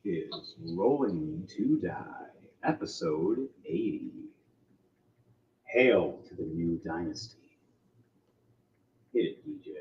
is Rolling to Die, episode 80. Hail to the new dynasty. Hit it, DJ.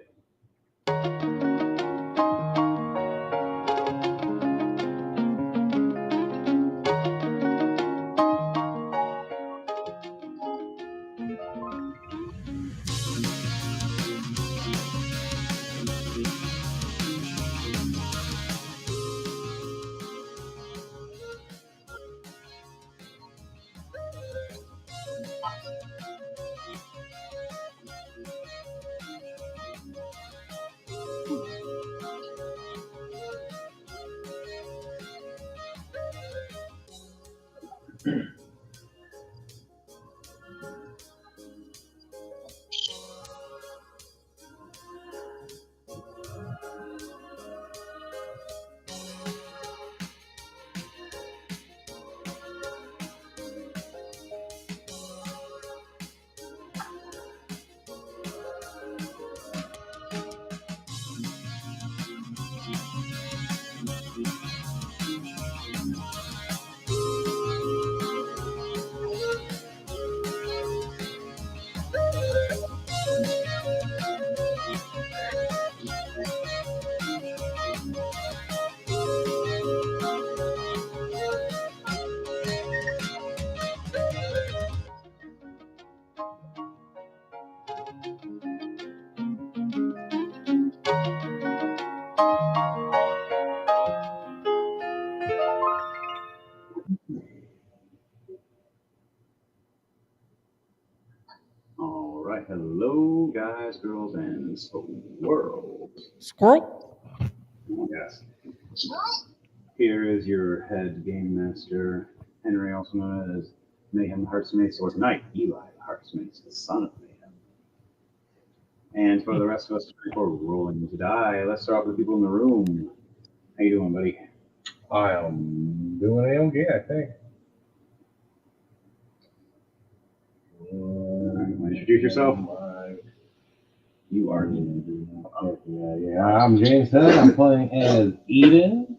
All right. Hello, guys, girls, and world. Squirrel. Yes. Here is your head game master, Henry, also known as Mayhem Heartsmates, or tonight, Eli Heartsmates, the son of Mayhem. And for the rest of us, for Rolling to Die, let's start off with the people in the room. How you doing, buddy? I am doing AMG, I think. Introduce yourself. You are yeah. I'm James Hill. I'm playing as Eden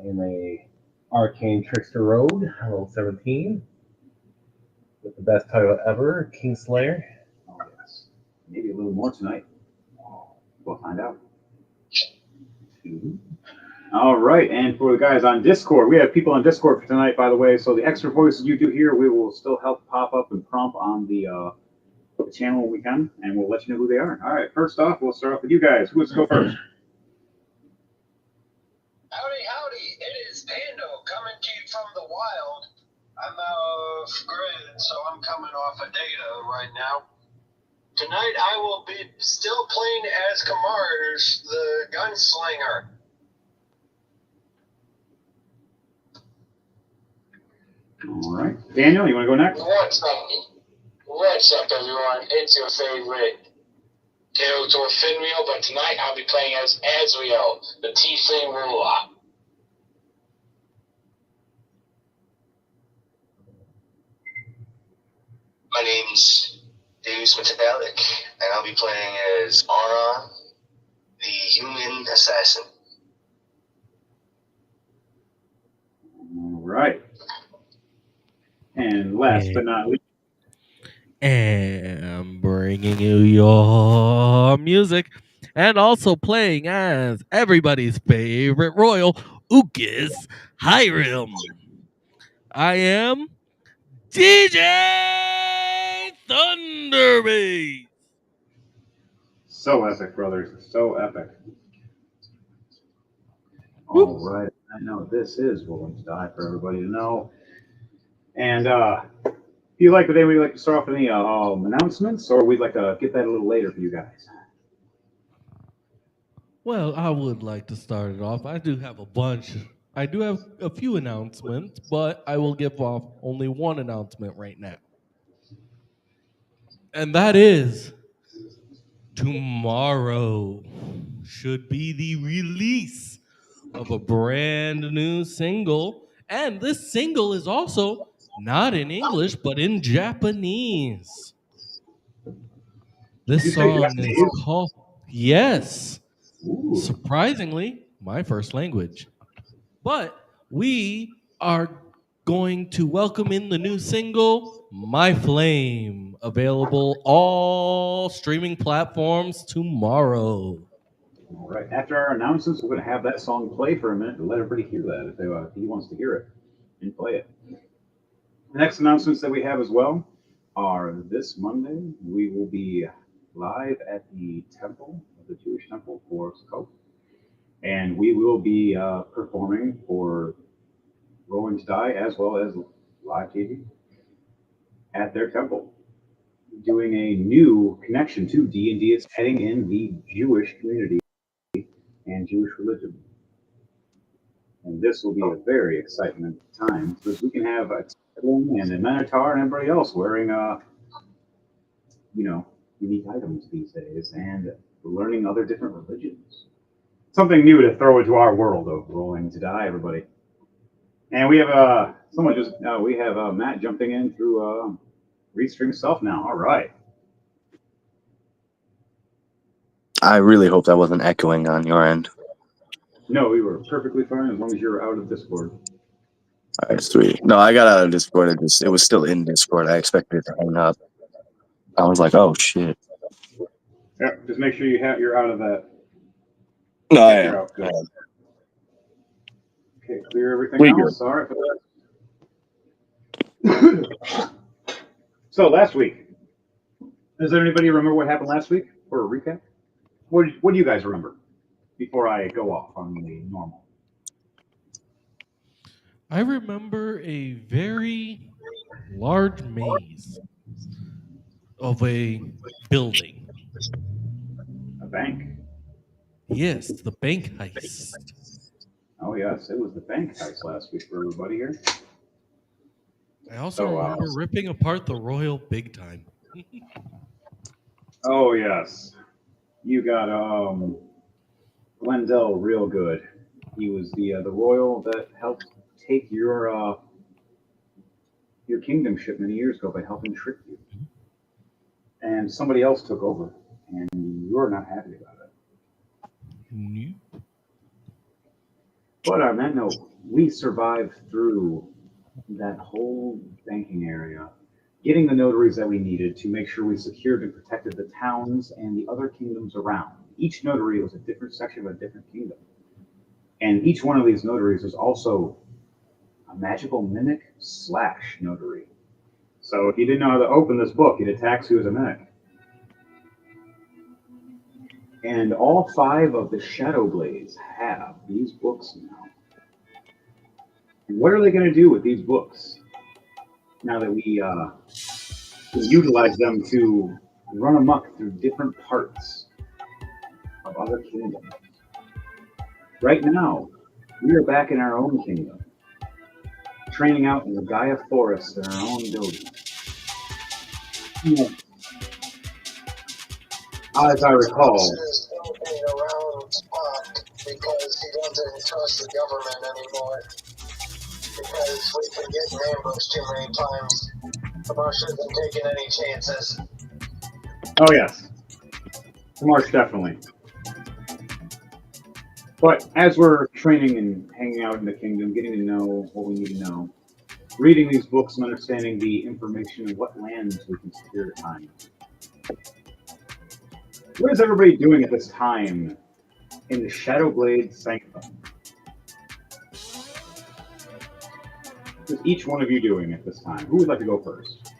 in a Arcane Trickster Road, level 17, with the best title ever, Kingslayer. Oh, yes. Maybe a little more tonight. We'll find out. All right, and for the guys on Discord, we have people on Discord for tonight, by the way, so the extra voices you do here, we will still help pop up and prompt on the channel when we can, and we'll let you know who they are. All right, first off, we'll start off with you guys. Who wants to go first? Howdy, it is Pando coming to you from the wild. I'm off grid, so I'm coming off of data right now. Tonight I will be still playing as Kamars, the gunslinger. All right. Daniel, you want to go next? What's up, everyone? It's your favorite character, Finreal, but tonight I'll be playing as Azrael, the Tiefling ruler. My name's Deus Metallic, and I'll be playing as Aron, the human assassin. All right. And last but not least, And bringing you your music. And also playing as everybody's favorite royal, Ukis Hiram. I am DJ Thunderbeat. so epic, brothers. So epic. All right. I know this is Rolling to Die for everybody to know. And if you like today, we'd like to start off with any announcements, or we'd like to get that a little later for you guys. Well, I would like to start it off. I do have a few announcements, but I will give off only one announcement right now. And that is tomorrow should be the release of a brand new single. And this single is also not in English, but in Japanese. This song is called, yes, Ooh. surprisingly, my first language. But we are going to welcome in the new single, My Flame, available all streaming platforms tomorrow. All right. After our announcements, we're going to have that song play for a minute to let everybody hear that if he wants to hear it and play it. The next announcements that we have as well are this Monday, we will be live at the temple, the Jewish temple for Sukkot. And we will be performing for Rolling to Die as well as live TV at their temple, doing a new connection to D&D. It's heading in the Jewish community and Jewish religion. And this will be a very exciting time because we can have a Tiefling and a Minotaur and everybody else wearing, unique items these days and learning other different religions. Something new to throw into our world of Rolling to Die, everybody. And we have Matt jumping in through Restream Self now. All right. I really hope that wasn't echoing on your end. No, we were perfectly fine as long as you're out of Discord. All right, sweet. No, I got out of Discord. It was still in Discord. I expected it to hang up. I was like, oh shit. Yeah, just make sure you're out of that. No, I You're am. out. Good. Okay, clear everything We else. All right for that. So last week, does anybody remember what happened last week? For a recap, what do you guys remember before I go off on the normal? I remember a very large maze of a building. A bank. Yes, the bank heist. Oh yes, it was the bank heist last week for everybody here. I also remember ripping apart the Royal big time. Oh yes, you got Glendell real good. He was the Royal that helped take your kingdomship many years ago by helping trick you. And somebody else took over, and you're not happy about it. Nope. But on that note, we survived through that whole banking area, getting the notaries that we needed to make sure we secured and protected the towns and the other kingdoms around. Each notary was a different section of a different kingdom. And each one of these notaries was also a magical mimic / notary. So if you didn't know how to open this book, it attacks you as a mimic. And all 5 of the Shadow Blades have these books now. And what are they going to do with these books now that we utilize them to run amok through different parts of other kingdoms? Right now, we are back in our own kingdom, training out in the Gaia Forest in our own building. As I recall, around Spock because he doesn't trust the government anymore. Because we've been getting ambushed too many times. Marsh hasn't taken any chances. oh yes, Marsh definitely. But as we're training and hanging out in the kingdom, getting to know what we need to know, reading these books and understanding the information of what lands we can secure at a time. What is everybody doing at this time in the Shadowblade Sanctum? What is each one of you doing at this time? Who would like to go first?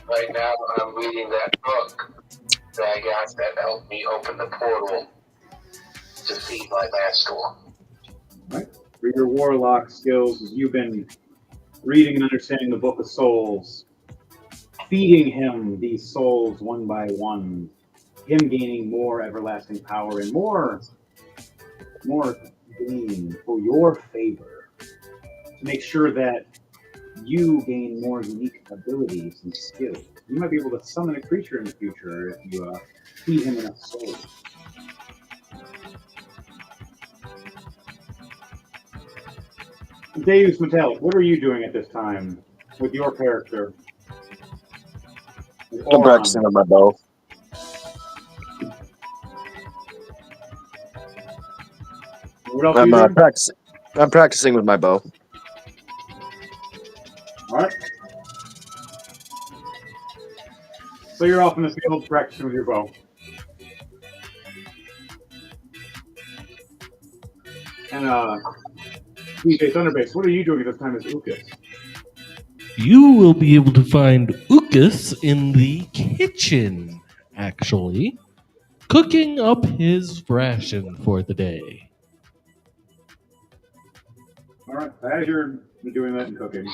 Right now, I'm reading that book that I got that helped me open the portal to feed my master. Right. For your warlock skills, as you've been reading and understanding the Book of Souls, feeding him these souls one by one, him gaining more everlasting power and more gain for your favor to make sure that you gain more unique abilities and skills. You might be able to summon a creature in the future if you feed him enough souls. Deus Metallic, what are you doing at this time with your character? I'm practicing on my bow. What else are you I'm doing? practicing. I'm practicing with my bow. All right. So you're off in the field practicing with your bow. And DJ Thunderbase, what are you doing at this time as Ukas? You will be able to find Ukas in the kitchen, actually, cooking up his ration for the day. All right. As you're doing that and cooking,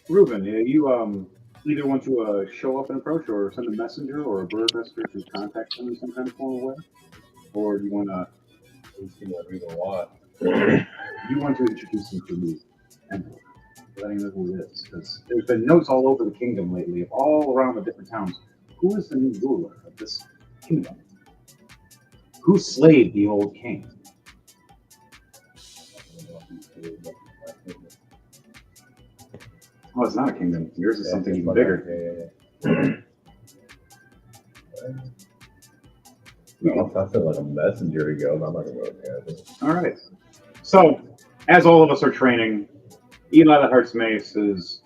Ruben, you either want to show up and approach, or send a messenger or a bird messenger to contact them in some kind of formal way, or do you want to? Whatever you want. You want to introduce him to me, Emperor, letting him know who it is, because there's been notes all over the kingdom lately, of all around the different towns. Who is the new ruler of this kingdom? Who slayed the old king? Oh, it's not a kingdom. Yours is something even bigger. No, I feel like a messenger to go. I'm not gonna go there. All right. So, as all of us are training, Eli the Heart's Mace is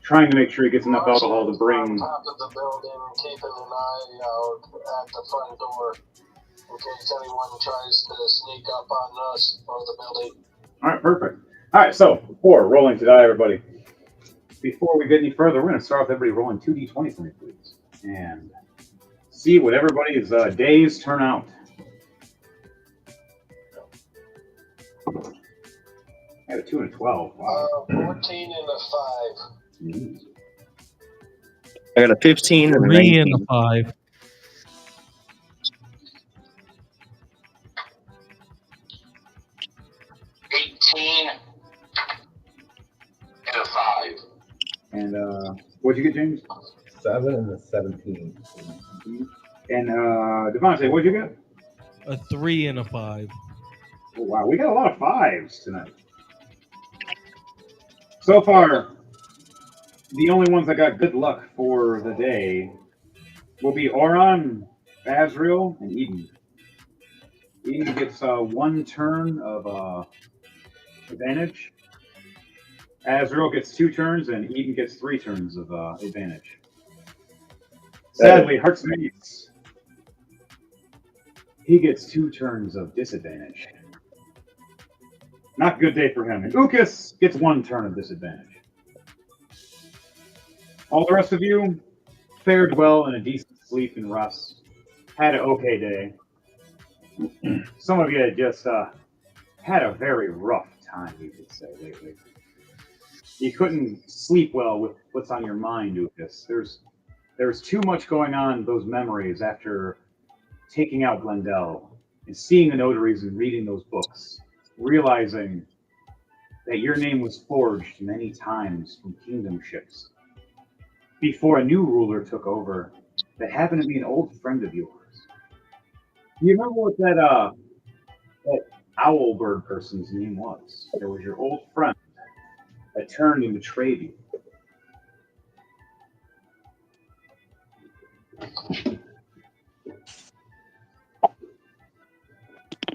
trying to make sure he gets enough alcohol to bring. On top of the building, keeping an eye out at the front door in case anyone tries to sneak up on us or the building. All right, perfect. All right, so 4 rolling to die, everybody. Before we get any further, we're going to start off everybody rolling 2d20 for me, please, and see what everybody's days turn out. I had a 2 and a 12. Wow. 14 and a 5. Mm. I got a 15 and a 3 19. and a 5. 18 and a 5. And what'd you get, James? 7 and a 17. And Devontae, what'd you get? A 3 and a 5. Oh, wow, we got a lot of 5s tonight. So far, the only ones that got good luck for the day will be Oron, Azriel, and Eden. Eden gets 1 turn of advantage. Azriel gets 2 turns, and Eden gets 3 turns of advantage. Sadly, Heart's Mace, he gets 2 turns of disadvantage. Not a good day for him. And Ukas gets 1 turn of disadvantage. All the rest of you fared well in a decent sleep and rest. Had an okay day. Some of you just had a very rough time, you could say, lately. You couldn't sleep well with what's on your mind, Ukas. There's too much going on in those memories after taking out Glendale and seeing the notaries and reading those books, realizing that your name was forged many times from kingdom ships before a new ruler took over that happened to be an old friend of yours. Do you remember what that owl bird person's name was? It was your old friend that turned and betrayed you.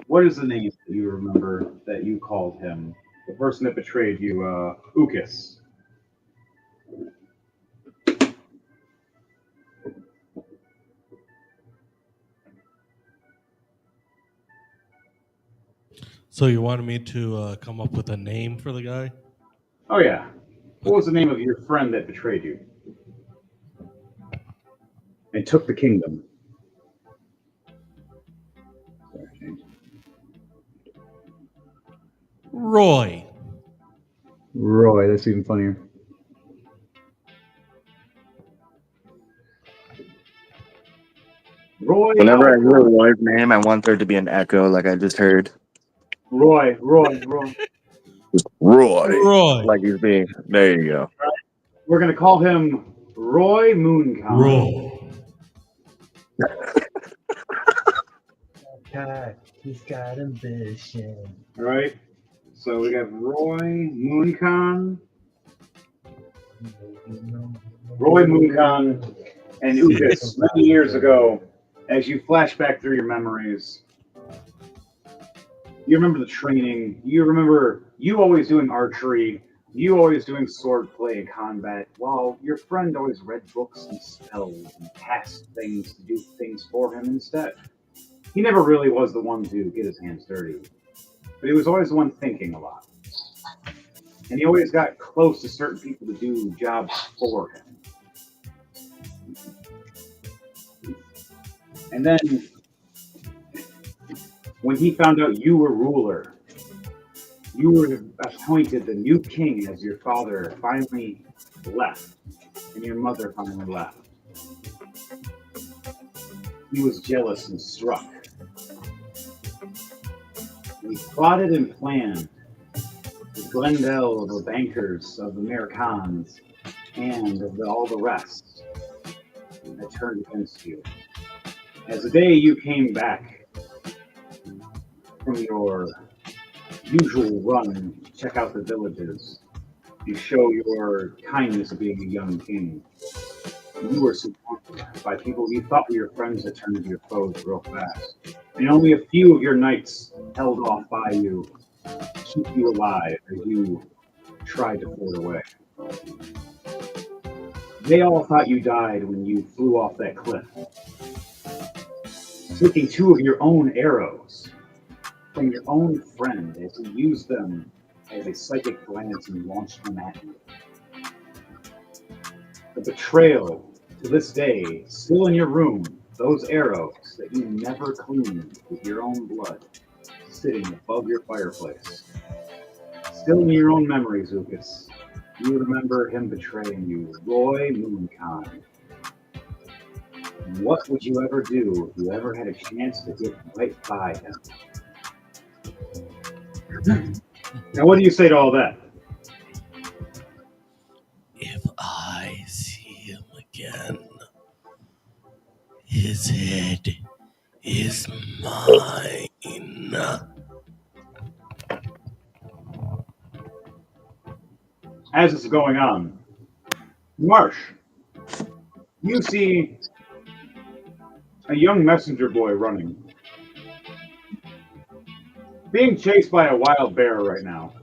What is the name that you remember that you called him? The person that betrayed you, Ukas. So you wanted me to come up with a name for the guy? Oh, yeah. What was the name of your friend that betrayed you? And took the kingdom. Roy. Roy, that's even funnier. Roy. Whenever I hear Roy's name, I want there to be an echo, like I just heard. Roy. Just Roy. Roy. Like he's being. There you go. We're going to call him Roy Mooncon. Roy. Okay, he's got ambition. All right. So we got Roy Mooncon. Roy Mooncon and Ukas many years ago. As you flash back through your memories, You remember the training. You remember you always doing archery. You always doing swordplay and combat, while your friend always read books and spells and cast things to do things for him instead. He never really was the one to get his hands dirty, but he was always the one thinking a lot. And he always got close to certain people to do jobs for him. And then, when he found out you were ruler, you were appointed the new king as your father finally left, and your mother finally left. He was jealous and struck. And he plotted and planned with Glendale, the bankers of the Americans, and of all the rest that turned against you. As the day you came back from your usual run, check out the villages, you show your kindness of being a young king. You were surrounded by people you thought were your friends that turned into your foes real fast. And only a few of your knights held off by you to keep you alive as you tried to flee away. They all thought you died when you flew off that cliff, taking 2 of your own arrows from your own friend as he used them as a psychic glance and launched them at you. The betrayal, to this day, still in your room, those arrows that you never cleaned with your own blood, sitting above your fireplace. Still in your own memories, Lucas, you remember him betraying you, Roy Moonkind. What would you ever do if you ever had a chance to get right by him? Now, what do you say to all that? If I see him again, his head is mine. As this is going on, Marsh, you see a young messenger boy running, being chased by a wild bear right now,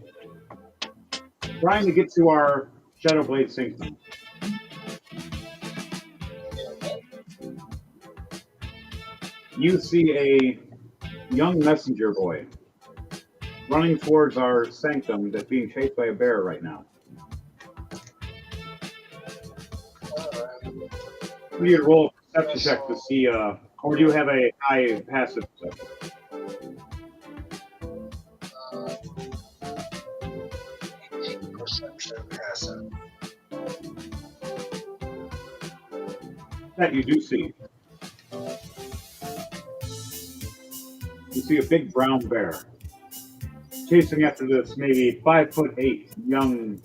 trying to get to our Shadowblade Sanctum. You see a young messenger boy running towards our sanctum that's being chased by a bear right now. What do you roll a perception check to see, or do you have a high passive perception? Perception passive. That you do see. You see a big brown bear chasing after this maybe 5'8" young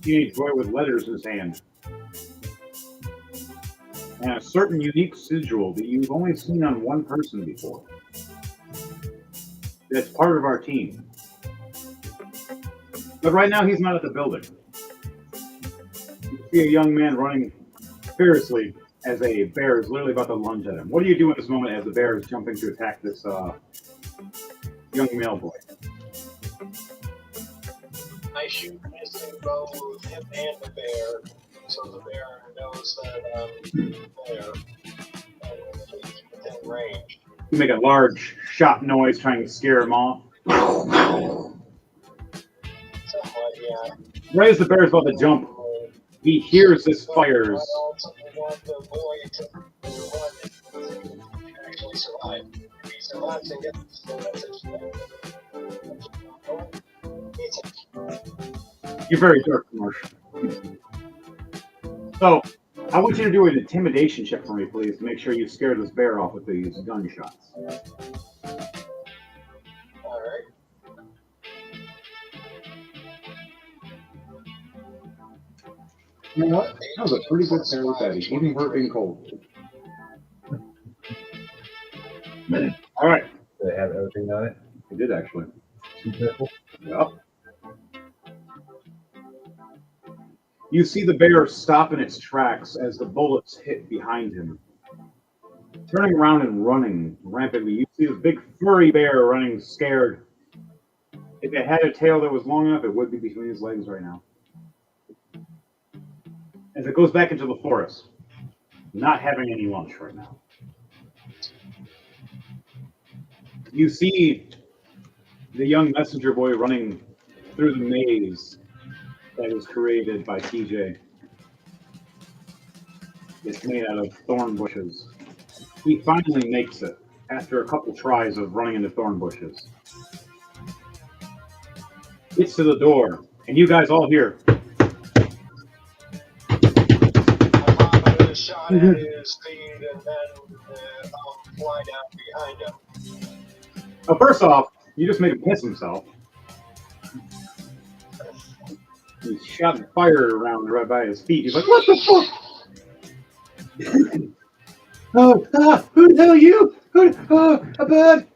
teenage boy with letters in his hand. And a certain unique sigil that you've only seen on one person before. That's part of our team. But right now he's not at the building. You see a young man running fiercely as a bear is literally about to lunge at him. What do you do in this moment as the bear is jumping to attack this young male boy? I shoot missing both him and the bear, so the bear knows that I'm there and he's within range. You make a large shot noise trying to scare him off. Somewhat, yeah. Right as the bear is about to jump, he hears this fires. I also want the boy to actually survive. If he survives and gets the message, You're very dark, Marsh. So, I want you to do an intimidation check for me, please, to make sure you scare this bear off with these gunshots. alright. You know what? That was a pretty good pair with that, even for it being cold. All right. Do they have everything on it? It did actually. Too careful. Yep. You see the bear stop in its tracks as the bullets hit behind him. Turning around and running rampantly, you see this big furry bear running scared If it had a tail that was long enough, it would be between his legs right now. As it goes back into the forest, not having any lunch right now. You see the young messenger boy running through the maze that was created by TJ. It's made out of thorn bushes. He finally makes it after a couple tries of running into thorn bushes. Gets to the door, and you guys all hear. I pop a shot at his feet and then I'll fly down behind him. Oh, first off, you just made him piss himself. He's shouting fire around right by his feet. He's like, "What the fuck? Who the hell are you? A bird?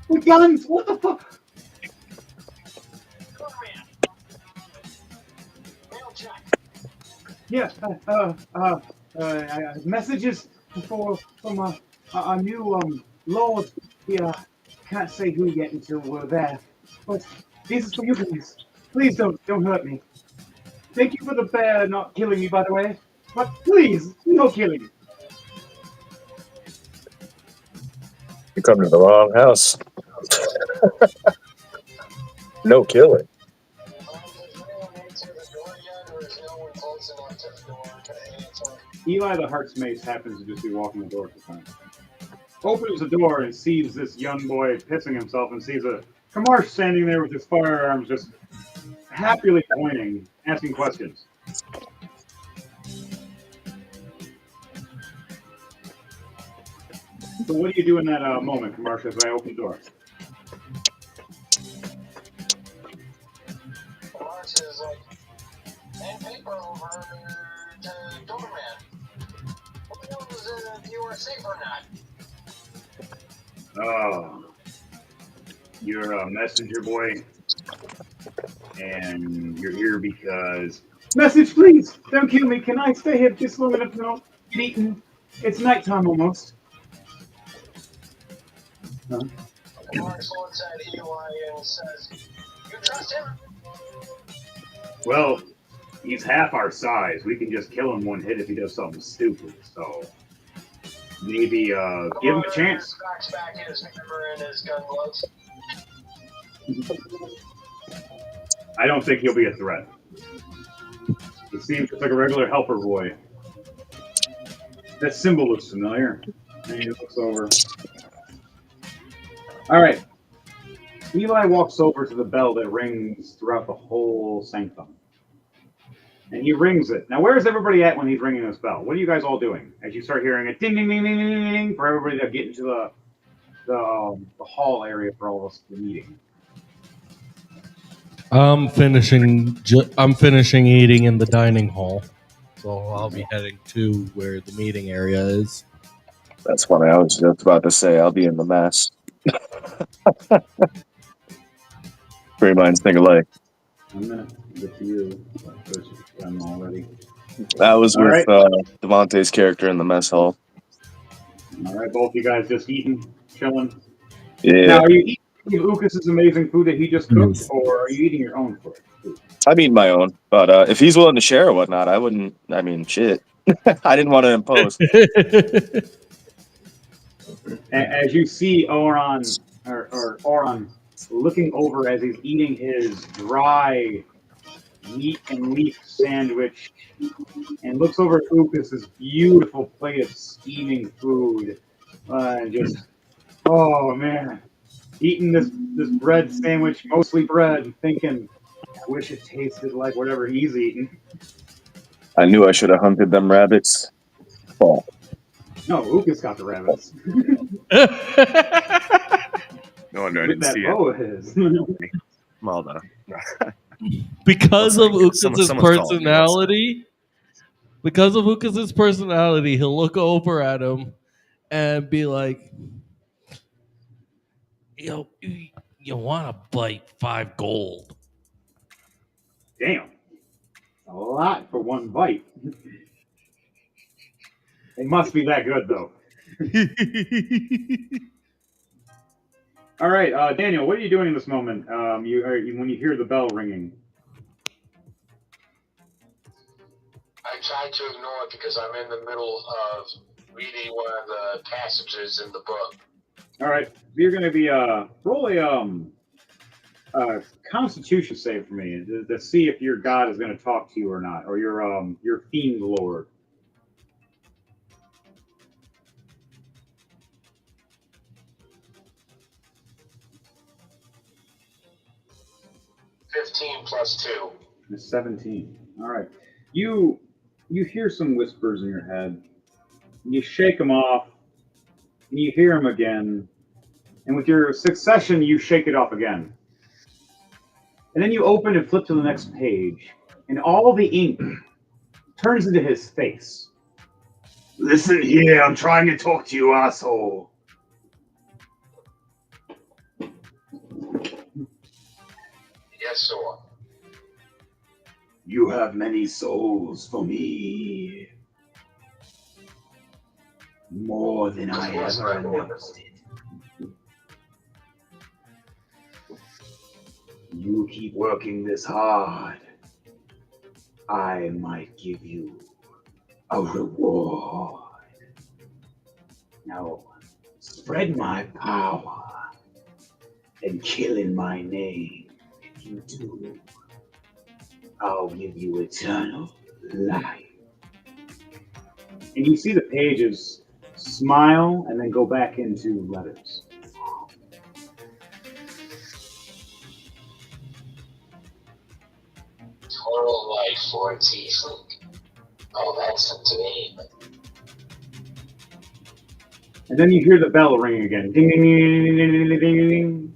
With guns? What the fuck?" Mail check. Yeah, messages from a new lord. Yeah, can't say who yet until we're there. But this is for you guys. Please don't hurt me. Thank you for the bear not killing me, by the way. But please, no killing. You come to the wrong house. No killing. Does anyone answer the door yet, or is no one close enough to the door to answer? Eli the Heart's Mace happens to just be walking the door at the time. Opens the door and sees this young boy pissing himself and sees a Kamarsh standing there with his firearms just happily pointing, asking questions. So what do you do in that moment, Kamarsh, as I open the door? Mars is like, and paper over to doorman. Who knows if you are safe or not? Oh, you're a messenger boy, and you're here because... Message, please! Don't kill me. Can I stay here just long enough to not get eaten? It's nighttime almost. Huh? Mars looks at Eli and says, "You trust him?" Well, he's half our size. We can just kill him one hit if he does something stupid. So maybe give him a chance. Cracks back his hammer and his gun gloves. I don't think he'll be a threat. He seems just like a regular helper boy. That symbol looks familiar. And he looks over. All right. Eli walks over to the bell that rings throughout the whole sanctum. And he rings it. Now, where is everybody at when he's ringing this bell? What are you guys all doing as you start hearing it ding, ding, ding, ding, ding, ding, for everybody to get into the hall area for all this the meeting? I'm finishing eating in the dining hall, so I'll be heading to where the meeting area is. That's funny. I was just about to say I'll be in the mess. Three minds think alike. I'm gonna get to you. First, I'm already. That was All with right. Devontae's character in the mess hall. All right, both you guys just eating, chilling. Yeah. Now, are you eating Lucas's amazing food that he just cooked, or are you eating your own food? I'm eating my own, but if he's willing to share or whatnot, I wouldn't. I mean, shit. I didn't want to impose. As you see Oron looking over as he's eating his dry meat and leaf sandwich, and looks over at Lucas's beautiful plate of steaming food, and just, oh man, eating this bread sandwich, mostly bread, thinking, I wish it tasted like whatever he's eating. I knew I should have hunted them rabbits. Oh. No, Lucas got the rabbits. No wonder I With didn't that see bow it. of his. Well done. Because of Looks like Ukas's someone's calling me personality, he'll look over at him and be like, "Yo, you want to bite 5 gold?" Damn. A lot for one bite. It must be that good, though. All right, Daniel, what are you doing in this moment? When you hear the bell ringing. I tried to ignore it because I'm in the middle of reading one of the passages in the book. All right, you're going to be roll a Constitution save for me to see if your god is going to talk to you or not, or your fiend lord. 15 plus 2. It's 17. All right, you hear some whispers in your head. And you shake them off, and you hear them again, and with your succession, you shake it off again. And then you open and flip to the next page, and all the ink turns into his face. Listen here, I'm trying to talk to you, asshole. Yes, sir. You have many souls for me. More than I ever announced it. You keep working this hard, I might give you a reward. Now, spread my power and kill in my name. If you do, I'll give you eternal life. And you see the pages smile and then go back into letters. Total life for a tiefling. Oh, that's a name. And then you hear the bell ring again. Ding, ding, ding, ding, ding, ding, ding, ding.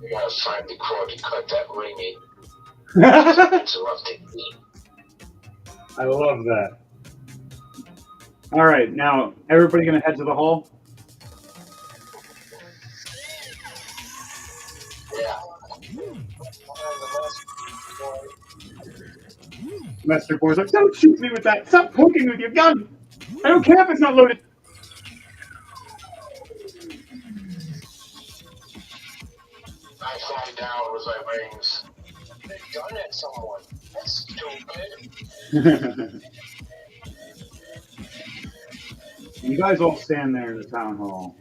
We gotta find the cord to cut that ringing. Interrupting me. I love that. All right, now everybody gonna head to the hall? Yeah. Master Boy's like, don't shoot me with that. Stop poking with your gun. I don't care if it's not loaded. I fly down with my wings. They've done it, someone. That's stupid. You guys all stand there in the town hall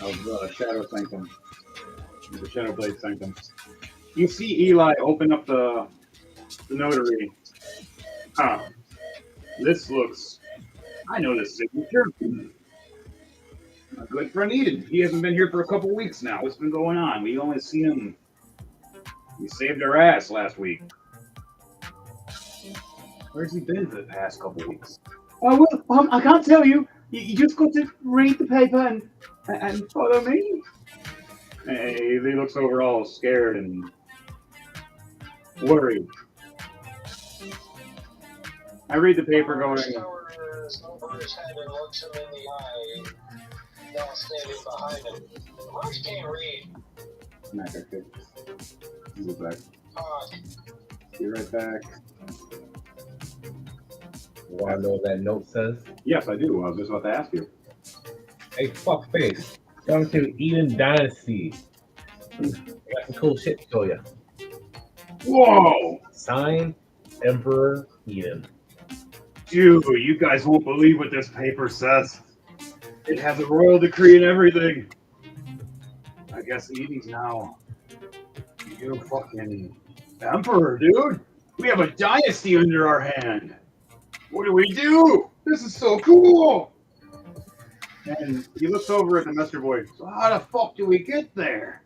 of Shadow Sanctum, the Shadow Blade Sanctum. You see Eli open up the notary. Huh. This looks. I know this signature. My good friend Eden. He hasn't been here for a couple weeks now. What's been going on? We only seen him. We saved our ass last week. Where's he been for the past couple weeks? Oh, well, I can't tell you. You just got to read the paper and follow me. Hey, he looks over all scared and worried. I read the paper going. Snowbird his head and looks him in the eye. Now standing behind him. Marsh can't read. Mac, okay. Go back. Fuck. Be right back. You want to know what that note says? Yes, I do. I was just about to ask you. Hey, fuckface. Come to Eden Dynasty. I got some cool shit to show you. Whoa! Signed, Emperor Eden. Dude, you guys won't believe what this paper says. It has a royal decree and everything. I guess Eden's now you fucking emperor, dude. We have a dynasty under our hand. What do we do? This is so cool. And he looks over at the messenger boy. So how the fuck do we get there?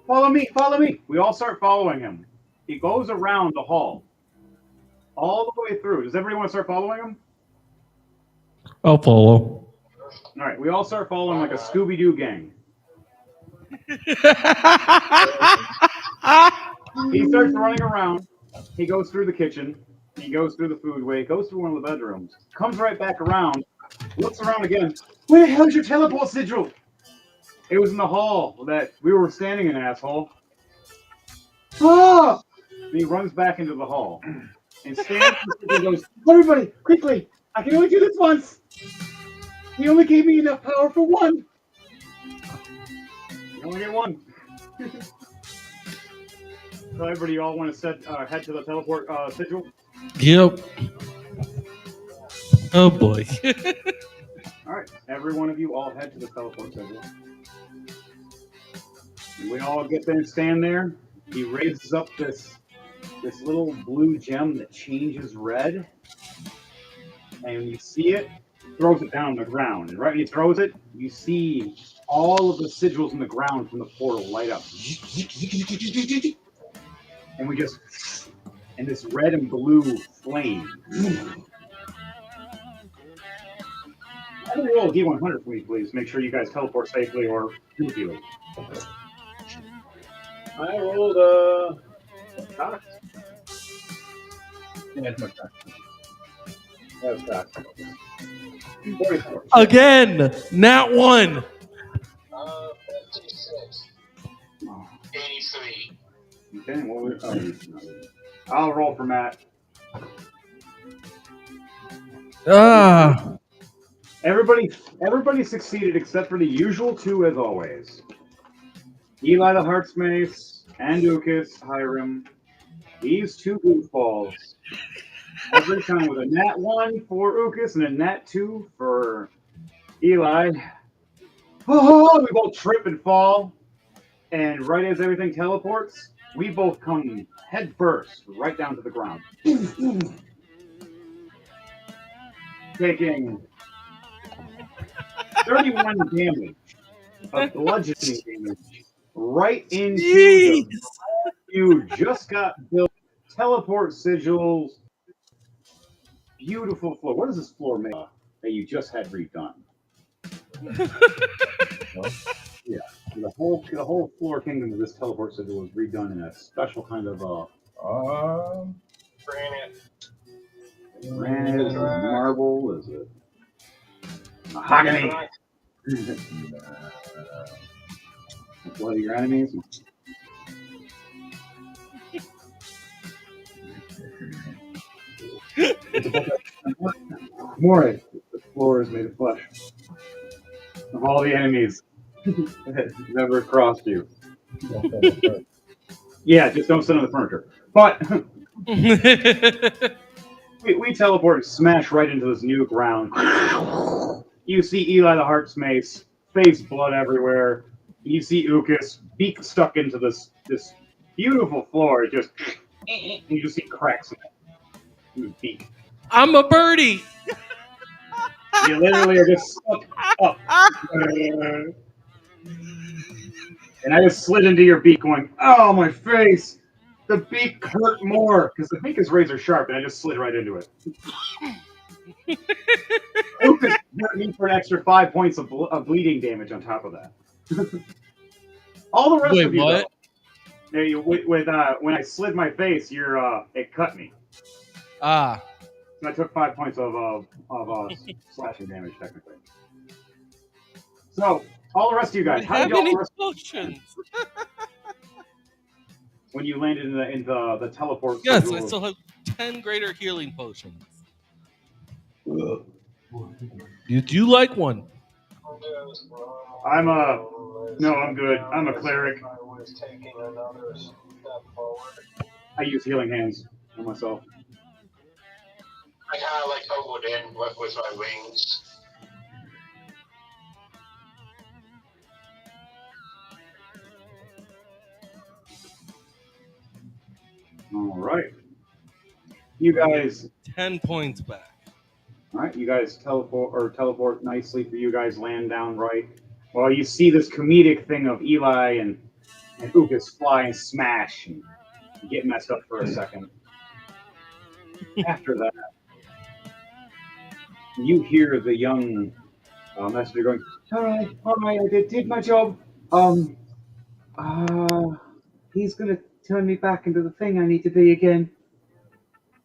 Follow me, follow me. We all start following him. He goes around the hall. All the way through. Does everybody want to start following him? I'll follow. All right, we all start following like a Scooby-Doo gang. He starts running around. He goes through the kitchen. He goes through the foodway. Goes through one of the bedrooms. Comes right back around. Looks around again. Where the hell is your teleport sigil? It was in the hall that we were standing in, asshole. Ah! And he runs back into the hall. And stands and goes, everybody, quickly! I can only do this once! He only gave me enough power for one! You only get one. So everybody, all want to head to the teleport sigil? Yep. Oh boy. All right, every one of you all head to the teleport sigil. And we all get there and stand there. He raises up this little blue gem that changes red, and when you see it, throws it down on the ground. And right when he throws it, you see all of the sigils in the ground from the portal light up. And we just, and this red and blue flame. I will roll a D100 for me, please. Make sure you guys teleport safely or goofily. I rolled a Cox. Yeah, it's my Cox. That was Cox. 44. Again, nat 1. 56. 83. Okay, I'll roll for Matt. Everybody succeeded except for the usual two, as always. Eli the Heartsmace and Ucus Hiram. These two goofballs. Every time with a nat 1 for Ucus and a nat 2 for Eli. Oh, we both trip and fall. And right as everything teleports, we both come head first right down to the ground. Taking 31 damage of bludgeoning damage right into the you just got built teleport sigils. Beautiful floor. What is this floor made of that you just had redone? Yeah, the whole floor kingdom of this teleport sigil was redone in a special kind of granite, is it marble, is it mahogany? What are your enemies? More, the floor is made of flesh. Of all the enemies that never crossed you. Yeah, just don't sit on the furniture. But we teleport and smash right into this new ground. You see Eli the Heartsmace, face blood everywhere. You see Ucus, beak stuck into this beautiful floor. It just you just see cracks in his beak. I'm a birdie. You literally are just stuck up. And I just slid into your beak going, oh, my face. The beak hurt more because the beak is razor sharp and I just slid right into it. Lucas hurt me for an extra 5 points of bleeding damage on top of that. All the rest of you, what? Though, when I slid my face, it cut me. Ah. So I took 5 points of slashing damage, technically. So, all the rest of you guys, how did y'all potions? When you landed in the teleport? Yes, I still have 10 greater healing potions. Did you like one? I'm good. I'm a cleric. I use healing hands on myself. I kind of like hovered in with my wings. All right. You guys. 10 points back. All right. You guys teleport nicely for you guys land down right. Well, you see this comedic thing of Eli and Ucus fly and smash and get messed up for a second. After that, you hear the young messenger going, all right, I did my job. He's going to turn me back into the thing I need to be again.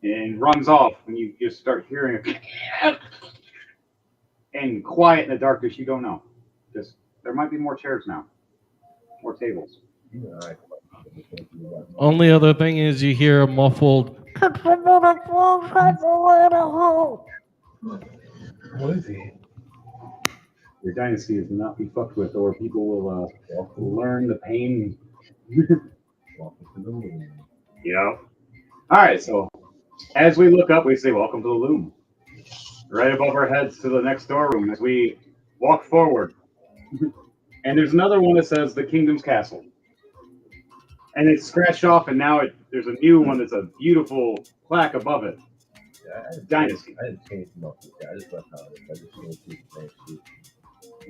And runs off, and you just start hearing it. And quiet in the darkness, you don't know. Just, there might be more chairs now. More tables. Only other thing is you hear a muffled. What is he? Your dynasty is not be fucked with, or people will learn the pain. Welcome to the moon. Yeah. All right, so as we look up, we say, "Welcome to the loom." Right above our heads to the next storeroom as we walk forward. And there's another one that says the Kingdom's Castle. And it's scratched off, and now there's a new one that's a beautiful plaque above it. Dynasty. I didn't change them up. I just left out. I just changed these names.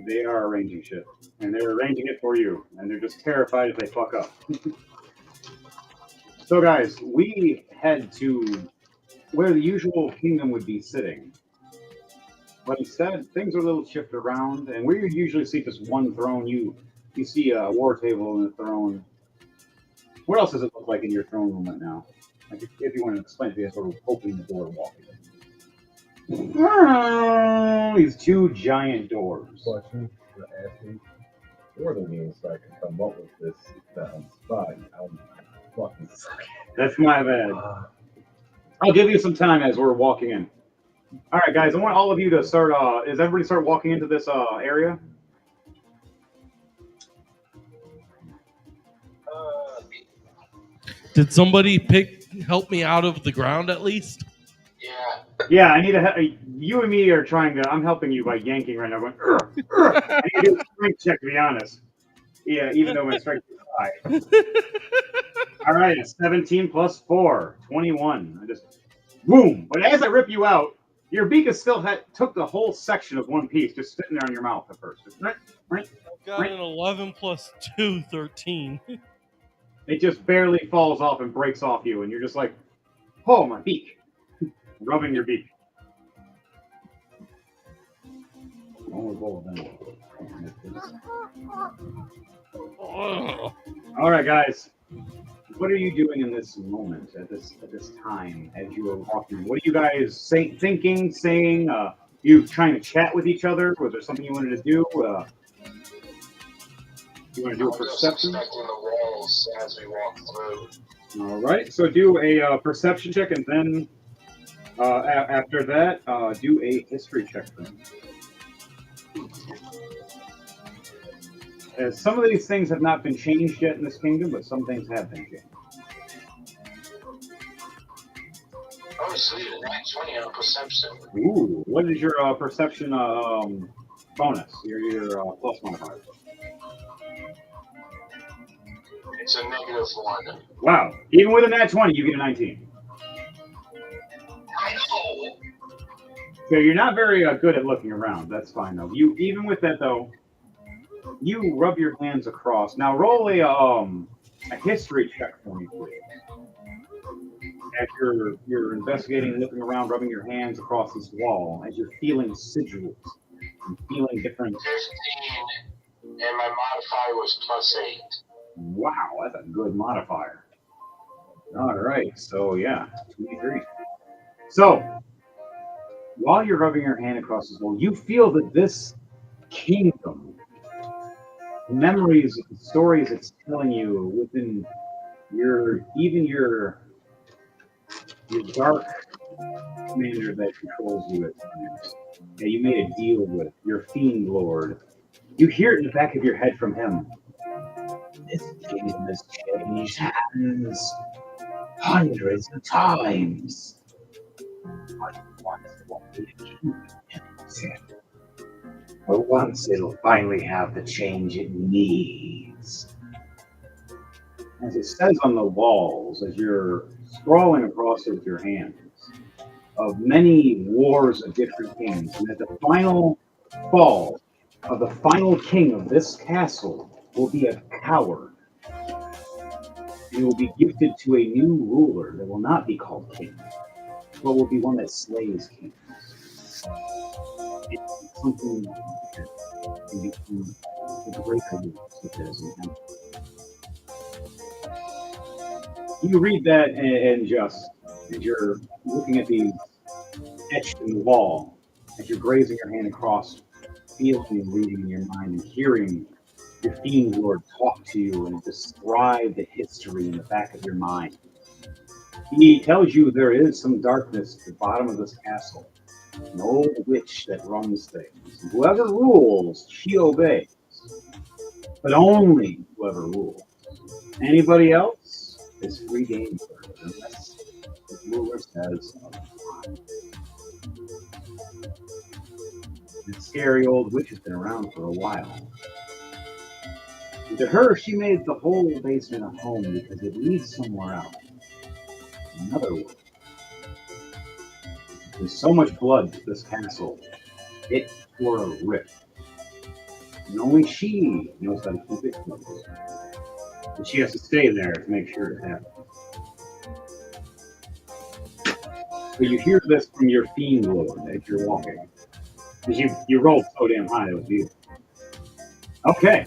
They are arranging shit. And they're arranging it for you. And they're just terrified if they fuck up. So, guys, we head to where the usual kingdom would be sitting. But instead, things are a little shifted around. And where you usually see just one throne, you see a war table and a throne. What else does it look like in your throne room right now? Like if you want to explain to me, sort of opening the door and walking in. These two giant doors. Question to ask me. Order me so I can come up with this spot. I'm fucking sucking. That's my bad. I'll give you some time as we're walking in. All right, guys. I want all of you to start. Is everybody start walking into this area? Did somebody help me out of the ground at least? Yeah. Yeah, I need you and me are trying to. I'm helping you by yanking right now. Going, I need to do a strength check to be honest. Yeah, even though my strength is high. All right, 17 plus 4, 21. I just boom. But as I rip you out, your beak is still took the whole section of one piece, just sitting there on your mouth at first. Just, right. I've got an 11 plus 2, 13. It just barely falls off and breaks off you, and you're just like, oh, my beak. Rubbing your beak. All right, guys. What are you doing in this moment, at this time, as you are walking? What are you guys thinking, saying? You trying to chat with each other? Was there something you wanted to do? You want to do a perception? Inspecting the walls as we walk through. All right. So do a perception check, and then after that, do a history check for me. Some of these things have not been changed yet in this kingdom, but some things have been changed. Oh, sweet. A nat 20 on perception. Ooh, what is your perception bonus? Your plus modifier. It's a -1. Wow. Even with a nat 20, you get a 19. I know. So you're not very good at looking around. That's fine, though. Even with that, though, you rub your hands across. Now roll a history check for me, please. As you're investigating, looking around, rubbing your hands across this wall, as you're feeling sigils and feeling different. 15, and my modifier was +8. Wow, that's a good modifier. All right, so yeah, 23. So while you're rubbing your hand across this wall, you feel that this kingdom, memories, the stories it's telling you within your dark commander that controls you at times, that you made a deal with, your fiend lord. You hear it in the back of your head from him. This kingdom has changed hands hundreds of times. But once it'll finally have the change it needs. As it says on the walls, as you're scrawling across it with your hands, of many wars of different kings, and at the final fall of the final king of this castle will be a coward. He will be gifted to a new ruler that will not be called king, but will be one that slays kings. It's something that can become a greater ruler, such as an emperor. You read that and just, as you're looking at these etched in the wall, as you're grazing your hand across, feeling and reading in your mind and hearing your fiend lord talk to you and describe the history in the back of your mind. He tells you there is some darkness at the bottom of this castle, An old witch that runs things. Whoever rules, she obeys. But only whoever rules. Anybody else is free game for her, unless the ruler says otherwise. This scary old witch has been around for a while. And to her, she made the whole basement a home because it leads somewhere else. Another one. There's so much blood to this castle, it tore a rip. And only she knows how to keep it closed. And she has to stay there to make sure it happens. But you hear this from your fiend lord as you're walking. Because you rolled so damn high, it was beautiful. Okay.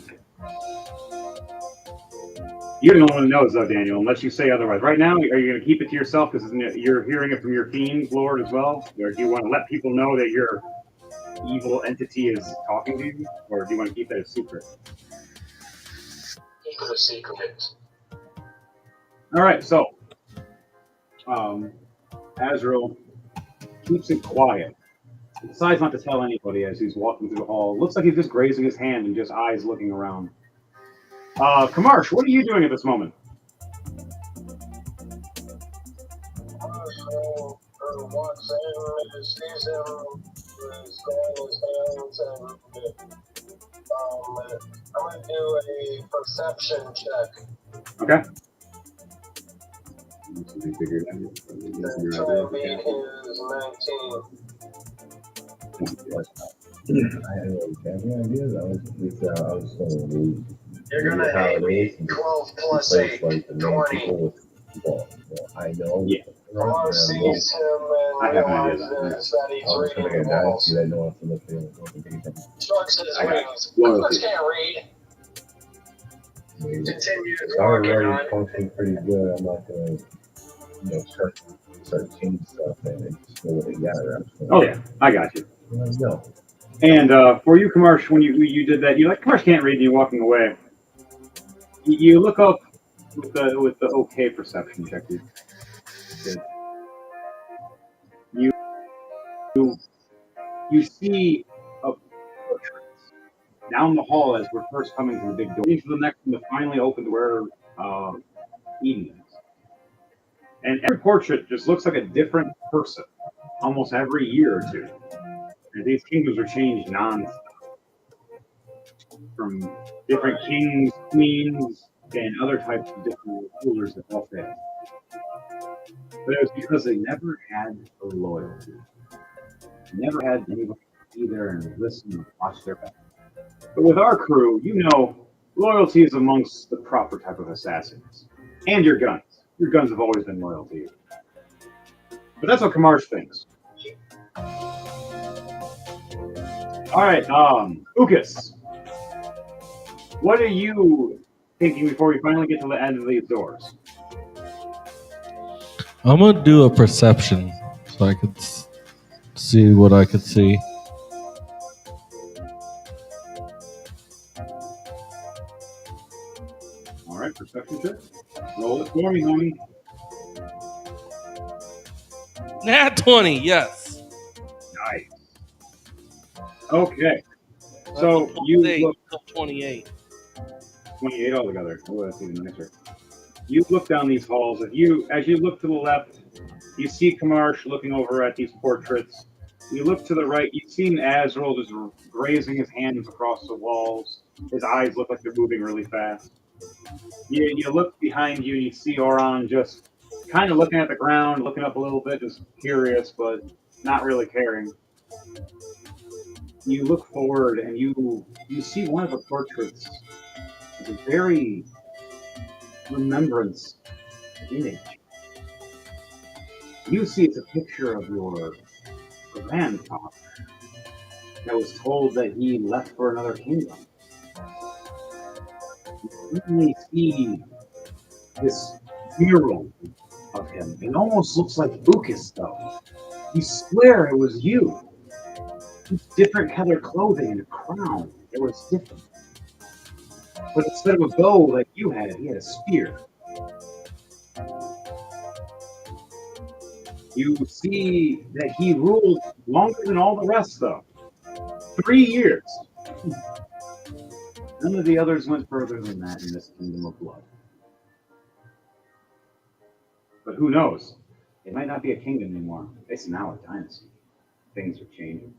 You're the only one who knows, though, Daniel, unless you say otherwise. Right now, are you going to keep it to yourself because you're hearing it from your fiend lord as well? Or do you want to let people know that your evil entity is talking to you? Or do you want to keep that a secret? Keep it a secret. All right, so Azrael keeps it quiet. He decides not to tell anybody as he's walking through the hall. Looks like he's just grazing his hand and just eyes looking around. Kamarsh, what are you doing at this moment? Walks in, sees him, he's going his hands, and I'm going to do a perception check. Okay. And try and beat his 19. I have any ideas. I was going to lose. You're going to hate 12 plus 8, Like the 20. people with ball. Well, I know. Yeah. Kamar sees him I and have an idea realizes that he's I was going to reading get the walls. Dynasty. I know I'm going to Shrugs his I got wings. loyalty. I can't read. Continue It's already walking on. functioning pretty good. I'm not going to, start changing stuff and just go with it. Yeah, Oh, yeah, I got you. No. And for you, Kamarsh, when you did that, Kamarsh can't read and you're walking away. You look up with the okay perception check. You see a portrait down the hall as we're first coming to the big door. Into the next one to finally open where Eden is. And every portrait just looks like a different person almost every year or two. And these kingdoms are changed non-stop. From different kings, queens, and other types of different rulers that all failed. But it was because they never had the loyalty. Never had anybody be there and listen and watch their back. But with our crew, loyalty is amongst the proper type of assassins. And your guns. Your guns have always been loyal to you. But that's what Kamarsh thinks. Alright, Ukas. What are you thinking before we finally get to the end of these doors? I'm gonna do a perception so I could see what I could see. Alright, perception check. Roll it for me, homie. Nat 20, yes. Nice. Okay. So you look 28. 28 altogether. Oh, that's even nicer. You look down these halls. As you look to the left, you see Kamarsh looking over at these portraits. You look to the right, you've seen Azrael just grazing his hands across the walls. His eyes look like they're moving really fast. You look behind you and you see Oran just kind of looking at the ground, looking up a little bit, just curious, but not really caring. You look forward and you see one of the portraits is a very remembrance image. You see it's a picture of your grandfather that was told that he left for another kingdom. You suddenly see this mural of him. It almost looks like Bucas, though. You swear it was you. Different colored clothing and a crown. It was different. But instead of a bow like you had, he had a spear. You see that he ruled longer than all the rest, though. 3 years. None of the others went further than that in this kingdom of blood. But who knows? It might not be a kingdom anymore. It's now a dynasty. Things are changing.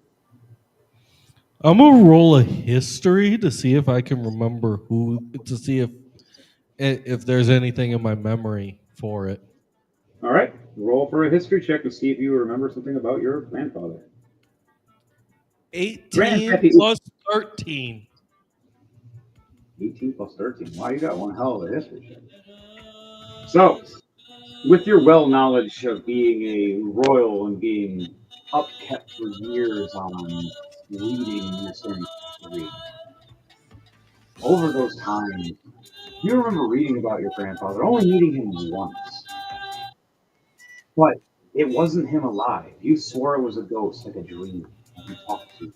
I'm gonna roll a history to see if I can remember to see if there's anything in my memory for it. All right, roll for a history check to see if you remember something about your grandfather. 18 Grandpappy. plus 13. 18 plus 13. Wow, you got one hell of a history check. So, with your well knowledge of being a royal and being upkept for years on reading and understanding history, over those times, you remember reading about your grandfather, only meeting him once. But it wasn't him alive. You swore it was a ghost, like a dream. He talked to you.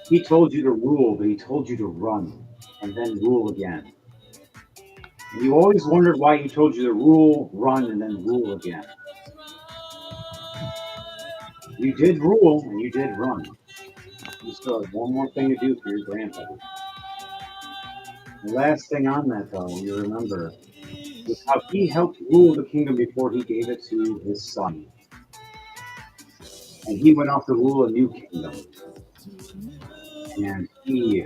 He told you to rule, but he told you to run and then rule again. And you always wondered why he told you to rule, run, and then rule again. You did rule and you did run. You still have one more thing to do for your grandfather. The last thing on that, though, you remember, was how he helped rule the kingdom before he gave it to his son. And he went off to rule a new kingdom. And he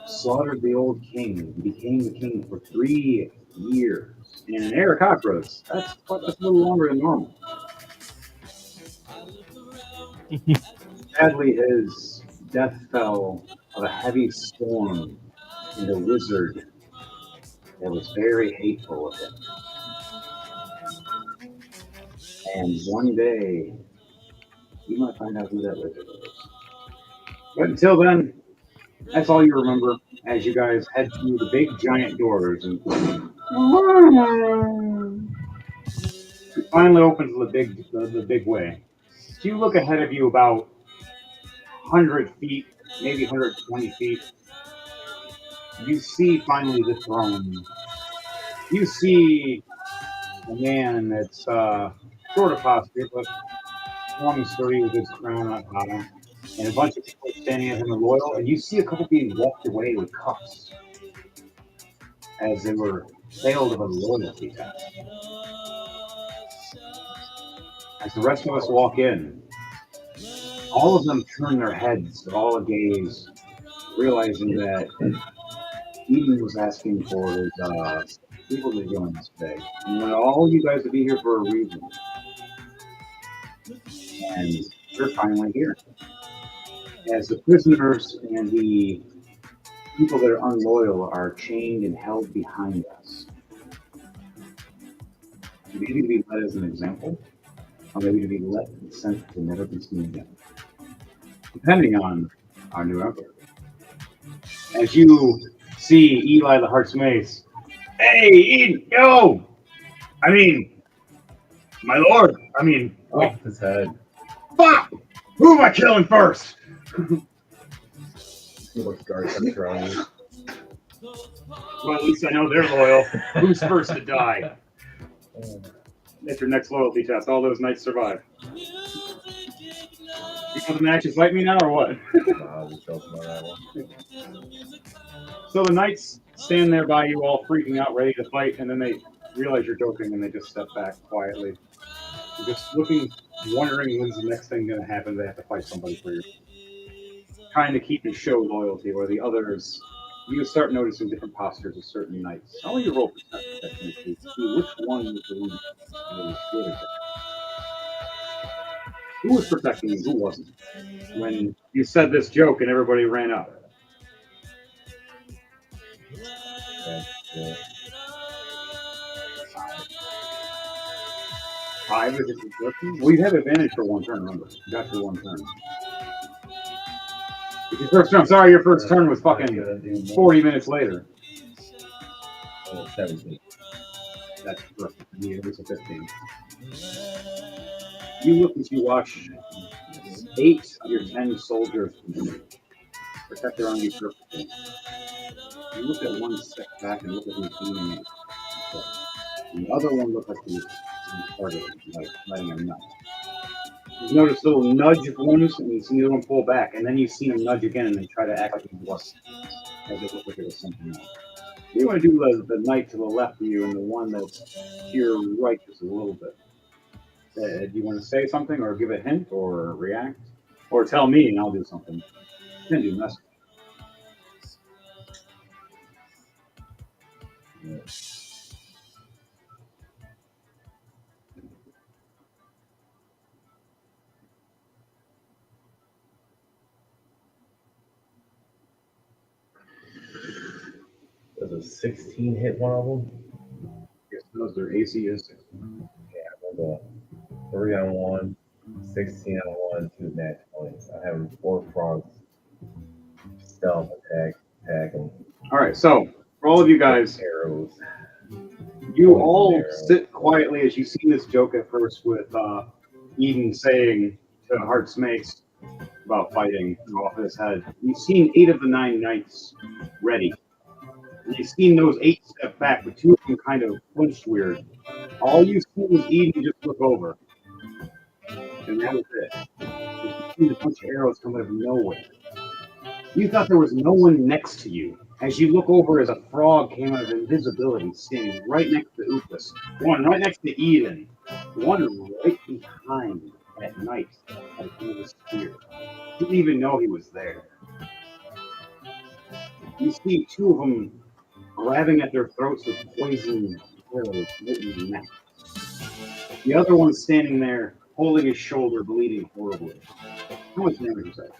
slaughtered the old king and became the king for 3 years. And in Aarakocras, that's a little longer than normal. Sadly, his death fell of a heavy storm and a wizard that was very hateful of him. And one day, you might find out who that wizard is. But until then, that's all you remember as you guys head through the big giant doors and it finally opens the big way. So you look ahead of you about 100 feet, maybe 120 feet. You see finally the throne. You see a man that's sort of posture, but strong and sturdy with his crown on high, and a bunch of people standing at him in loyal, and you see a couple being walked away with cuffs as they were failed of a loyalty test. As the rest of us walk in, all of them turn their heads, all agaze, realizing that Eden was asking for his people to join us today. And wanted all you guys to be here for a reason. And they're finally here. As the prisoners and the people that are unloyal are chained and held behind us. Maybe to be led as an example, or maybe to be let and sent to never be seen again. Depending on our new emperor. As you see Eli the Heart's Mace, hey, Eden, yo! I mean, my lord, Off his head. fuck! Who am I killing first? He looks guards up throwing you. Well, at least I know they're loyal. Who's first to die? That's your next loyalty test. All those knights survive. You want the matches fight me now or what? We'll show them on that one. So the knights stand there by you all freaking out, ready to fight, and then they realize you're joking and they just step back quietly. You're just looking, wondering when's the next thing going to happen. They have to fight somebody for you. Trying to keep and show loyalty, where the others, you start noticing different postures of certain knights. How will you roll perception to see which one was the one that was good at it? Who was protecting you? Who wasn't? When you said this joke and everybody ran up. Yeah. 5 is it perception? Well, you have advantage for one turn, remember. You got your one turn. It's your first turn. I'm sorry, your first turn was fucking 40 minutes later. 17. That's perfect. Yeah, it was a 15. You look as you watch 8 of your 10 soldiers protect around you perfectly. You look at one step back and look at who's doing it. The other one looked like he was targeting, like letting him know. You've noticed a little nudge once, and you see the other one pull back, and then you see him nudge again and then try to act like he wasn't, as it looked like it was something else. You want to do the knight to the left of you and the one that's to your right just a little bit. Do you want to say something or give a hint or react? Or tell me and I'll do something. You can do message. Does a 16 hit one of them? Yes, those their AC is 6. Yeah, we'll go 3 on 1, 16 on 1, 2 nat 20s. I have 4 frogs. Stealth attack, and Alright, so for all of you guys, arrows. you all sit quietly as you see this joke at first with Eden saying to Heart's Mace about fighting off his head. You've seen 8 of the 9 knights ready. And you've seen those 8 step back, but 2 of them kind of flinched weird. All you see was Eden just look over. And that was it. You've seen a bunch of arrows come out of nowhere. You thought there was no one next to you. As you look over as a frog came out of invisibility, standing right next to Upas. One right next to Eden. One right behind that knight at the end of the spear. Didn't even know he was there. You see 2 of them grabbing at their throats with poison arrows written in the neck. The other one standing there, holding his shoulder, bleeding horribly. How much damage is that?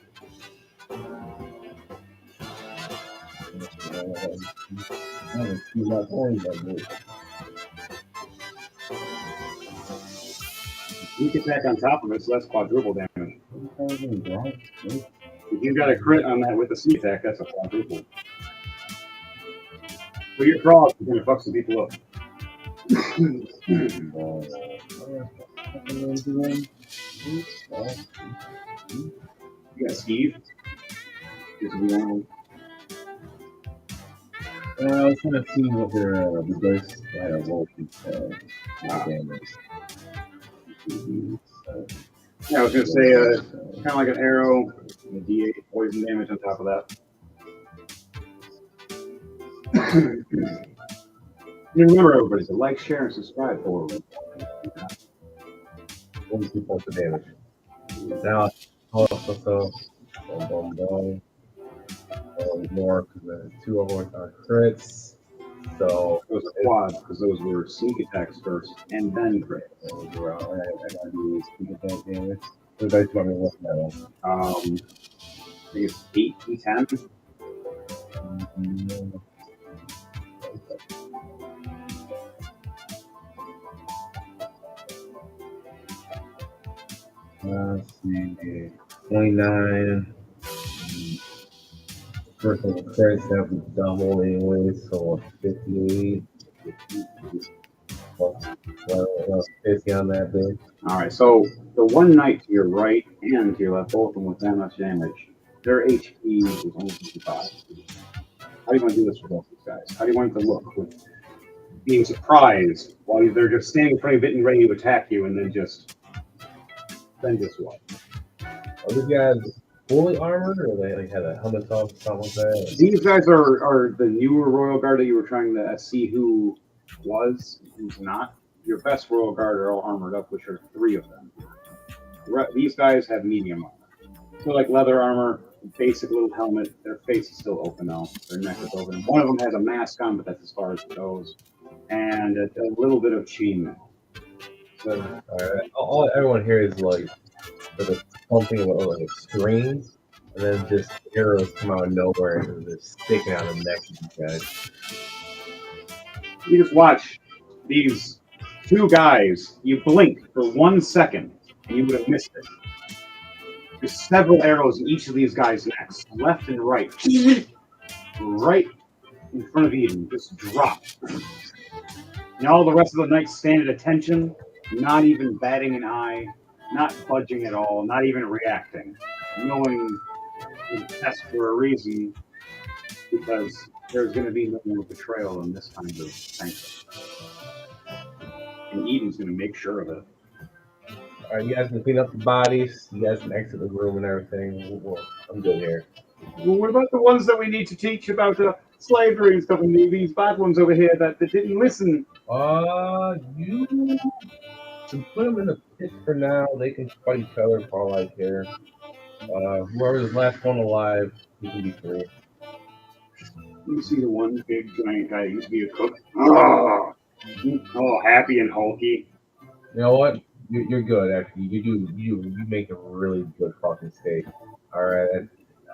Sneak attack on top of it, so that's quadruple damage. If you got a crit on that with the sneak attack, that's a quadruple. So your frog is going to fuck some people up. You got Steve. I was trying to see what their the dice had a roll damage. Yeah, I was going to say, kind of like an arrow, and a D8 poison damage on top of that. You remember, everybody, to like, share, and subscribe for 1 2 points of damage. Now, also, more because 2 of them are crits. So those are quads because those were sneak attacks first and then crit. I gotta do sneak attack damage. So dice want me to look at them. I think it's 8 D10. Let's see, 29. First one, crits that would double anyway, so 58. Plus 50 on that bit. Alright, so the one knight to your right and to your left, both of them with that much damage, their HP is only 55. How do you want to do this for both these guys? How do you want it to look with being surprised while they're just standing in front of it and ready to attack you and then just what? Are these guys fully armored or they like had a helmet on, something like that? These guys are the newer Royal Guard that you were trying to see who was, who's not. Your best Royal Guard are all armored up, which are 3 of them. These guys have medium armor. So like leather armor, basic little helmet, their face is still open though, their neck is open. One of them has a mask on, but that's as far as it goes. And a little bit of chainmail. All everyone here is like the pumping of like a string, and then just arrows come out of nowhere and they're sticking out of the neck of these guys. You just watch these 2 guys, you blink for 1 second, and you would have missed it. There's several arrows in each of these guys' necks, left and right. Right in front of Eden, just drop. And all the rest of the knights stand at attention, not even batting an eye, not budging at all, not even reacting. Knowing the test for a reason, because there's going to be no more betrayal in this kind of thing. And Eden's going to make sure of it. All right, you guys can clean up the bodies. You guys can exit the room and everything. I'm good here. Well, what about the ones that we need to teach about slavery and stuff? And these bad ones over here that didn't listen. You can put them in the pit for now. They can fight each other for all I care. Whoever's the last one alive, he can be free. You see the one big giant guy that used to be a cook? Oh, happy and hulky. You know what? You're good, actually. You make a really good fucking steak. All right,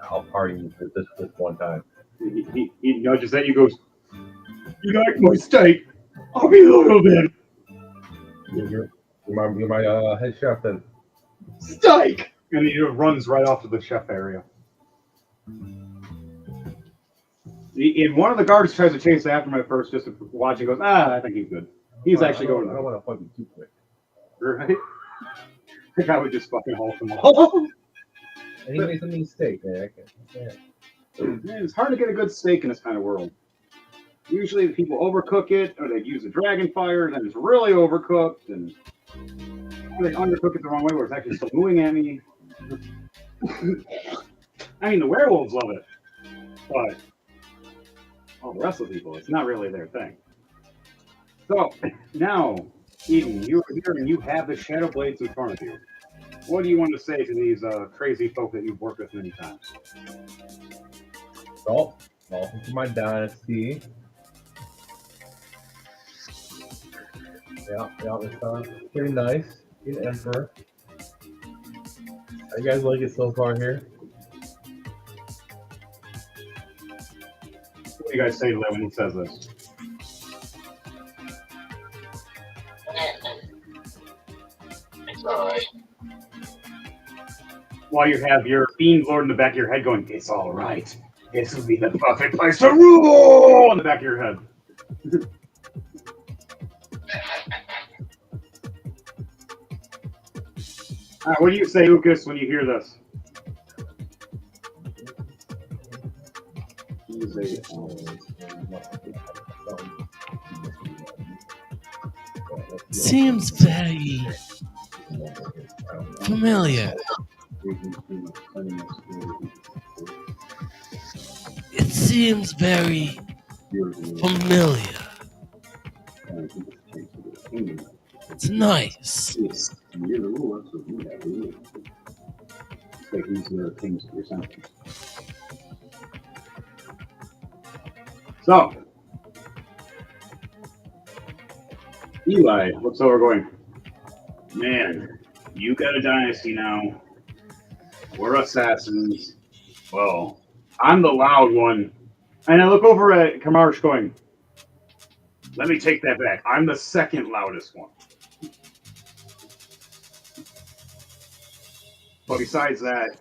I'll pardon you for this one time. He nudges at you, goes, "You like my steak? I'll be loyal then." You're my head chef then. Steak! And he runs right off to the chef area. And one of the guards tries to chase after him at first, just to watch. He goes, I think he's good. He's actually going. I don't want to fuck you too quick. Right? The guy would just fucking halt him off. And he makes a mistake, man. It's hard to get a good steak in this kind of world. Usually people overcook it, or they use a dragon fire, and then it's really overcooked, and they undercook it the wrong way, where it's actually still moving at me. I mean, the werewolves love it, but all the rest of the people, it's not really their thing. So, now, Eden, you're here and you have the Shadow Blades in front of you. What do you want to say to these crazy folk that you've worked with many times? So, welcome to my Dynasty. Yeah, it's pretty nice. Being Emperor. How you guys like it so far here? What do you guys say to that when he says this? It's alright. While you have your Fiend Lord in the back of your head going, "It's all right. This will be the perfect place to rule!" in the back of your head. All right, what do you say, Ukas, when you hear this? Seems very familiar. It seems very familiar. It's nice. So, Eli looks over going, "Man, you got a dynasty now. We're assassins. Well, I'm the loud one." And I look over at Kamarsh going, "Let me take that back. I'm the second loudest one. But besides that,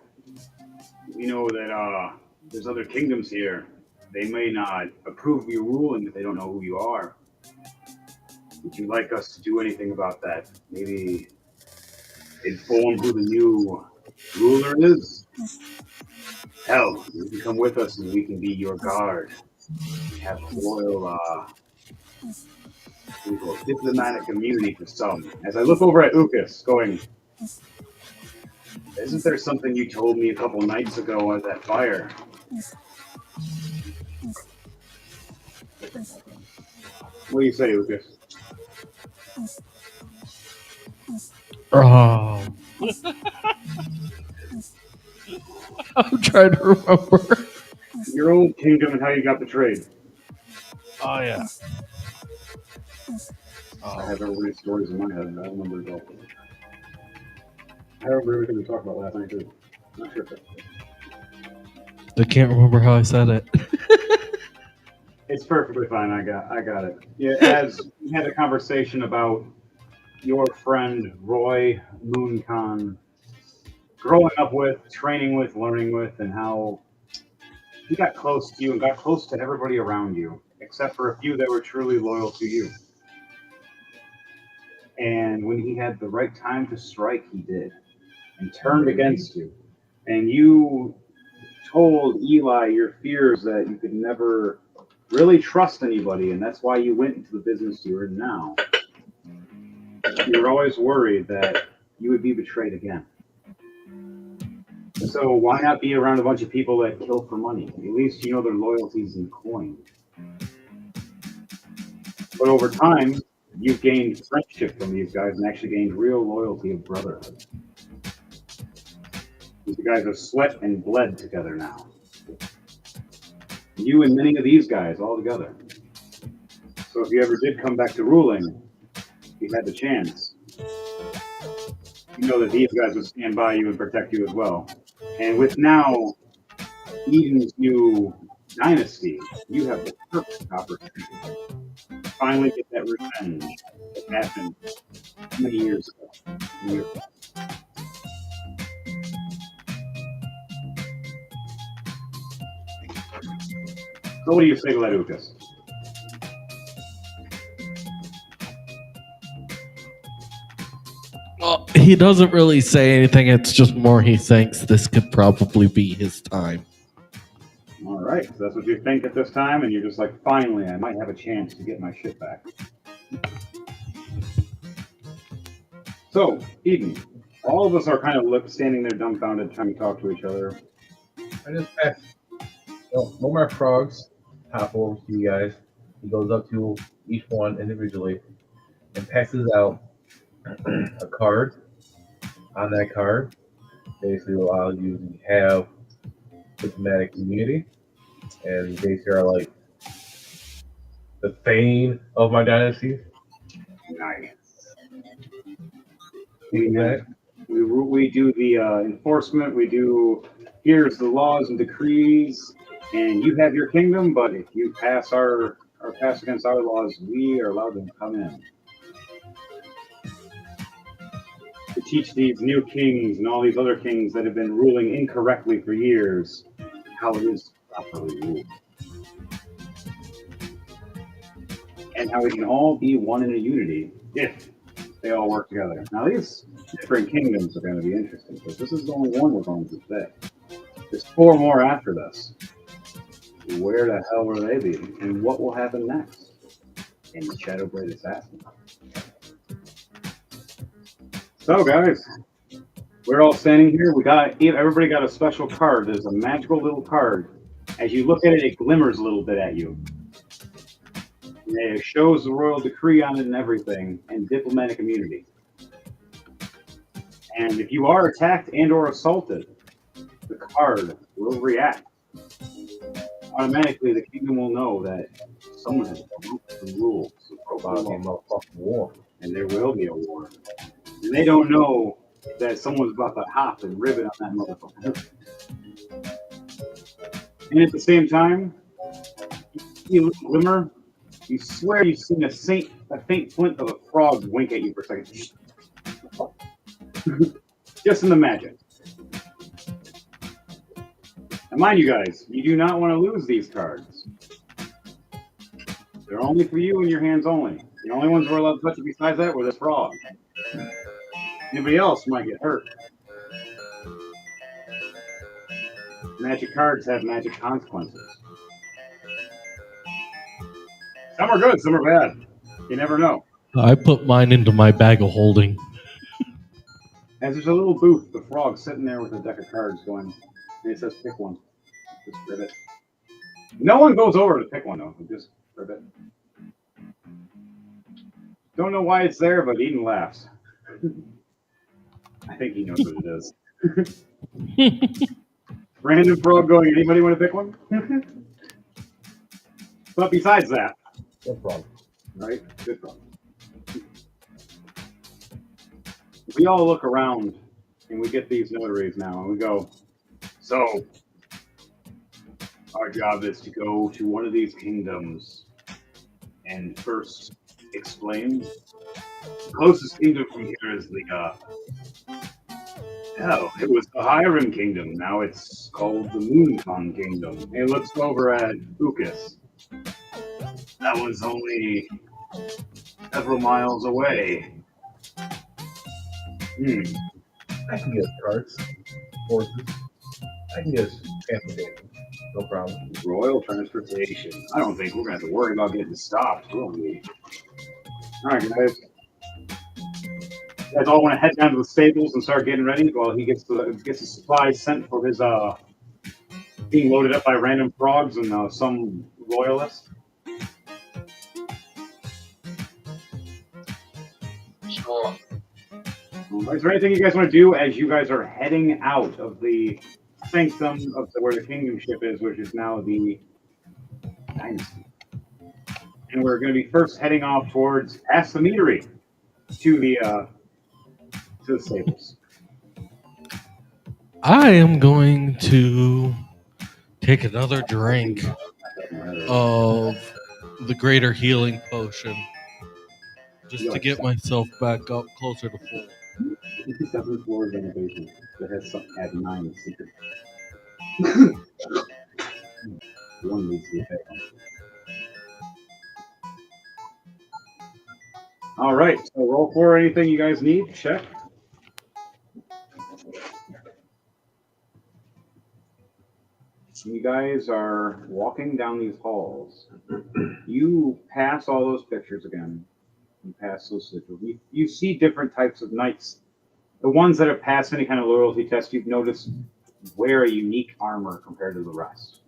we know that there's other kingdoms here. They may not approve of your ruling if they don't know who you are. Would you like us to do anything about that? Maybe inform who the new ruler is? Hell, you can come with us and we can be your guard. Have loyal, diplomatic immunity for some." As I look over at Ukas, going, "Isn't there something you told me a couple nights ago at that fire?" What do you say, Ukas? Oh. I'm trying to remember. Your old kingdom and how you got betrayed. Oh, yeah. I have everybody's stories in my head, and I don't remember it all. I remember everything we talked about last night, too. I'm not sure if I can't remember how I said it. it's perfectly fine. I got it. Yeah, as we had a conversation about your friend Roy Mooncon growing up with, training with, learning with, and how he got close to you and got close to everybody around you, except for a few that were truly loyal to you. And when he had the right time to strike, he did, and turned against you. And you told Eli your fears that you could never really trust anybody, and that's why you went into the business you're in now. you were always worried that you would be betrayed again. So why not be around a bunch of people that kill for money? At least you know their loyalties in coin. But over time, you've gained friendship from these guys and actually gained real loyalty of brotherhood. These guys have sweat and bled together now. You and many of these guys all together. So if you ever did come back to ruling, if you had the chance, you know that these guys would stand by you and protect you as well. And with now Eden's new dynasty, you have the perfect opportunity to finally get that revenge that happened many years ago. So what do you say to that, Ukas? Well, he doesn't really say anything. It's just more he thinks this could probably be his time. All right, so that's what you think at this time, and you're just like, finally, I might have a chance to get my shit back. So, Eden, all of us are kind of standing there dumbfounded, trying to talk to each other. I just pass. One of my frogs hop over to you guys. He goes up to each one individually and passes out a card. On that card, basically allows you to have diplomatic immunity, and basically are like the Thane of my dynasty. Nice. We do the enforcement. We do here's the laws and decrees, and you have your kingdom. But if you pass our pass against our laws, we are allowed to come in to teach these new kings and all these other kings that have been ruling incorrectly for years how it is to properly rule, and how we can all be one in a unity if they all work together. Now, these different kingdoms are going to be interesting because this is the only one we're going to today. There's 4 more after this. Where the hell will they be? And what will happen next in the Shadowblade Assassin? So, guys, we're all standing here. Everybody got a special card. There's a magical little card. As you look at it, it glimmers a little bit at you. It shows the royal decree on it and everything, and diplomatic immunity. And if you are attacked and or assaulted, the card will react. Automatically, the kingdom will know that someone has broken the rules about a motherfucking war, and there will be a war. And they don't know that someone's about to hop and ribbon on that motherfucker. And at the same time, you see a little glimmer. You swear you've seen a faint flint of a frog wink at you for a second. Just in the magic. And mind you guys, you do not want to lose these cards. They're only for you and your hands only. The only ones we're allowed to touch it besides that were this frog. Anybody else might get hurt. Magic cards have magic consequences. Some are good, some are bad. You never know. I put mine into my bag of holding. As there's a little booth, the frog's sitting there with a deck of cards going, and it says pick one. Just grab it. No one goes over to pick one, though. Just grab it. Don't know why it's there, but Eden laughs. I think he knows what it is. Random frog going, anybody want to pick one? But besides that, Good frog. right? Good frog. We all look around and we get these notaries now and we go, so our job is to go to one of these kingdoms and first explain. The closest kingdom from here is the it was the Hiram Kingdom. Now it's called the Mooncon Kingdom. It looks over at Ukas. That one's only several miles away. I can get carts, horses. I can get transportation. No problem. Royal transportation. I don't think we're going to have to worry about getting stopped, will we? All right, guys. You guys all want to head down to the stables and start getting ready while he gets his supplies sent for his being loaded up by random frogs and some loyalists. Sure. Is there anything you guys want to do as you guys are heading out of the sanctum of where the kingdom ship is, which is now the Dynasty? And we're going to be first heading off towards past the meadery to the stables. I am going to take another drink of the greater healing potion just to get myself back up closer to full. 57 floors in a basement that has something at 9 secret. One needs to be picked on. All right, so roll for anything you guys need. Check. You guys are walking down these halls. You pass all those pictures again. You pass those sigils. You see different types of knights. The ones that have passed any kind of loyalty test, you've noticed wear a unique armor compared to the rest.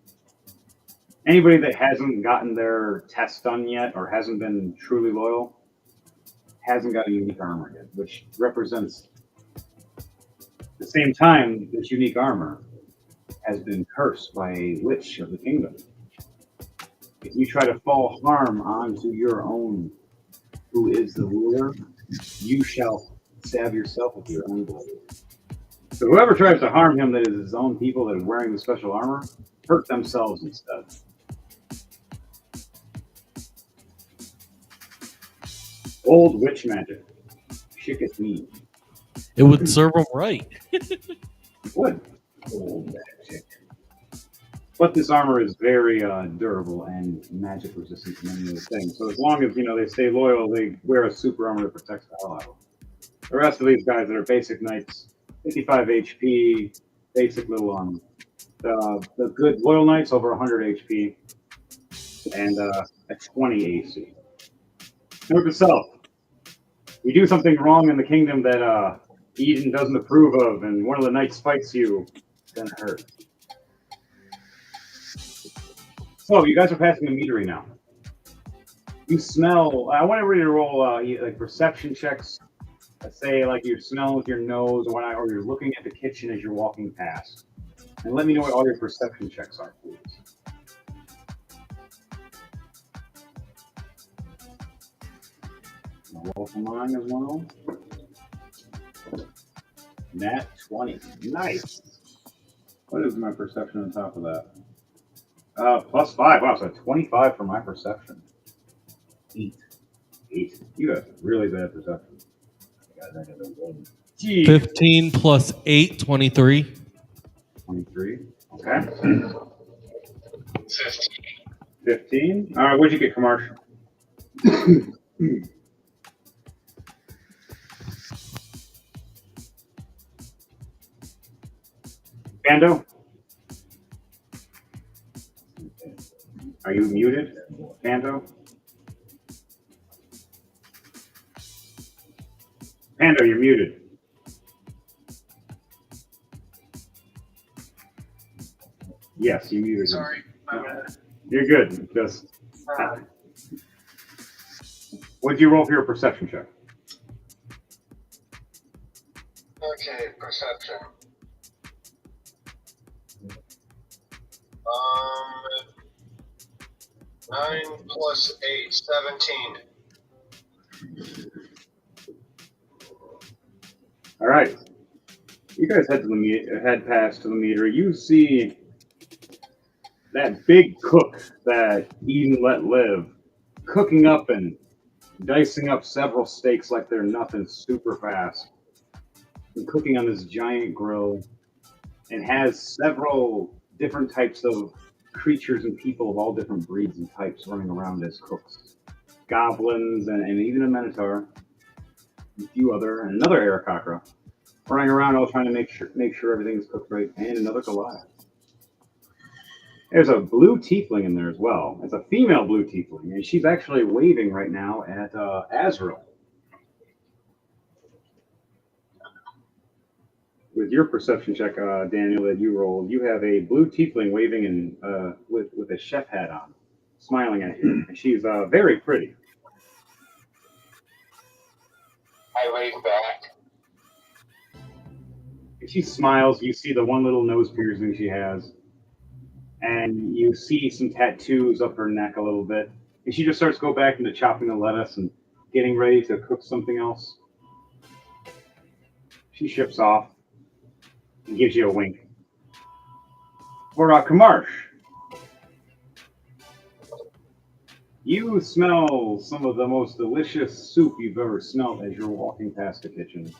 Anybody that hasn't gotten their test done yet or hasn't been truly loyal hasn't got a unique armor yet, which represents at the same time this unique armor has been cursed by a witch of the kingdom. If you try to fall harm onto your own, who is the ruler, you shall stab yourself with your own blade. So whoever tries to harm him that is his own people that is wearing the special armor, hurt themselves instead. Old witch magic. Shicketh me. It would serve them right. It would. Old magic. But this armor is very durable and magic resistant to many of the things. So as long as they stay loyal, they wear a super armor that protects the hell out of them. The rest of these guys that are basic knights, 55 HP, basic little armor. The good loyal knights over 100 HP and a 20 AC. Note to self: you do something wrong in the kingdom that Eden doesn't approve of, and one of the knights fights you, it's gonna hurt. So you guys are passing the meadery now. You smell. I want everybody to roll like perception checks. Let's say like you're smelling with your nose, or you're looking at the kitchen as you're walking past, and let me know what all your perception checks are, please. I'll roll for mine as well. Nat 20. Nice. What is my perception on top of that? +5. Wow, so 25 for my perception. 8. You guys have really bad perception. Jeez. 15 plus 8, 23. 23. Okay. 15. 15. All right, what'd you get, Kamarsh? Bando? Are you muted, Pando? Pando, you're muted. Yes, you muted. Sorry. You're good. Just. What did you roll for your perception check? Okay, perception. 9 plus 8, 17. All right. You guys head past to the meter. You see that big cook that Eden let live, cooking up and dicing up several steaks like they're nothing, super fast, and cooking on this giant grill, and has several different types of creatures and people of all different breeds and types running around as cooks. Goblins and even a Minotaur, and a few other, and another Aarakocra, running around all trying to make sure everything's cooked right, and another Goliath. There's a blue tiefling in there as well. It's a female blue tiefling, and she's actually waving right now at Azrael. with your perception check, Daniel, that you rolled, you have a blue tiefling waving and with a chef hat on, smiling at you, and she's very pretty. I wave back. If she smiles, you see the one little nose piercing she has, and you see some tattoos up her neck a little bit. And she just starts to go back into chopping the lettuce and getting ready to cook something else. She ships off and gives you a wink. For Kamarsh, you smell some of the most delicious soup you've ever smelled as you're walking past the kitchen.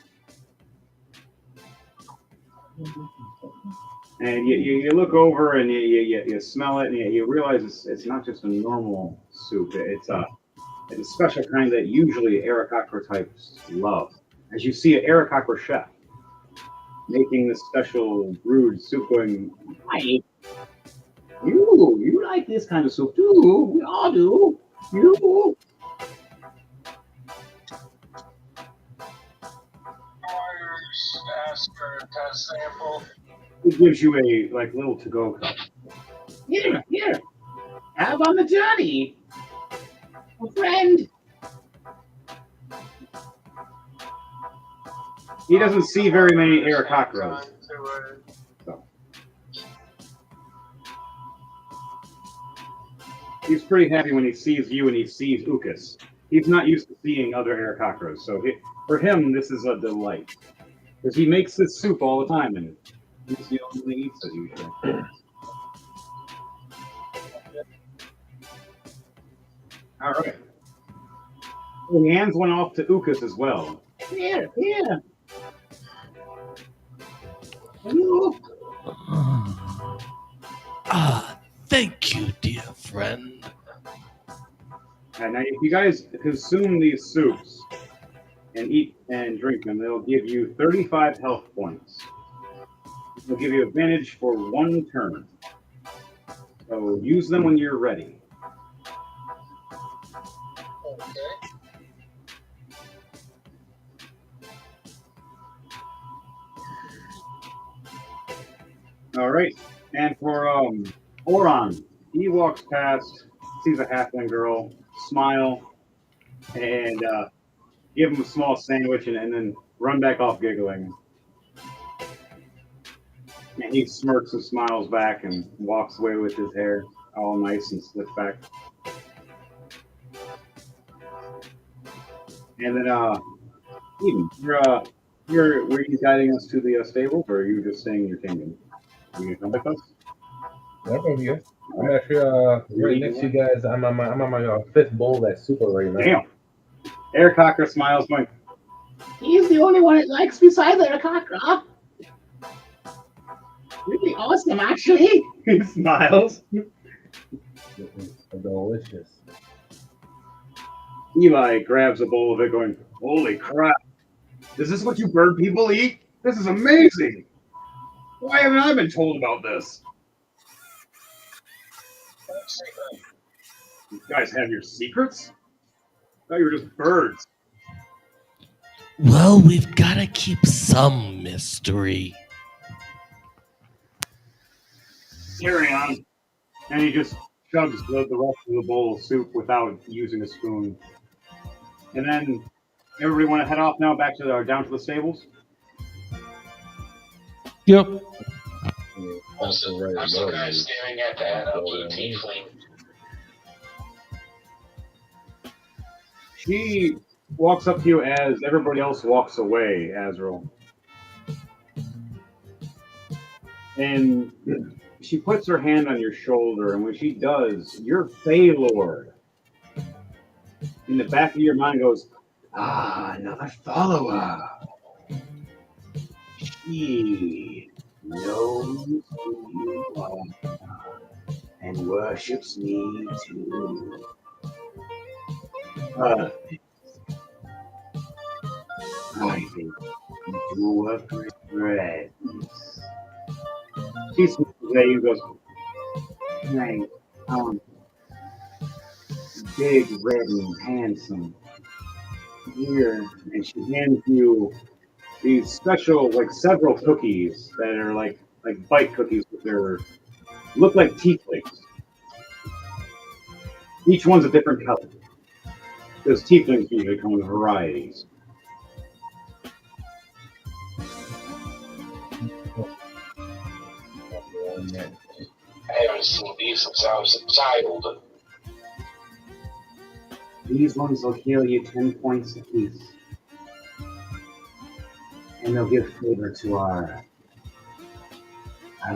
And you look over and you smell it and you realize it's not just a normal soup. It's a special kind that usually Arakocra types love. As you see an Arakocra chef making this special brewed soup going, hi, you like this kind of soup too. We all do. You. Ask for a test sample. It gives you a little to-go cup. Here. Have on the journey, friend. He doesn't see very many Arakocras. So. He's pretty happy when he sees you and he sees Ukas. He's not used to seeing other Arakocras, so for him, this is a delight. Because he makes this soup all the time, and he's the only one he eats it usually. All right. Well, the hands went off to Ukas as well. Here. Hello. Thank you, dear friend. Now, if you guys consume these soups and eat and drink them, they'll give you 35 health points. They'll give you advantage for one turn. So use them when you're ready. Okay. All right. And for Oron, he walks past, sees a halfling girl, smile, and give him a small sandwich, and then run back off giggling. And he smirks and smiles back and walks away with his hair all nice and slicked back. And then, Eden, were you guiding us to the stables, or are you just staying in your kingdom? Are you gonna come with us? I'm over here. I'm actually right next to you guys. I'm on my fifth bowl of that soup right now. Damn. Arakocra smiles, going, he's the only one that likes besides Arakocra. Really awesome, actually. He smiles. It's delicious. Eli grabs a bowl of it, going, holy crap. Is this what you bird people eat? This is amazing. Why haven't I been told about this? You guys have your secrets? I thought you were just birds. Well, we've got to keep some mystery. Carry on. And he just shoves the rest of the bowl of soup without using a spoon. And then everybody want to head off now back to down to the stables? Yep. I'm still kind of staring at that blue tiefling. She walks up to you as everybody else walks away, Azrael. And she puts her hand on your shoulder, and when she does, your Fey Lord in the back of your mind goes, another follower. She knows who you are and worships me too. I think you do a great friends. She smiles at you and goes, hey, big, red, and handsome. Here, and she hands you these special, like several cookies that are like bite cookies, but they're look like tieflings. Each one's a different color. Because tieflings usually come in varieties. I haven't seen these since I was a child. These ones will heal you 10 points apiece. And they'll give flavor to our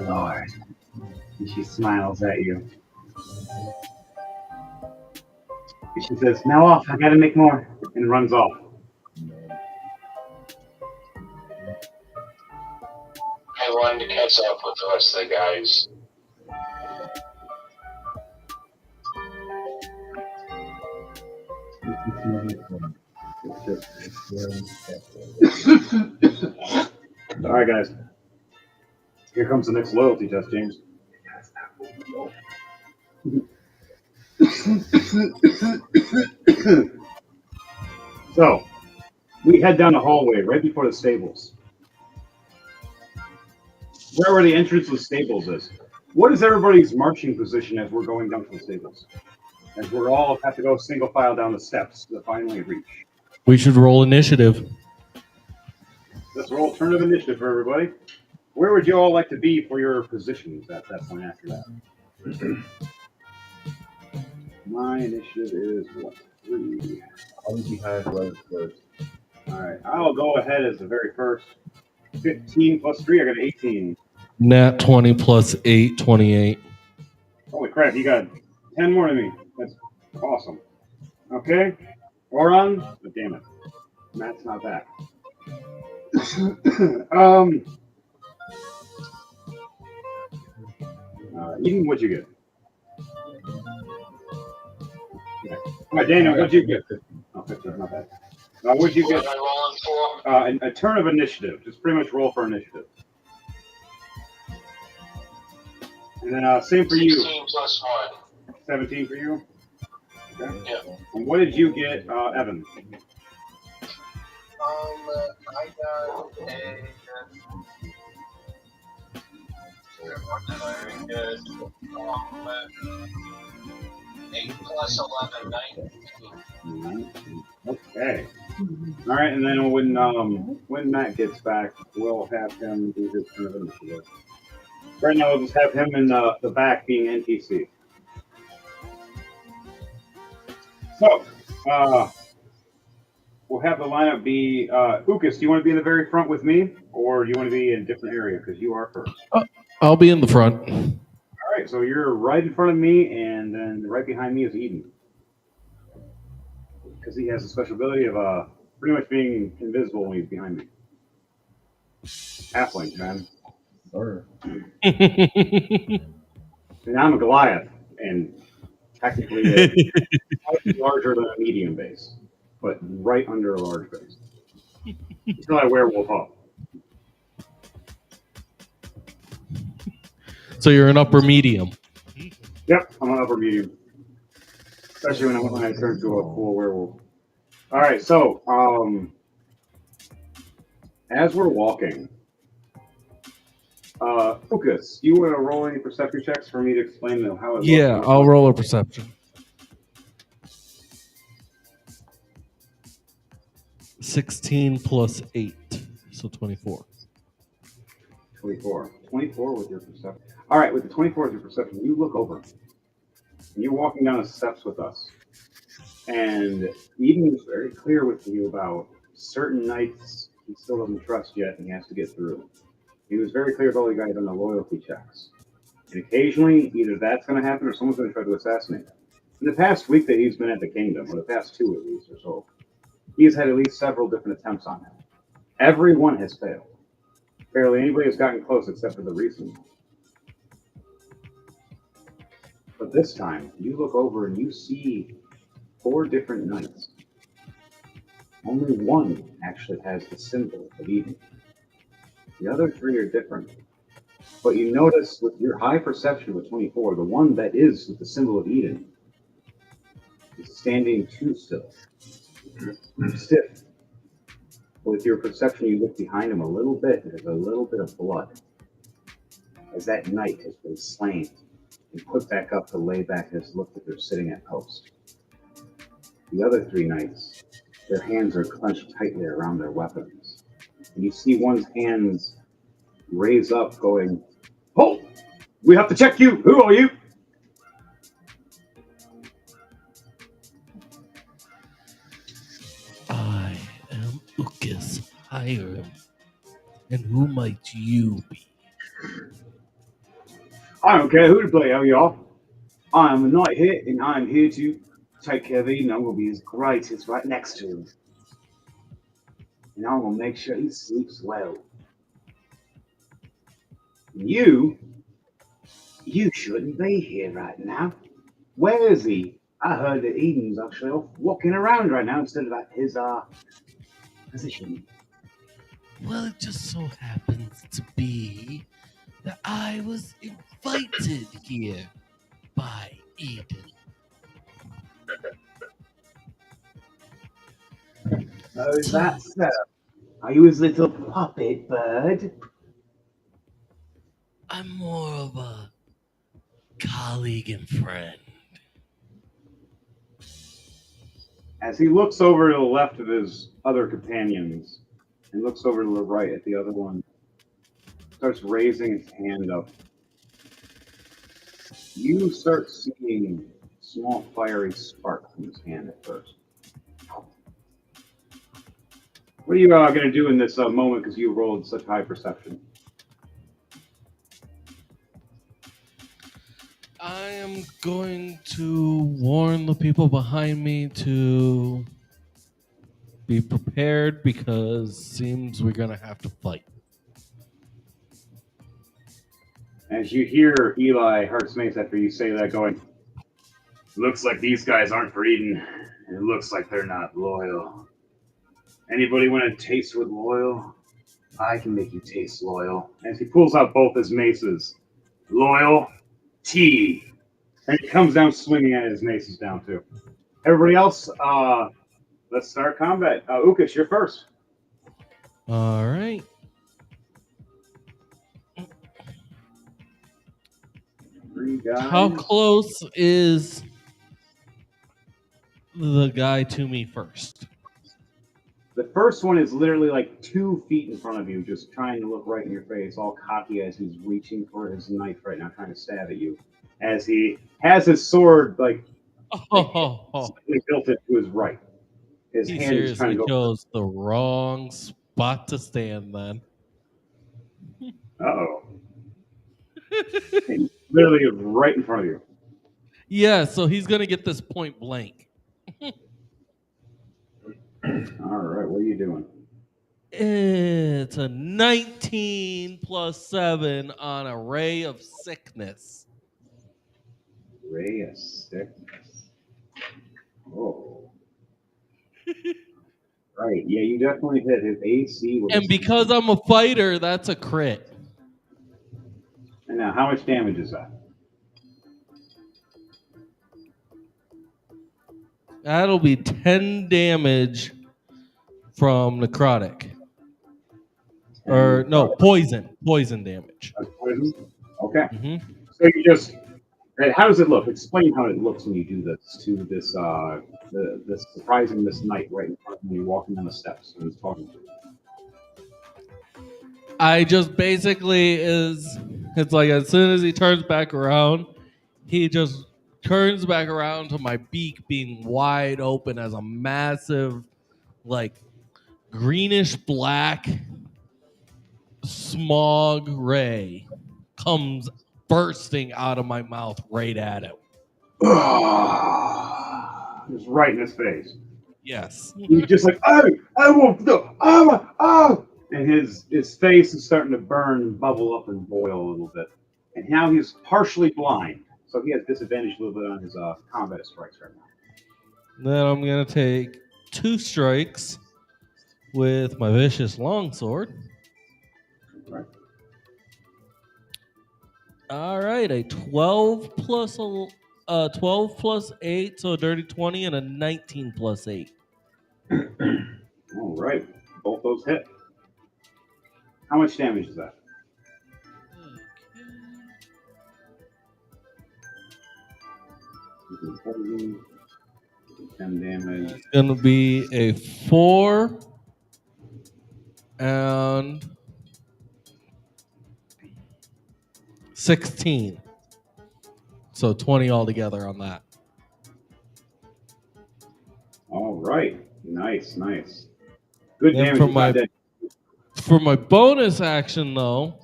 Lord. And she smiles at you. And she says, now off, I gotta make more. And runs off. I wanted to catch up with the rest of the guys. All right, guys. Here comes the next loyalty test, James. So, we head down the hallway right before the stables. Where the entrance to the stables is. What is everybody's marching position as we're going down to the stables? As we're all have to go single file down the steps to finally reach. We should roll initiative. Let's roll alternative initiative for everybody. Where would you all like to be for your positions at that point after that? My initiative is what? 3. I'll be behind Rose first. Alright, I'll go ahead as the very first. 15 plus 3, I got 18. Nat 20 plus 8, 28. Holy crap, you got 10 more than me. That's awesome. Okay, Oron, but damn it. Matt's not back. Eden, what'd you get? Okay. All right, Daniel, what'd you get? Oh, 15, not bad. What'd you What get? am I rolling for? A turn of initiative. Just pretty much roll for initiative. And then same for you. 16 plus 1. 17 for you. Okay. Yeah. And what did you get, Evan? I got a. What did I get? 8 plus 11, 19. Okay. All right, and then when Matt gets back, we'll have him do his turn of initiative. Right now, we'll just have him in the back being NPC. So, we'll have the lineup be Ukas, do you want to be in the very front with me, or do you want to be in a different area? Because you are first. I'll be in the front. All right, so you're right in front of me, and then right behind me is Eden. Because he has a special ability of pretty much being invisible when he's behind me. Halfling, man. Sure. And I'm a Goliath, and technically larger than a medium base, but right under a large base. Until I werewolf up. So you're an upper medium. Yep, I'm an upper medium. Especially when I turn to a full werewolf. All right, so as we're walking, Ukas, you want to roll any perception checks for me to explain how it looks? Yeah, I'll roll a perception. 16 plus 8, so 24. 24. 24 with your perception. All right, with the 24 with your perception, you look over. And you're walking down the steps with us. And Eden is very clear with you about certain nights he still doesn't trust yet and he has to get through. He was very clear with all the guys on the loyalty checks. And occasionally, either that's going to happen or someone's going to try to assassinate him. In the past week that he's been at the kingdom, or the past 2 at least or so, he's had at least several different attempts on him. Every one has failed. Barely anybody has gotten close except for the recent one. But this time, you look over and you see 4 different knights. Only one actually has the symbol of Eden. The other 3 are different. But you notice with your high perception with 24, the one that is with the symbol of Eden is standing too still. Stiff. With your perception, you look behind him a little bit, and there's a little bit of blood. As that knight has been slain and put back up to lay back his look that they're sitting at post. The other three knights, their hands are clenched tightly around their weapons. And you see one's hands raise up, going, "Halt! We have to check you! Who are you?" I am Ukis Hiram. And who might you be? I don't care who the play you are. I am a knight here, and I am here to take care of Eden. I'm going to be his greatest right next to him. And I'm going to make sure he sleeps well. You shouldn't be here right now. Where is he? I heard that Eden's actually off walking around right now instead of at his position. Well, it just so happens to be that I was invited here by Eden. Oh, is that so? Are you his little puppet bird? I'm more of a colleague and friend. As he looks over to the left of his other companions and looks over to the right at the other one, starts raising his hand up. You start seeing a small fiery spark from his hand at first. What are you going to do in this moment because you rolled such high perception? I am going to warn the people behind me to be prepared because seems we're going to have to fight. As you hear Eli Hartsmace after you say that going, "Looks like these guys aren't for Eden, and it looks like they're not loyal. Anybody want to taste with loyal? I can make you taste loyal." As he pulls out both his maces, "Loyal, tea." And he comes down swinging at his maces down too. Everybody else, let's start combat. Ukish, you're first. All right. Three guys. How close is the guy to me first? The first one is literally like 2 feet in front of you, just trying to look right in your face, all cocky as he's reaching for his knife right now, trying to stab at you. As he has his sword like slightly tilted to his right. His He hand is trying seriously to go. chose the wrong spot to stand then. Uh-oh. He's literally right in front of you. Yeah, so he's going to get this point blank. All right, what are you doing? It's a 19 plus 7 on a ray of sickness. Ray of sickness. Oh. Right, yeah, you definitely hit his AC. And because I'm a fighter, that's a crit. And now, how much damage is that? That'll be 10 damage from necrotic. Or no, poison. Poison damage. Poison? Okay. Mm-hmm. So you just, how does it look? Explain how it looks when you do this to this, this surprising this knight right in front of you, walking down the steps when he's talking to you. I just basically it's like as soon as he turns back around, he just turns back around to my beak being wide open as a massive, like, greenish black smog ray comes bursting out of my mouth right at him. Just right in his face. Yes. He's just like, oh, and his face is starting to burn and bubble up and boil a little bit. And now he's partially blind, so he has disadvantage a little bit on his combat strikes right now. Then I'm gonna take 2 strikes with my vicious longsword. Right. All right, a 12 plus 8, so a dirty 20, and a 19 plus 8. All right. Both those hit. How much damage is that? Okay. 10 damage. It's gonna be a 4 and 16. So 20 altogether on that. All right. Nice, nice. Good Then damage. for He's not my dead. for my bonus action though,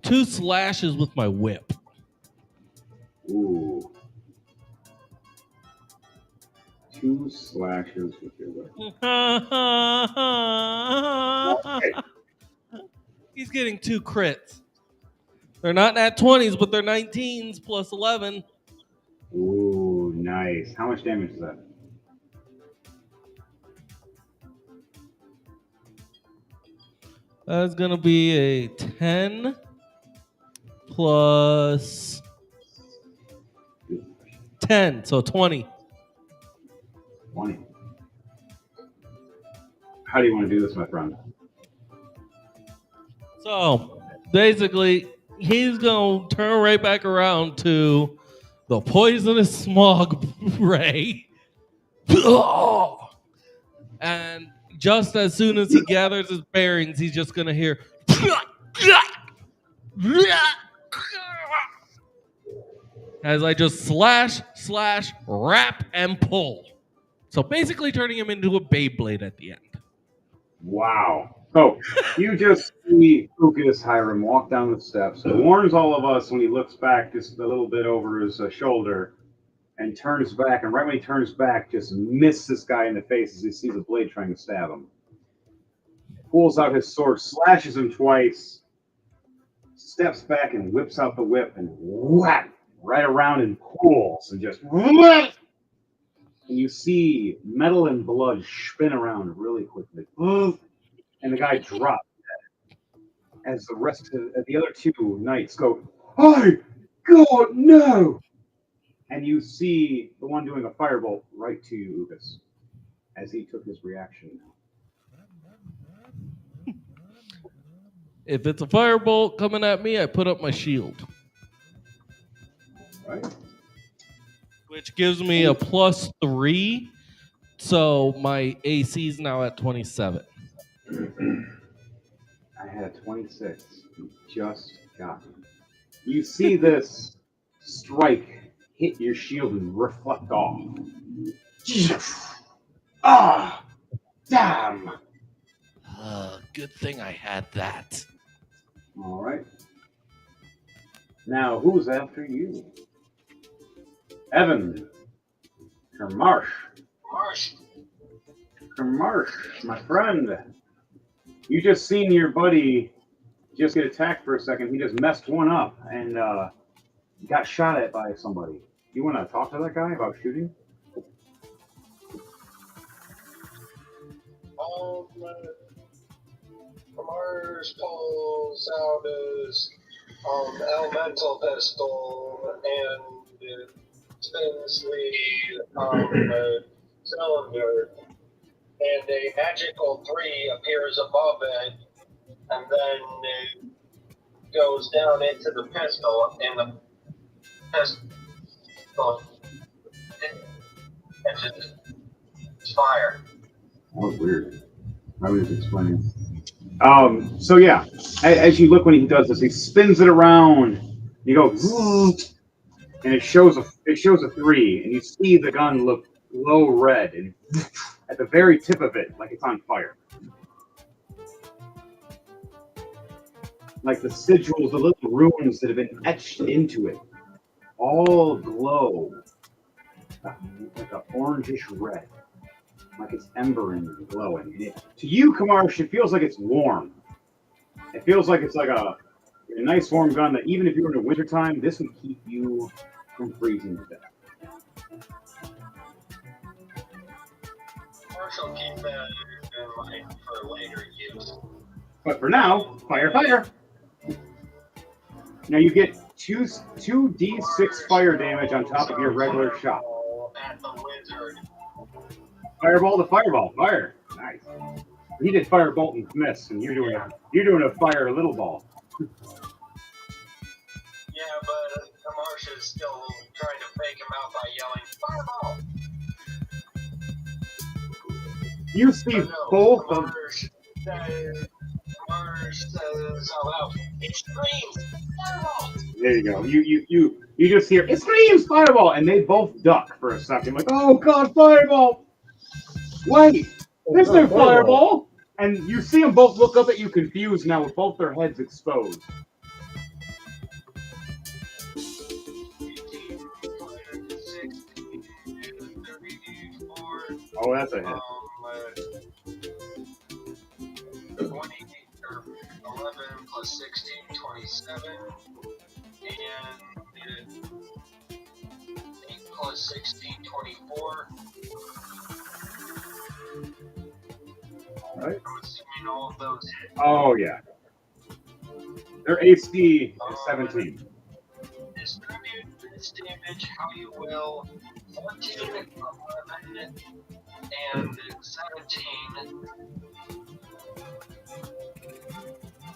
2 slashes with my whip. Ooh. 2 slashes with your weapon. He's getting 2 crits. They're not nat 20s, but they're 19s plus 11. Ooh, nice. How much damage is that? That's gonna be a 10 plus 10, so 20. 20. How do you want to do this, my friend? So basically, he's gonna turn right back around to the poisonous smog ray. And just as soon as he gathers his bearings, he's just gonna hear as I just slash, wrap, and pull. So basically turning him into a Beyblade at the end. Wow. So you just see Lucas Hiram walk down the steps, warns all of us when he looks back just a little bit over his shoulder and turns back. And right when he turns back, just misses this guy in the face as he sees a blade trying to stab him. Pulls out his sword, slashes him twice, steps back and whips out the whip and whack right around and pulls and just whack. And you see metal and blood spin around really quickly. And the guy drops as the rest of the other 2 knights go, "Oh, God, no!" And you see the one doing a firebolt right to you, Ugas, as he took his reaction. If it's a firebolt coming at me, I put up my shield, Right? which gives me a +3. So my AC is now at 27. I had 26. You just got me. You see this strike hit your shield and reflect off. Ah! Damn! Good thing I had that. All right. Now, who's after you? Evan. Kermarsh. Kermarsh, my friend. You just seen your buddy just get attacked for a second. He just messed one up and got shot at by somebody. You want to talk to that guy about shooting? Mars pulls out his elemental pistol and spins the cylinder, and a magical 3 appears above it, and then it goes down into the pistol, and the pistol catches fire. That was weird. I was just explaining. So yeah, as you look when he does this, he spins it around. You go, and it shows a 3, and you see the gun look glow red, and at the very tip of it, like it's on fire. Like the sigils, the little runes that have been etched into it, all glow like an orangish red. Like it's embering and glowing. To you, Kamarsh, it feels like it's warm. It feels like it's like a nice warm gun that even if you were in the wintertime, this would keep you from freezing to death. Marshall keep that in mind for later use. But for now, fire. Now you get 2d6 fire damage on top of your regular shot. At the wizard. Fireball to fireball. Fire. Nice. He did firebolt and miss, and you're doing a fire little ball. Yeah, but Marsh is still trying to fake him out by yelling, "Fireball!" You see But no, both of Marsh says out loud, "It screams, fireball!" There you go. You just hear it screams fireball, and they both duck for a second, like, oh god, fireball! Wait, there's no fireball! And you see them both look up at you confused now with both their heads exposed. 34, Oh, that's a hit. 20 or 11 plus 16, 27, and 8 plus 16, 24. Alright. I'm assuming all of those hit. Oh, yeah. Their AC is 17. Distribute this damage how you will. 14, 11, and 17.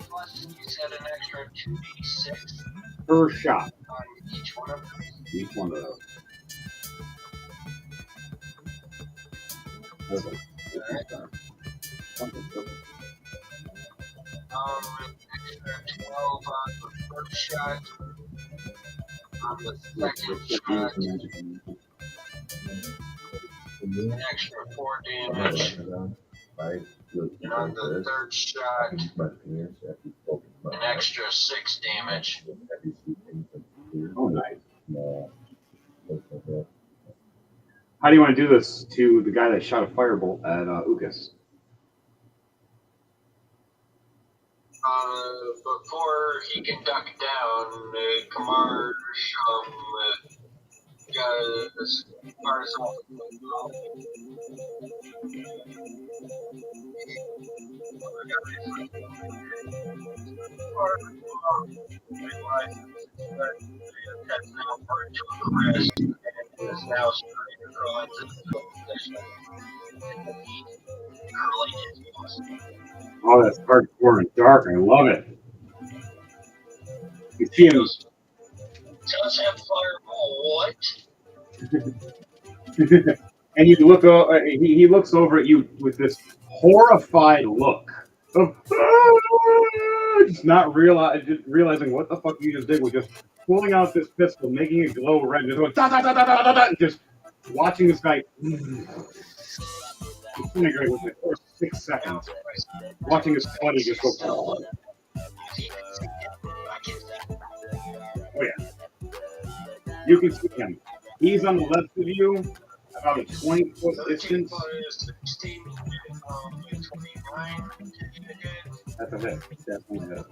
Plus, you said an extra 2d6 Per shot. on each one of them. Each one of those. Extra 12 on the first shot. On the second shot, an extra 4 damage. And on the third shot, an extra 6 damage. Oh, nice. How do you want to do this to the guy that shot a firebolt at Ukas? Before he can duck down, Kamar fires off. Is now starting to curl into the position. Curling his Oh, that's hardcore and dark. I love it. You see him. Does have fireball, what? And you look. He looks over at you with this horrified look of just not realizing what the fuck you just did. Was just pulling out this pistol, making it glow red, just going da da da da da da da, and just watching this guy disintegrate within the first 6 seconds. Watching his body just go. Oh yeah. You can see him. He's on the left of you, about a 20-foot distance. 16, 29. That's a hit. Definitely a hit.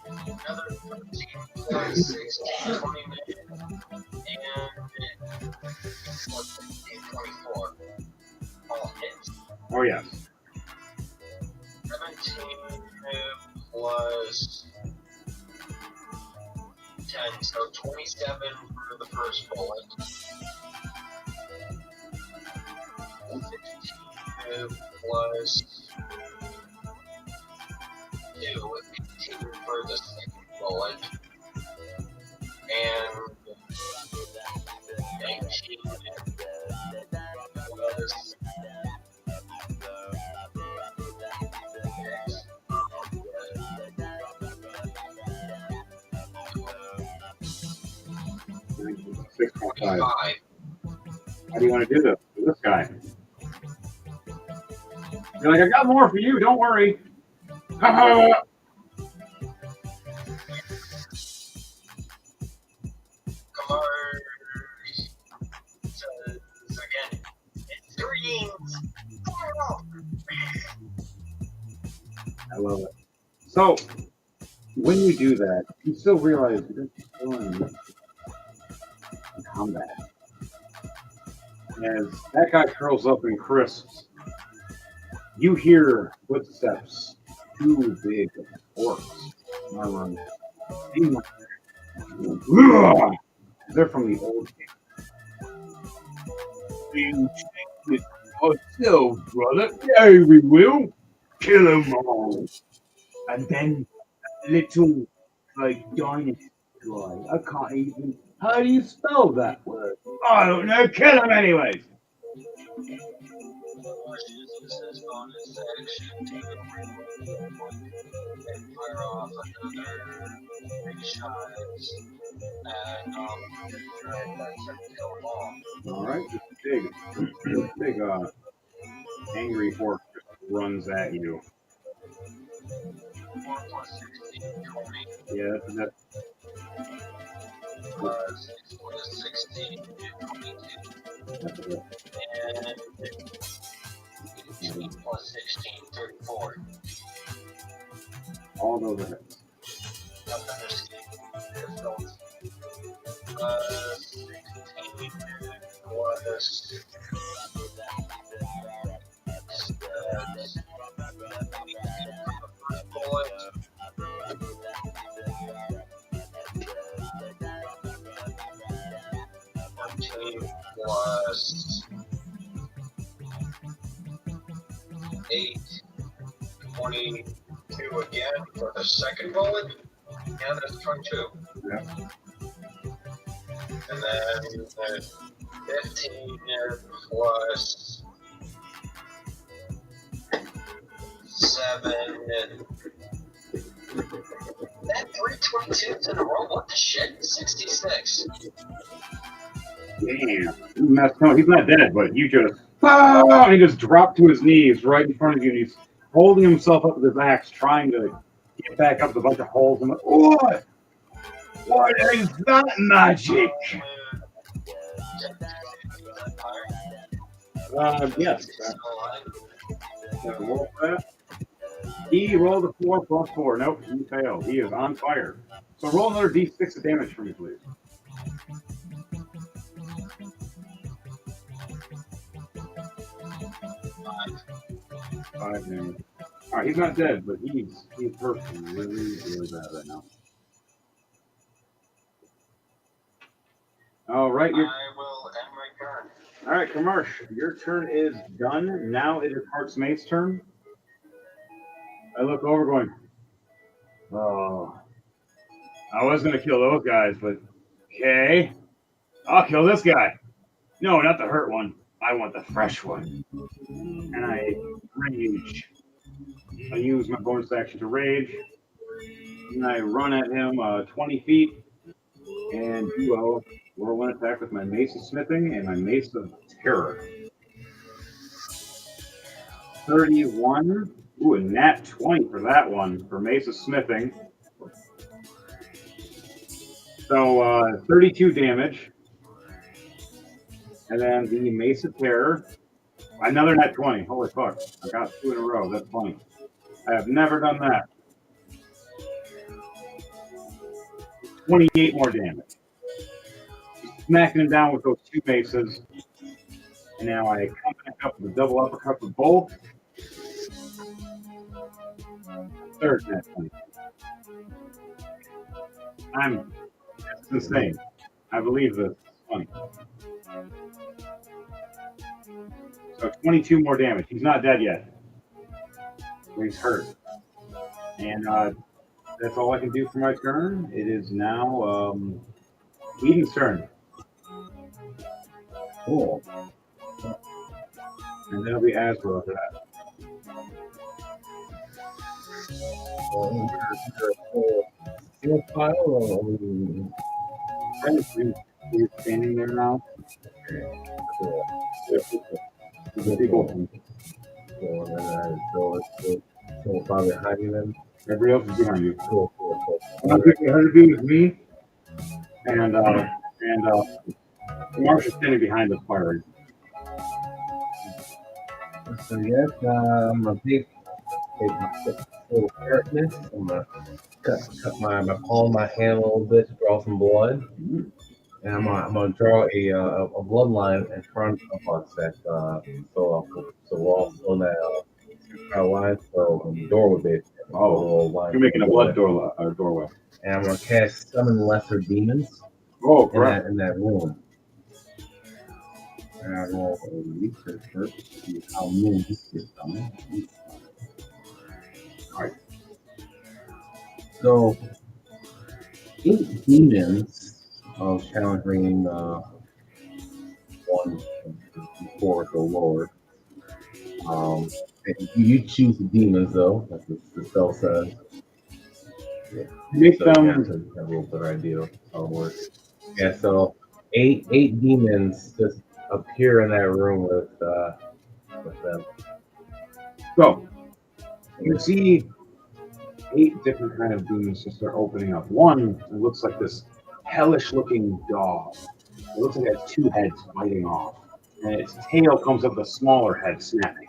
Another 13 plus 16, 29. And 16, 24. All hits. Oh yes. 17 plus 10, so 27 for the first bullet. 16 plus 2, 18 for the second bullet. And 19 plus 6.5. 5. How do you want to do this with this guy? You're like, I got more for you. Don't worry. Kamar says again, it screams. I love it. So, when you do that, you still realize you're still in combat. As that guy curls up in crisps, you hear footsteps. 2 big orcs are running. They're from the old game. Oh, so, brother. Yeah, we will. kill them all. And then little, like, Dynasty. I can't even. How do you spell that word? I don't know. Kill them anyways. This bonus action, take a and fire off another 3 shots. And try to kill them all. All right, this big, angry orc just runs at you. 4 plus 16, 20. Yeah, that's 6 plus 16, 22. that's it. And 18 plus 16, 34. All those are hits. Another 16 plus bullet. Plus 8, 22 again for the second bullet. Yeah, that's 22. Yeah. And then 15 plus 7. That 322s in a row? What the shit? 66. Damn. No, he's not dead, but you just. And he just dropped to his knees right in front of you, and he's holding himself up with his axe, trying to get back up with a bunch of holes in it. What? What is that magic? Yes. Roll that. He rolled a 4 plus 4. Nope, he failed. He is on fire. So roll another d6 of damage for me, please. 5 damage. All right, he's not dead, but he's hurt really, really bad right now. All right, I will end my turn. all right, Kamarsh, your turn is done. Now it is Heartsmate's turn. I look over, going, oh, I was gonna kill those guys, but okay, I'll kill this guy. No, not the hurt one. I want the fresh one. And I rage. I use my bonus action to rage. And I run at him 20 feet. And duo roll an attack with my Mace of Smithing and my Mace of Terror. 31. Ooh, a nat 20 for that one, for Mace of Smithing. So 32 damage. And then the Mace of Terror. Another nat 20. Holy fuck. I got 2 in a row. That's funny. I have never done that. 28 more damage. Smacking him down with those 2 maces. And now I come back up with a double uppercut for both. Third nat 20. That's insane. I believe this. It's funny. So 22 more damage. He's not dead yet. He's hurt. And that's all I can do for my turn. It is now Eden's turn. Cool. And that'll be Asbro after that. Steel pile or He's standing there now. People. So probably hiding them. Everybody else is behind you. Cool. 100 dude is me. And Marsh is standing behind the fire. So yes, I'm gonna take my little carrotness. I'm gonna cut my palm, my hand a little bit to draw some blood, and I'm gonna draw a bloodline in front of us. So we're all on that line. So the door would be You're making a blood doorway. And I'm gonna cast summon lesser demons. Oh, crap. In that room. And I roll a research first to see how many this is done. Alright. So, 8 demons of challenging 1 before the Lord. And you choose the demons though, as the spell says. Yeah. Make So you them. have to have a little better idea of how it works. Yeah, so eight demons just appear in that room with them. So you see 8 different kind of demons just start opening up. One, it looks like this hellish-looking dog. It looks like it has 2 heads biting off, and its tail comes up with a smaller head snapping.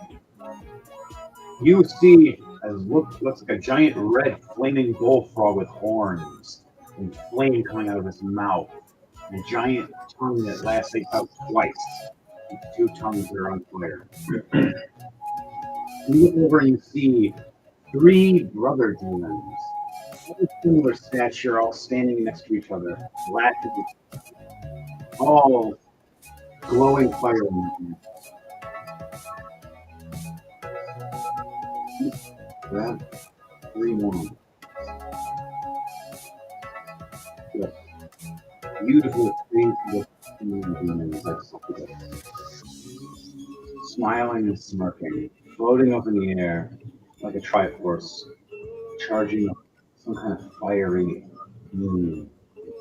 You see, looks like a giant red flaming bullfrog with horns and flame coming out of his mouth, and a giant tongue that lacerates out twice, with 2 tongues that are on fire. You look over and you see 3 brother demons, all similar stature, all standing next to each other, laughing, all glowing fire. That 3-1. Yes. Beautiful, beautiful demons smiling and smirking, floating up in the air like a triforce, charging up some kind of fiery moon,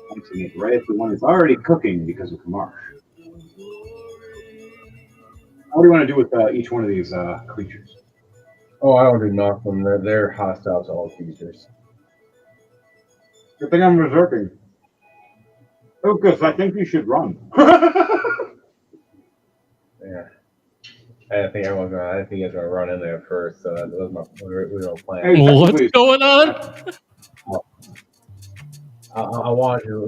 pointing it right at the one that's already cooking because of Kamar. What do you want to do with each one of these creatures? Oh, I don't do nothing. They're hostile to all creatures. Good thing I'm reserving. Lucas, I think you should run. Yeah. I think everyone's gonna. I think you guys are gonna run in there first. So that was my original plan. Hey, What's technically- going on? I want to,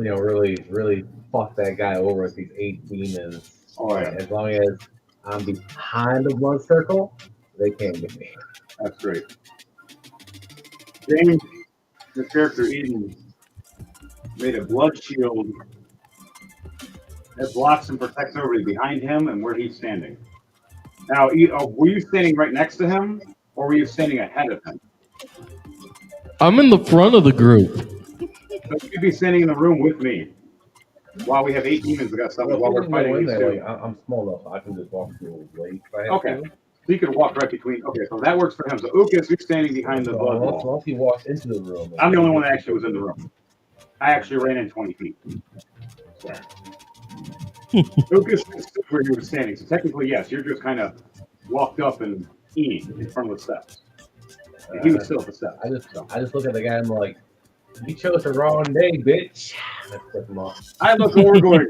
really fuck that guy over with these 8 demons. Oh, yeah. As long as I'm behind the blood circle, they can't get me. That's great. James, the character Eden, made a blood shield that blocks and protects everybody behind him and where he's standing. Now, were you standing right next to him, or were you standing ahead of him? I'm in the front of the group. So you'd be standing in the room with me while we have 8 demons that got stuff while we're fighting these two. I'm small enough, so I can just walk through the lake. If I have Okay. to. So you could walk right between. Okay, so that works for him. So Ukas, you're standing behind the So blood once, wall. once he walks into the room, I'm the only one that actually was in the room. I actually ran in 20 feet. So. Ukas stood where you were standing. So technically, yes, you're just kind of walked up and eating in front of the steps. And he was still at the steps. I just look at the guy and I'm like, you chose the wrong day, bitch. Let's flip him off. I look over going,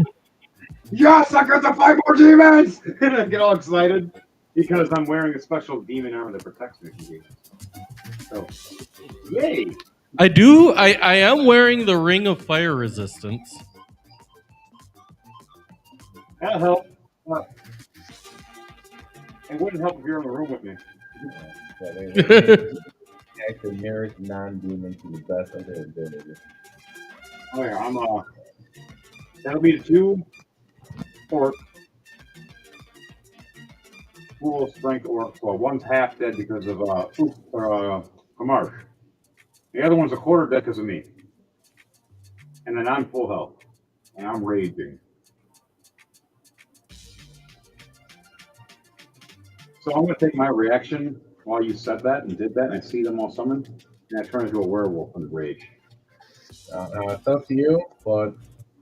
yes, I got to fight more demons! And I get all excited because I'm wearing a special demon armor that protects me from demons. So, yay! I am wearing the ring of fire resistance. That'll help. It wouldn't help if you're in the room with me. Yeah, they actually marriage non-demon to the best of their ability. Oh yeah, I'm that'll be the 2 orc. Full strength orc. Well, one's half dead because of Kamar. The other one's a quarter dead because of me. And then I'm full health. And I'm raging. So I'm gonna take my reaction while you said that and did that, and I see them all summoned, and I turn into a werewolf in rage. It's up to you, but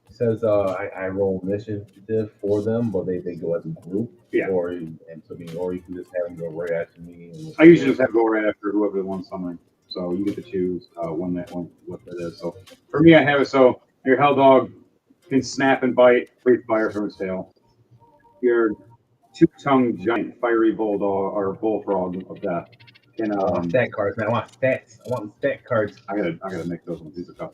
it says I roll initiative for them, but they go as a group. Yeah. Or you can just have them go right after me. I usually just have to go right after whoever wants summoning. So you get to choose what that is. So for me, I have it so your hell dog can snap and bite, breathe fire from his tail. Your 2-tongued giant fiery bulldog or bullfrog of death can stat cards, man. I want stats. I want stat cards. I gotta make those ones. These are tough.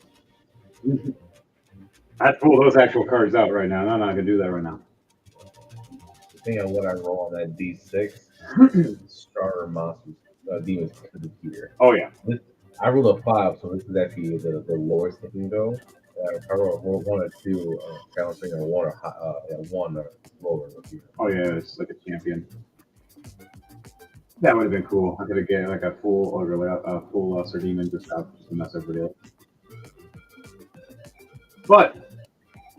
I have to pull those actual cards out right now. No, I can do that right now. Depending on what I roll on that D6, starter monsters, demons could appear. Oh yeah. I rolled a 5, so this is actually the lowest it can go. If I roll 1 or 2, balancing a 1 or 1 or lower. Oh yeah, it's like a champion. That would have been cool. I could have get like a full ogre, a full lesser demon just to mess everybody up. But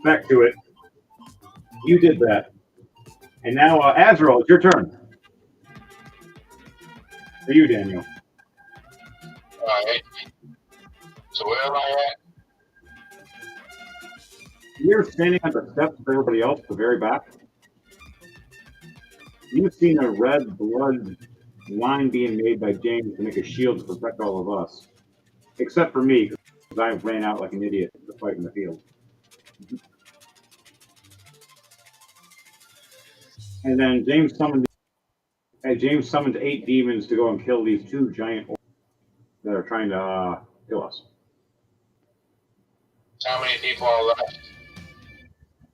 back to it. You did that, and now Azrael, it's your turn. For you, Daniel. Alright. So where am I at? You're standing at the steps of everybody else, the very back. You've seen a red blood line being made by James to make a shield to protect all of us. Except for me, because I ran out like an idiot to fight in the field. And then James summoned 8 demons to go and kill these 2 giant orcs that are trying to kill us. How many people are left?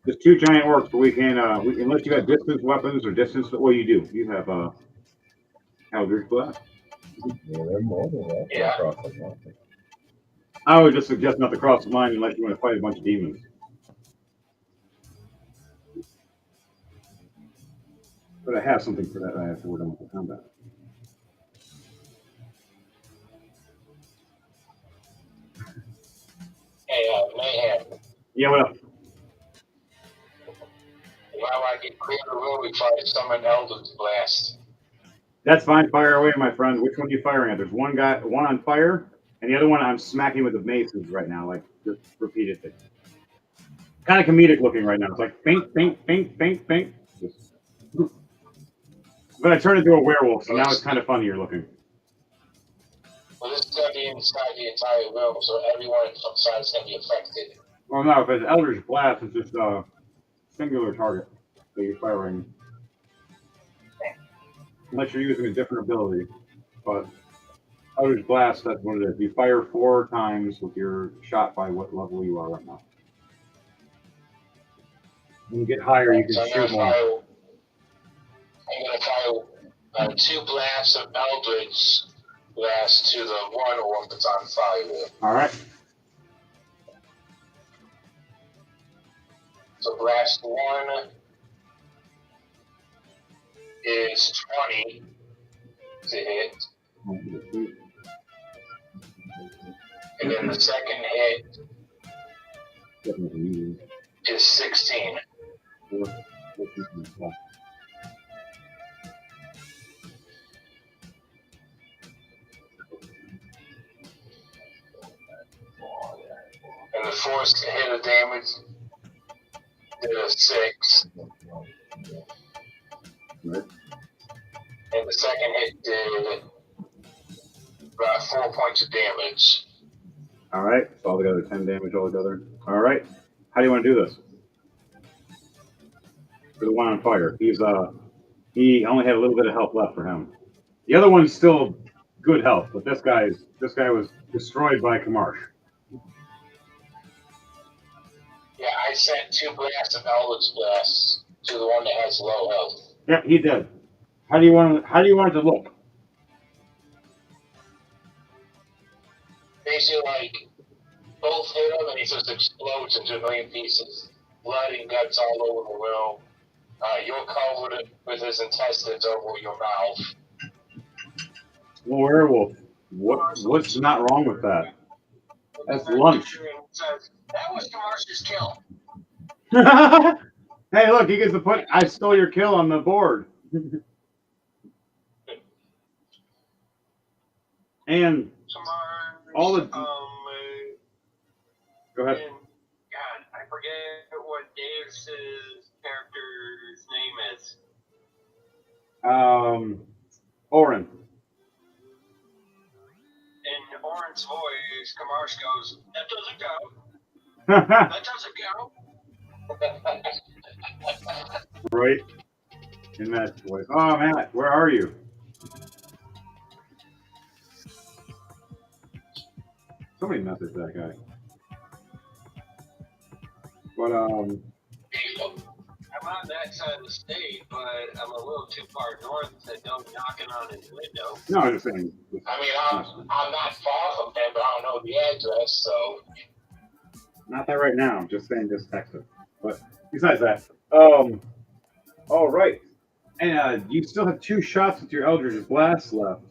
There's 2 giant orcs, but we can, unless you have distance weapons or distance, well, you do. You have Eldritch Blast. Yeah, they're more than that. Yeah. I would just suggest not to cross the line unless you want to fight a bunch of demons. But I have something for that after we're done with the combat. Hey, Mayhem. Yeah, what up? While I get clear the room, we try to summon Eldritch Blast. That's fine. Fire away, my friend. Which one are you firing at? There's one on fire, and the other one I'm smacking with the maces right now, like just repeatedly. Kind of comedic looking right now. It's like bink, bink, bink, bink, bink. But I turned into a werewolf, so now it's kind of funnier looking. Well, this is going to be inside the entire room, so everyone outside is going to be affected. Well, no, if it's Eldritch Blast, it's just a singular target that you're firing. Unless you're using a different ability. But Eldritch Blast, that's what it is. You fire 4 times with your shot by what level you are right now. When you get higher, you can shoot more. I'm going to fire 2 blasts of Eldritch Blast to the one orc that's on fire. All right. So blast 1 is 20 to hit. And then the second hit is 16. And the first hit of damage did a 6. Right. And the second hit did about 4 points of damage. All right. So altogether, 10 damage altogether. All right. How do you want to do this? For the one on fire, he only had a little bit of health left for him. The other one's still good health, but this guy was destroyed by Kamarsh. Yeah, I sent 2 blasts of Eldritch Blast to the one that has low health. Yeah, he did. How do you want it to look? Basically, like, both hit him and he just explodes into a million pieces. Blood and guts all over the room. You're covered with his intestines over your mouth. Well, werewolf. What's not wrong with that? That's lunch. That was Kamarsh's kill. Hey, look, he gets to put. I stole your kill on the board. And all the. Go ahead. God, I forget what Dave's character's name is. Oren. In Oren's voice, Kamarsh goes, "That doesn't go. That doesn't go." Right. In that voice. Oh, Matt, where are you? Somebody messaged that guy. But I'm on that side of the state, but I'm a little too far north to go knocking on his window. No, I'm just saying. I mean, I'm not far from him, but I don't know the address, so. Not that right now. I'm just saying, just text it. But besides that, all right. And you still have 2 shots with your Eldritch Blast left,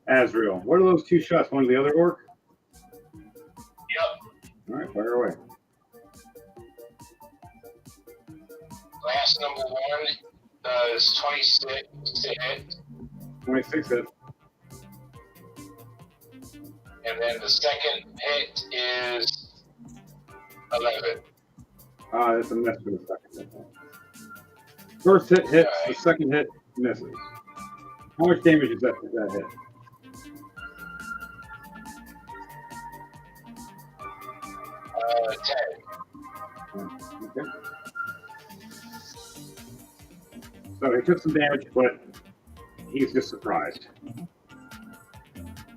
Azrael. What are those 2 shots? One to the other orc? Yep. All right, fire away. Last number 1 does 26 to hit. 26 hit. And then the second hit is 11. That's a miss for the second hit. First hit hits, the second hit misses. How much damage is that hit? Uh, 10. Okay. So he took some damage, but he's just surprised.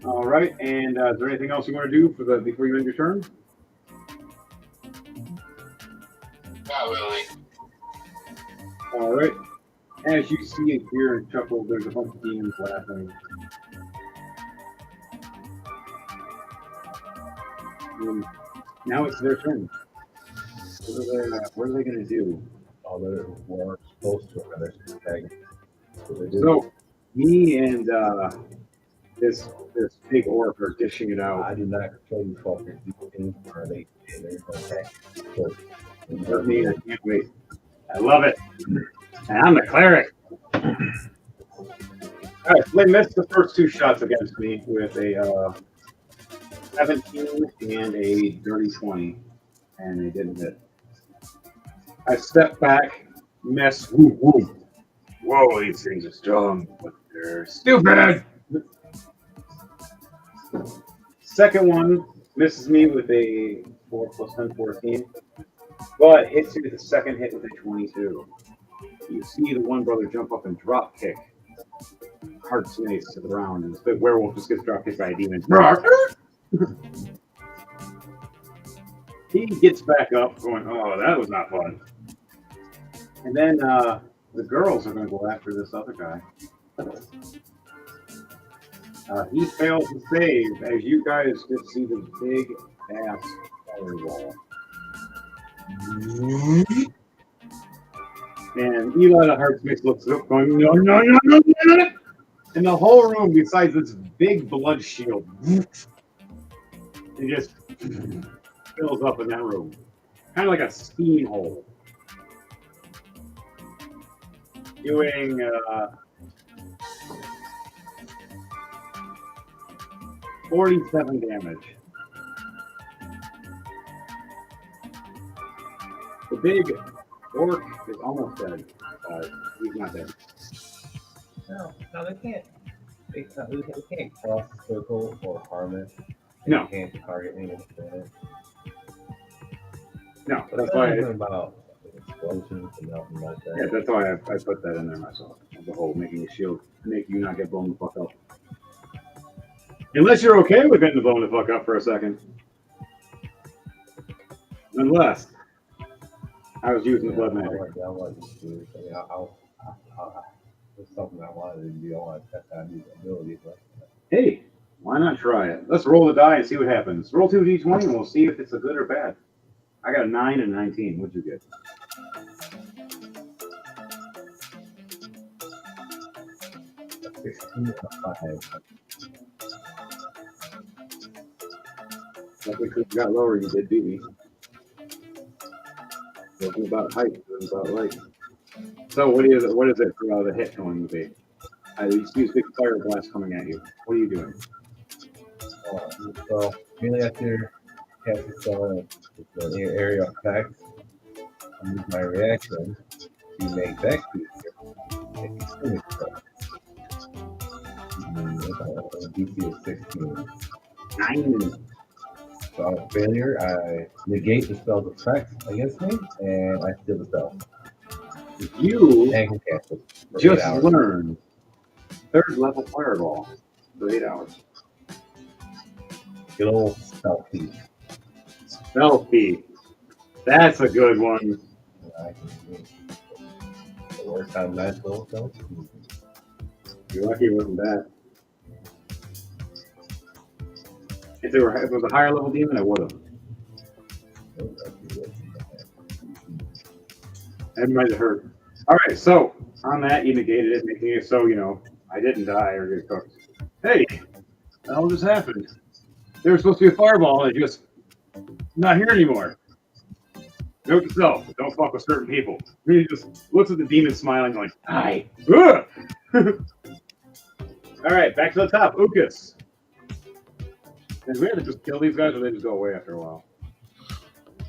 All right, and is there anything else you want to do before you end your turn? Not really. All right. As you see and hear and chuckle, there's a bunch of demons laughing. And now it's their turn. What are they going to do? All the war supposed to another tag. So, me and this big orc are dishing it out. I do not control you fuckers. These things are they? Okay. So, With me, I can't wait. I love it. And I'm the cleric. All right, so they missed the first 2 shots against me with a 17 and a dirty 20, and they didn't hit. I step back, miss, whoop, whoop. Whoa, these things are strong, but they're stupid. Second one misses me with a 4 plus 10, 14, but hits you with the second hit with a 22. You see the one brother jump up and drop kick Heart's Mace to the ground, and the werewolf just gets drop kicked by a demon. He gets back up, going, "Oh, that was not fun." And then the girls are going to go after this other guy. He fails to save, as you guys just see the big ass fireball. And Eli the Heartsmith looks up, going, "No, no, no, no, no!" And the whole room, besides this big blood shield, it just fills up in that room, kind of like a steam hole. Doing 47 damage. The big orc is almost dead. He's not dead. No, they can't. They can't cross the circle or harm it. No. They can't target me with it. No, that's why. About explosions and nothing like that. Yeah, that's why I put that in there myself. The whole making a shield make you not get blown the fuck up. Unless you're okay with getting blown the fuck up for a second. Unless I was using the blood magic. I like this dude. I mean, it's something I wanted to do. I want to test out these abilities. But Hey, why not try it? Let's roll the die and see what happens. Roll 2d20 and we'll see if it's a good or bad. I got a 9 and 19. What'd you get? a 16 or 5. Because you got lower, you did beat me. It wasn't about height, it was about right. So what is it for the hit going to be? You see this big fire blast coming at you. What are you doing? So, really after casting spell in the area of effect, I use my reaction to make that creature make extremely spell. DC is 16. 9. So on a failure, I negate the spell's effect against me, and I steal the spell. You And can cast it for 8 just hours. learned 3rd level fireball for 8 hours. Good old spell thief. Stealthy. That's a good one. I can the worst time magical spell. You're lucky it wasn't that. If it was a higher level demon, I would have. That might have hurt. All right, so On that, you negated it, making it so, I didn't die or get cooked. Hey, the hell just happened? There was supposed to be a fireball and it's just not here anymore. Note to self, don't fuck with certain people. He just looks at the demon smiling like, hi. All right, back to the top. Ukas. And we have to just kill these guys or they just go away after a while.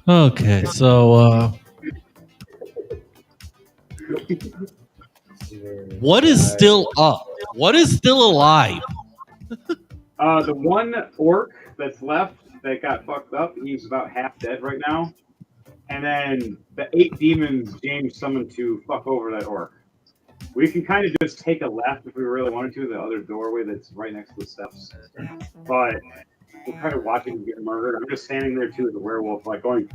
Okay, so what is still up? What is still alive? The one orc that's left that got fucked up, he's about half dead right now. And then the 8 demons James summoned to fuck over that orc. We can kind of just take a left if we really wanted to, the other doorway that's right next to the steps. But we're kind of watching him get murdered. I'm just standing there too as a werewolf, like going,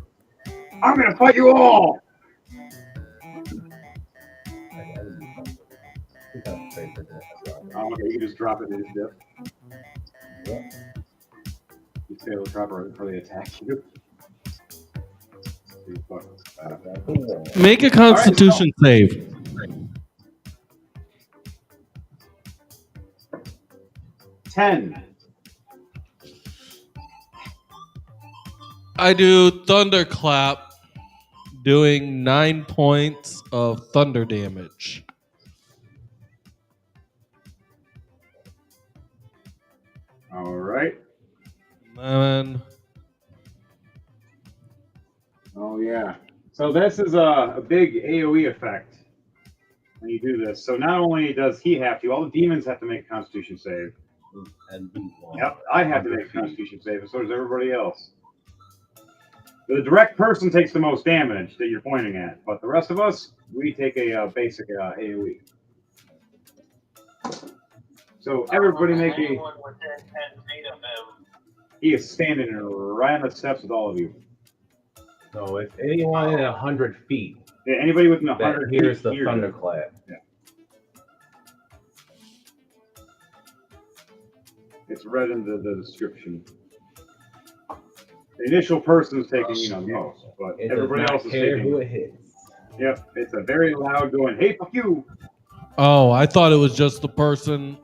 I'm gonna fight you all! Okay, you can just drop it in his dip. You say it'll drop right before they attack you. Make a Constitution save. Ten. I do Thunderclap, doing 9 points of thunder damage. All right. 11. Oh yeah. So this is a big AoE effect when you do this. So not only does he have to, all the demons have to make a Constitution save. Yep, I have to make a Constitution save, and so does everybody else. The direct person takes the most damage that you're pointing at, but the rest of us, we take a basic AoE. So everybody make a... Anyone within 10 feet of him. He is standing right on the steps with all of you. No, it's anyone in 100 feet. Yeah, anybody within 100 feet. Here's the thunderclap. Yeah. It's read in the description. The initial person is taking, the most, but everybody else is taking. Who it hits. Yep, it's a very loud going, hey, fuck you. Oh, I thought it was just the person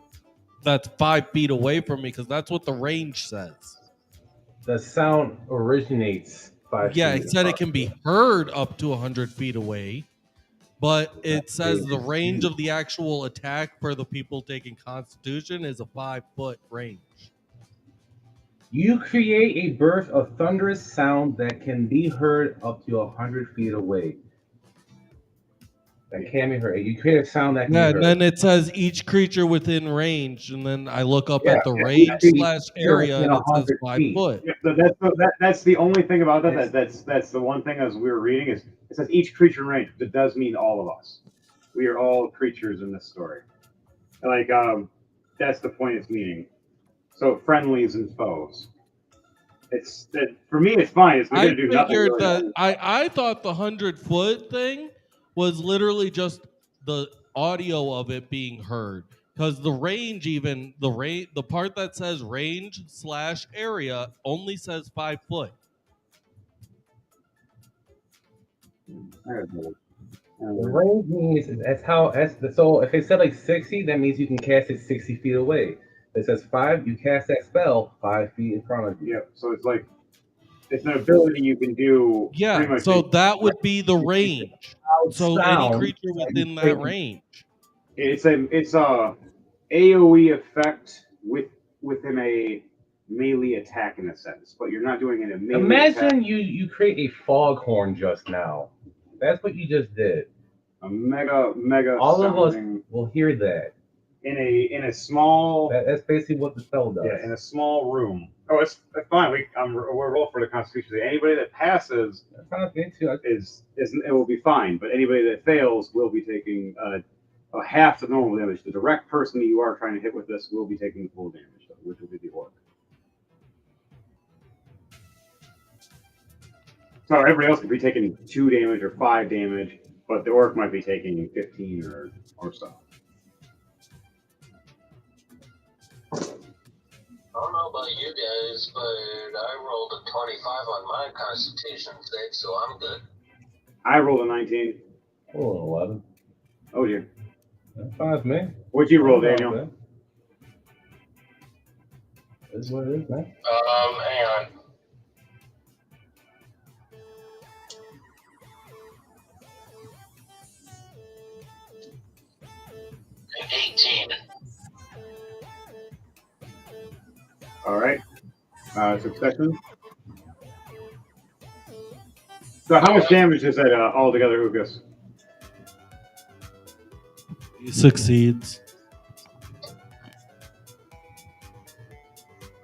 that's 5 feet away from me, because that's what the range says. The sound originates 5 feet. Yeah, it said it can be heard up to 100 feet away, but it says the range of the actual attack for the people taking Constitution is a 5-foot range. You create a burst of thunderous sound that can be heard up to 100 feet away. That can be heard. You create a sound that can be heard. And then it says each creature within range, and then I look up at the range / area, and it says 5 foot. Yeah, so that's the only thing about that. That's the one thing as we were reading is it says each creature in range. It does mean all of us. We are all creatures in this story. Like that's the point it's meaning. So friendlies and foes. It's that for me. It's fine. It's going to do nothing. Really. I thought the 100-foot thing was literally just the audio of it being heard, because the range, even the part that says range / area only says 5 foot. The range means so if it said like 60, that means you can cast it 60 feet away. If it says 5, you cast that spell 5 feet in front of you. Yeah, so it's like it's an ability you can do. Yeah, so that would be the range. So any creature within that range. It's a AoE effect within a melee attack in a sense, but you're not doing it in a melee Imagine attack. you create a foghorn just now. That's what you just did. A mega. All of us will hear that. In a small. That's basically what the spell does. Yeah, in a small room. Oh, it's fine. We're roll for the Constitution. Anybody that passes it will be fine, but anybody that fails will be taking half the normal damage. The direct person that you are trying to hit with this will be taking the full damage, though, which will be the orc. So everybody else could be taking 2 damage or 5 damage, but the orc might be taking 15 or so. I don't know about you guys, but I rolled a 25 on my Constitution save, so I'm good. I rolled a 19. Oh, 11. Oh dear. That's fine with me. What'd you roll, Daniel? This is what it is, man. Hang on. An 18. All right. Succession. So how much damage is that altogether, Ugas? He succeeds.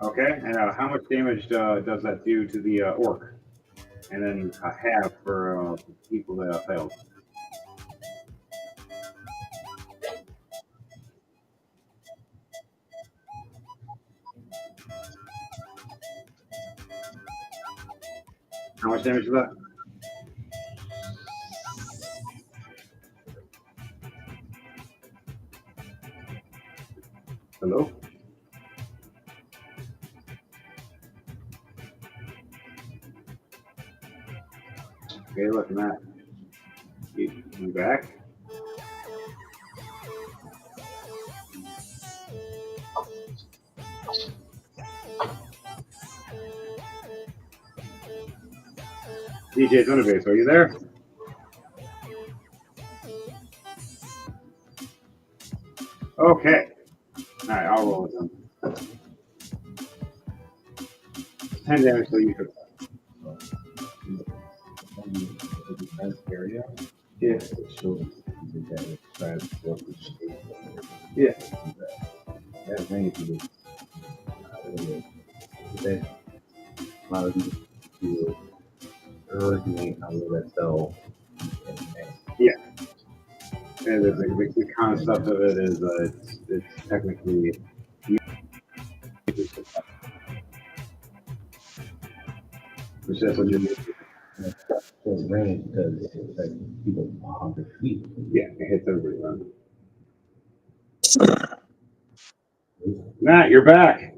Okay, and how much damage does that do to the orc? And then a half for people that failed. How much damage is that? Hello? Okay, look at that. You back? DJ Thunderbase, are you there? Okay. All right, I'll roll with them. 10 damage to you. Area. Yeah. It shows the damage side of Yeah. That's anything. That allows you to originate how that cell. Yeah. And the concept of it is it's technically which that's what you do. So it's range because it's like people 100 feet. Yeah, it hits everybody. Matt, you're back.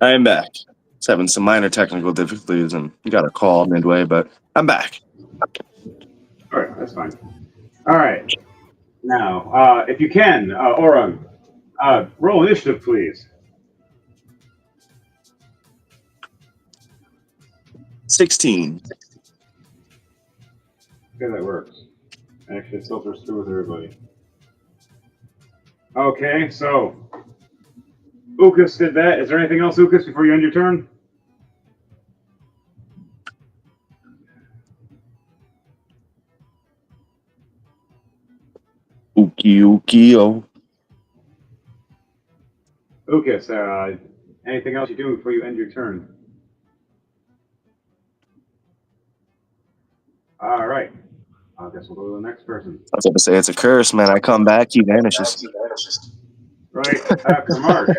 I am back. Just having some minor technical difficulties and got a call midway, but I'm back. All right, that's fine. All right. Now, if you can, Oran, roll initiative, please. 16. Okay, that works. Actually, it filters through with everybody. Okay, so Ukas did that. Is there anything else, Ukas, before you end your turn? Uki. Ukas, anything else you do before you end your turn? All right. I guess we'll go to the next person. I was going to say it's a curse, man. I come back, he vanishes. Right after Mark.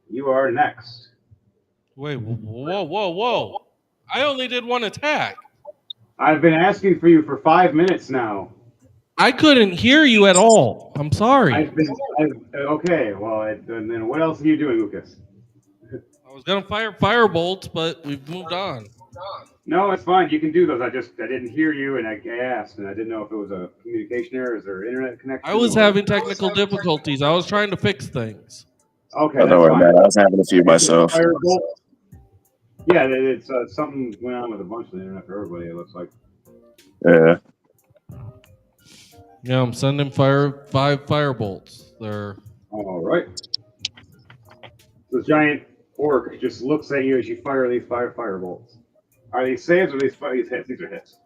You are next. Wait, whoa. I only did one attack. I've been asking for you for 5 minutes now. I couldn't hear you at all. I'm sorry. Okay, well, and then what else are you doing, Lucas? I was going to fire firebolts, but we've moved on. No, it's fine. You can do those. I didn't hear you, and I asked, and I didn't know if it was a communication error. Is there internet connection? I was having technical difficulties. I was trying to fix things. Okay, Don't that's worry, fine. man. I was having a few myself. Firebolt? Yeah, it's something went on with a bunch of the internet for everybody. It looks like. Yeah. Yeah, I'm sending 5 firebolts. They're All right. The giant orc just looks at you as you fire these 5 firebolts. Are these saves or these hits? These are hits.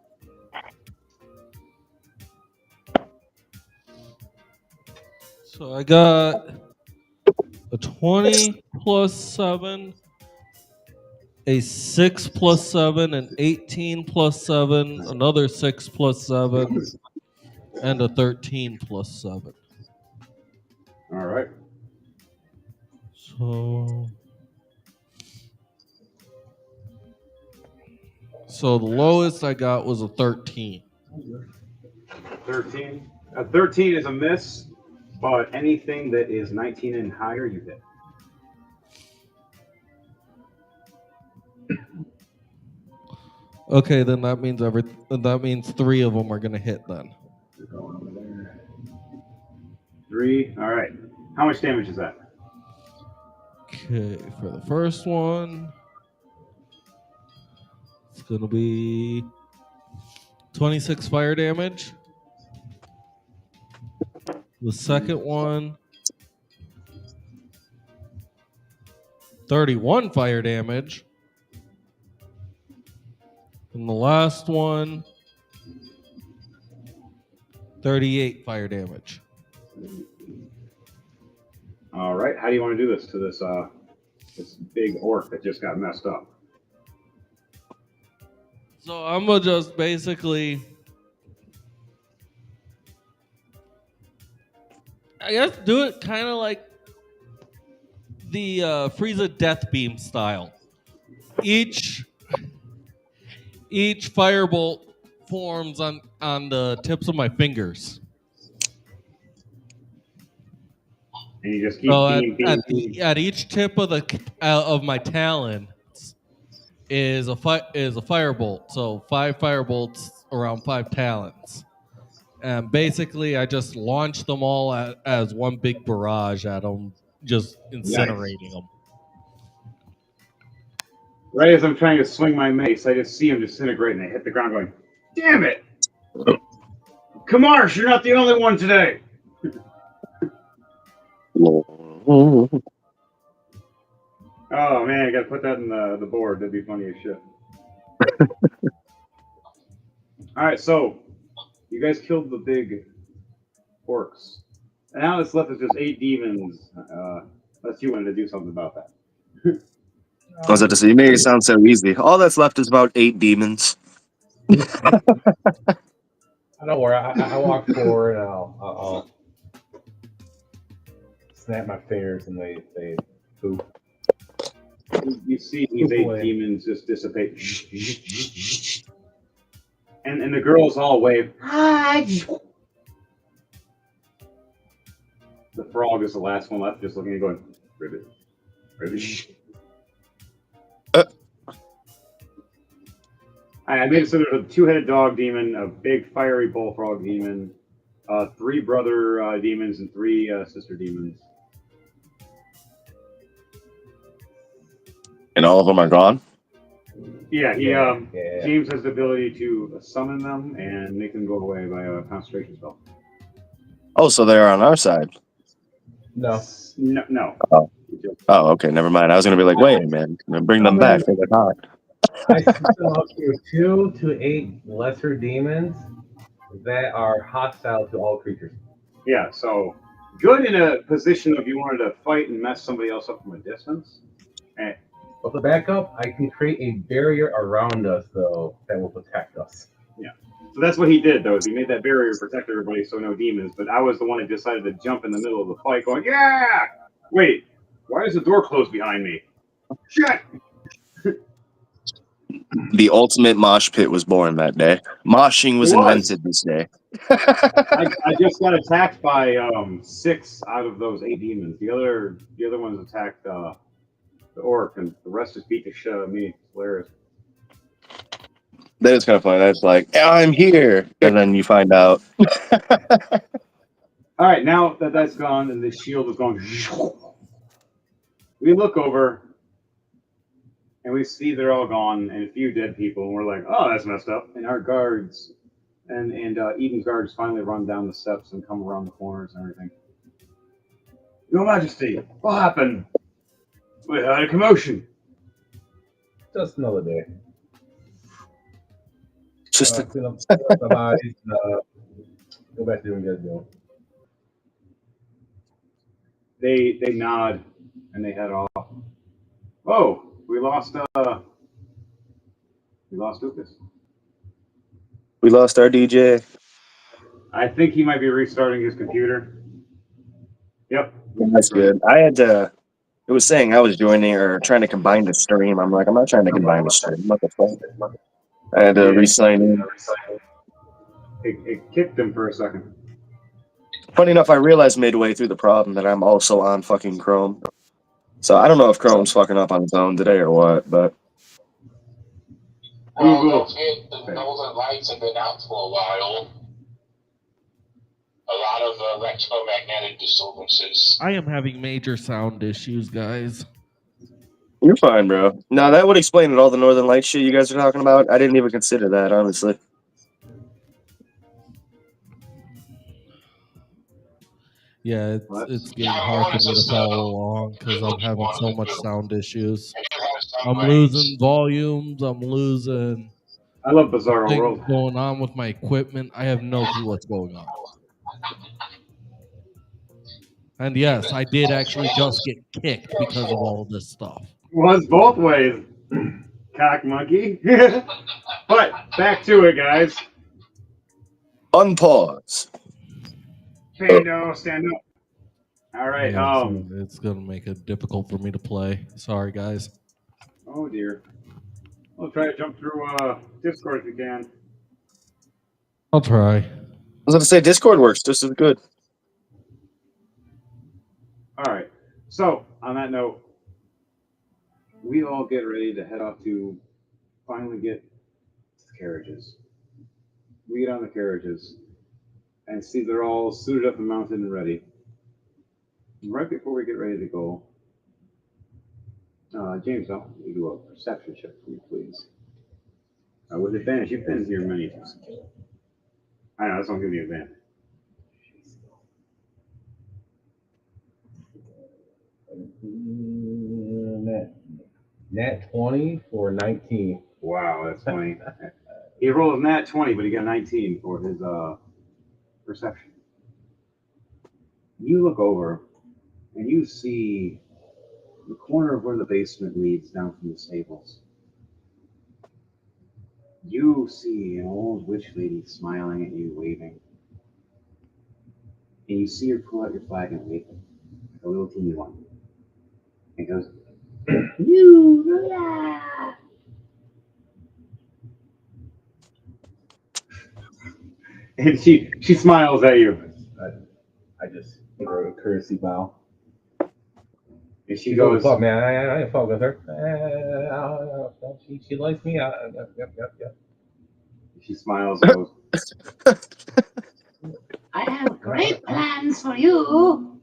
So I got a 20 plus 7, a 6 plus 7, an 18 plus 7, another 6 plus 7, and a 13 plus 7. All right. So the lowest I got was a 13. 13. 13 is a miss, but anything that is 19 and higher, you hit. Okay, then that means 3 of them are gonna hit then. You're going over there. 3. All right. How much damage is that? Okay, for the first one, it's going to be 26 fire damage. The second one, 31 fire damage. And the last one, 38 fire damage. All right. How do you want to do this to this big orc that just got messed up? So I'm going to just basically, I guess, do it kind of like the Frieza Death Beam style. Each firebolt forms on the tips of my fingers. And you just keep So beam. at each tip of my talon is a firebolt. So 5 firebolts around 5 talons. And basically, I just launch them all as one big barrage at them, just incinerating them. Right as I'm trying to swing my mace, I just see him disintegrate and I hit the ground going, damn it! Kamarsh, you're not the only one today! Oh man, I gotta put that in the board. That'd be funny as shit. Alright, so you guys killed the big orcs. And now what's left is just 8 demons. Unless you wanted to do something about that. I was about to say, you made it sound so easy. All that's left is about 8 demons. I don't worry. I walk forward and I'll snap my fingers and they poop. You see these 8 demons just dissipate. And the girls all wave. The frog is the last one left, just looking and going, ribbit, ribbit. I made it so there's a 2-headed dog demon, a big fiery bullfrog demon, 3 brother demons, and 3 sister demons. And all of them are gone? Yeah, James has the ability to summon them and make them go away by a concentration spell. Oh, so they're on our side. No. No. Oh, okay, never mind. I was going to be like, wait, man, bring them back. They're not. I still up to 2 to 8 lesser demons that are hostile to all creatures. Yeah, so good in a position if you wanted to fight and mess somebody else up from a distance. But the backup, I can create a barrier around us, though, that will protect us. Yeah. So that's what he did, though, is he made that barrier to protect everybody so no demons. But I was the one that decided to jump in the middle of the fight going, yeah! Wait, why is the door closed behind me? Shit! The ultimate mosh pit was born that day. Moshing was invented this day. I just got attacked by 6 out of those 8 demons. The other ones attacked the orc, and the rest just beat the shit out of me. It's hilarious. That is kind of funny. That's like, I'm here, and then you find out. All right, now that that's gone and the shield is going, we look over and we see they're all gone and a few dead people, and we're like, oh, that's messed up. And our guards and Eden's guards finally run down the steps and come around the corners and everything. Your Majesty, what happened? We had a commotion. Just another day. Just Clean up the bodies, go back to doing what you guys doing. They nod and they head off. Oh, we lost Lucas. We lost our DJ. I think he might be restarting his computer. Yep. That's good. I had to. It was saying I was joining or trying to combine the stream. I'm like, I'm not trying to combine the stream. What the fuck? I had to re-sign in. It kicked him for a second. Funny enough, I realized midway through the problem that I'm also on fucking Chrome. So I don't know if Chrome's fucking up on its own today or what, but. Well, don't forget the Northern Lights have been out for a while. electromagnetic disturbances. I am having major sound issues, guys. You're fine, bro. No, that would explain all the Northern Light shit you guys are talking about. I didn't even consider that, honestly. Yeah, it's getting hard for me to follow along because I'm having so much sound issues. I'm losing volumes. I'm losing I love Bizarro things World. going on with my equipment. I have no clue what's going on. And yes, I did actually just get kicked because of all this stuff. Was both ways, cock monkey. But back to it, guys. Unpause. Pando, stand up. All right. Yeah, so it's gonna make it difficult for me to play. Sorry, guys. Oh dear. We'll try to jump through Discord if we can. I'll try. I was going to say, Discord works just as good. All right. So on that note, we all get ready to head off to finally get to the carriages. We get on the carriages and see they're all suited up and mounted and ready. And right before we get ready to go, James, I'll let you do a perception check for me, please. With advantage, you've been here many times. I know, that's not giving you advantage. Nat 20 for 19. Wow, that's funny. He rolled a nat 20, but he got 19 for his perception. You look over and you see the corner of where the basement leads down from the stables. You see an old witch lady smiling at you, waving. And you see her pull out your flag and wave it, like a little teeny one. And goes, you, yeah. And she smiles at you. I just give her a courtesy bow. And she She goes, fuck, man. I didn't fuck with her. She likes me. Yep. she smiles and goes, I have great plans for you.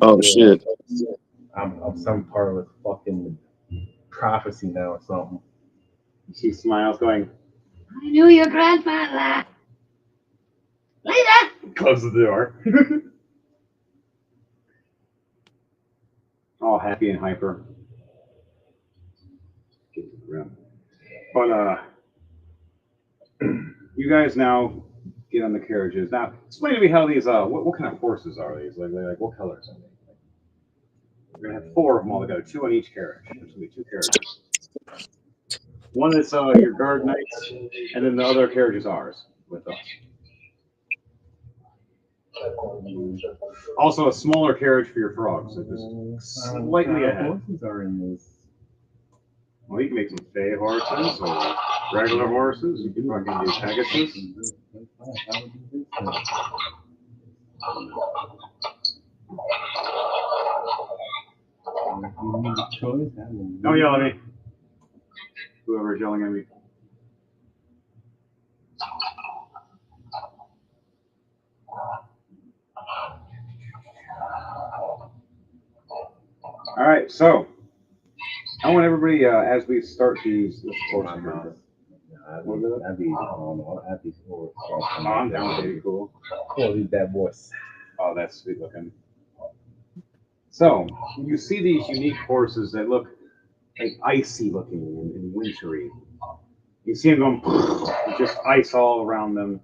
Oh, shit. I'm some part of a fucking prophecy now or something. she smiles, going, I knew your grandfather. Later. closes the door. All happy and hyper. Get to the room. But you guys now get on the carriages. Now, explain to me how these what kind of horses are these? Like what colors are they? We're gonna have 4 of them all together, 2 on each carriage. There's gonna be 2 carriages. One is your guard knights, and then the other carriage is ours with us. Also, a smaller carriage for your frogs, so just slightly ahead. Horses are in this. Well, you can make some fey horses or regular horses. You can fucking do Pegasus. Don't yell at me. Whoever's yelling at me. All right, so I want everybody as we start these course. That'd be cool. I'm down with it. Cool. Cool, these bad boys. Oh, that's sweet looking. So you see these unique horses that look like icy looking and wintry. You see them going just ice all around them,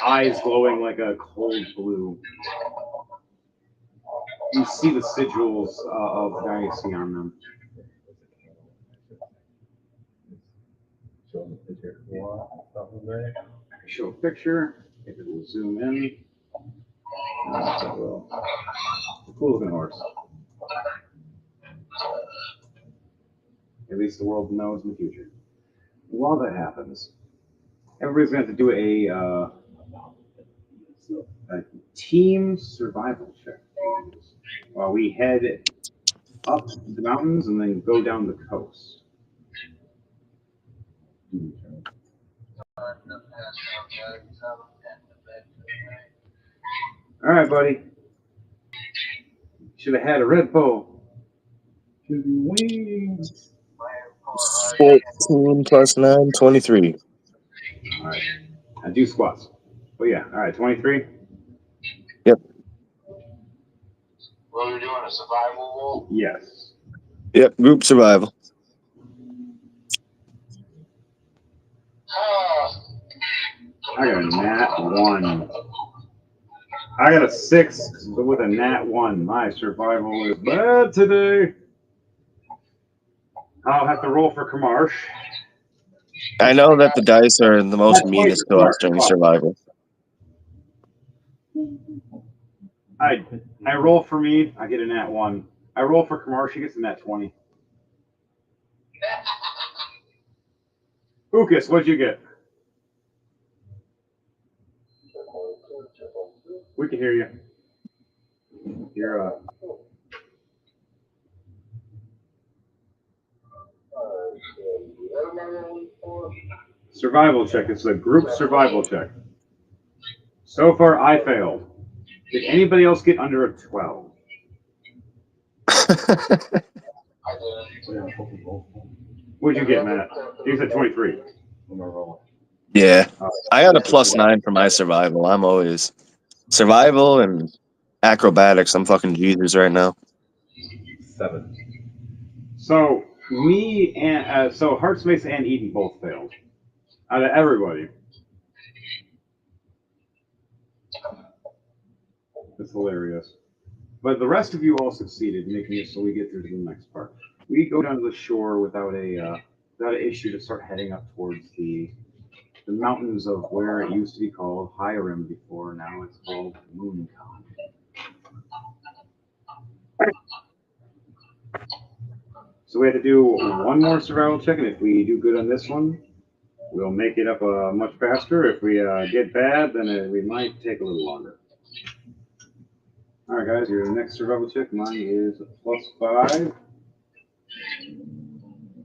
eyes glowing like a cold blue. You see the sigils of Dynasty on them. Show the picture. I can show a picture if it will zoom in. Cool looking horse. At least the world knows in the future. While that happens, everybody's going to have to do a team survival check while we head up the mountains and then go down the coast. All right, buddy. Should have had a Red Bull. To the wings. 14 plus 9, 23. All right. I do squats. But yeah, all right, 23. Yep. What are we doing? A survival roll? Yes. Yep. Group survival. I got a nat 1. I got a 6, but with a nat 1. My survival is bad today. I'll have to roll for Kamarsh. I know that the dice are the most meanest to us during survival. I roll for me, I get a nat 1. I roll for Kamarsh, he gets a nat 20. Ukas, what'd you get? We can hear you. You're survival check. It's a group survival check. So far, I failed. Did anybody else get under a 12? What'd you get, Matt? You said 23. Yeah. I got a plus 9 for my survival. I'm always survival and acrobatics. I'm fucking Jesus right now. 7. So me and so Heartsmace and Eden both failed. Out of everybody. That's hilarious. But the rest of you all succeeded, making it so we get through to the next part. We go down to the shore without an issue to start heading up towards the mountains of where it used to be called Hiram before. Now it's called Mooncon. So we have to do one more survival check, and if we do good on this one, we'll make it up much faster. If we get bad, then we might take a little longer. All right, guys, your next survival check. Mine is +5.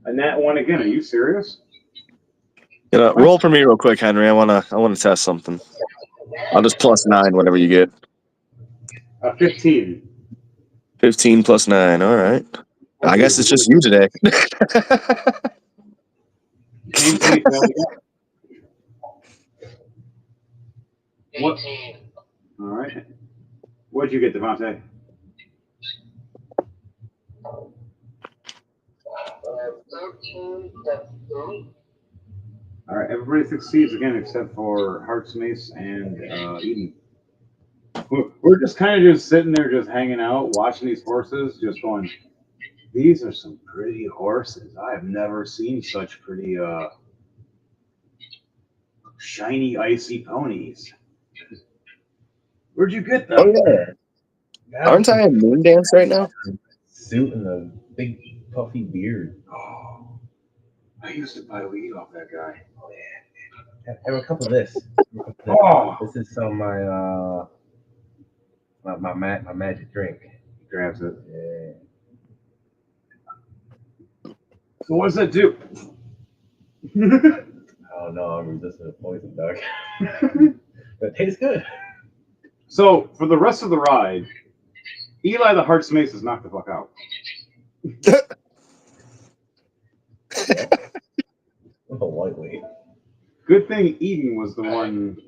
A nat 1 again. Are you serious? Roll for me real quick, Henry. I wanna test something. I'll just plus 9, whatever you get. 15. 15 plus 9. All right. I guess it's just you today. What? All right. What'd you get, Devontae? 13. All right, everybody succeeds again except for Heartsmace and Eden. We're just kind of just sitting there, just hanging out, watching these horses, just going, these are some pretty horses. I have never seen such pretty shiny, icy ponies. Where'd you get them? Oh, yeah. Aren't I in Moon Dance right now? Suit and a big puffy beard. Oh, I used to buy weed off that guy. Oh, yeah. Have a cup of this. Oh. This is some of my magic drink. He grabs it. Yeah. So what does that do? I don't know. I'm resistant to poison, dog. But it tastes good. So for the rest of the ride, Eli the Heartsmace is knocked the fuck out. Oh, lightweight. Good thing Eden was the one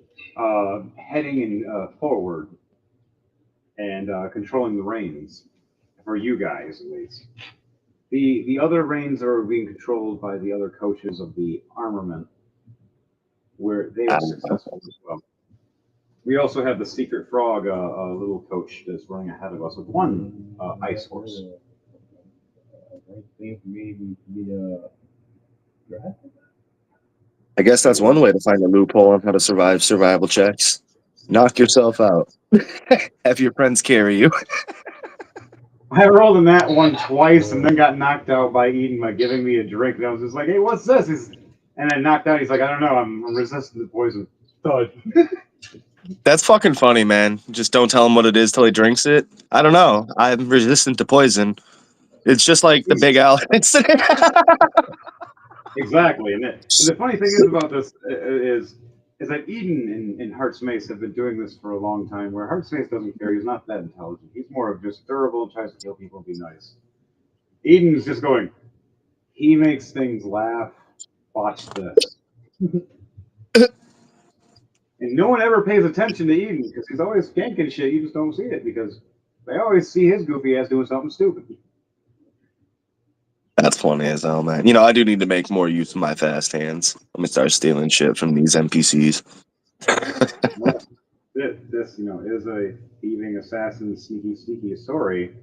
heading in forward and controlling the reins for you guys, at least. The other reins are being controlled by the other coaches of the armament, where they are successful as well. We also have the Secret Frog, a little coach that's running ahead of us with one ice horse. I guess that's one way to find a loophole on how to survive survival checks. Knock yourself out. Have your friends carry you. I rolled in that one twice and then got knocked out by Eden by giving me a drink. And I was just like, hey, what's this? And then knocked out. He's like, I don't know. I'm resistant to poison. Thud. That's fucking funny, man. Just don't tell him what it is till he drinks it. I don't know. I'm resistant to poison. It's just like the Big Al incident. Exactly. And the funny thing is about this is is that Eden and Heart's Mace have been doing this for a long time, where Heart's Mace doesn't care. He's not that intelligent. He's more of just durable and tries to kill people and be nice. Eden's just going, he makes things laugh. Watch this. And no one ever pays attention to Eden because he's always ganking shit. You just don't see it because they always see his goofy ass doing something stupid. That's funny as hell, man. You know, I do need to make more use of my fast hands. Let me start stealing shit from these NPCs. This, is a thieving assassin, sneaky story.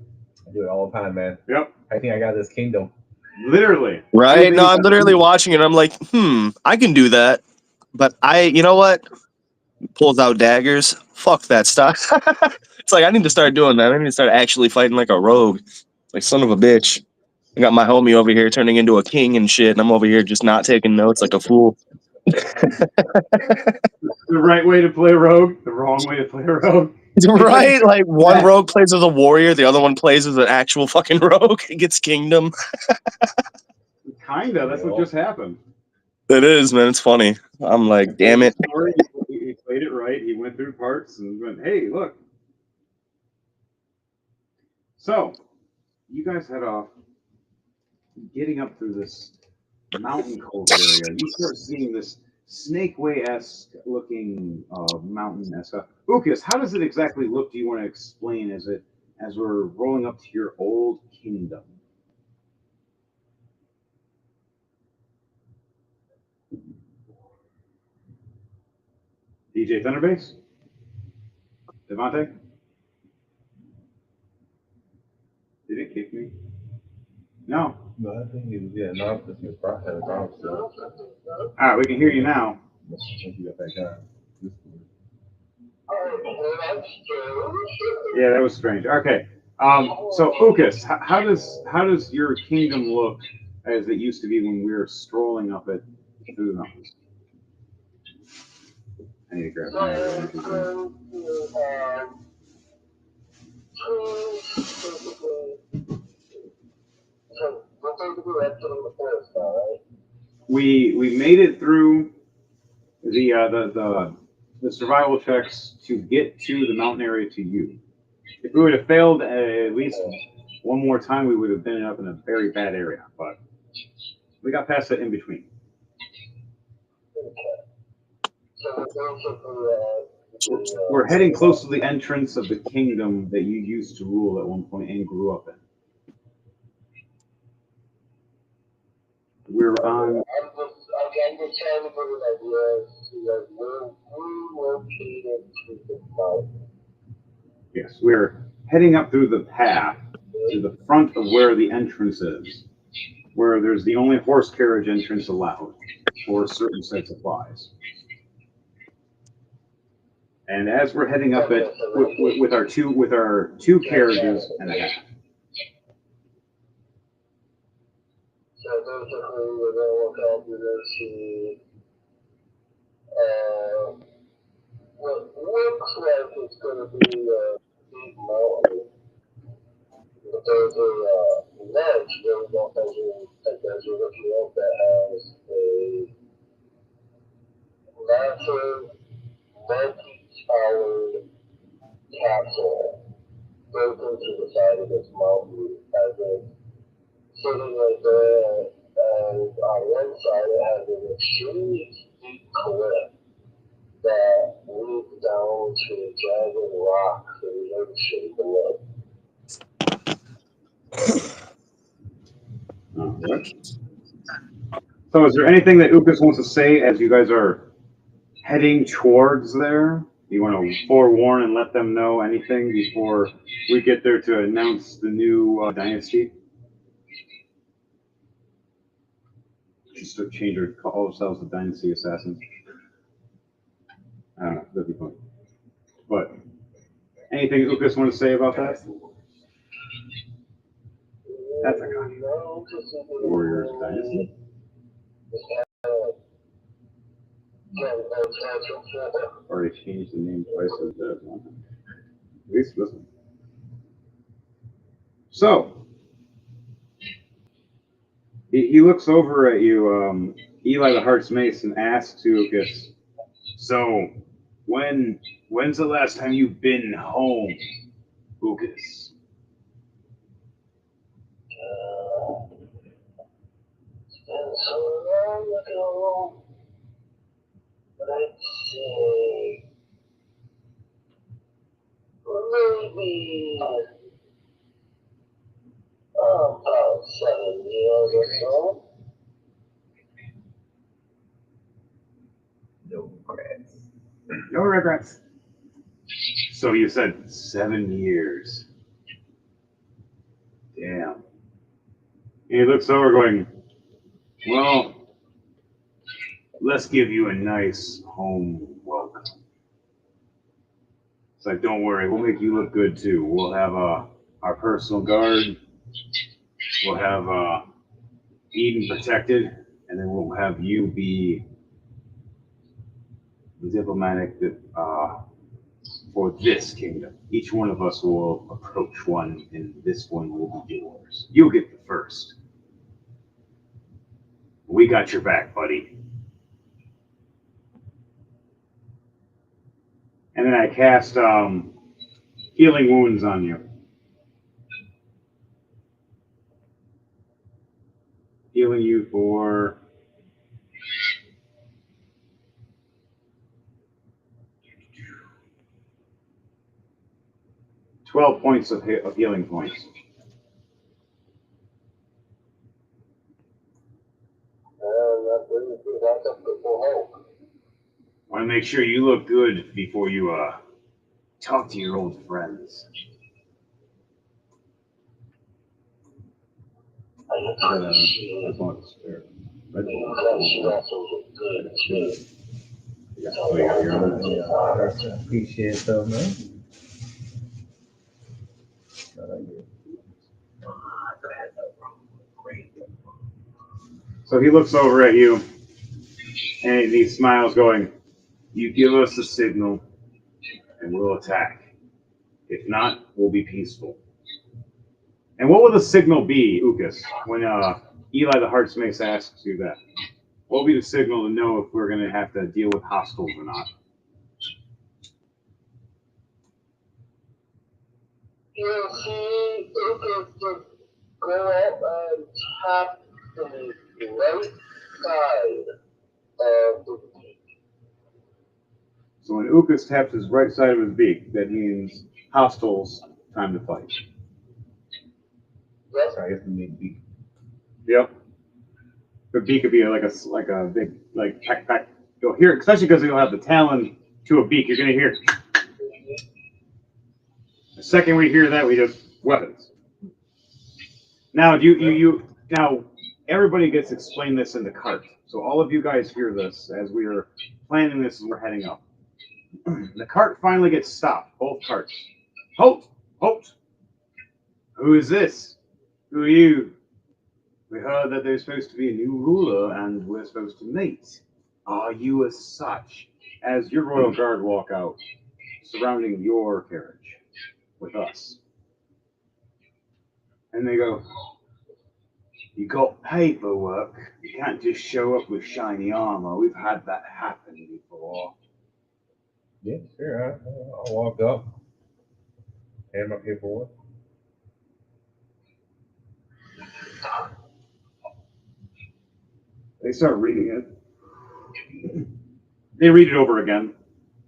I do it all the time, man. Yep. I think I got this kingdom. Literally. Right? No, I'm literally watching it. I'm like, I can do that. But you know what? Pulls out daggers. Fuck that stuff. It's like, I need to start doing that. I need to start actually fighting like a rogue. Like, son of a bitch. I got my homie over here turning into a king and shit, and I'm over here just not taking notes like a fool. The right way to play rogue, the wrong way to play rogue. Right? Like, one rogue plays as a warrior, the other one plays as an actual fucking rogue. It gets kingdom. Kinda. That's what just happened. It is, man. It's funny. I'm like, damn it. He played it right. He went through parts and went, hey, look. So, you guys head off, getting up through this mountain cove area. You start seeing this snake-way-esque looking mountain-esque. Ukas, how does it exactly look? Do you want to explain as we're rolling up to your old kingdom? DJ Thunderbase? Devontae? Did it kick me? No. No, I think he was, no, this is process. All right, we can hear you now. Yeah, that was strange. Okay. So Ukas, how does your kingdom look as it used to be when we were strolling up it through the mountains? I need to grab my We made it through the survival checks to get to the mountain area to you. If we would have failed at least one more time, we would have been up in a very bad area. But we got past that in between. We're heading close to the entrance of the kingdom that you used to rule at one point and grew up in. We're on. I'm just trying to get an idea to where we located to the south. Yes, we're heading up through the path to the front of where the entrance is, where there's the only horse carriage entrance allowed for certain sets of flies. And as we're heading up it with our two carriages and a half. So basically, we're going to look out to see what looks like it's going to be a big mountain. But there's a ledge really don't as you're looking up that has a massive multi-towered castle built into the side of this mountain as it's sitting right there, and on one side it has an extremely steep cliff that leads down to jagged rocks and the ocean below. So is there anything that Ukas wants to say as you guys are heading towards there? Do you want to forewarn and let them know anything before we get there to announce the new Dynasty? Just to change or call ourselves the Dynasty Assassins. I don't know, that'd be fun. But anything Ukas want to say about that? That's a guy. Warriors Dynasty. Already changed the name twice as good. At least this one. So he looks over at you, Eli the Heart's Mace, and asks Ukas, So, when's the last time you've been home, Lucas? It's been so long ago, but I'd say maybe about 7 years or so. No regrets. No regrets. So you said 7 years. Damn. And he looks over going, well, let's give you a nice home welcome. It's like, don't worry, we'll make you look good too. We'll have our personal guard. We'll have Eden protected, and then we'll have you be the diplomatic for this kingdom. Each one of us will approach one, and this one will be yours. You'll get the first. We got your back, buddy. And then I cast healing wounds on you. Healing you for 12 points of healing points. That brings me back up to full health. Want to make sure you look good before you talk to your old friends. I appreciate it. Good too. I appreciate it though, man. So he looks over at you and he smiles, going, you give us a signal and we'll attack. If not, we'll be peaceful. And what will the signal be, Ukas, when Eli the Heartsmace asks you that? What will be the signal to know if we're going to have to deal with hostiles or not? You see, you can just go up and tap the right side of the beak. So when Ukas taps his right side of his beak, that means hostiles, time to fight. Yes. Sorry, I guess we need beak. Yep. The beak could be like a big pack. You'll hear, especially because you'll have the talon to a beak. You're gonna hear. The second we hear that, we just weapons. Now now everybody gets explained this in the cart. So all of you guys hear this as we are planning this and we're heading up. The cart finally gets stopped. Both carts. Halt! Halt! Who is this? Who are you? We heard that there's supposed to be a new ruler and we're supposed to meet. Are you as such? As your royal guard walk out, surrounding your carriage with us. And they go, you got paperwork. You can't just show up with shiny armor. We've had that happen before. Yeah, sure. I'll walk up. Hand my paperwork. They start reading it. They read it over again.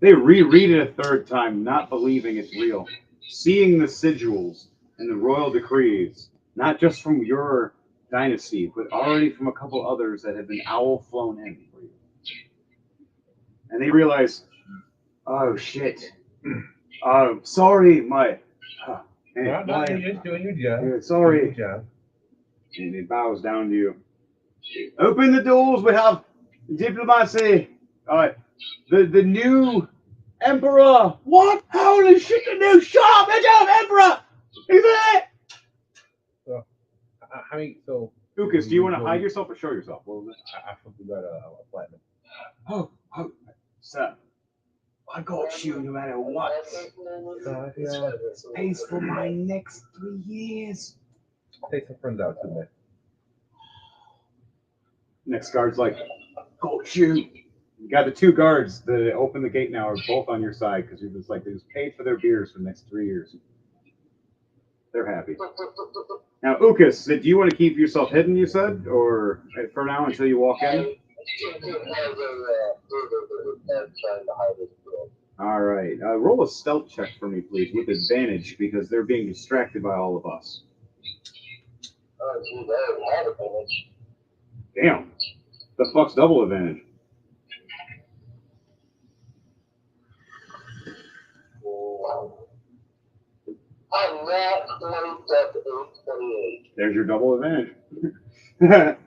They reread it a third time, not believing it's real. Seeing the sigils and the royal decrees, not just from your dynasty, but already from a couple others that have been owl flown in for you. And they realize, oh shit. Sorry, my. No, you're just doing your job. Sorry. Doing your job. And he bows down to you. Open the doors. We have diplomacy. The new emperor. What? Holy shit! The new shop. The new emperor. He's there. So, I mean, so. Lucas, do you want to hide yourself or show yourself? What was it? I we got a platinum. Oh, sir. I got you no matter what. Pays for my next 3 years. Take some friends out too, man. Next guard's like, got you. You got the two guards that open the gate now are both on your side because you're just like they just paid for their beers for the next 3 years. They're happy. Now, Ukas, do you want to keep yourself hidden? You said, or for now until you walk in. All right. Roll a stealth check for me, please, with advantage because they're being distracted by all of us. Damn. The fuck's double advantage? I'm not close up to 828. There's your double advantage. None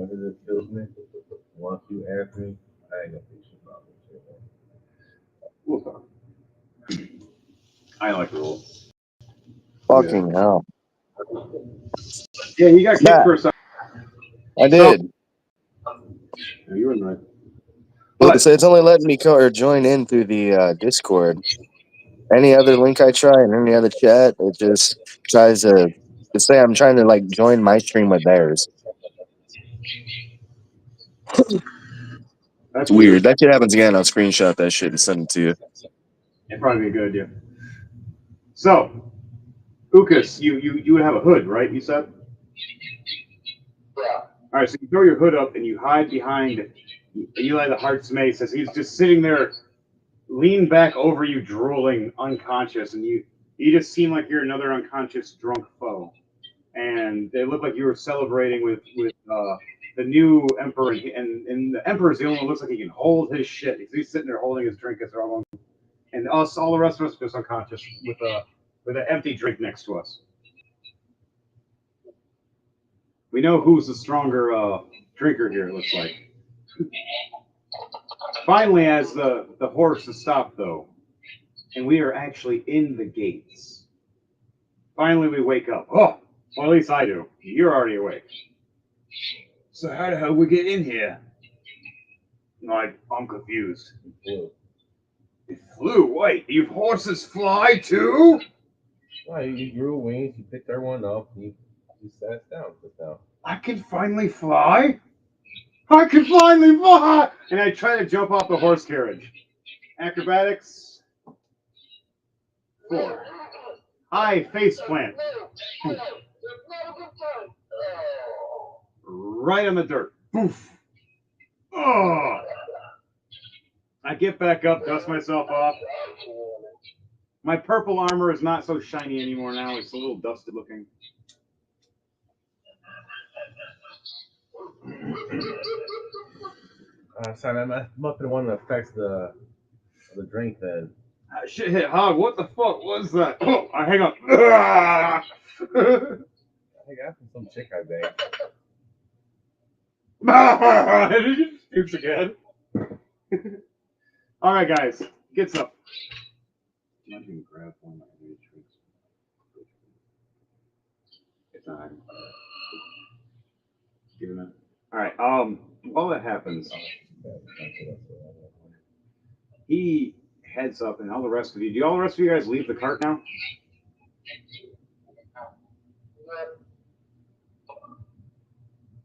of this kills me. Once you ask me, I ain't gonna fix your problem. We'll talk. I like the rule. Fucking hell. Yeah, you got kicked Matt. for a second. I did. No, you were right. But it's only letting me join in through the Discord. Any other link I try and any other chat, it just tries to say I'm trying to like join my stream with theirs. That's It's weird. That shit happens again. I'll screenshot that shit and send it to you. It'd probably be a good idea. So, Ukas, you would have a hood, right? You said. Yeah. All right, so you throw your hood up and you hide behind Eli the Heart's Mace as he's just sitting there, leaned back over you, drooling, unconscious, and you just seem like you're another unconscious drunk foe. And they look like you were celebrating with the new emperor, and the emperor's the only one who looks like he can hold his shit. He's sitting there holding his drink as they're all, and us, all the rest of us, just unconscious with an empty drink next to us. We know who's the stronger drinker here, it looks like. Finally, as the horse has stopped, though, and we are actually in the gates. Finally, we wake up. Oh, well, at least I do. You're already awake. So how the hell we get in here? I'm confused. It flew? Wait, you horses fly too? Well, you grew wings, you picked everyone up, and you sat down just now. I can finally fly? I can finally fly! And I try to jump off the horse carriage. Acrobatics. 4. I face plant. Right on the dirt. Poof. Oh. I get back up, dust myself off. My purple armor is not so shiny anymore now. It's a little dusted looking. Sorry, that must be the one that affects the drink then. Shit hit hard. What the fuck was that? Oh, I hang up. I think after some chick I banged. Did you just pukes again? All right, guys. Gets up. I can grab one of my drinks. It's not. Give it a minute. All right. While that happens, he heads up, and all the rest of you. Do all the rest of you guys leave the cart now?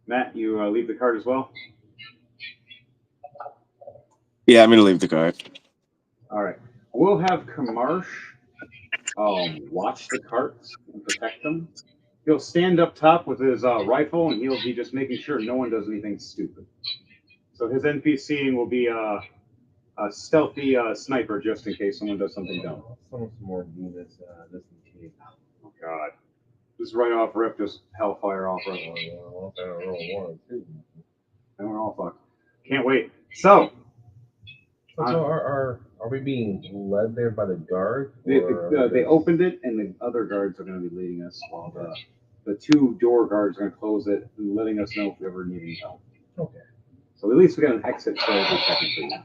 Matt, you leave the cart as well? Yeah, I'm gonna leave the cart. All right. We'll have Kamarsh watch the carts and protect them. He'll stand up top with his rifle, and he'll be just making sure no one does anything stupid. So his NPC will be a stealthy sniper just in case someone does something dumb. Some more demons. Oh, God. Just right off rip, just hellfire off rip. And we're all fucked. Can't wait. So are we being led there by the guards? They opened it, and the other guards are going to be leading us, while the 2 door guards are going to close it and letting us know if we ever need any help. Okay. So at least we got an exit strategy technically now.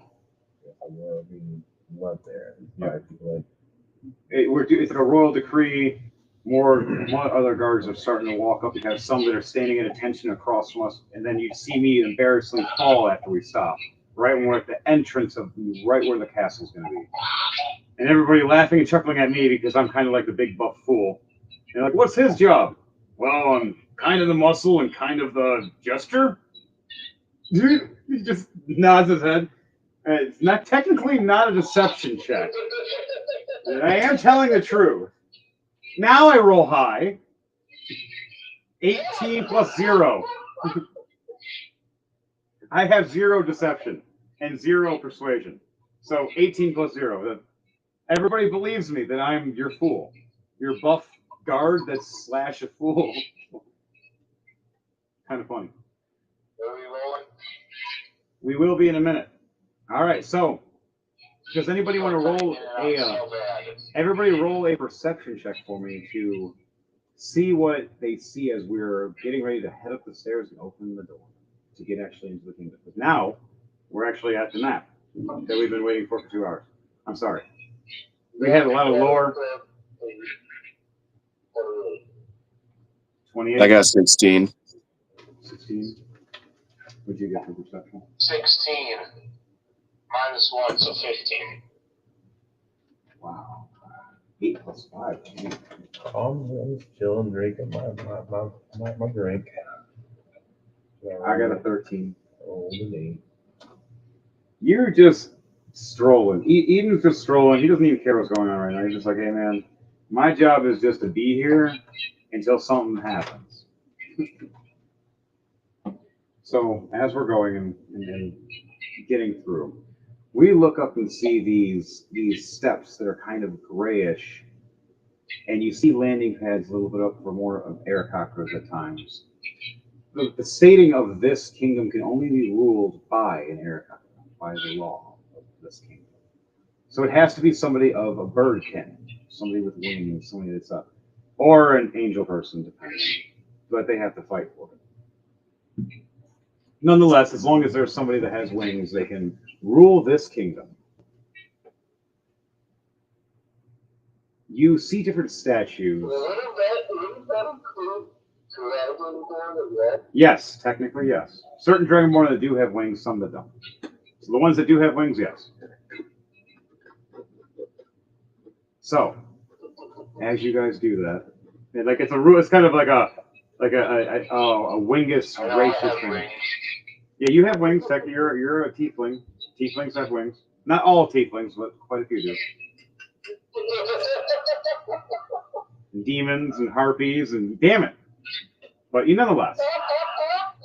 We're being led there. It's like a royal decree. More other guards are starting to walk up. You have some that are standing at attention across from us, and then you see me embarrassingly fall after we stop. Right when we're at the entrance of right where the castle's going to be. And everybody laughing and chuckling at me because I'm kind of like the big buff fool. They're like, what's his job? Well, I'm kind of the muscle and kind of the gesture. He just nods his head. It's not technically not a deception check. I am telling the truth. Now I roll high. 18 plus 0. I have 0 deception and 0 persuasion. So 18 plus 0. Everybody believes me that I'm your fool. Your buff guard that's slash a fool. Kind of funny. Are we rolling? We will be in a minute. All right, so does anybody want to roll everybody roll a perception check for me to see what they see as we're getting ready to head up the stairs and open the door to get actually into the kingdom. Because now we're actually at the map that we've been waiting for 2 hours. I'm sorry. We had a lot of lore. 28. I got 16. 16. What'd you get for perception? 16. Minus 1, so 15. Wow. 8 plus 5. I'm just chilling, drinking my drink. I got a 13. Oh, me. You're just strolling. Eden's just strolling. He doesn't even care what's going on right now. He's just like, hey, man, my job is just to be here until something happens. So as we're going and getting through, we look up and see these steps that are kind of grayish, and you see landing pads a little bit up for more of air cockroaches at times. The stating of this kingdom can only be ruled by an air cockroach, by the law of this kingdom. So it has to be somebody of a bird kin, somebody with wings, somebody that's up, or an angel person, depending. But they have to fight for it. Nonetheless, as long as there's somebody that has wings, they can rule this kingdom. You see different statues. Yes, technically, yes. Certain Dragonborn that do have wings, some that don't. So the ones that do have wings, yes. So, as you guys do that, and like it's kind of like a wingus racist thing. Yeah, you have wings. Tech, you're a tiefling. Tieflings have wings. Not all tieflings, but quite a few do. Demons and harpies and damn it. But nonetheless,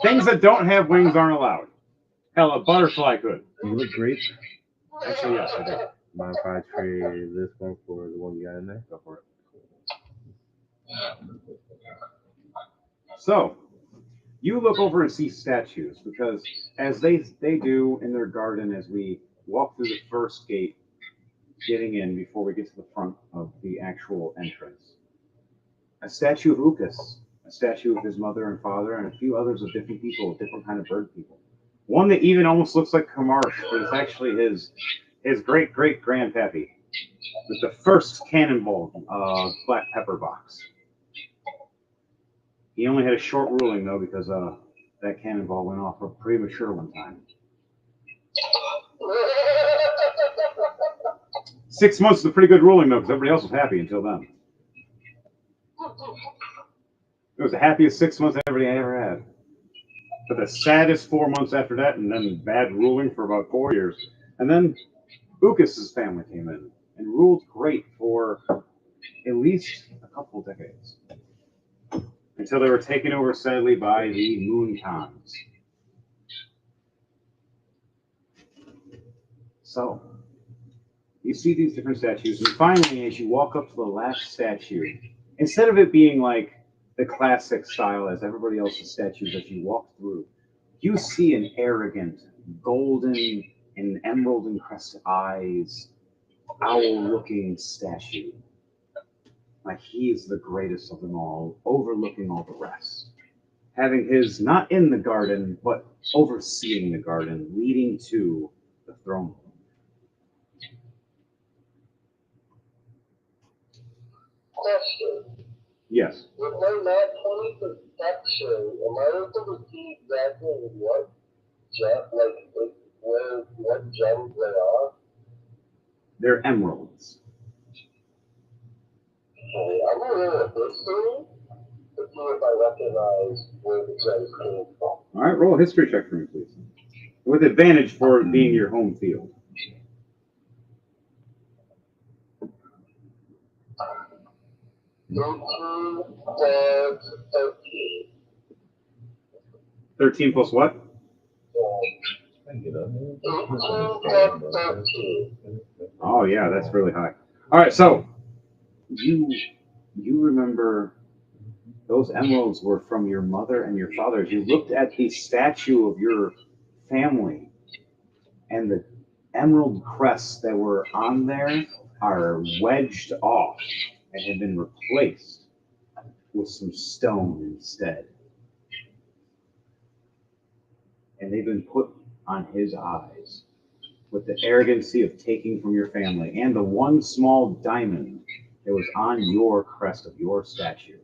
things that don't have wings aren't allowed. Hell, a butterfly could. You look great. Actually, yes, I do. Mind if I trade this one for the one you got in there? Go for it. So, you look over and see statues because as they do in their garden as we walk through the first gate, getting in before we get to the front of the actual entrance, a statue of Ukas, a statue of his mother and father, and a few others of different people, different kind of bird people. One that even almost looks like Kamarsh, but it's actually his great-great-grandpappy with the first cannonball black pepper box. He only had a short ruling, though, because that cannonball went off premature one time. 6 months is a pretty good ruling, though, because everybody else was happy until then. It was the happiest 6 months everybody ever had. But the saddest 4 months after that, and then bad ruling for about 4 years. And then Ukas' family came in and ruled great for at least a couple of decades. Until they were taken over, sadly, by the Moon Khans. So, you see these different statues, and finally, as you walk up to the last statue, instead of it being like the classic style as everybody else's statues that you walk through, you see an arrogant, golden and emerald encrusted eyes, owl-looking statue. Like he is the greatest of them all, overlooking all the rest. Having his, not in the garden, but overseeing the garden, leading to the throne room. Question. Yes. With my map 20 perception, am I able to see exactly what gems they are? They're emeralds. Okay, I'm gonna roll a history to see if I recognize where the gems came from. All right, roll a history check for me, please. with advantage for it being your home field. $13. 13 plus what? Oh yeah, that's really high. All right, so you remember those emeralds were from your mother and your father. You looked at the statue of your family, and the emerald crests that were on there are wedged off and have been replaced with some stone instead. And they've been put on his eyes with the arrogancy of taking from your family and the one small diamond that was on your crest of your statue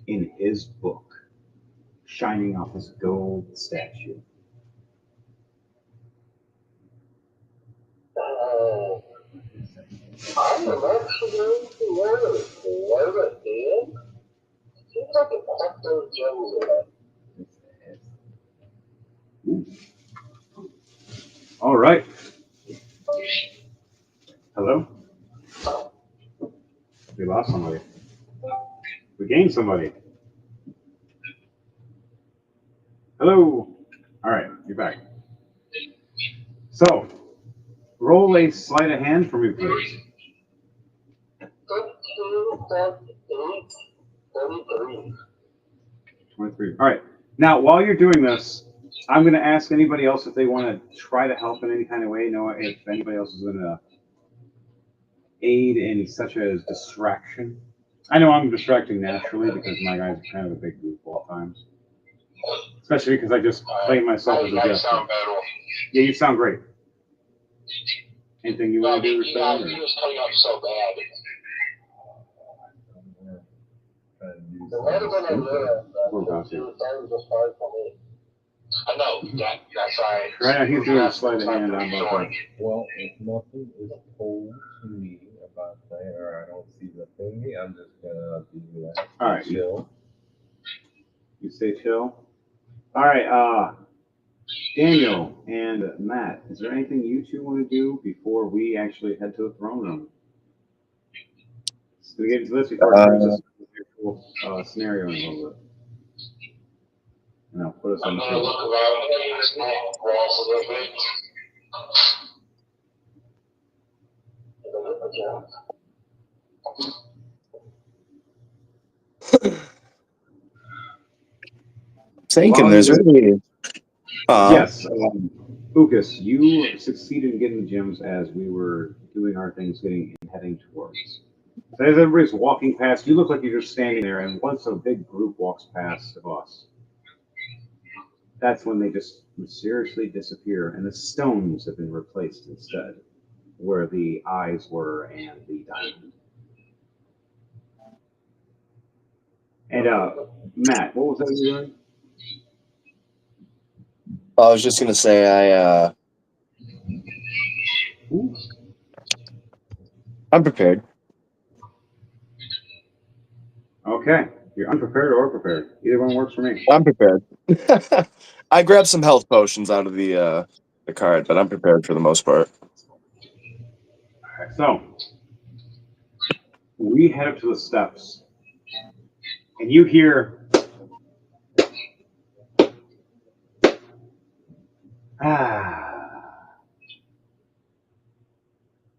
in his book, shining off his gold statue. I am actually going to wear it again. Seems like a Pepto Joe. All right. Hello? We lost somebody. We gained somebody. Hello. All right, you're back. So, roll a sleight of hand for me, please. 23. All right. Now, while you're doing this, I'm going to ask anybody else if they want to try to help in any kind of way. Know if anybody else is going to aid in such as distraction. I know I'm distracting naturally because my guy's kind of a big goofball at times. Especially because I just claim myself as a jester. Yeah, you sound great. Anything you want to do? He was coming up so bad. I know, that's right. Right now he's doing a sleight of hand on both sides. Well, if nothing is told to me about that, or I don't see the thingy, I'm just gonna be like, all right, chill. You stay chill. All right, Daniel and Matt, is there anything you two want to do before we actually head to the throne room? So we get into this before it turns this scenario in a little bit. And I'll put us on the I'm gonna look around the walls a little bit. Thinking there's really. Yes, Lucas, you succeeded in getting the gems as we were doing our things, heading towards. So as everybody's walking past, you look like you're just standing there, and once a big group walks past of us, that's when they just mysteriously disappear, and the stones have been replaced instead, where the eyes were and the diamond. And Matt, what was that you were doing? I was just gonna say I'm prepared. Okay, you're unprepared or prepared. Either one works for me. I'm prepared. I grabbed some health potions out of the card, but I'm prepared for the most part. All right, so we head up to the steps, and you hear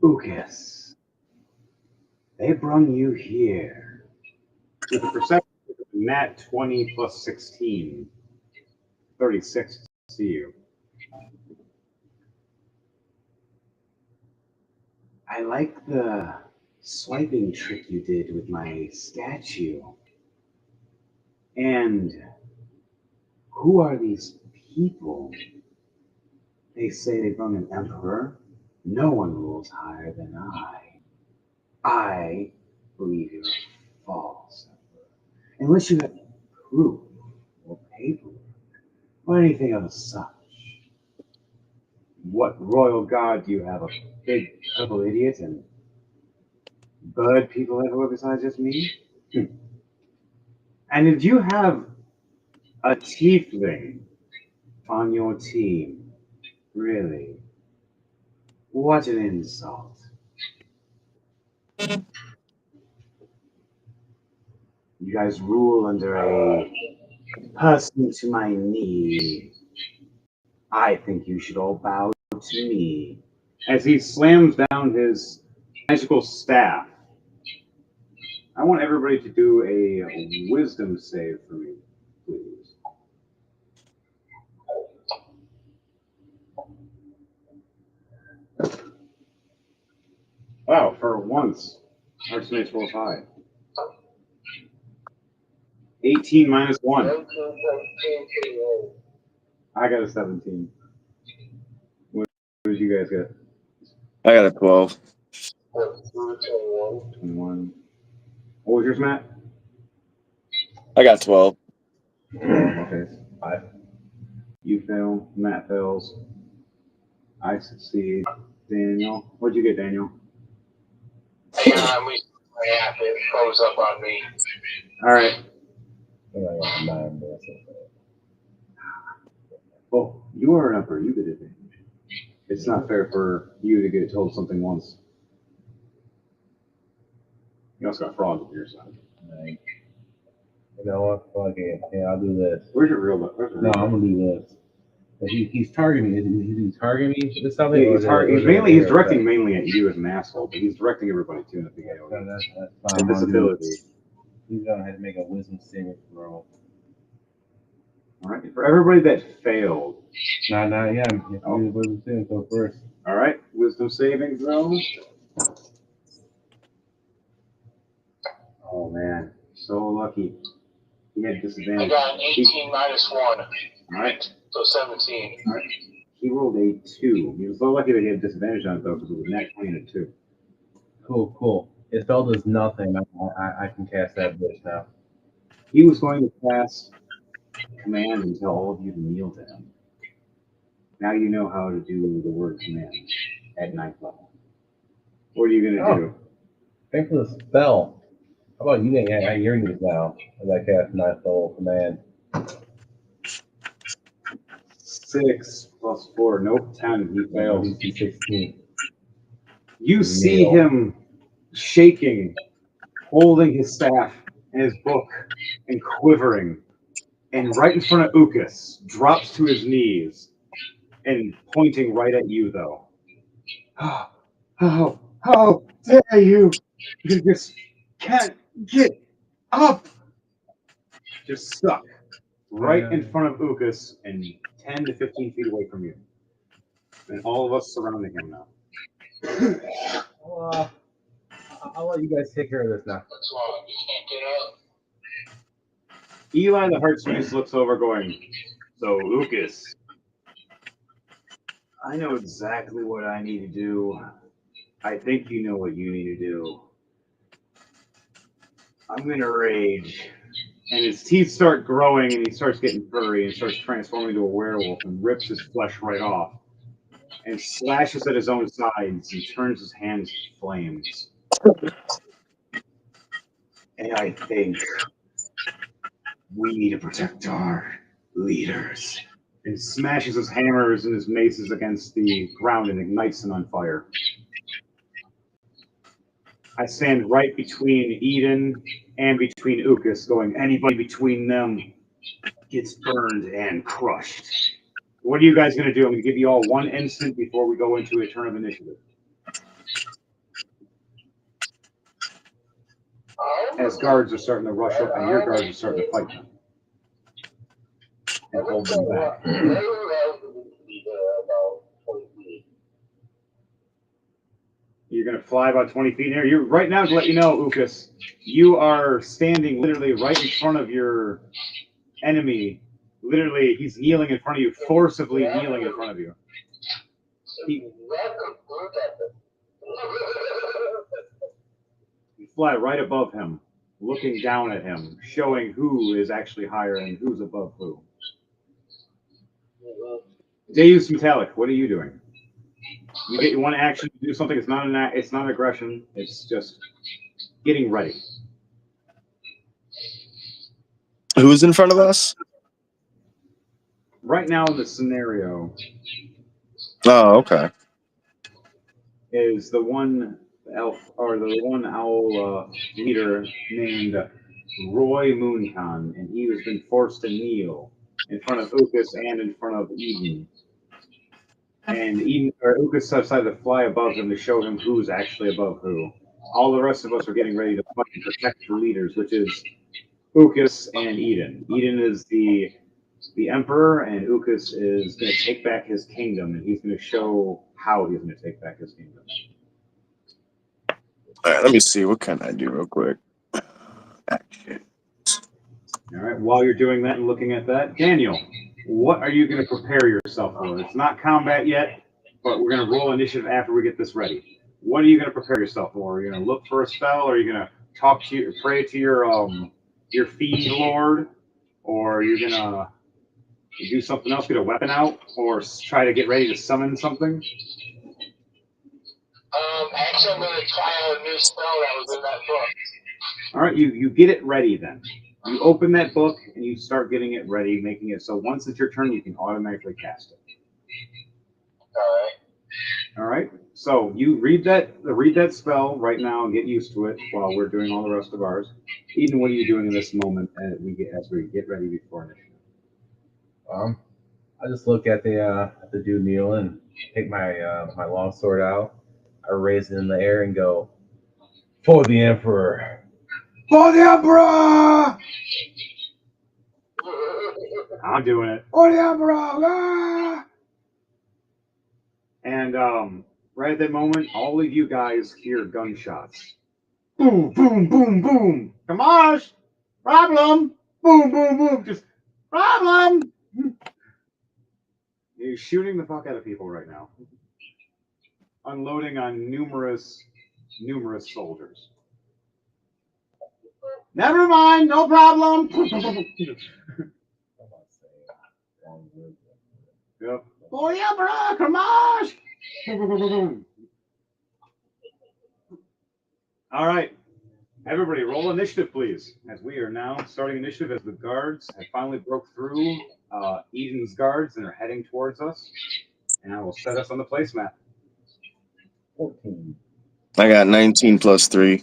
Ucas. They brung you here with a perception of nat 20 plus 16. 36 to see you. I like the swiping trick you did with my statue. And who are these people? They say they brung an emperor. No one rules higher than I. I believe you're a false emperor. Unless you have proof or paperwork or anything of such. What royal guard do you have? A big purple idiot and bird people everywhere besides just me? And did you have a tiefling on your team? Really? What an insult. You guys rule under a person to my knee. I think you should all bow to me. As he slams down his magical staff, I want everybody to do a wisdom save for me, please. Wow, for once, Archmage's rolls high. 18 minus 1. I got a 17. What did you guys get? I got a 12. 21. What was yours, Matt? I got 12. Okay. 5. You fail. Matt fails. I succeed. Daniel. What'd you get, Daniel? We half it froze up on me. All right. I got 9, but that's okay. Well, you are an upper. You get advantage. It's not fair for you to get told something once. You also got frogs on your side. Like, you know what? Fuck it. Yeah, I'll do this. Where's your real? No, I'm gonna do this. But he's targeting me. He's targeting me with something. Yeah, he's directing mainly at you as an asshole, but he's directing everybody too in the beginning. That's And this ability. He's gonna have to make a wisdom saving throw. All right. For everybody that failed. Not him. You have to do the wisdom saving throw first. All right. Wisdom saving throw. Oh man, so lucky. He had I disadvantage. got an 18 minus 1. All right. So 17. All right. He rolled a 2. He was so lucky that he had disadvantage on it though, because it was a nat 20 and a 2. Cool. His spell does nothing. I can cast that bitch now. He was going to cast command and tell all of you to kneel to him. Now you know how to do the word command at 9th level. What are you gonna do? Thanks for the spell. How about you? I hear this now as I cast 9th level command. 6 plus 4. Nope. 10. He fails. DC 16. You see him shaking, holding his staff and his book, and quivering. And right in front of Ukas, drops to his knees and pointing right at you, though. How dare you! You just can't get up! Just stuck right in front of Ukas and 10 to 15 feet away from you. And all of us surrounding him now. I'll let you guys take care of this now. What's wrong? You can't get up. Eli the Heartsmith looks over going, so Ukas, I know exactly what I need to do. I think you know what you need to do. I'm going to rage. And his teeth start growing and he starts getting furry and starts transforming into a werewolf and rips his flesh right off and slashes at his own sides and turns his hands to flames. And I think we need to protect our leaders. And smashes his hammers and his maces against the ground and ignites them on fire. I stand right between Eden and between Ukas, going, anybody between them gets burned and crushed. What are you guys going to do? I'm going to give you all 1 instant before we go into a turn of initiative. As guards are starting to rush up, and your guards are starting to fight them. And hold them back. You're going to fly about 20 feet in here. You're right now, to let you know, Ukas, you are standing literally right in front of your enemy. Literally, he's kneeling in front of you, forcibly kneeling in front of you. You fly right above him, looking down at him, showing who is actually higher and who's above who. Deus Metallic, what are you doing? You get 1 action to do something. It's not aggression. It's just getting ready. Who's in front of us? Right now in the scenario, Oh, okay. is the one elf or the one owl leader named Roy Mooncon, and he has been forced to kneel in front of Ukas and in front of Eden. And Eden or Ukas decided to fly above him to show him who's actually above who. All the rest of us are getting ready to fight and protect the leaders, which is Ukas and Eden. Eden is the emperor, and Ukas is going to take back his kingdom, and he's going to show how he's going to take back his kingdom. All right, let me see. What can I do real quick? Action. All right. While you're doing that and looking at that, Daniel, what are you going to prepare yourself for? It's not combat yet, but we're going to roll initiative after we get this ready. What are you going to prepare yourself for? Are you going to look for a spell? Or are you going to pray to your fiend lord, or are you going to do something else, get a weapon out, or try to get ready to summon something? Actually, I'm going to try out a new spell that was in that book. All right, you get it ready then. You open that book and you start getting it ready, making it so once it's your turn, you can automatically cast it. All right. All right. So you read that spell right now and get used to it while we're doing all the rest of ours. Eden, what are you doing in this moment as we get ready before initiative? I just look at the dude kneeling and take my my long sword out. I raise it in the air and go, "For the Emperor! For the Emperor! I'm doing it. For the Emperor!" Ah! And right at that moment, all of you guys hear gunshots. Boom, boom, boom, boom. Kamash! Problem! Boom, boom, boom. Just problem! You're shooting the fuck out of people right now. Unloading on numerous soldiers. Never mind, no problem. Yep. Oh yeah, bro, Kamash! All right. Everybody, roll initiative, please, as we are now starting initiative as the guards have finally broke through Eden's guards and are heading towards us. And I will set us on the placemat. 14. I got 19 plus 3,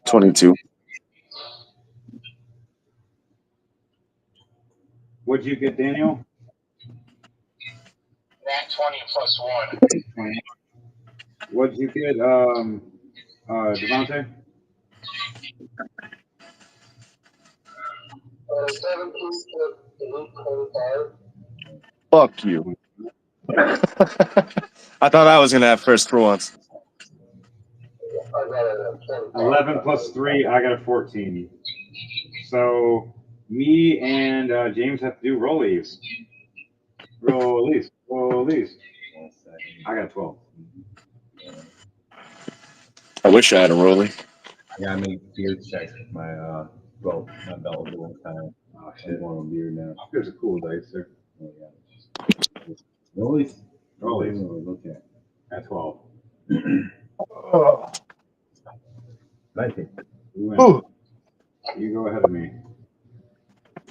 22. What'd you get, Daniel? Nat 20 plus 1. What'd you get, Devontae? 17 plus 25. Fuck you. I thought I was going to have first for once. I got a 11 plus 3, I got a 14. So me and James have to do rollies. Rollies. I got 12. I wish I had a rolling. Yeah, I made beard checks with my belt one time. Oh shit. I'm going on beard now. There's a cool dice there. Oh, yeah. Rollies? Rollies. Look at At 12. 19. You go ahead of me.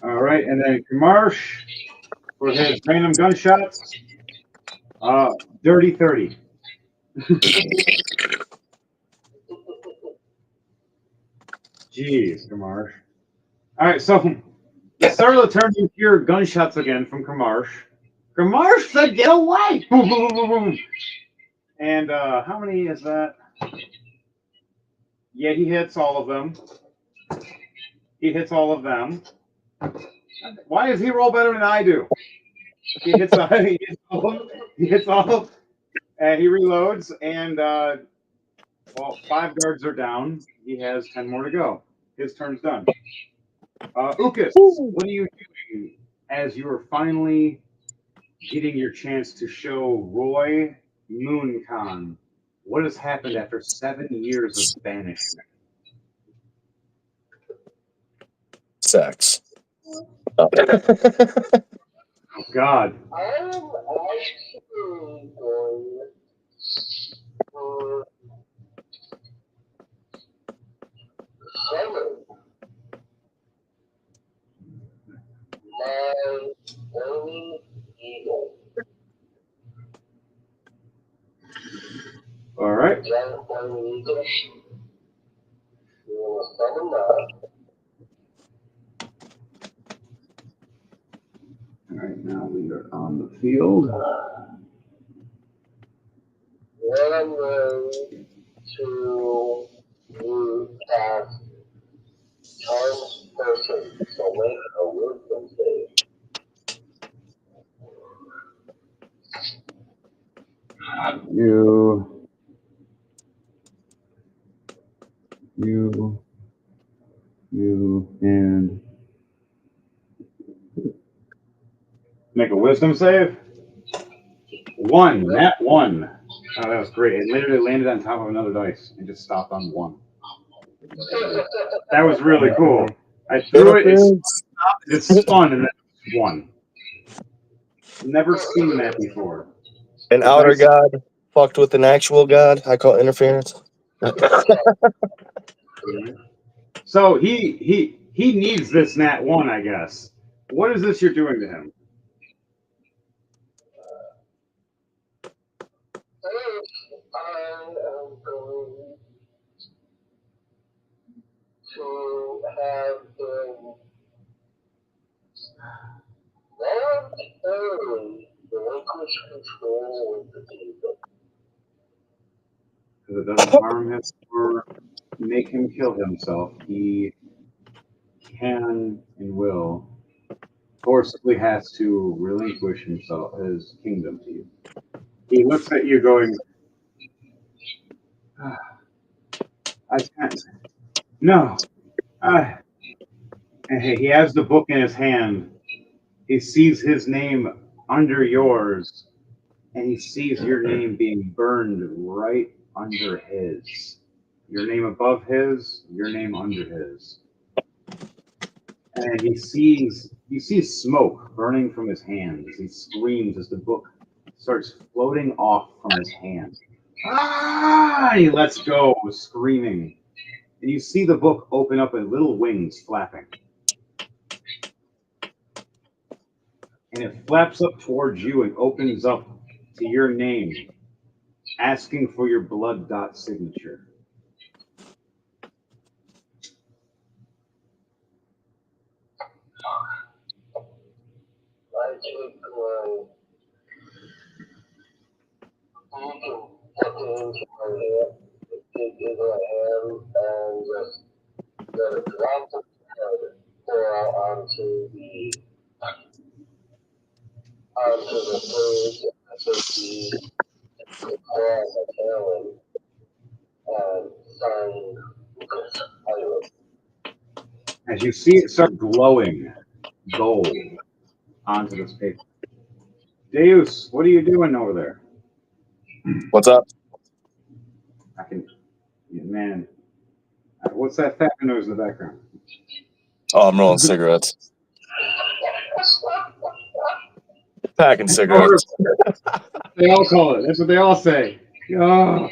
All right, and then Kamarsh for his random gunshots. Dirty 30. Jeez, Kamarsh. All right, so the start of the turn, you hear gunshots again from Kamarsh. Kamarsh said, "Get away!" Boom, boom, boom, boom. And how many is that? Yeah, he hits all of them. He hits all of them. Why does he roll better than I do? He hits all of them, and he reloads, and well, 5 guards are down. He has 10 more to go. His turn's done. Ukas, what are you doing as you are finally getting your chance to show Roy Mooncon what has happened after 7 years of banishment? Sex. Oh, God. I'm actually going for 7. My only eagle. learning English. You want to summon that. All right, now we are on the field. When I'm ready to cast Charms Person, so make a wisdom save. You, and make a wisdom save. That one. Oh, that was great. It literally landed on top of another dice and just stopped on one. That was really cool. I threw it, it spun, and then one. Never seen that before. An The outer dice- god fucked with an actual god. I call it interference. So he needs this nat one, I guess. What is this you're doing to him? I am going to have him voluntarily relinquish control of the kingdom. Because it doesn't harm him or make him kill himself. He can and will forcibly has to relinquish himself, his kingdom to you. He looks at you going, I can't. No. And he has the book in his hand. He sees his name under yours, and he sees your name being burned right under his. Your name above his, your name under his. And he sees smoke burning from his hand as he screams as the book starts floating off from his hand. Ah! And he lets go, screaming. And you see the book open up and little wings flapping. And it flaps up towards you and opens up to your name, asking for your blood dot signature. I take my beacon, tuck it into my hand, take it in my hand, and just let it drop the blood pour out onto the page, and take the pour out my talon, and sign this pilot. As you see it start glowing gold onto this paper. Deus, what are you doing over there? What's up? Man, what's that fat noise in the background? Oh, I'm rolling cigarettes. Packing cigarettes. They all call it. That's what they all say. Oh.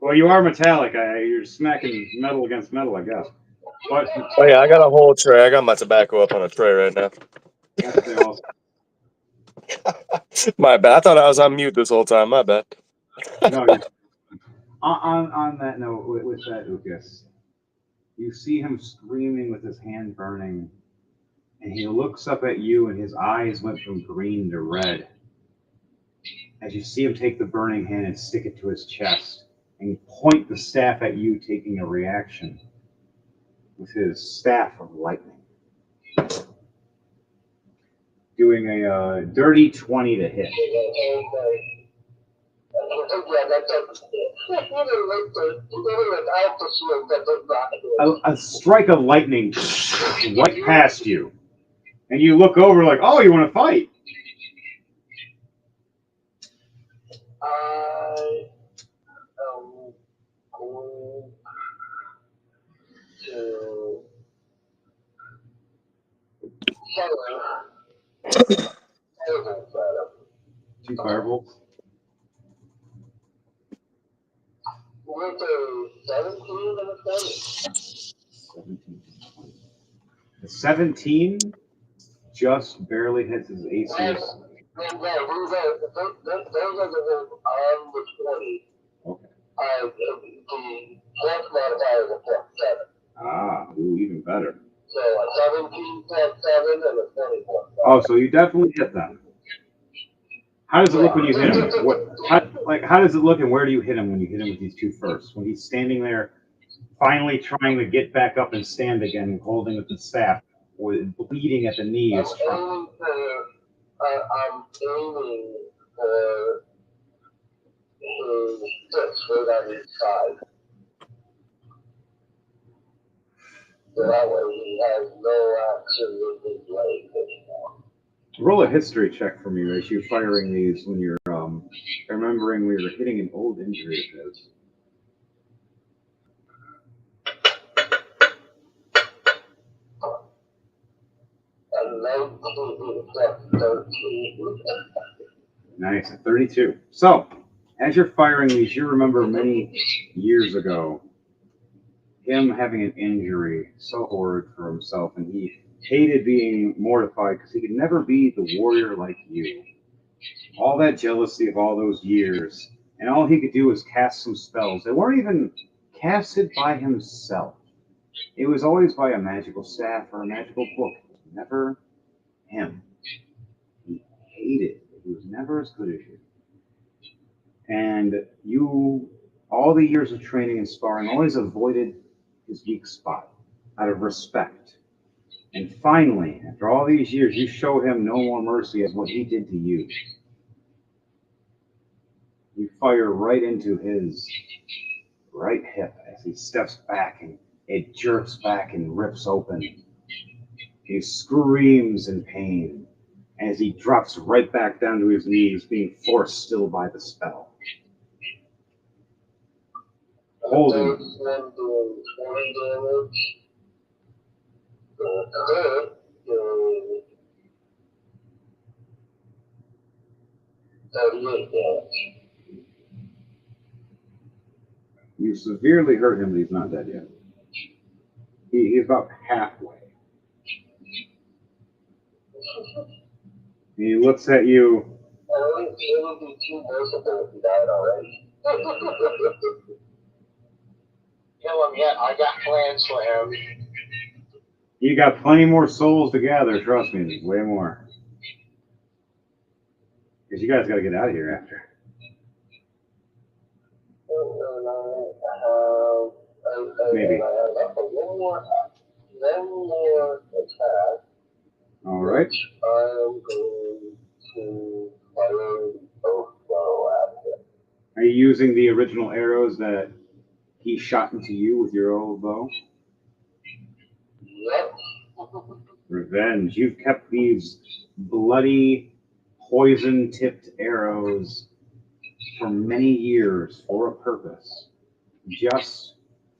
Well, you are metallic. You're smacking metal against metal, I guess. But Oh yeah, I got a whole tray. I got my tobacco up on a tray right now. that's what they all say. My bad. I thought I was on mute this whole time. My bad. No, on that note, with that, Ukas, you see him screaming with his hand burning, and he looks up at you, and his eyes went from green to red. As you see him take the burning hand and stick it to his chest, and point the staff at you, taking a reaction with his staff of lightning. Doing a dirty 20 to hit. A strike of lightning right past you. And you look over like, oh, you want to fight? I am going to firebolts at him. 2 firebolts. With a 17 and a 20. 17. The 17 just barely hits his AC. No, those are the ones on the 20. Okay. The plus modifier is a plus 7. Ah, ooh, even better. So a 17 plus 7 and a 20 plus 7. Oh, so you definitely hit them. How does it look when you hit him? How does it look, and where do you hit him when you hit him with these two first? When he's standing there, finally trying to get back up and stand again, holding with the staff, with bleeding at the knees. I'm aiming for his fist right on each side. So that way he has no action with his leg anymore. Roll a history check for me as you're firing these when you're remembering we were hitting an old injury of his. And 19 plus 13. Nice, a 32. So, as you're firing these, you remember many years ago him having an injury so horrid for himself, and he hated being mortified because he could never be the warrior like you. All that jealousy of all those years, and all he could do was cast some spells. They weren't even casted by himself. It was always by a magical staff or a magical book. Never him. He hated it. He was never as good as you. And you, all the years of training and sparring, always avoided his weak spot out of respect. And finally, after all these years, you show him no more mercy as what he did to you. You fire right into his right hip as he steps back, and it jerks back and rips open. He screams in pain as he drops right back down to his knees, being forced still by the spell. Holding. One doing 20 damage. The third doing 38 damage. You severely hurt him, but he's not dead yet. He's about halfway. He looks at you. It would be too merciful if he died already. Kill him yet. I got plans for him. You got plenty more souls to gather, trust me, there's way more. Because you guys got to get out of here after. Maybe. One more attack. All right. I'm going to fire both bow at him. Are you using the original arrows that he shot into you with your old bow? Yep. Revenge. You've kept these bloody, poison-tipped arrows for many years for a purpose, just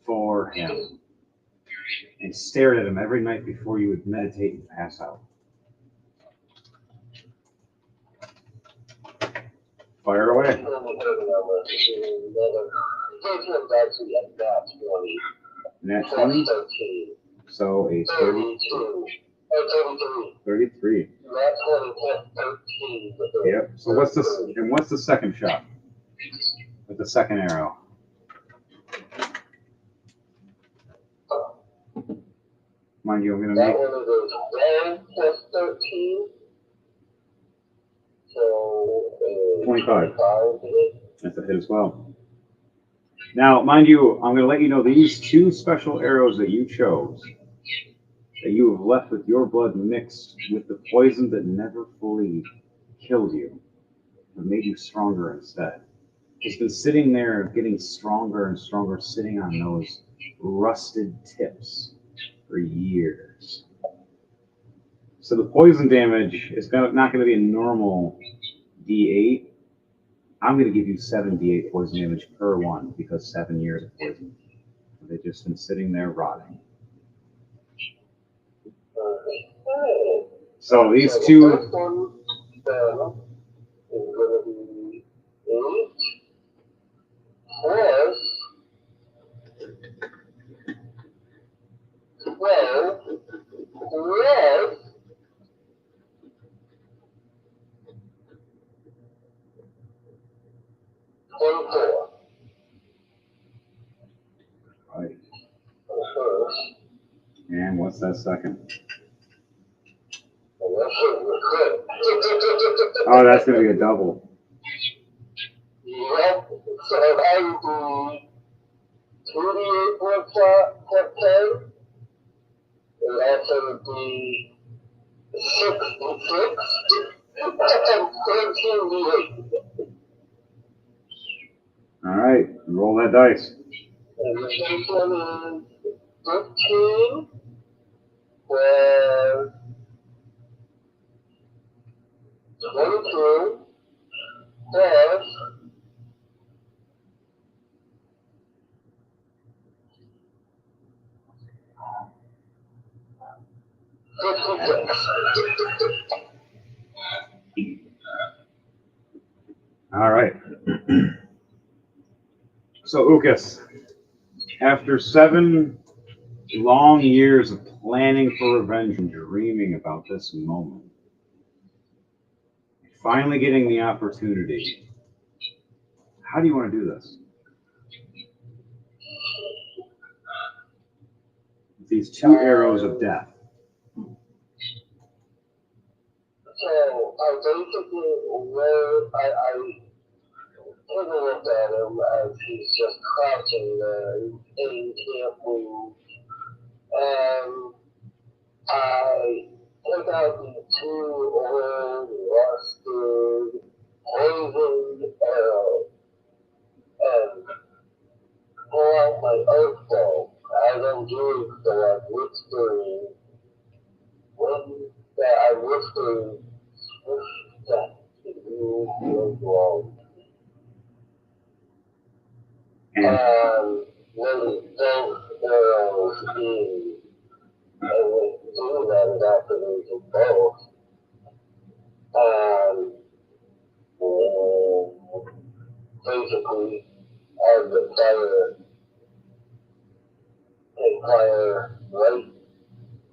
for him, and stared at him every night before you would meditate and pass out. Fire away. Nat 20? So a 32. 33. Yep. So what's the second shot? With the second arrow. Mind you, I'm gonna That make one is a 12 plus 13. So 25. That's a hit as well. Now, mind you, I'm going to let you know these two special arrows that you chose, that you have left with your blood mixed with the poison that never fully killed you, but made you stronger instead. It's been sitting there, getting stronger and stronger, sitting on those rusted tips for years. So the poison damage is not going to be a normal D8. I'm going to give you 7 D8 poison damage per one because 7 years of poison. They've just been sitting there rotting. So these two. The first one is going to be 8 plus 12 plus right. for the first. And what's that second? And that's it. Oh, that's going to be a double. Yep. So that would be 28 per play. And also would be 66 and 13 All right. Roll that dice. And the first one is 15 with 22 plus 56. All right. So, Ukas, after 7 long years of planning for revenge and dreaming about this moment, finally getting the opportunity, how do you want to do this? These 2 arrows of death. So I basically I took a look at him as he's just crouching there and he can't move. And I took out the 2 old, rusted, poisoned arrows and pull out my oath bow as I'm doing so. I'm whispering when that I'm whispering that you feel wrong. And When those arrows in, and when doing that, it activated both. Basically, as the fire right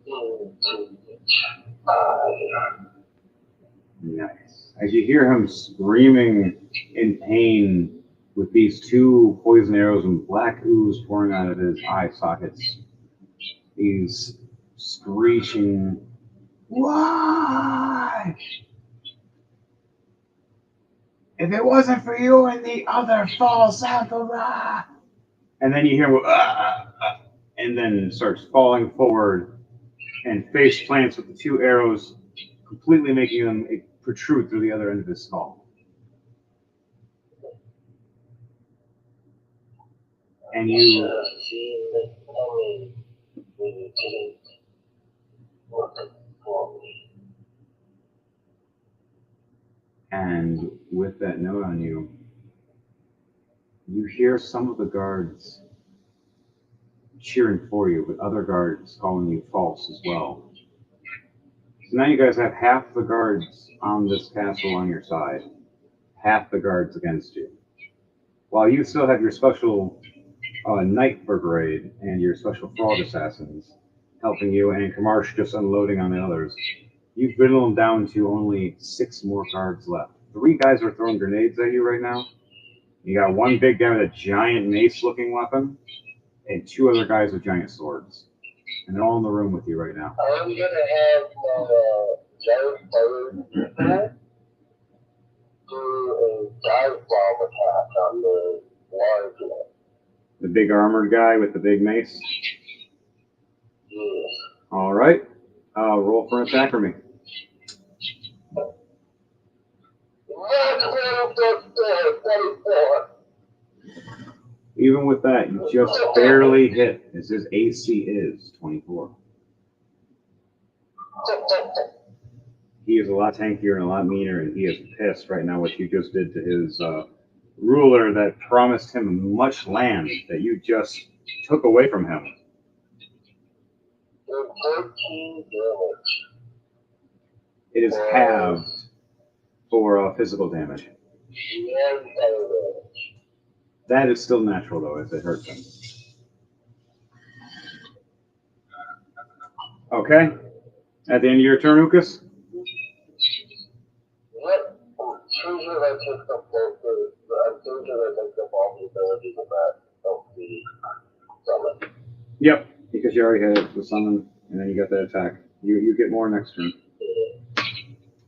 into each eye. nice. As you hear him screaming in pain with these 2 poison arrows and black ooze pouring out of his eye sockets, he's screeching, "Why? If it wasn't for you and the other false emperor." And then you hear him go, and then starts falling forward and face plants with the 2 arrows, completely making them protrude through the other end of his skull. And you seen it coming when you didn't look for me. And with that note on you, you hear some of the guards cheering for you, but other guards calling you false as well. So now you guys have half the guards on this castle on your side, half the guards against you. While you still have your special Knight Brigade and your special Frog Assassins helping you, and Kamarsh just unloading on the others, you've dwindled down to only 6 more guards left. 3 guys are throwing grenades at you right now. You got 1 big guy with a giant mace-looking weapon, and 2 other guys with giant swords. And they're all in the room with you right now. I'm gonna have my giant bird do a dive bomb attack on the large one. The big armored guy with the big mace. Yeah. All right. Roll for an attack for me. Even with that, you just barely hit, as his AC is 24. He is a lot tankier and a lot meaner, and he is pissed right now what you just did to his ruler that promised him much land that you just took away from him. 13 damage. It is halved for physical damage. And fire damage. That is still natural, though, as it hurts him. Okay. At the end of your turn, Ukas? Yep. I'm choosing I took the focus. I'm choosing I took the vulnerability of that of the summit. Yep, because you already had the summon, and then you got that attack. You get more next turn.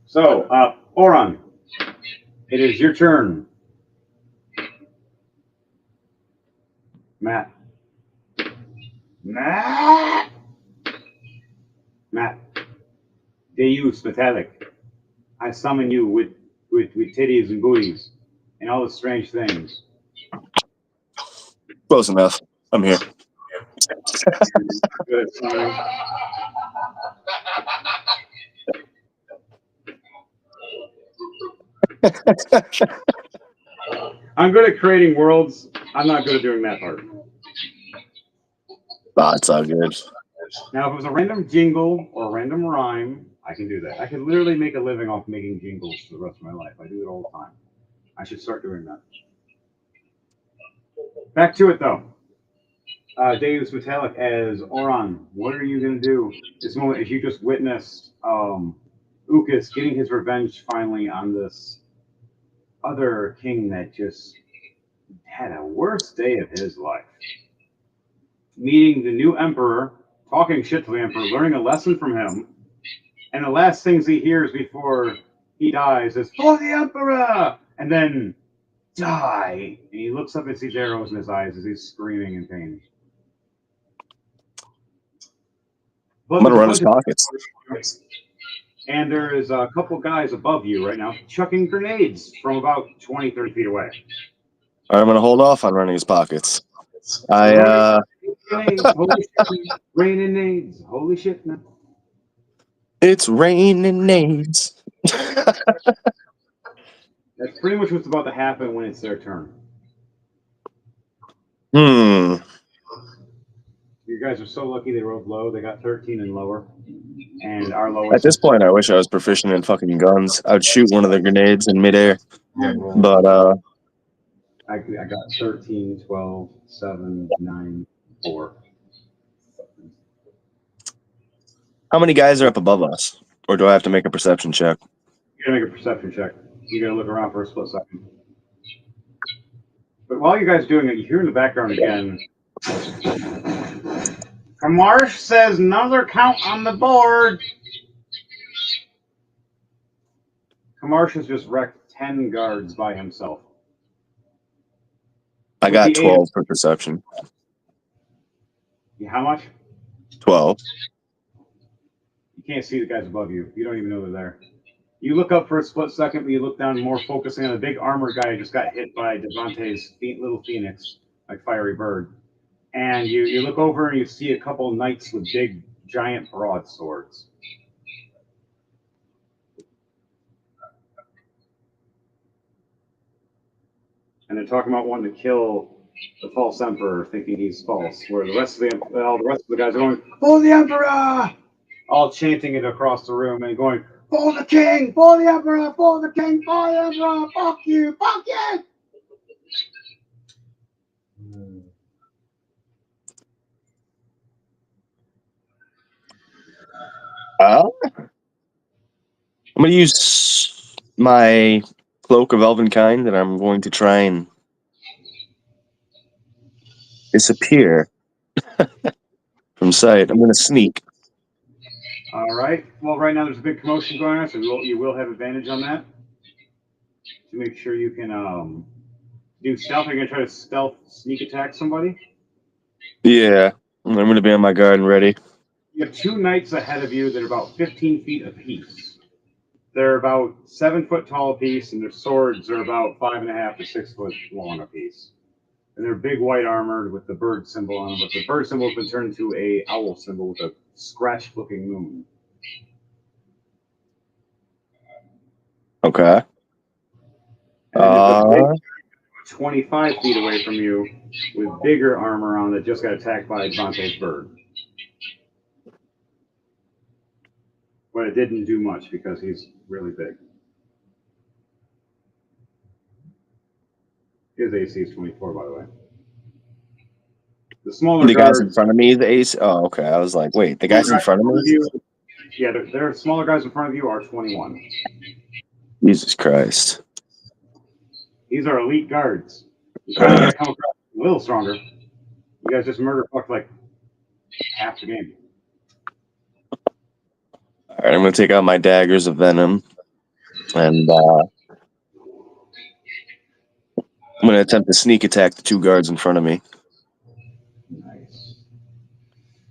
So, Oron, it is your turn. Matt. Deus Metallic. I summon you with titties and booties and all the strange things. Close enough. I'm here. Good at summoning. I'm good at creating worlds. I'm not good at doing that part. Ah, it's all good. Now, if it was a random jingle or a random rhyme, I can do that. I can literally make a living off making jingles for the rest of my life. I do it all the time. I should start doing that. Back to it, though. Deus Metallic as Oron. What are you going to do this moment as you just witnessed Ukas getting his revenge finally on this other king that just had a worst day of his life? Meeting the new emperor, talking shit to the emperor, learning a lesson from him, and the last things he hears before he dies is "For the emperor!" and then die. And he looks up and sees arrows in his eyes as he's screaming in pain. But I'm gonna run his pockets. And there is a couple guys above you right now chucking grenades from about 20, 30 feet away. All right, I'm gonna hold off on running his pockets. Holy shit, raining nades. Holy shit, man. It's raining nades. That's pretty much what's about to happen when it's their turn. Hmm. You guys are so lucky they rolled low. They got 13 and lower. And our lowest. At this point, I wish I was proficient in fucking guns. I would shoot one of the grenades in midair. But I got 13, 12, 7, 9, 4. how many guys are up above us? Or do I have to make a perception check? You gotta make a perception check. You gotta look around for a split second. But while you guys are doing it, you hear in the background again. Kamarsh says another count on the board. Kamarsh has just wrecked 10 guards by himself. I got 12 for perception. How much? 12. You can't see the guys above you. You don't even know they're there. You look up for a split second, but you look down more focusing on a big armored guy who just got hit by Devontae's little phoenix, like fiery bird. And you look over and you see a couple of knights with big, giant broadswords. And they're talking about wanting to kill the false emperor, thinking he's false. Where the rest of the guys are going, "For the emperor!" all chanting it across the room and going, "For the king! For the emperor! For the king! For the emperor! Fuck you! Fuck you!" I'm going to use my cloak of elven kind, and I'm going to try and disappear from sight. I'm going to sneak. All right. Well, right now there's a big commotion going on, so you will have advantage on that. To make sure you can do stealth. Are you going to try to stealth sneak attack somebody? Yeah, I'm going to be on my guard and ready. You have two knights ahead of you that are about 15 feet apiece. They're about 7 foot tall apiece, and their swords are about 5.5 to 6 foot long apiece. And they're big white armored with the bird symbol on them, but the bird symbol has been turned into a owl symbol with a scratched-looking moon. Okay. And there's a big 25 feet away from you with bigger armor on that just got attacked by Devontae's bird. But it didn't do much because he's really big. His AC is 24, by the way. The smaller guys in front of me, the ace. Oh, okay. I was like, wait, the guys in front of me? Yeah, there smaller guys in front of you are 21. Jesus Christ. These are elite guards. You gotta come across a little stronger. You guys just murder fucked like half the game. All right, I'm going to take out my daggers of venom, and I'm going to attempt to sneak attack the 2 guards in front of me. Nice.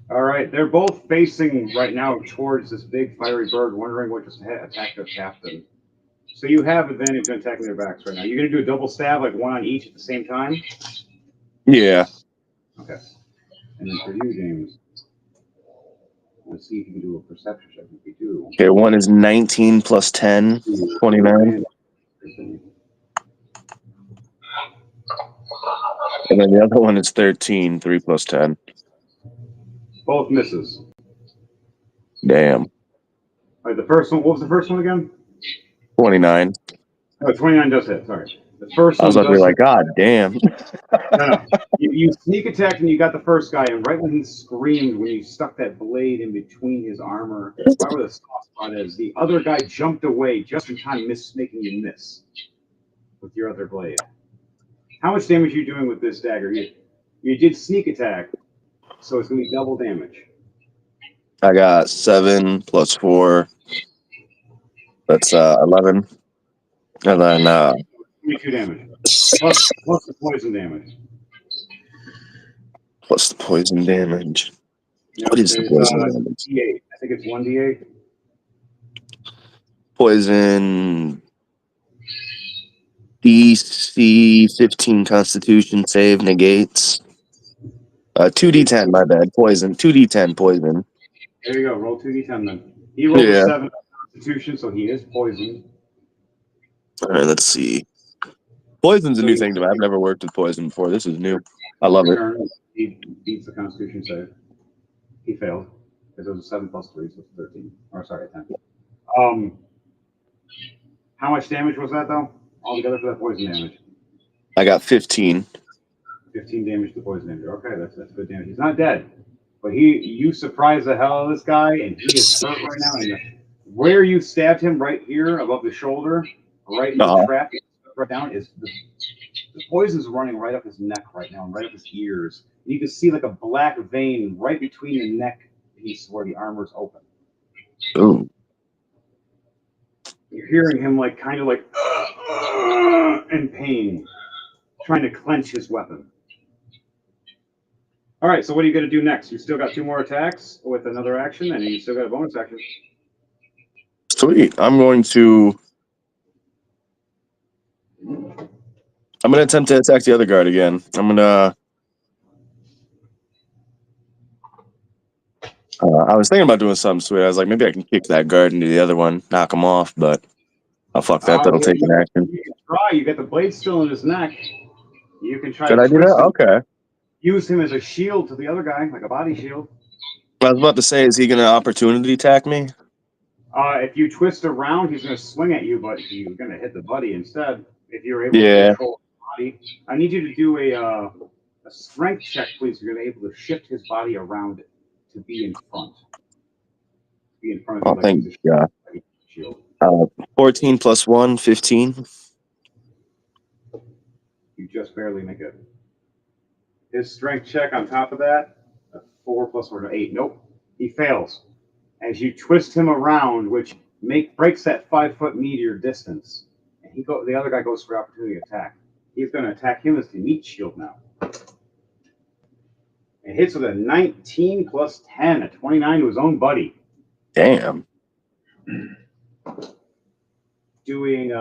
All right, they're both facing right now towards this big fiery bird, wondering what to attack their captain. So you have advantage on attacking their backs right now. You're going to do a double stab, like one on each at the same time? Yeah. Okay. And then for you, James, let's see if you can do a perception check. If you do. Okay, one is 19 plus 10, 29. And then the other one is 13, 3 plus 10. Both misses. Damn. All right, the first one, what was the first one again? 29. Oh, 29 does hit, sorry. The first I was one about to be does like, God damn. No. You sneak attacked and you got the first guy, and right when he screamed, when you stuck that blade in between his armor, right where the soft spot is, the other guy jumped away just in time, making you miss with your other blade. How much damage are you doing with this dagger? You did sneak attack, so it's going to be double damage. I got 7 plus 4. That's 11. And then 22 damage. Plus the poison damage. plus the poison damage. Yep, What is the poison damage? D8. I think it's 1d8. Poison DC 15 Constitution save negates. 2d10, my bad. Poison. 2d10 poison. There you go. Roll 2d10 then. He rolled a 7 Constitution, so he is poisoned. All right, let's see. Poison's a new thing to me. I've never worked with poison before. This is new. I love it. He beats the Constitution save. He failed because it was a 7 plus 3, so it's 13. Or sorry, 10. How much damage was that though? Altogether for that poison damage. I got 15. 15 damage to poison damage. Okay, that's good damage. He's not dead, but you surprised the hell out of this guy, and he is hurt right now. And where you stabbed him, right here above the shoulder, right in the trap, right down, is the poison's running right up his neck right now, and right up his ears. And you can see like a black vein right between the neck piece where the armor's open. Ooh. You're hearing him like kind of like in pain, trying to clench his weapon. All right, so what are you going to do next? You still got 2 more attacks with another action, and you still got a bonus action. Sweet. I'm going to attempt to attack the other guard again. I'm going to... I was thinking about doing something sweet. I was like, maybe I can kick that guard into the other one, knock him off, but I'll fuck that. That'll take an action. You can try. You got the blade still in his neck. You can try Should to I do that? him. Okay. Use him as a shield to the other guy, like a body shield. I was about to say, is he going to opportunity attack me? If you twist around, he's going to swing at you, but you're going to hit the buddy instead. If you're able to control the body, I need you to do a strength check, please. You're going to be able to shift his body around to be in front. Be in front of you. Thank God. Shield. 14 plus 1, 15. You just barely make it. His strength check on top of that, 4 plus 1, 8. Nope, he fails. As you twist him around, which breaks that 5-foot meteor distance, and the other guy goes for opportunity attack. He's going to attack him as the meat shield now. It hits with a 19 plus 10, a 29 to his own buddy. Damn. Doing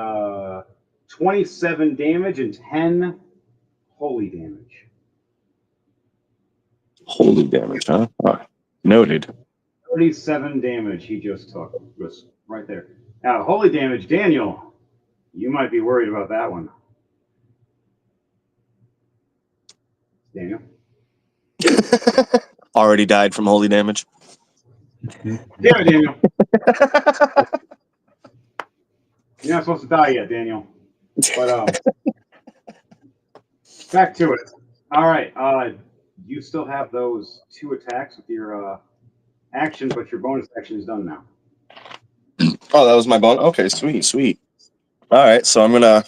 27 damage and 10 holy damage. Holy damage, huh? Oh, noted. 37 damage he just took. Just right there. Now, holy damage, Daniel, you might be worried about that one. Daniel? Already died from holy damage. Damn it, Daniel. You're not supposed to die yet, Daniel. But back to it. All right. You still have those 2 attacks with your action, but your bonus action is done now. Oh, that was my bonus? Okay, sweet. All right, so I'm going to...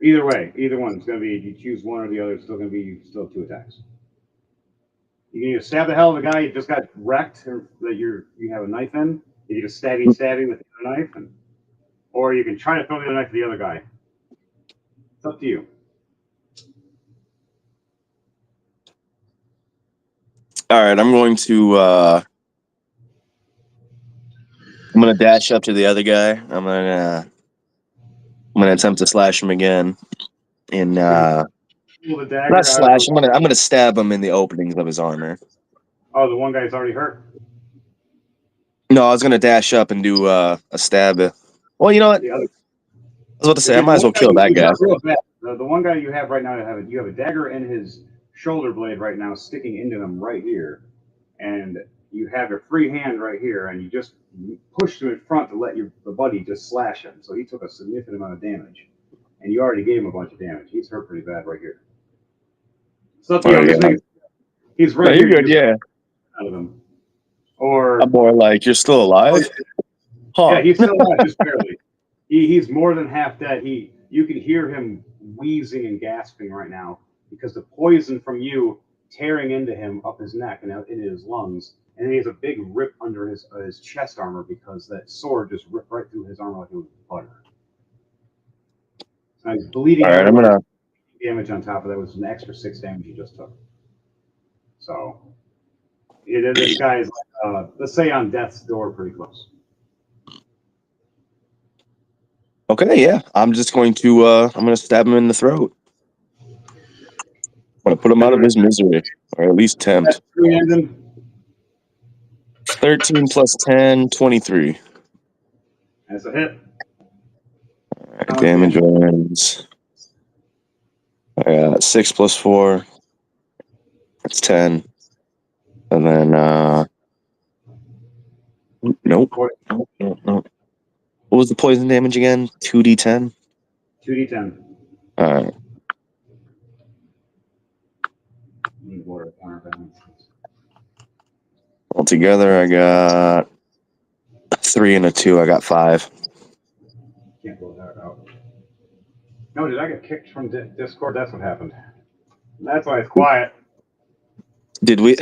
Either way, either one's going to be, if you choose one or the other, it's still going to be 2 attacks. You can either stab the hell of a guy you just got wrecked, or that you have a knife in. You can just stabby with the other knife, or you can try to throw the other knife at the other guy. It's up to you. All right, I'm going to dash up to the other guy. I'm gonna attempt to slash him again. And Pull the dagger not out slash. of the... I'm gonna stab him in the openings of his armor. Oh, the one guy's already hurt. No, I was gonna dash up and do a stab. Well, you know what? The other... I was about to say I might as well kill that guy. Real bad. The one guy you have right now, you have a dagger in his shoulder blade right now, sticking into him right here, and you have your free hand right here, and you just pushed him in front to let the buddy just slash him. So he took a significant amount of damage, and you already gave him a bunch of damage. He's hurt pretty bad right here. So he's right no, here. You're good, yeah. Out of him. Or I'm more like, you're still alive? Huh. Yeah, he's still alive, just barely. He's more than half dead. You can hear him wheezing and gasping right now because the poison from you tearing into him up his neck and out into his lungs, and he has a big rip under his chest armor because that sword just ripped right through his armor like it was butter. So he's bleeding. All right, I'm gonna damage on top of that was an extra 6 damage he just took. So this guy is let's say on death's door, pretty close. Okay, yeah. I'm just going to I'm gonna stab him in the throat. I'm gonna put him out of his misery, or at least tempt. 13 plus 10, 23. That's a hit. All right, damage ends. I got 6 plus 4. That's 10. And then nope. What was the poison damage again? 2d10? 2d10. All right. Altogether, I got 3 and a 2. I got 5. Can't blow that out. No, did I get kicked from Discord? That's what happened. That's why it's quiet. Did we?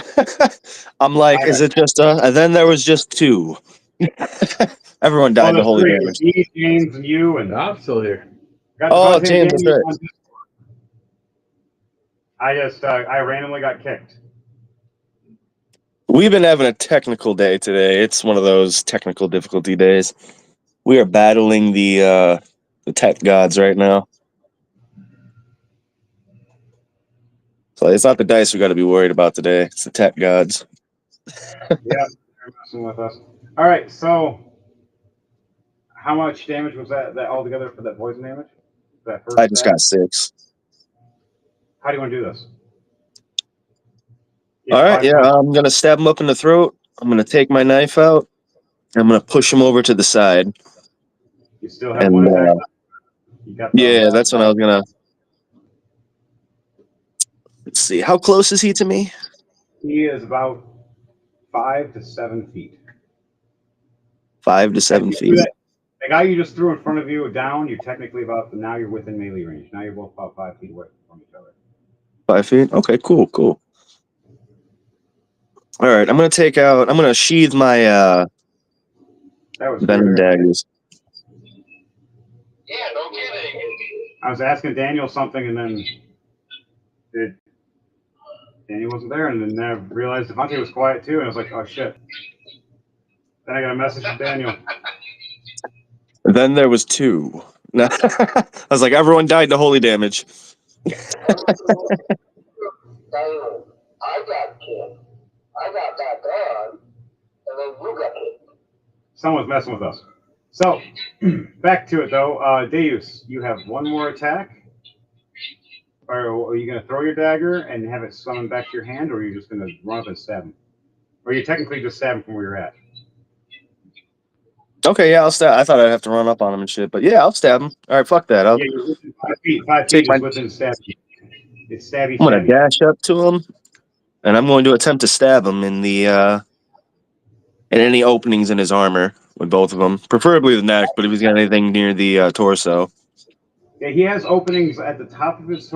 I'm like, is it just and then there was just 2. Everyone died to holy damage. Me, James, and you, and I'm still here. Oh, James is there. I randomly got kicked. We've been having a technical day today. It's one of those technical difficulty days. We are battling the tech gods right now. So it's not the dice we got to be worried about today. It's the tech gods. Yeah, they're messing with us. All right, so how much damage was that altogether for that poison damage? That first I just got 6. How do you want to do this? All right, yeah, I'm going to stab him up in the throat. I'm going to take my knife out. I'm going to push him over to the side. You still have one attack. Yeah, that's when I was going to... Let's see, how close is he to me? He is about 5 to 7 feet. 5 to 7 feet. The guy you just threw in front of you down, you're technically now you're within melee range. Now you're both about 5 feet away from each other. 5 feet? Okay, cool. All right, I'm going to sheathe my venom daggers. Yeah, no kidding. I was asking Daniel something, and then Daniel wasn't there, and then I realized Devontae was quiet too, and I was like, oh shit. Then I got a message from Daniel. Then there was 2. I was like, everyone died to holy damage. I got killed. I got back on, and then you got killed. Someone's messing with us. So, back to it though. Deus, you have one more attack. Or are you going to throw your dagger and have it summon back to your hand, or are you just going to run up and stab him? Or are you technically just stabbing from where you're at? Okay, yeah, I'll stab. I thought I'd have to run up on him and shit, but yeah, I'll stab him. All right, fuck that. Yeah, you're within 5 feet. 5 feet is within stabby. It's stabby. I'm going to dash up to him, and I'm going to attempt to stab him in any openings in his armor with both of them, preferably the neck. But if he's got anything near the torso. Yeah, he has openings at the top of his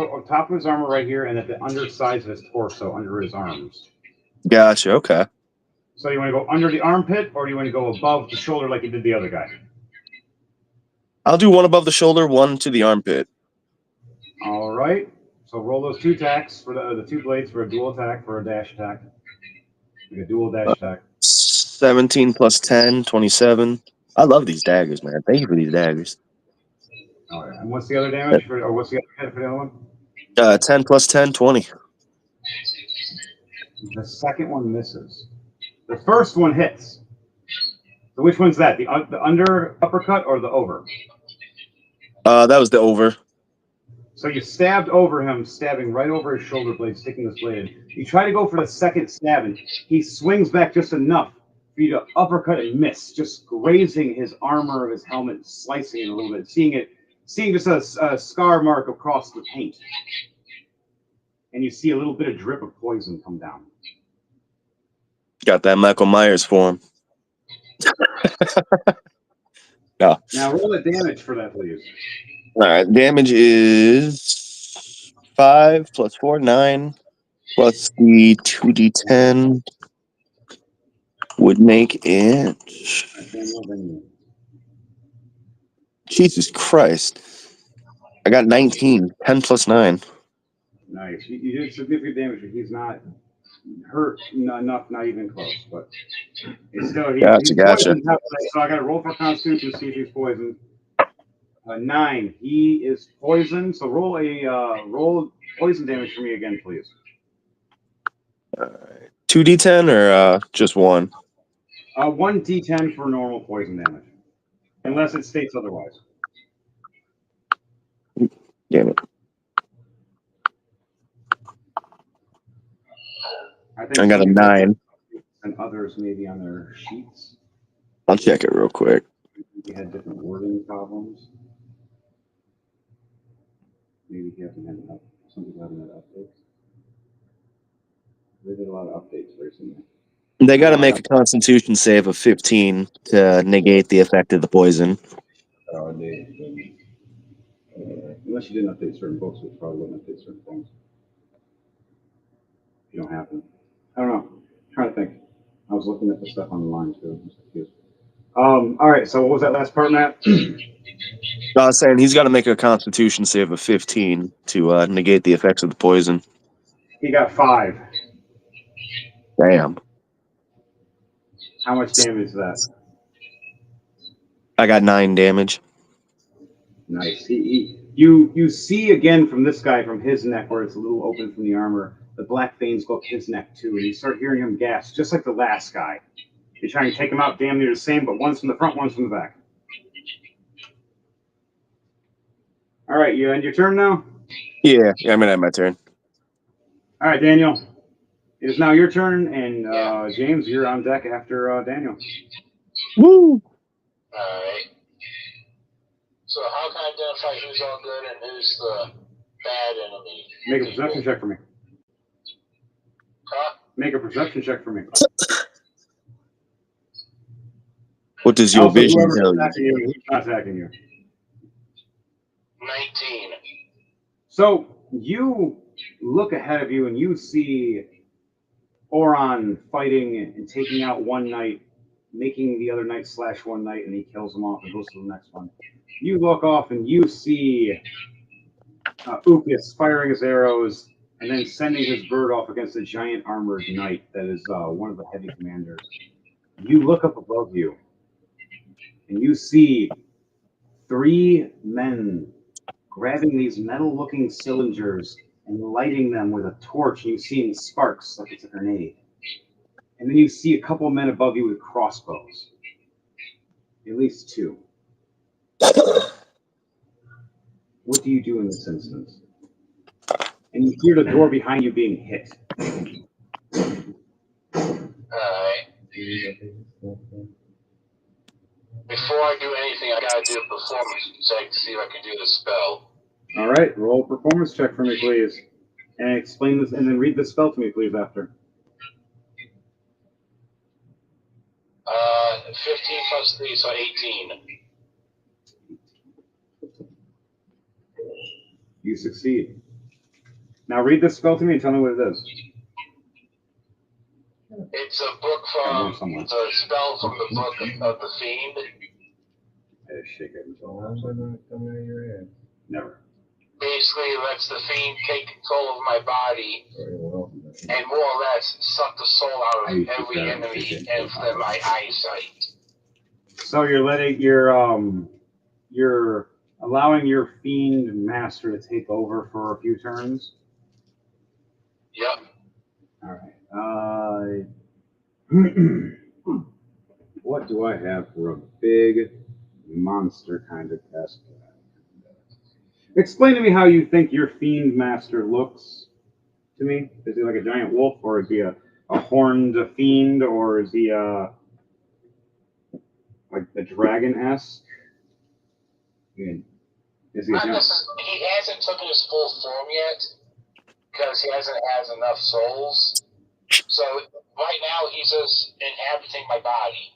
armor right here, and at the undersides of his torso, under his arms. Gotcha. Okay. So you want to go under the armpit, or do you want to go above the shoulder like you did the other guy? I'll do one above the shoulder, one to the armpit. All right. So roll those 2 attacks for the 2 blades for a dual attack for a dash attack. Like a dual dash attack. 17 plus 10, 27. I love these daggers, man. Thank you for these daggers. All right. And what's the other damage for, or what's the other hit for the other one? 10 plus 10, 20. The second one misses. The first one hits. So which one's that? The under uppercut or the over? That was the over. So you stabbed over him, stabbing right over his shoulder blade, sticking this blade in. You try to go for the second stab, and he swings back just enough for you to uppercut and miss, just grazing his armor of his helmet, slicing it a little bit, seeing just a scar mark across the paint. And you see a little bit of drip of poison come down. Got that Michael Myers for him. Yeah. Now roll the damage for that, please. All right. Damage is 5 plus 4, 9 plus the 2d10 would make it. Jesus Christ. I got 19. 10 plus 9. Nice. You did significant damage, but he's not hurt enough, not even close. But it's still he's poisoned. So I got to roll for Constitution to see if he's poisoned. 9. He is poisoned. So roll poison damage for me again, please. 2d10 or just 1? 1d10 for normal poison damage, unless it states otherwise. Damn it. I got a 9. And others maybe on their sheets. I'll check it real quick. We had different wording problems. Maybe he hasn't had some people haven't had updates. They did a lot of updates recently. They got to make a Constitution save of 15 to negate the effect of the poison. Unless you didn't update certain books, which probably wouldn't update certain things. You don't have to. I don't know. I'm trying to think. I was looking at the stuff online too. All right. So what was that last part, Matt? I was saying he's got to make a Constitution save of 15 to negate the effects of the poison. He got 5. Damn. How much damage is that? I got 9 damage. Nice. You see again from this guy, from his neck where it's a little open from the armor, the black veins go up his neck too, and you start hearing him gasp, just like the last guy. You try and take him out damn near the same, but one's from the front, one's from the back. All right, you end your turn now? Yeah, I'm gonna have my turn. All right, Daniel. It is now your turn, and James, you're on deck after Daniel. Woo! All right. So how can I identify who's all good and who's the bad enemy? Make a perception check for me. Huh? Make a perception check for me. What does your Also, vision whoever's tell you? attacking you, who's not attacking you? 19. So you look ahead of you and you see Oron fighting and taking out one knight, making the other knight slash one knight, and he kills him off and goes to the next one. You look off and you see Ucus firing his arrows and then sending his bird off against a giant armored knight that is one of the heavy commanders. You look up above you and you see 3 men grabbing these metal-looking cylinders and lighting them with a torch, and you see sparks like it's a grenade. And then you see a couple men above you with crossbows. At least 2. What do you do in this instance? And you hear the door behind you being hit. Alright. Before I do anything, I gotta do a performance check to see if I can do the spell. All right, roll a performance check for me, please. And explain this, and then read the spell to me, please, after. 15 plus 3, so 18. You succeed. Now read this spell to me and tell me what it is. It's a book it's a spell from the book of the Fiend. I just shake it until Why is it not coming out of your head? never. Basically, it lets the Fiend take control of my body Very well. and more or less suck the soul out I of used to every grab it enemy and shake it. and for my eyesight. So you're allowing your fiend master to take over for a few turns. Yep. All right. What do I have for a big monster kind of test? Explain to me how you think your fiend master looks to me. Is he like a giant wolf, or is he a horned fiend, or is he like the dragon-esque? Is he a giant? He hasn't taken his full form yet because he hasn't had enough souls. So right now he's just inhabiting my body.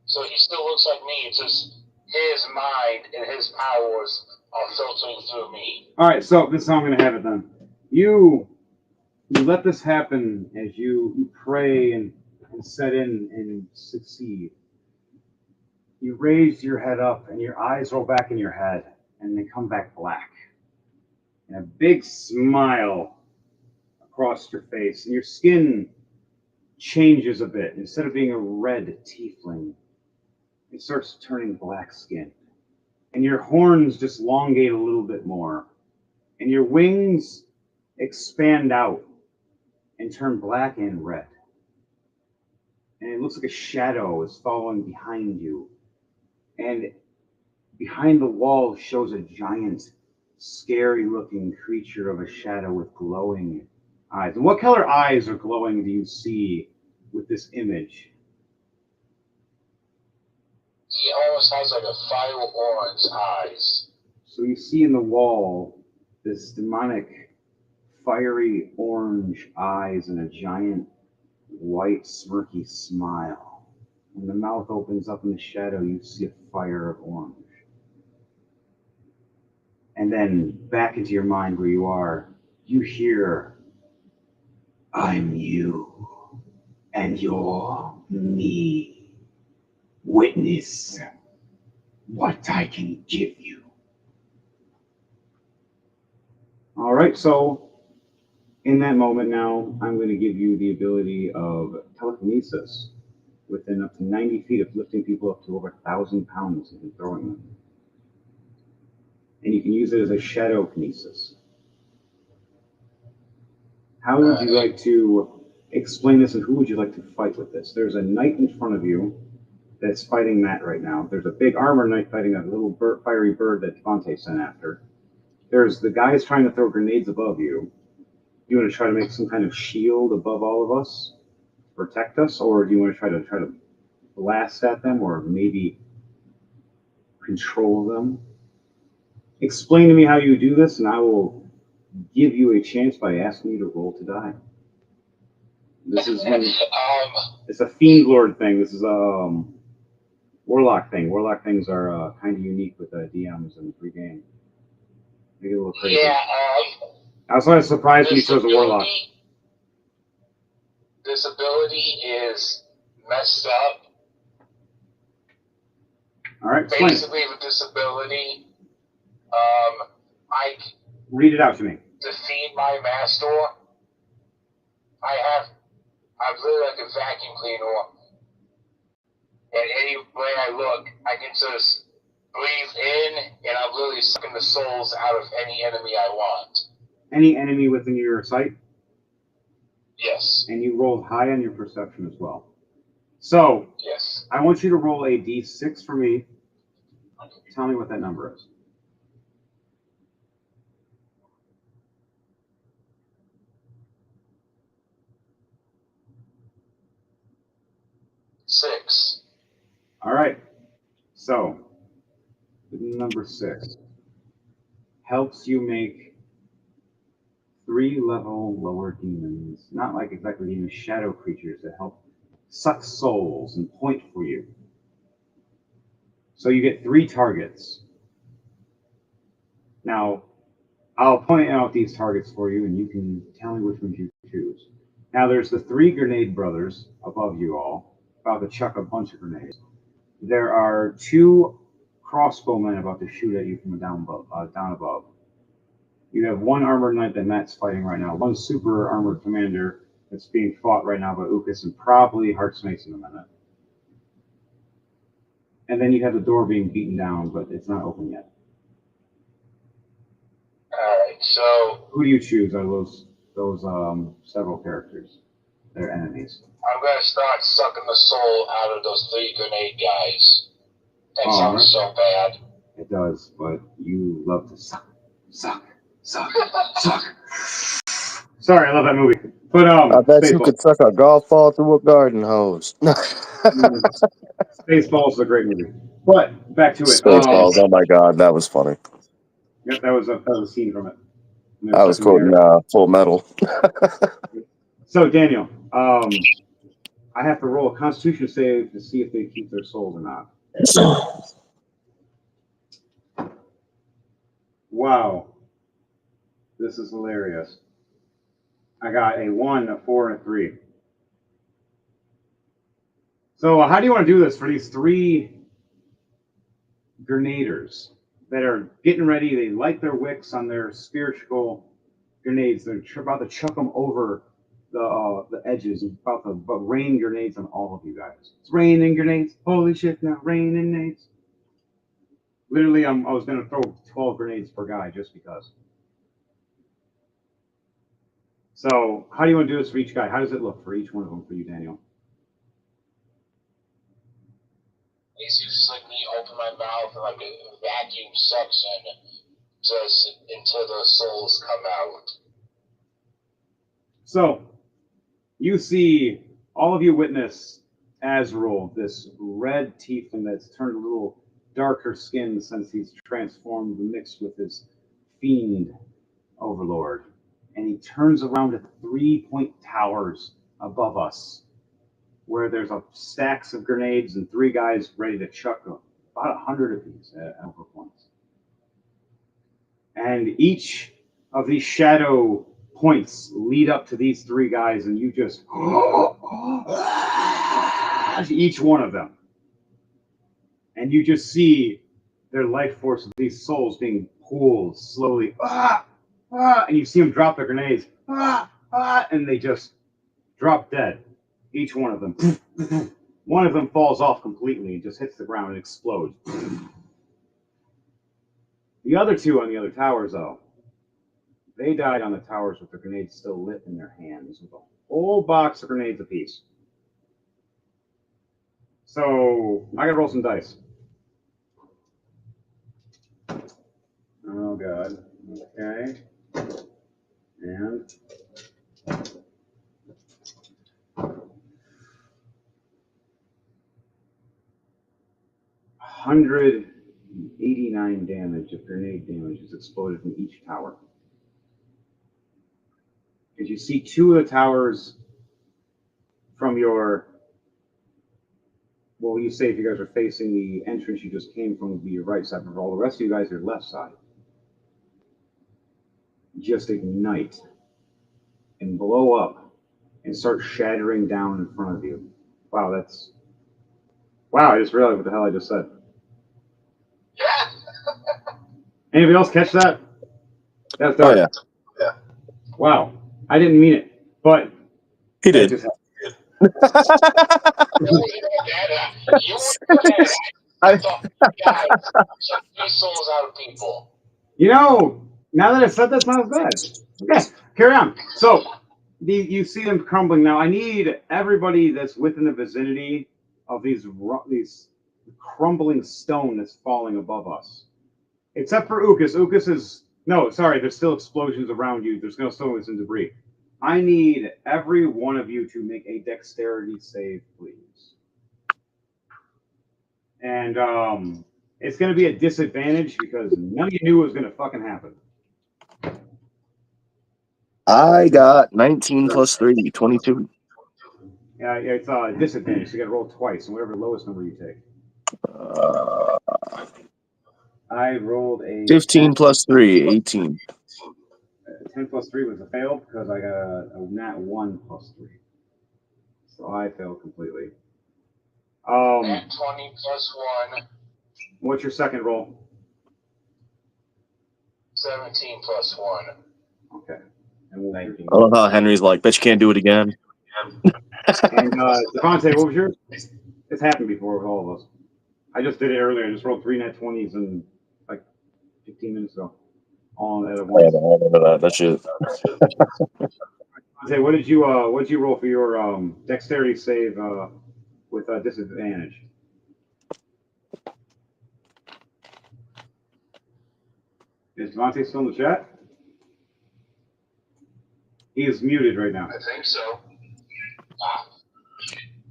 So he still looks like me. It's just his mind and his powers are filtering through me. All right, so this is how I'm going to have it then. You let this happen as you pray and set in and succeed. You raise your head up and your eyes roll back in your head and they come back black. And a big smile across your face, and your skin changes a bit. Instead of being a red tiefling, it starts turning black skin. And your horns just elongate a little bit more. And your wings expand out and turn black and red. And it looks like a shadow is following behind you. And behind the wall shows a giant, scary-looking creature of a shadow with glowing eyes. And what color eyes or glowing do you see with this image? He almost has like a fire orange eyes. So you see in the wall this demonic, fiery orange eyes and a giant, white, smirky smile. When the mouth opens up in the shadow, you see a fire of orange. And then back into your mind where you are, you hear, I'm you, and you're me. Witness what I can give you. All right, so in that moment now, I'm going to give you the ability of telekinesis within up to 90 feet of lifting people up to over 1,000 pounds and throwing them. And you can use it as a shadow kinesis. How would you like to explain this, and who would you like to fight with this? There's a knight in front of you that's fighting Matt right now. There's a big armor knight fighting a little fiery bird that Devontae sent after. There's the guys trying to throw grenades above you. You want to try to make some kind of shield above all of us, protect us, or do you want to try to blast at them, or maybe control them? Explain to me how you do this, and I will give you a chance by asking you to roll to die. This is when it's a Fiend Lord thing. This is a Warlock thing. Warlock things are kind of unique with DMs and pre-game. They get a little crazy. Yeah. I was kind of surprised when you chose a Warlock. This ability is messed up. All right, explain. Basically, with this ability, I read it out to me. Defeat my master. I'm really like a vacuum cleaner. And any way I look, I can just breathe in, and I'm literally sucking the souls out of any enemy I want. Any enemy within your sight? Yes. And you rolled high on your perception as well. So, yes. I want you to roll a d6 for me. Tell me what that number is. Six. All right. So, number 6 helps you make 3-level lower demons, not like exactly demons, shadow creatures that help suck souls and point for you. So you get 3 targets. Now, I'll point out these targets for you, and you can tell me which ones you choose. Now there's the 3 grenade brothers above you all, about to chuck a bunch of grenades. There are 2 crossbowmen about to shoot at you from down above. You have 1 armored knight that Matt's fighting right now, 1 super armored commander that's being fought right now by Ukas and probably Heartsmace in a minute. And then you have the door being beaten down, but it's not open yet. Alright, so Who do you choose out of those several characters? They're enemies. I'm gonna start sucking the soul out of those 3 grenade guys. That sounds so bad. It does, but you love to suck. Sorry, I love that movie. But I bet you could suck a golf ball through a garden hose. Spaceballs is a great movie. But back to it. Spaceballs. Oh my god, that was funny. Yep, that was a scene from it. I was quoting Full Metal. So Daniel, I have to roll a Constitution save to see if they keep their souls or not. Wow, this is hilarious. I got a 1, a 4, and a 3. So how do you want to do this for these 3 grenaders that are getting ready? They light their wicks on their spiritual grenades. They're about to chuck them over the edges, about to rain grenades on all of you guys. It's raining grenades. Holy shit, now raining grenades. Literally, I was going to throw 12 grenades per guy just because. So how do you want to do this for each guy? How does it look for each one of them for you, Daniel? Basically, just like me open my mouth and like a vacuum suction just until the souls come out. So you see, all of you witness Azrael, this red tiefling that's turned a little darker skin since he's transformed, mixed with his fiend overlord. And he turns around at 3-point towers above us, where there's stacks of grenades and 3 guys ready to chuck about 100 of these at over points. And each of these shadow points lead up to these 3 guys, and you just each one of them. And you just see their life force of these souls being pulled slowly. And you see them drop their grenades. And they just drop dead. Each one of them. One of them falls off completely and just hits the ground and explodes. The other 2 on the other towers, though, they died on the towers with their grenades still lit in their hands, with a whole box of grenades apiece. So I gotta roll some dice. Oh god. Okay. And 189 damage of grenade damage is exploded from each tower. As you see 2 of the towers from your, well, you say if you guys are facing the entrance you just came from, would be your right side, but all the rest of you guys, your left side, just ignite and blow up and start shattering down in front of you. Wow, I just realized what the hell I just said. Anybody else catch that? That's dark. Oh, yeah. Wow, I didn't mean it, but he did. Souls out of people. You know, now that I said that's not bad. Okay, carry on. So you see them crumbling now. I need everybody that's within the vicinity of these crumbling stone that's falling above us, except for Ukas. Ukas is there's still explosions around you. There's no stones and debris. I need every one of you to make a dexterity save, please. And it's going to be a disadvantage because none of you knew it was going to fucking happen. I got 19 plus 3, 22. Yeah, it's a disadvantage. So you got to roll twice, and whatever the lowest number you take. I rolled a 15 plus 3, 18. 10 10 plus 3 was a fail because I got a nat 1 plus 3. So I failed completely. Nat 20 plus 1, What's your second roll? 17 plus 1. Okay. And we'll 19. I love how Henry's like, bet you can't do it again. And Devontae, what was yours? It's happened before with all of us. I just did it earlier. I just rolled 3 nat 20s in like 15 minutes ago. All at I once. remember that. That shit. Devontae, what did you roll for your dexterity save with disadvantage? Is Devontae still in the chat? He is muted right now. I think so.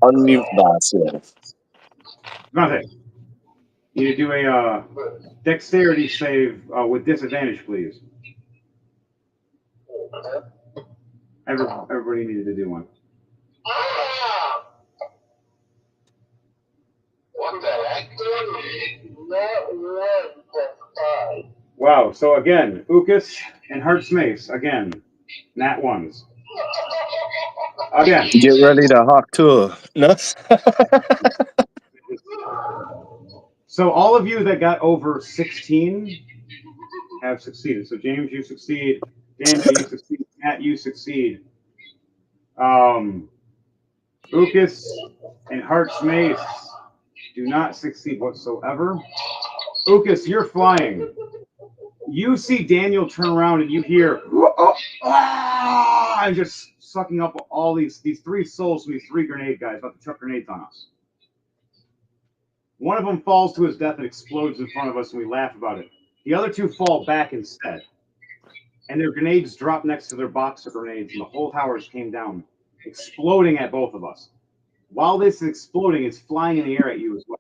Unmute that. Devontae, you need to do a dexterity save with disadvantage, please. Everybody needed to do one. What the heck? Not 1 plus 5. Wow. So again, Ukas and Heart's Mace again, nat 1s. Again. Get ready to hawk tour. No? So all of you that got over 16 have succeeded. So James, you succeed. Daniel, you succeed. Matt, you succeed. Ukas and Heart's Mace do not succeed whatsoever. Ukas, you're flying. You see Daniel turn around and you hear, and just sucking up all these 3 souls from these 3 grenade guys about to chuck grenades on us. One of them falls to his death and explodes in front of us, and we laugh about it. The other 2 fall back instead, and their grenades drop next to their box of grenades, and the whole towers came down, exploding at both of us. While this is exploding, it's flying in the air at you as well.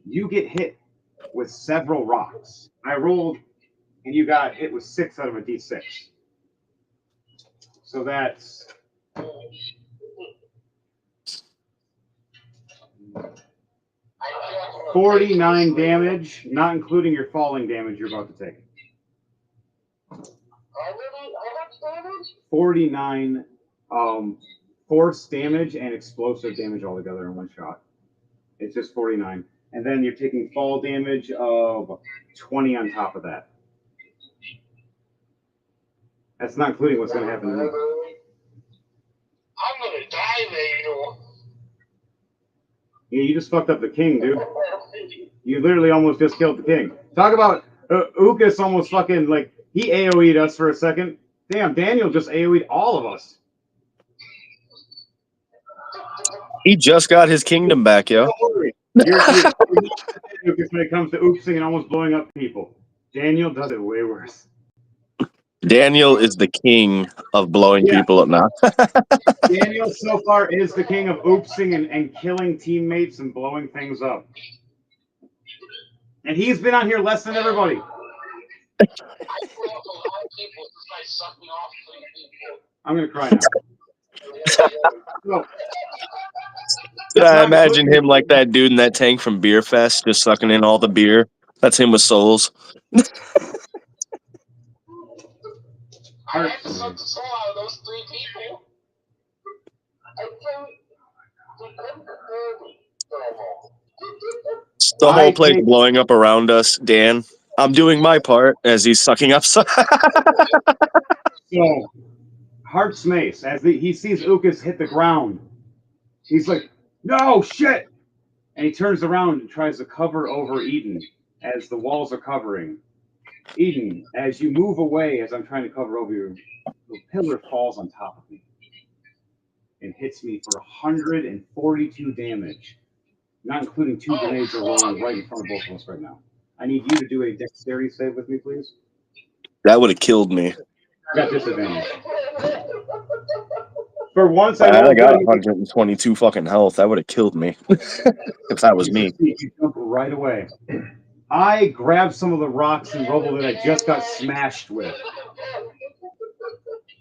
You get hit with several rocks. I rolled, and you got hit with 6 out of a d6. So that's 49 damage, not including your falling damage you're about to take. How much damage? 49 force damage and explosive damage all together in one shot. It's just 49. And then you're taking fall damage of 20 on top of that. That's not including what's going to happen to me. I'm going to die later. Yeah, you just fucked up the king, dude. You literally almost just killed the king. Talk about Ukas almost fucking, like, he AoE'd us for a second. Damn, Daniel just AoE'd all of us. He just got his kingdom back, yo. Don't worry. You're not Ukas when it comes to oopsing and almost blowing up people. Daniel does it way worse. Daniel is the king of blowing people up now. Daniel so far is the king of oopsing and killing teammates and blowing things up. And he's been on here less than everybody. I blew up a lot of people just by sucking off 3 people. I'm going to cry now. Did I imagine him like that dude in that tank from Beer Fest, just sucking in all the beer? That's him with souls. I had to suck the soul out of those 3 people. The whole place blowing up around us, Dan. I'm doing my part as he's sucking up. So, Heart's Mace, as he sees Ukas hit the ground, he's like, no, shit! And he turns around and tries to cover over Eden as the walls are covering. Eden, as you move away, as I'm trying to cover over you, the pillar falls on top of me and hits me for 142 damage, not including 2 grenades that are rolling right in front of both of us right now. I need you to do a dexterity save with me, please. that would have killed me. I got disadvantage. For once, I got 122 fucking health. That would have killed me if that was me. You jump right away. I grabbed some of the rocks and rubble that I just got smashed with.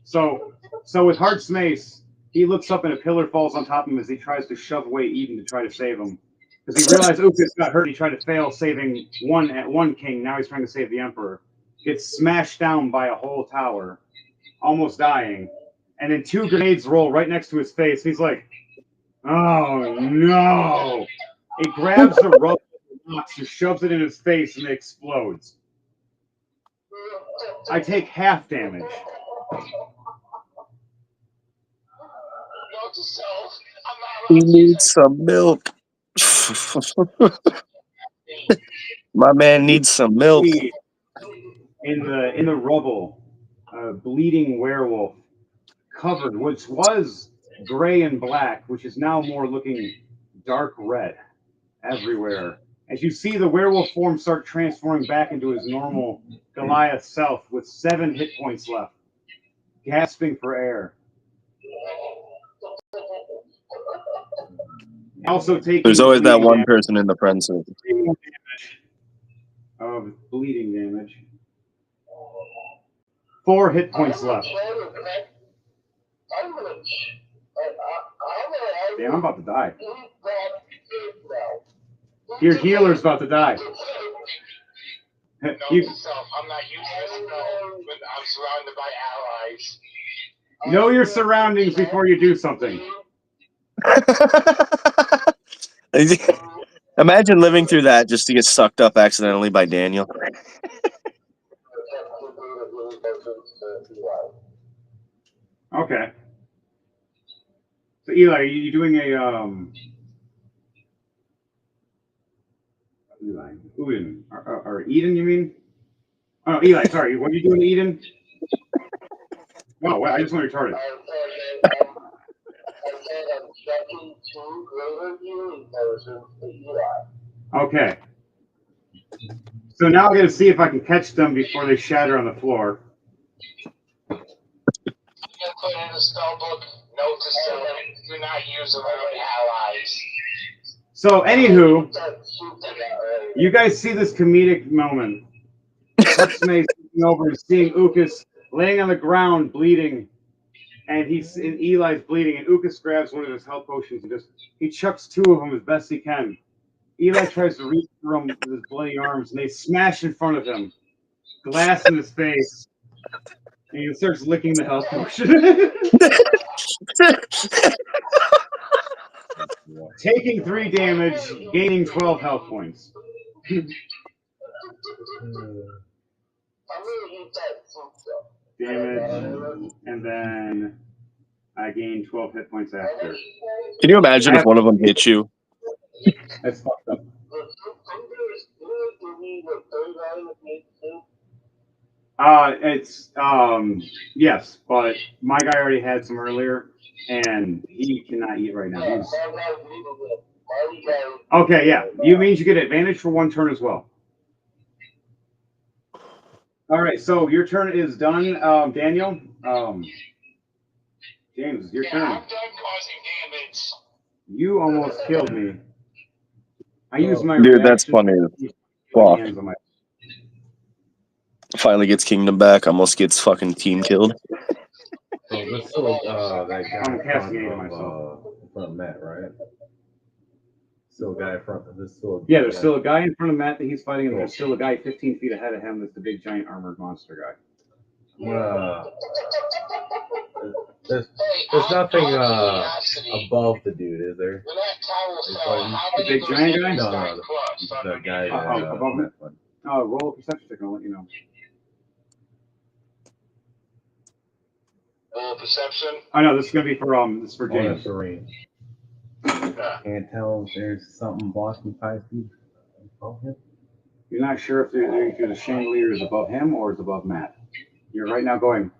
So with Heart's Mace, he looks up and a pillar falls on top of him as he tries to shove away Eden to try to save him. Because he realized Ukas got hurt. He tried to fail saving one king. Now he's trying to save the Emperor. Gets smashed down by a whole tower. almost dying, and then 2 grenades roll right next to his face. He's like, "Oh no!" He grabs the rubber box and shoves it in his face, and it explodes. I take half damage. Note to self, I'm not He allowed to use needs some milk. My man needs some milk. In the rubble, a bleeding werewolf, covered, which was gray and black, which is now more looking dark red everywhere. As you see the werewolf form start transforming back into his normal Goliath self with 7 hit points left, gasping for air. Also taking There's always that bleeding one damage, person in the friend circle. of bleeding damage. 4 hit points left. Damn, I'm about to die. Your healer's about to die. Note You to self, I'm not useless, no, but I'm surrounded by allies. know your surroundings before you do something. Imagine living through that just to get sucked up accidentally by Daniel. Okay. So Eli, are you doing a Eli, Uden, or Eden? You mean? Oh, Eli. Sorry. What are you doing, Eden? Oh, wow, I just went retarded. Okay. So now I'm gonna see if I can catch them before they shatter on the floor. I'm going to put in the spell book, note to self, do not use around allies. So, anywho, you guys see this comedic moment. Heartsmaid's looking over and seeing Ukas laying on the ground bleeding, and Eli's bleeding, and Ukas grabs one of his health potions and he chucks 2 of them as best he can. Eli tries to reach through him with his bloody arms, and they smash in front of him, glass in his face, and he starts licking the health potion. Taking 3 damage, gaining 12 health points. Damage, and then I gain 12 hit points after. Can you imagine if one of them hit you? That's fucked up. It's yes, but my guy already had some earlier, and he cannot eat right now. Okay, yeah. You means you get advantage for 1 turn as well. All right, so your turn is done, Daniel. James, your turn. I'm done causing damage. You almost killed me. I used my Dude, that's reaction. funny. Fuck. Finally gets Kingdom back, almost gets fucking team killed. So this still that guy I'm in casting front it of, myself. in front of Matt, right? Still a guy in front of this. Still Yeah, there's still a guy in front of Matt that he's fighting, and there's still a guy 15 feet ahead of him that's the big giant armored monster guy. There's nothing above the dude, is there? When that tower fell, how The many big of those giant guy? enemies No, got no, crushed the underneath? guy above him? Matt. Roll a perception check, and I'll let you know. Perception. Oh no, this is gonna be for this is for Oh, James. that's the range. Yeah. Can't tell if there's something blocking 5 feet above him. You're not sure if the chandelier is above him or is above Matt. You're right now going.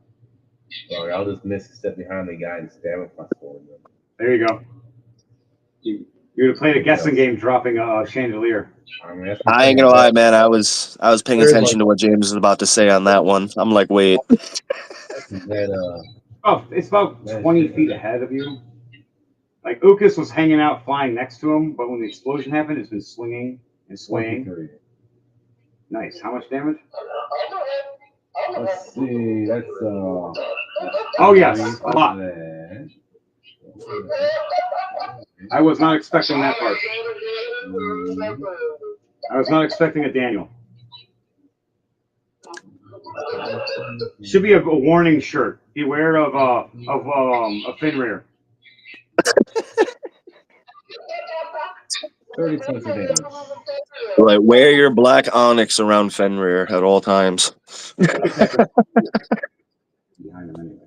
Sorry, I'll just miss step behind the guy and stab with my sword. There you go. You're gonna play the guessing game, dropping a chandelier. I mean, that's I ain't gonna lie, man. I was paying There's attention to what James was about to say on that one. I'm like, wait. that, Oh, it's about That 20 shit. feet ahead of you. Like Ukas was hanging out, flying next to him, but when the explosion happened, it's been swinging and swaying. 23. Nice. How much damage? Let's see, that's Oh yes, a lot. that. I was not expecting that part. I was not expecting a Daniel. Should be a warning shirt. Beware of a Fenrir. 30 points of damage. Like, wear your black onyx around Fenrir at all times. Behind him, anyways.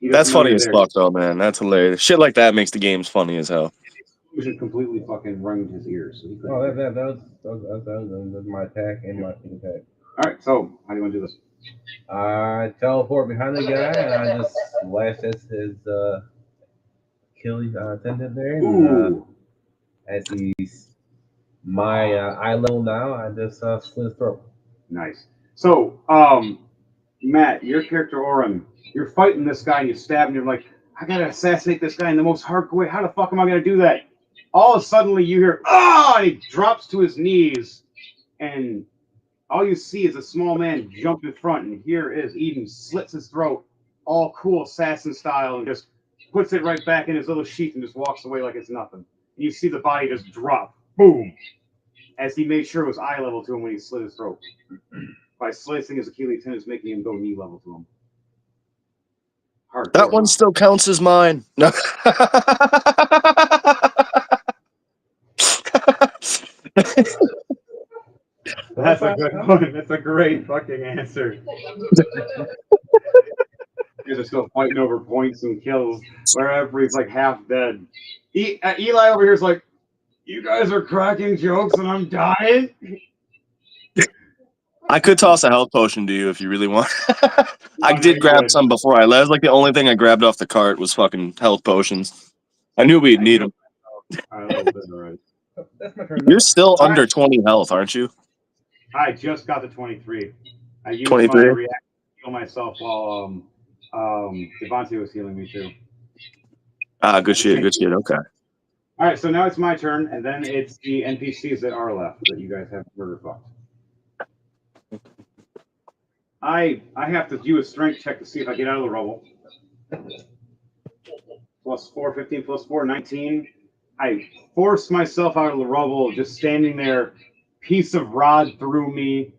He That's doesn't know funny you're as there. fuck, though, man. That's hilarious. Shit like that makes the games funny as hell. Explosion completely fucking rung his ears. So he couldn't Oh, hear. that was my attack and my attack. All right, so how do you want to do this? I teleport behind the guy and I just slash his Achilles tendon there. And, Ooh, as he's my eye level now, I just slit his throat. nice. So, Matt, your character Oren, you're fighting this guy and you stab him. You're like, I gotta assassinate this guy in the most hardcore way. How the fuck am I gonna do that? All of a sudden, you hear, ah! And he drops to his knees, and all you see is a small man jump in front, and here is Eden slits his throat, all cool assassin style, and just puts it right back in his little sheath and just walks away like it's nothing. And you see the body just drop, boom, as he made sure it was eye level to him when he slit his throat. By slicing his Achilles tendons, making him go knee level to him. Hardcore, That one still counts as mine. No. That's a good one. That's a great fucking answer. You guys are still fighting over points and kills where everybody's like half dead. Eli over here is like, you guys are cracking jokes and I'm dying? I could toss a health potion to you if you really want. I No, did you're grab good. some before I left. That was like the only thing I grabbed off the cart was fucking health potions. I knew we'd need them. All right, a little bit, all right. That's my turn. You're still All under right. 20 health, aren't you? I just got the 23. I used 23? my reaction to heal myself while Devontae was healing me too. Ah, good shit, good shit. Okay. All right, so now it's my turn, and then it's the NPCs that are left that you guys have murder fucked. I have to do a strength check to see if I get out of the rubble. Plus 4, 15, plus 4, 19. I forced myself out of the rubble, just standing there, piece of rod through me,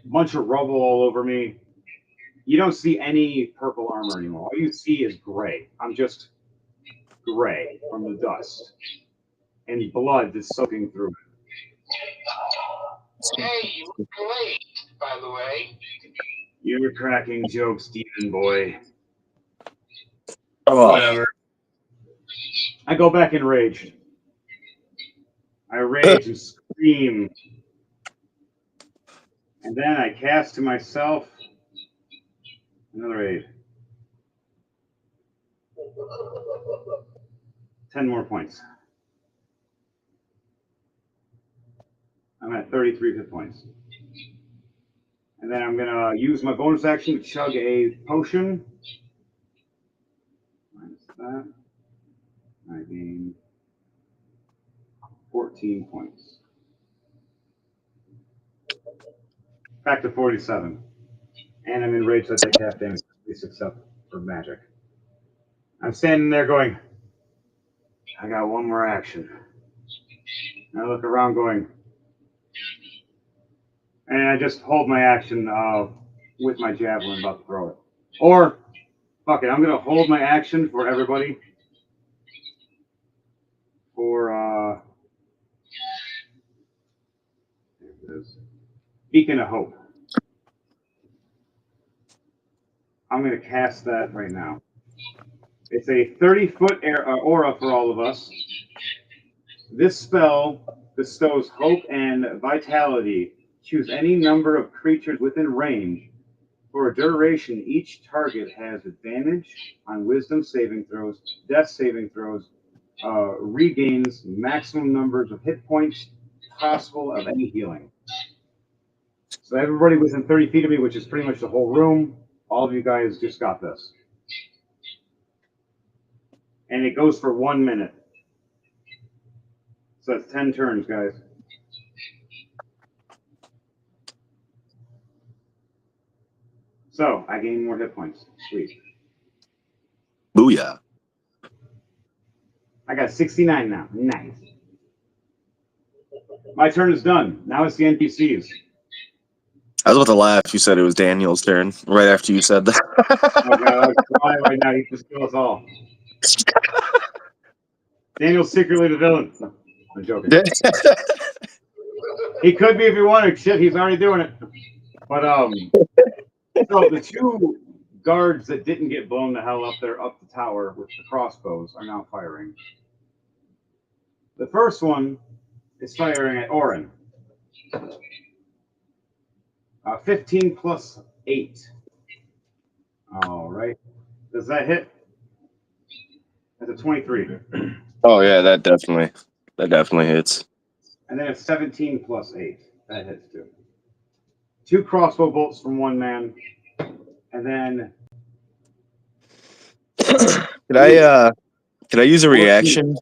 bunch of rubble all over me. You don't see any purple armor anymore. All you see is gray. I'm just gray from the dust. And blood is soaking through it. Hey, you look great, by the way. You're cracking jokes, demon boy. Oh, Whatever. I go back enraged. I rage and scream. And then I cast to myself another 8. 10 more points. I'm at 33 hit points. And then I'm going to use my bonus action to chug a potion. Minus that. I gain 14 points. Back to 47. And I'm enraged that I take half damage, at least except for magic. I'm standing there going, I got one more action. And I look around going, and I just hold my action with my javelin about to throw it. Or, fuck it, I'm going to hold my action for everybody. For, there it is. Beacon of Hope. I'm going to cast that right now. It's a 30-foot aura for all of us. This spell bestows hope and vitality. Choose any number of creatures within range. For a duration, each target has advantage on wisdom saving throws, death saving throws, regains maximum numbers of hit points possible of any healing. So everybody within 30 feet of me, which is pretty much the whole room, all of you guys just got this. And it goes for 1 minute. So that's 10 turns, guys. So I gain more hit points. Sweet. booyah. I got 69 now. Nice. My turn is done. Now it's the NPCs. I was about to laugh. You said it was Daniel's turn right after you said that. Oh god, I'm crying right now. He just kill us all. Daniel's secretly the villain. No, I'm joking. He could be if he wanted. Shit, he's already doing it. But so the two guards that didn't get blown the hell up there up the tower with the crossbows are now firing. The first one is firing at Orin. 15 plus 8. All right. Does that hit? That's a 23. Oh yeah, that definitely hits. And then it's 17 plus 8. That hits too. 2 crossbow bolts from one man. And then Could I use a reaction?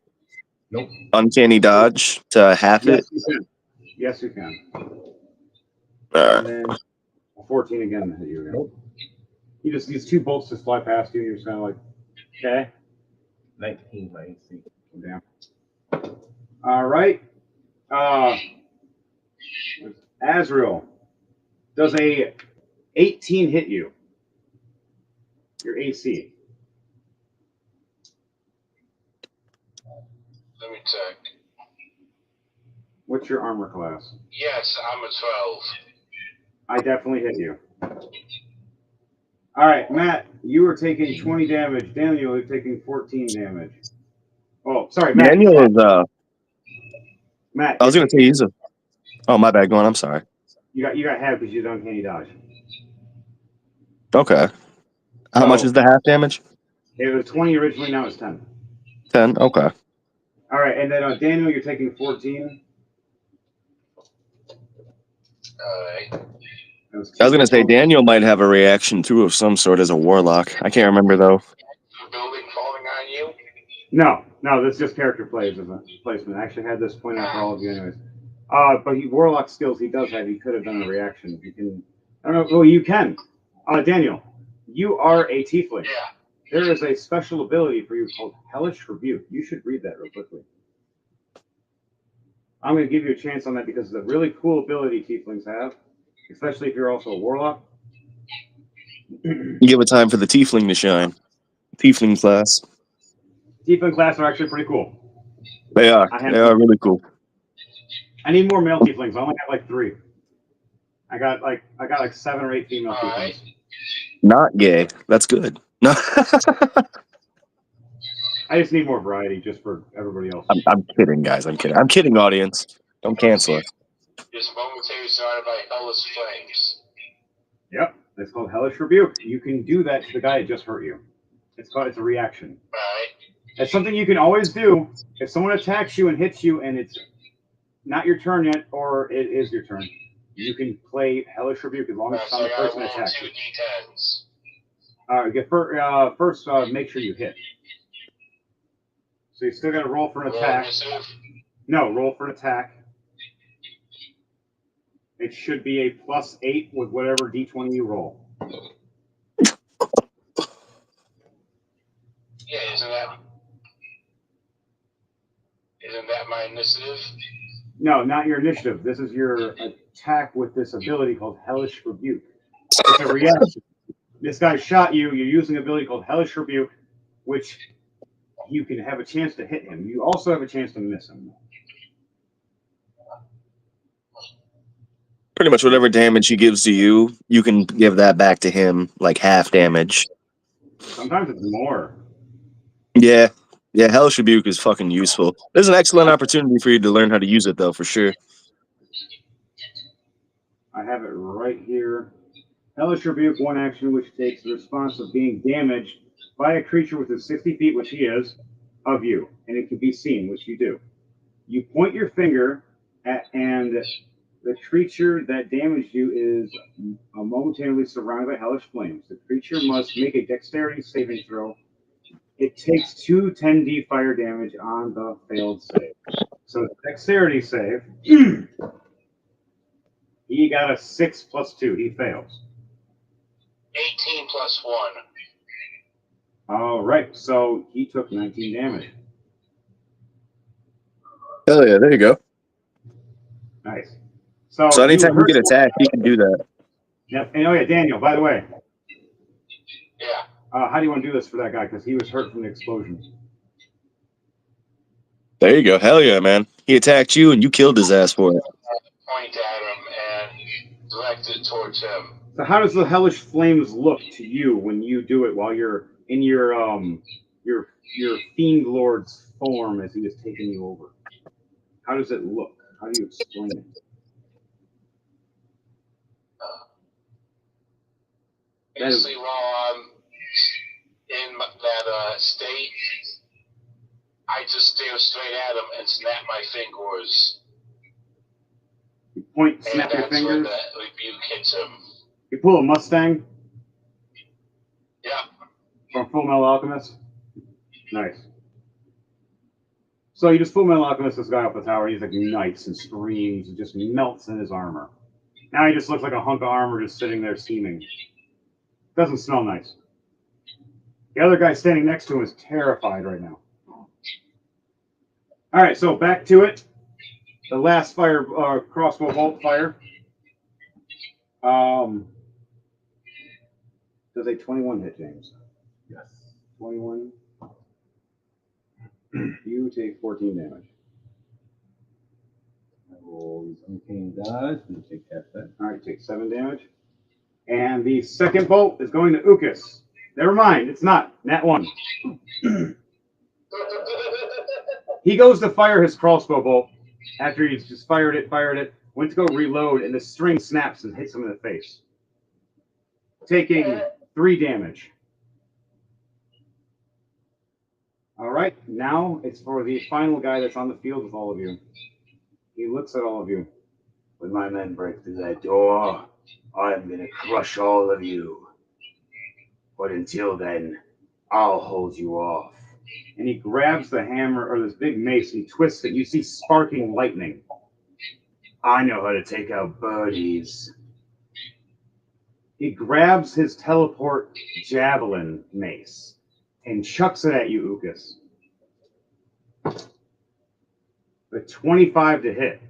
Nope. Uncanny dodge to half it. yes, you can. Yes, you can. Alright. And then 14 again to hit you again. Nope. You just these 2 bolts just fly past you, and you're just kind of like, okay. 19 my AC. Damn. All right. Azrael, does a 18 hit you? Your AC. Let me check. What's your armor class? Yes, I'm a 12. I definitely hit you. All right, Matt, you are taking 20 damage. Daniel, you're taking 14 damage. Oh, sorry, Matt. Daniel is Matt, I was gonna say he's a. Oh my bad, go on. I'm sorry. you got half because you don't uncanny dodge. Okay. How much is the half damage? It was 20 originally, now it's 10. 10. Okay. All right, and then Daniel, you're taking 14. Alright. That was I was gonna say Daniel might have a reaction too of some sort as a warlock. I can't remember though. Building falling on you? No, that's just character plays as a placement. I actually had this point out for all of you anyways. But warlock skills he does have, he could have done a reaction. You can, I don't know, well, you can. Daniel, you are a tiefling. Yeah. There is a special ability for you called Hellish Rebuke. You should read that real quickly. I'm going to give you a chance on that because it's a really cool ability tieflings have, especially if you're also a warlock. Give it time for the tiefling to shine. Tiefling class. Tiefling class are actually pretty cool. They are. They are really cool. I need more male tieflings. I only have like 3. I got like 7 or 8 female tieflings. Not gay. That's good. No. I just need more variety just for everybody else. I'm kidding, guys. I'm kidding. I'm kidding, audience. Don't cancel us. Just momentarily surrounded by hellish flames. Yep, it's called Hellish Rebuke. You can do that to the guy that just hurt you. It's a reaction. Alright. It's something you can always do if someone attacks you and hits you and it's not your turn yet or it is your turn. You can play Hellish Rebuke as long as it's on the person that attacks you. 2 d10s. First, make sure you hit. So you still got to roll for an attack. No, roll for an attack. It should be a +8 with whatever d20 you roll. Yeah, isn't that my initiative? No, not your initiative. This is your attack with this ability called Hellish Rebuke. It's a reaction. This guy shot you. You're using an ability called Hellish Rebuke, which you can have a chance to hit him. You also have a chance to miss him. Pretty much whatever damage he gives to you, you can give that back to him, like half damage. Sometimes it's more. Yeah. Yeah, Hellish Rebuke is fucking useful. There's an excellent opportunity for you to learn how to use it, though, for sure. I have it right here. Hellish Rebuke, 1 action, which takes the response of being damaged by a creature within 60 feet, which he is, of you. And it can be seen, which you do. You point your finger at, and the creature that damaged you is momentarily surrounded by hellish flames. The creature must make a dexterity saving throw. It takes 2 10d fire damage on the failed save. So dexterity save. He got a 6 plus 2. He fails. 18 plus 1. All right. So he took 19 damage. Hell yeah, there you go. Nice. So So anytime you get attacked, you can do that. Yep. And oh yeah, Daniel. By the way, Yeah. how do you want to do this for that guy? Because he was hurt from the explosion. There you go. Hell yeah, man. He attacked you and you killed his ass for it. Point at him and direct it towards him. So how does the hellish flames look to you when you do it while you're in your fiend lord's form as he was taking you over? How does it look? How do you explain it? Basically, while I'm in that state, I just stare straight at him and snap my fingers. You point, And snap your that's when fingers. the rebuke hits him. You pull a Mustang Yeah. from Full Metal Alchemist. Nice. So you just Full Metal Alchemist this guy off the tower. He's like knights and screams and just melts in his armor. Now he just looks like a hunk of armor just sitting there steaming. Doesn't smell nice. The other guy standing next to him is terrified right now. All right, so back to it. The last fire, crossbow bolt fire. Does a 21 hit, James? Yes. 21. You take 14 damage. I roll these uncanny dice and take half that. All right, take 7 damage. And the second bolt is going to Ukas. Never mind, it's not. Nat 1. He goes to fire his crossbow bolt after he's just fired it, went to go reload, and the string snaps and hits him in the face, taking 3 damage. All right, now it's for the final guy that's on the field with all of you. He looks at all of you. When my men break through that door, I'm going to crush all of you. But until then, I'll hold you off. And he grabs the hammer or this big mace and twists it. You see sparking lightning. I know how to take out birdies. He grabs his teleport javelin mace and chucks it at you, Ukas. A 25 to hit.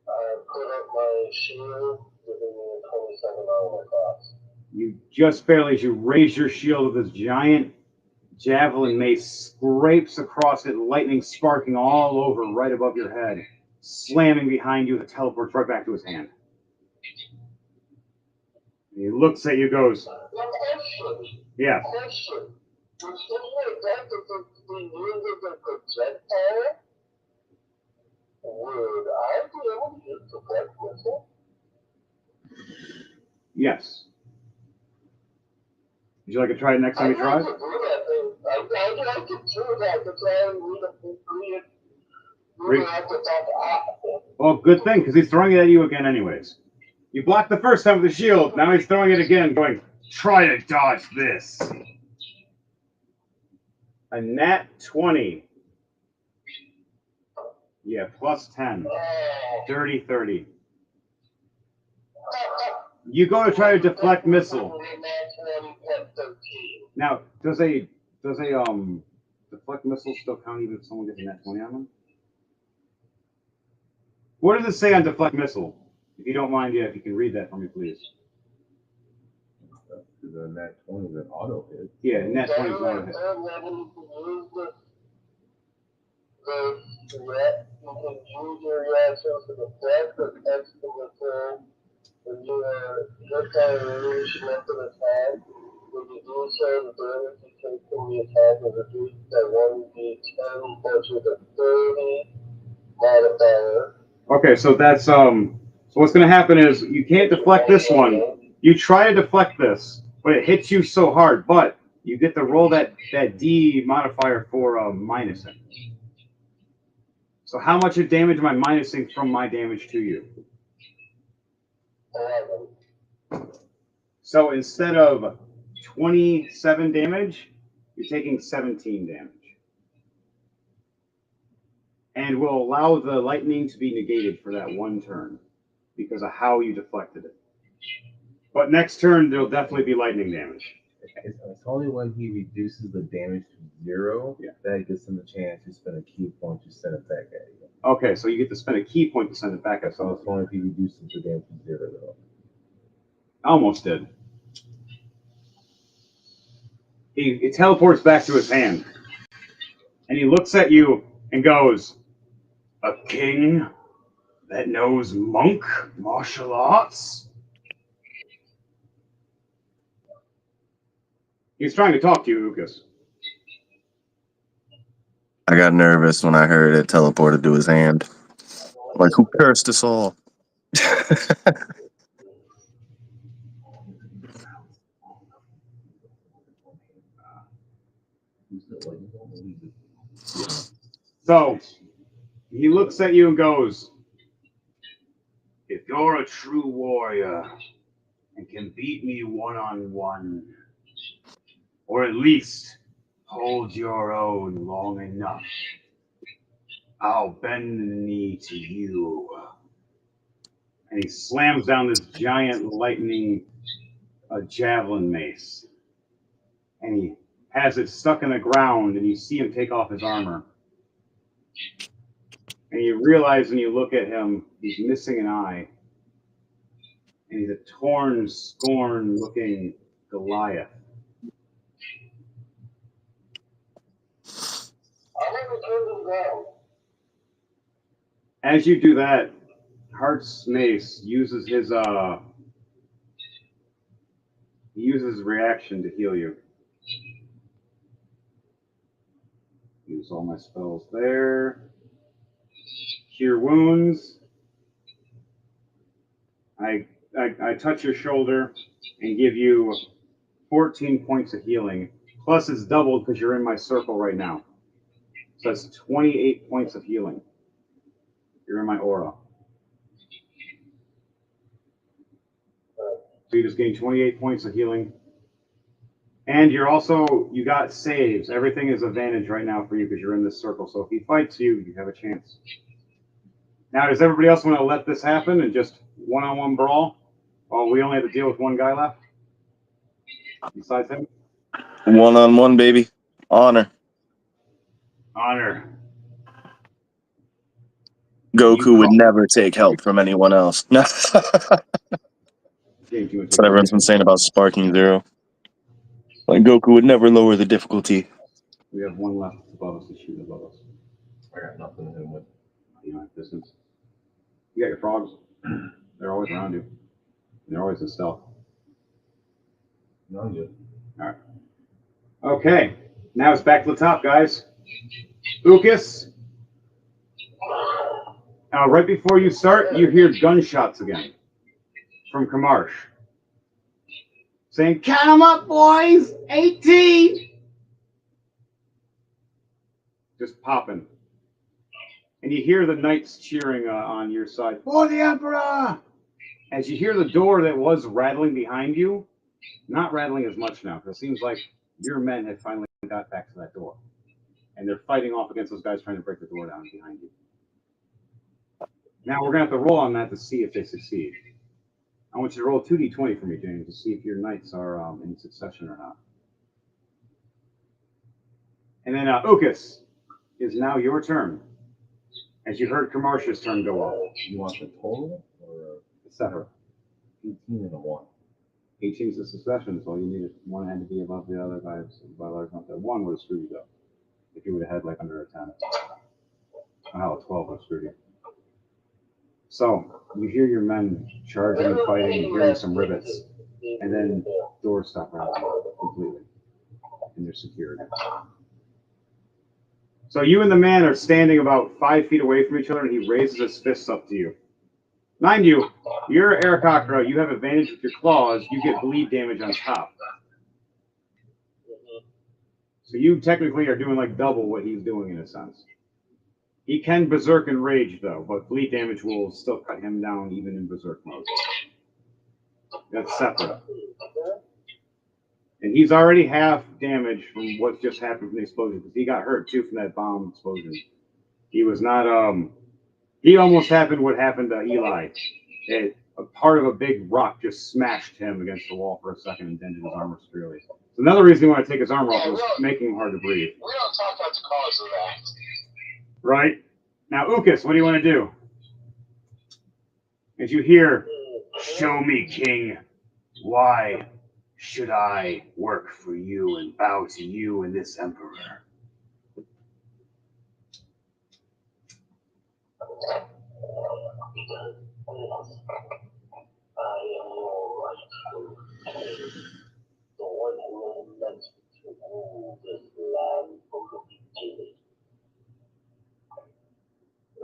I put up my shield, giving me a 27 armor class. You just barely, as you raise your shield with this giant javelin mace, scrapes across it, lightning sparking all over right above your head, slamming behind you, the teleports right back to his hand. And he looks at you, goes, yeah. Question. Would any event that be used as a projectile? Would I be able to use the black whistle? Yes. Would you like to try it next time you try? I'd like to do that. I'd like to do that to try and read off the top. Well, good thing, because he's throwing it at you again anyways. You blocked the first time with the shield, now he's throwing it again, going, try to dodge this. A nat 20. Yeah, plus 10. Dirty 30. You go to try to deflect missile. Now, does a deflect missile still count even if someone gets a nat 20 on them? What does it say on deflect missile? If you don't mind, yeah, if you can read that for me, please. The nat 20 is an auto hit. Yeah, nat 20 is auto hit. You can use your reactions to deflect or text the missile. When you are just on a release method attack, when you do so, the damage you take from the attack is reduced by 1d10 versus a 30 modifier. Okay, so that's so what's gonna happen is you can't deflect this one. You try to deflect this, but it hits you so hard, but you get to roll that D modifier for minusing. So how much of damage am I minusing from my damage to you? 11. So instead of 27 damage, you're taking 17 damage. And will allow the lightning to be negated for that one turn because of how you deflected it. But next turn, there'll definitely be lightning damage. It's only when he reduces the damage to 0 that gives him a chance to spend a key point to send it back at you. Okay, so you get to spend a key point to send it back. I So saw it's only if you reduce the damage to 0 though. almost did. He teleports back to his hand, and he looks at you and goes, "A king that knows monk martial arts?" He's trying to talk to you, Lucas. I got nervous when I heard it teleported to his hand. Like, who cursed us all? So he looks at you and goes, "If you're a true warrior and can beat me one-on-one, or at least hold your own long enough, I'll bend the knee to you." And he slams down this giant lightning javelin mace. And he has it stuck in the ground, and you see him take off his armor. And you realize when you look at him, he's missing an eye. And he's a torn, scorn-looking Goliath. As you do that, Heart's Mace uses his reaction to heal you. Use all my spells there. Cure wounds. I touch your shoulder and give you 14 points of healing. Plus it's doubled because you're in my circle right now. So that's 28 points of healing. You're in my aura. So you just gained 28 points of healing. And you got saves. Everything is advantage right now for you because you're in this circle. So if he fights you, you have a chance. Now, does everybody else want to let this happen and just one-on-one brawl? While we only have to deal with one guy left? Besides him? One-on-one, baby. Honor. Honor. Goku would never take help from anyone else. No. That's what everyone's been saying about Sparking Zero. Like, Goku would never lower the difficulty. We have one left above us to shoot above us. I got nothing to hit him with. You don't have distance. You got your frogs. They're always around you. They're always in stealth. No, I'm good. All right. Okay. Now it's back to the top, guys. Lucas. Right before you start, you hear gunshots again from Kamarsh. Saying, "Count 'em up, boys! 18! Just popping. And you hear the knights cheering on your side. "For the Emperor!" As you hear the door that was rattling behind you, not rattling as much now, because it seems like your men have finally got back to that door. And they're fighting off against those guys trying to break the door down behind you. Now we're going to have to roll on that to see if they succeed. I want you to roll 2d20 for me, James, to see if your knights are in succession or not. And then Ukas, is now your turn. As you heard Kamarsh's turn go off. You want the total or etc. 18 and a 1? 18 is a succession, so you needed one had to be above the other by a large amount. That one would have screwed you up. If you would have had like under a 10. Oh, 12 would have screwed you. So you hear your men charging and fighting and hearing some rivets, and then doors stop rattling completely, and they're secured. So you and the man are standing about 5 feet away from each other, and he raises his fists up to you. Mind you, you're Aarakocra, you have advantage with your claws, you get bleed damage on top. So you technically are doing like double what he's doing in a sense. He can berserk and rage though, but bleed damage will still cut him down even in berserk mode. That's separate. And he's already half damaged from what just happened from the explosion, because he got hurt too from that bomb explosion. He was not he almost happened what happened to Eli. A part of a big rock just smashed him against the wall for a second and dented his armor severely. So another reason he wanted to take his armor off was making him hard to breathe. We don't talk about the cause of that. Right? Now, Ukas, what do you want to do? As you hear, "Show me, King. Why should I work for you and bow to you and this emperor?" The one who was meant to rule this land from the beginning.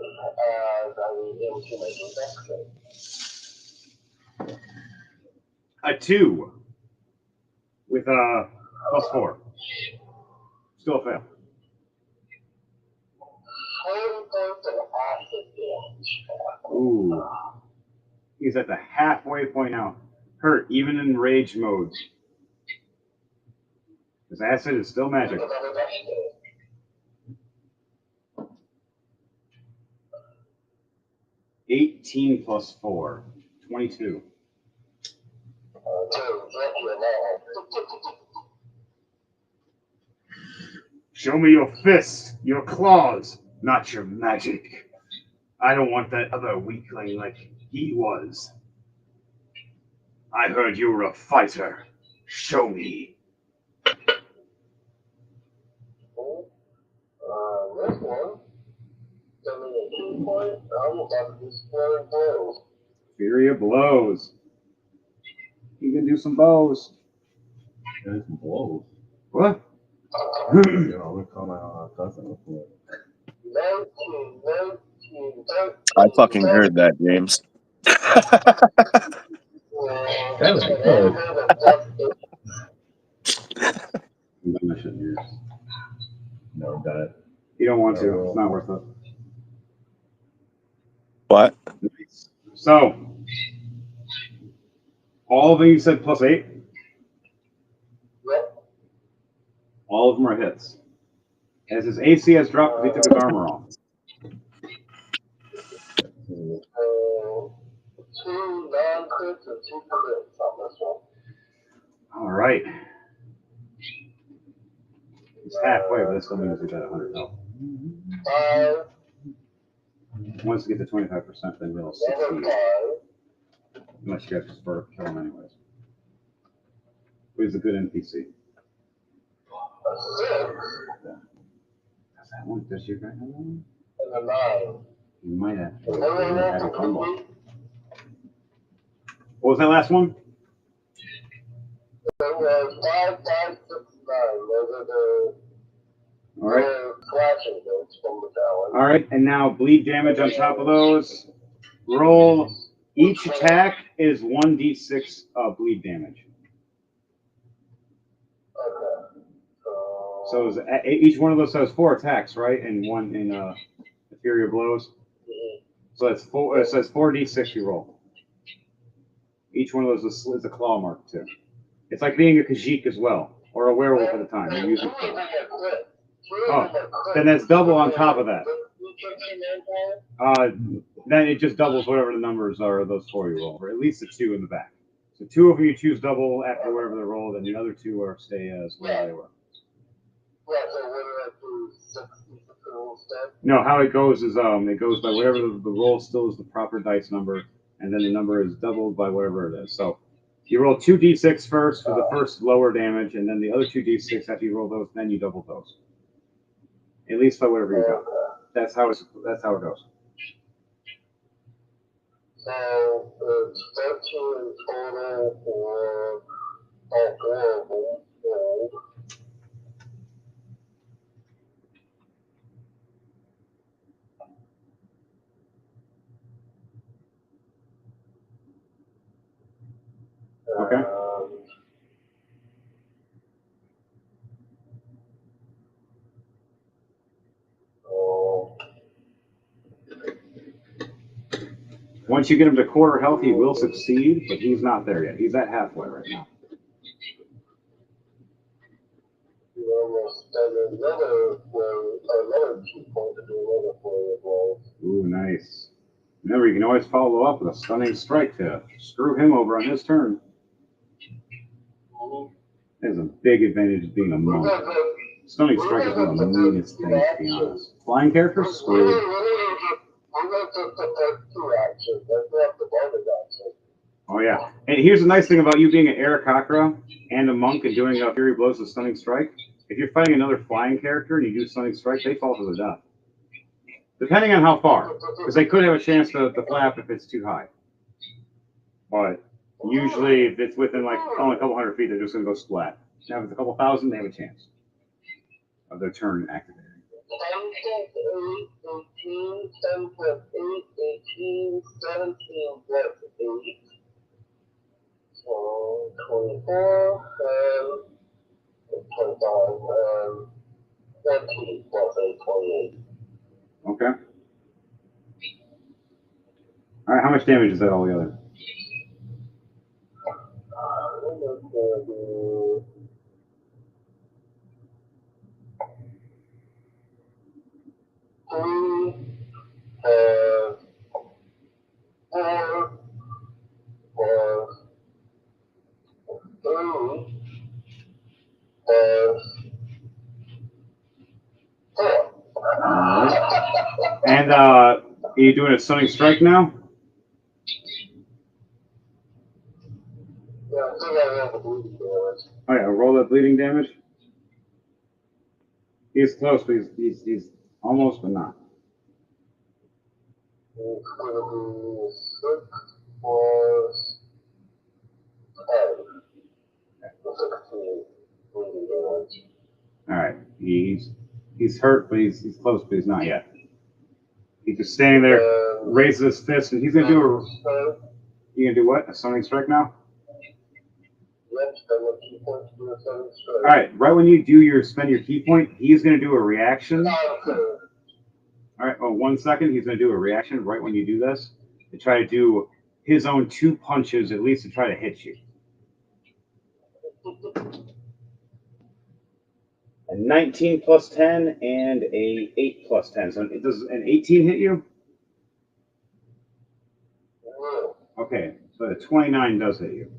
As I was able to make an investment. A 2 with a +4. Still a fail. 40 points of acid damage. Ooh. He's at the halfway point now. Hurt, even in rage mode. His acid is still magic. 18 plus 4. 22. Show me your fists, your claws, not your magic. I don't want that other weakling like he was. I heard you were a fighter. Show me. This one, so me a 2 point, I'm about to do Fury Blows. Fury of blows. You can do some bows. There's some blows. What? You know, we call my cousin before. 19, 13. I fucking heard that, James. That was good. I shouldn't use. No, done it. You don't want to. It's not worth it. What? So, all of them you said +8? Yep. All of them are hits. As his AC has dropped, he took his armor off. 2 non-crits and 2 crits on this one. All right. He's halfway, but that still means he's at 100 health. 5, Once you get to 25%, then we'll 60. 5, Unless you guys just kill him anyways. But he's a good NPC. a 6, Does that one? Does you guys have one? and a 9. You might have. And then Have that's a combo. a What was that last one? It was 5, 5, 6, 9. Those are the All right. flashing notes from the tower. All right, and now bleed damage on top of those. Roll. Each attack is 1d6 bleed damage. Okay. So each one of those has 4 attacks, right? And one in Fury of Blows. So that's 4. It says 4d6 you roll. Each one of those is a claw mark too. It's like being a Khajiit as well, or a werewolf at a time. You use it. Oh, then that's double on top of that. Then it just doubles whatever the numbers are of those 4 you roll, or at least the 2 in the back. So 2 of them you choose double after whatever they rolled, and the other 2 are stay as whatever they were. Yeah, so what do I do? 6 instead? No, how it goes is it goes by whatever the roll still is the proper dice number, and then the number is doubled by whatever it is. So you roll 2d6 first for the first lower damage, and then the other 2d6 after you roll those, then you double those. At least by whatever you got. That's how it goes. So it's 13 in total for all 4 of them. Okay. Once you get him to quarter health, he will succeed, but he's not there yet. He's at halfway right now. You almost spend another 2 points to do another 4 as well. Ooh, nice. Remember, you can always follow up with a stunning strike to screw him over on his turn. There's a big advantage of being a monk. Stunning strike is one of the meanest things, to be honest. Flying characters, screwed. I'm going to prepare 2 actions. Let's have the bonus action. Oh, yeah. And here's the nice thing about you being an Aarakocra and a monk and doing a Fury Blows with Stunning Strike. If you're fighting another flying character and you do Stunning Strike, they fall to the death. Depending on how far. Because they could have a chance to flap if it's too high. But usually, if it's within like only a couple hundred feet, they're just going to go splat. Now, if it's a couple thousand, they have a chance of their turn activating. 10 plus 8, 18, 10 plus 8, 18, 17 plus 8. So 24, 13 plus 8, 28. Okay. All right, how much damage is that altogether? I'm going to do 3, 4, 3, 4. And are you doing a Stunning Strike now? Yeah, I think I have the bleeding damage. Oh yeah, roll that bleeding damage. He's close, but he's almost, but not. It's going to be 6 plus 10. 16 bleeding damage. All right, he's hurt, but he's close, but he's not yet. He's just standing there, raises his fist, and he's gonna do a. You gonna do what? A Stunning Strike now? Yep, spend a key point to do a 7 strike. All right, right when you spend your key point, he's gonna do a reaction. All right, 1 second. He's gonna do a reaction right when you do this to try to do his own 2 punches at least to try to hit you. A 19 plus 10 and a 8 plus 10. So it does an 18 hit you? Okay, so a 29 does hit you.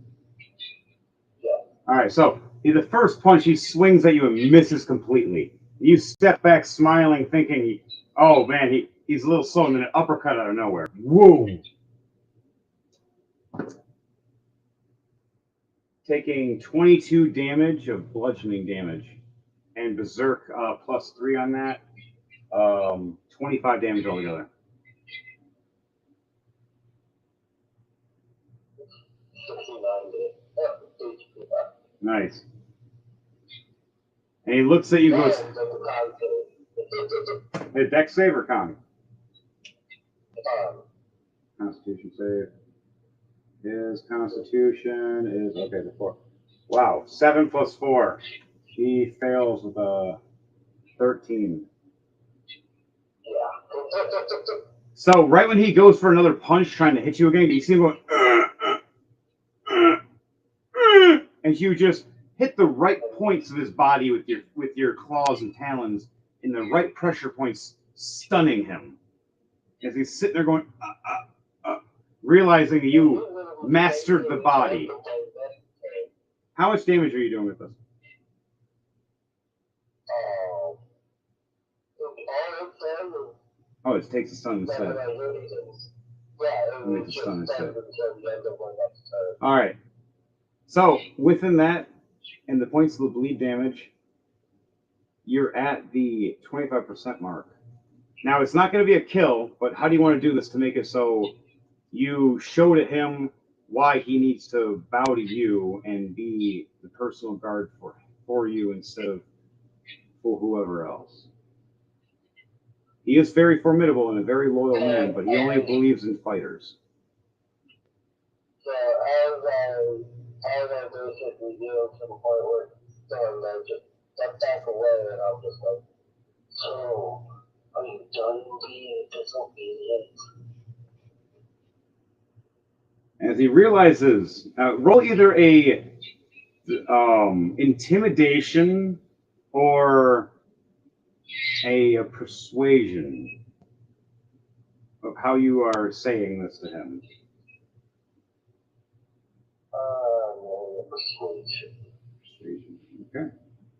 Yeah. All right, so the first punch he swings at you and misses completely. You step back smiling, thinking, oh man, he's a little slow, and then an uppercut out of nowhere. Whoa! Taking 22 damage of bludgeoning damage. And Berserk plus 3 on that. 25 damage altogether. Nice. And he looks at you and goes, hey, dex save or con? Constitution save. His constitution is, okay, the 4. Wow, 7 plus 4. He fails with a 13. Yeah. So right when he goes for another punch trying to hit you again, you see him going, and you just hit the right points of his body with your claws and talons in the right pressure points, stunning him. As he's sitting there going, realizing you mastered the body. How much damage are you doing with this? Oh, it takes a stun instead. Make a stun instead. All right. So within that, and the points of the bleed damage, you're at the 25% mark. Now it's not going to be a kill, but how do you want to do this to make it so you show to him why he needs to bow to you and be the personal guard for you instead of for whoever else? He is very formidable and a very loyal man, but he only believes in fighters. So as I basically do to the point where I just step back away and I'm just like, so are you done being disobedient? As he realizes, roll either a intimidation or a persuasion of how you are saying this to him. Persuasion. Persuasion. Okay.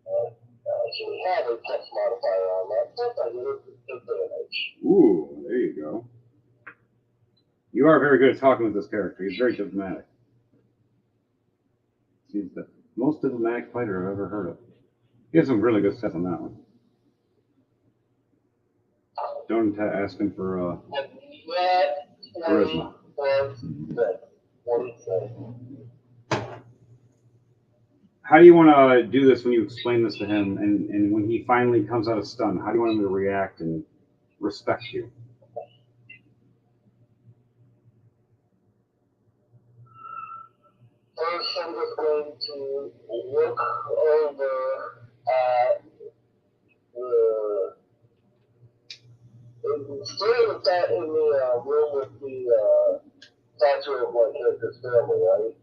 So we have a text modifier on that. I did it advantage. Ooh, there you go. You are very good at talking with this character. He's very diplomatic. He's the most diplomatic fighter I've ever heard of. He has some really good stuff on that one. Don't ask him for charisma. How do you want to do this when you explain this to him, and when he finally comes out of stun? How do you want him to react and respect you? First, I'm just going to look over at the. Still with that in the room with the statue of my character's family, right?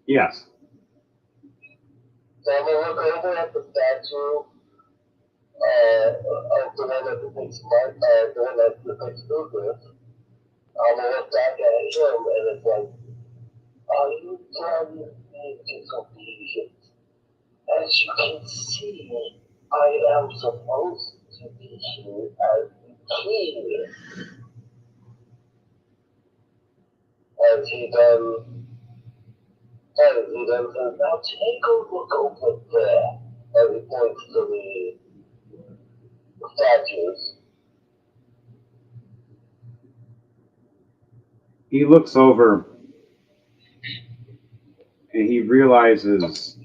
Yes. So I'm gonna look over at the statue of the one that depicts the one that depicts Lucas. I'm gonna look back at him and it's like, are you done being disobedient? As you can see, I am supposed to be here as the king. As he then says, now take a look over there. As he points to the statues. He looks over and he realizes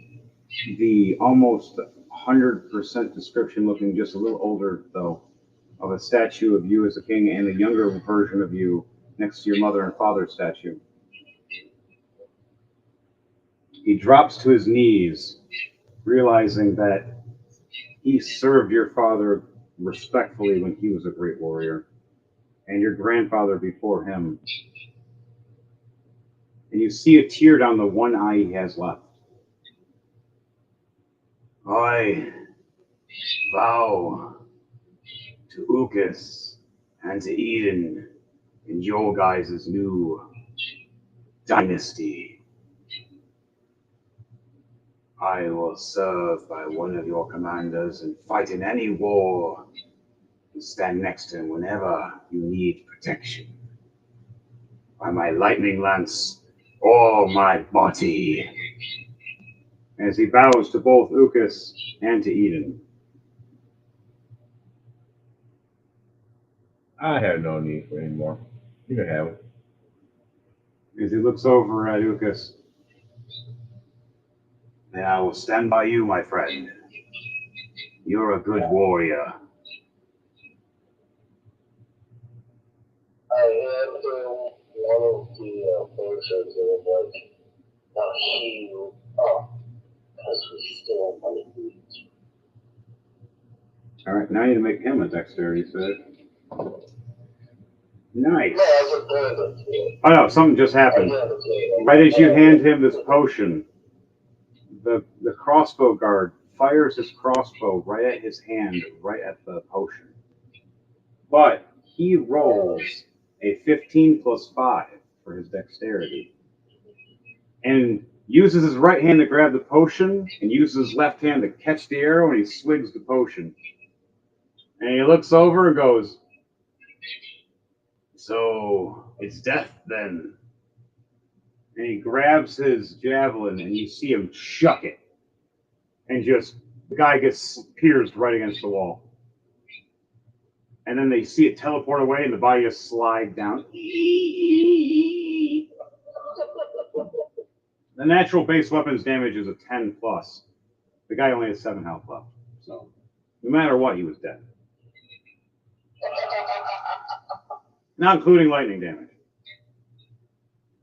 the almost 100% description, looking just a little older though, of a statue of you as a king and a younger version of you next to your mother and father's statue. He drops to his knees, realizing that he served your father respectfully when he was a great warrior, and your grandfather before him. And you see a tear down the one eye he has left. I vow to Ucas and to Eden in your guys' new dynasty. I will serve by one of your commanders and fight in any war and stand next to him whenever you need protection. By my lightning lance or my body. As he bows to both Ucas and to Eden. I have no need for any more. You can have it. As he looks over at Ucas. Then I will stand by you, my friend. You're a good warrior. I hand him one of the potions and I'm like, now heal up, because we still want to eat. Alright, now I need to make him a dexterity save. Nice. No, I just handed it to him. Oh no, something just I happened. handed it to him. Right as you hand him this potion, the crossbow guard fires his crossbow right at his hand, right at the potion. But he rolls a 15 plus 5 for his dexterity. And uses his right hand to grab the potion and uses his left hand to catch the arrow, and he swigs the potion. And he looks over and goes, so it's death then. And he grabs his javelin and you see him chuck it. And just, the guy gets pierced right against the wall. And then they see it teleport away and the body just slide down. The natural base weapons damage is a 10 plus. The guy only has 7 health left. So, no matter what, he was dead. Not including lightning damage.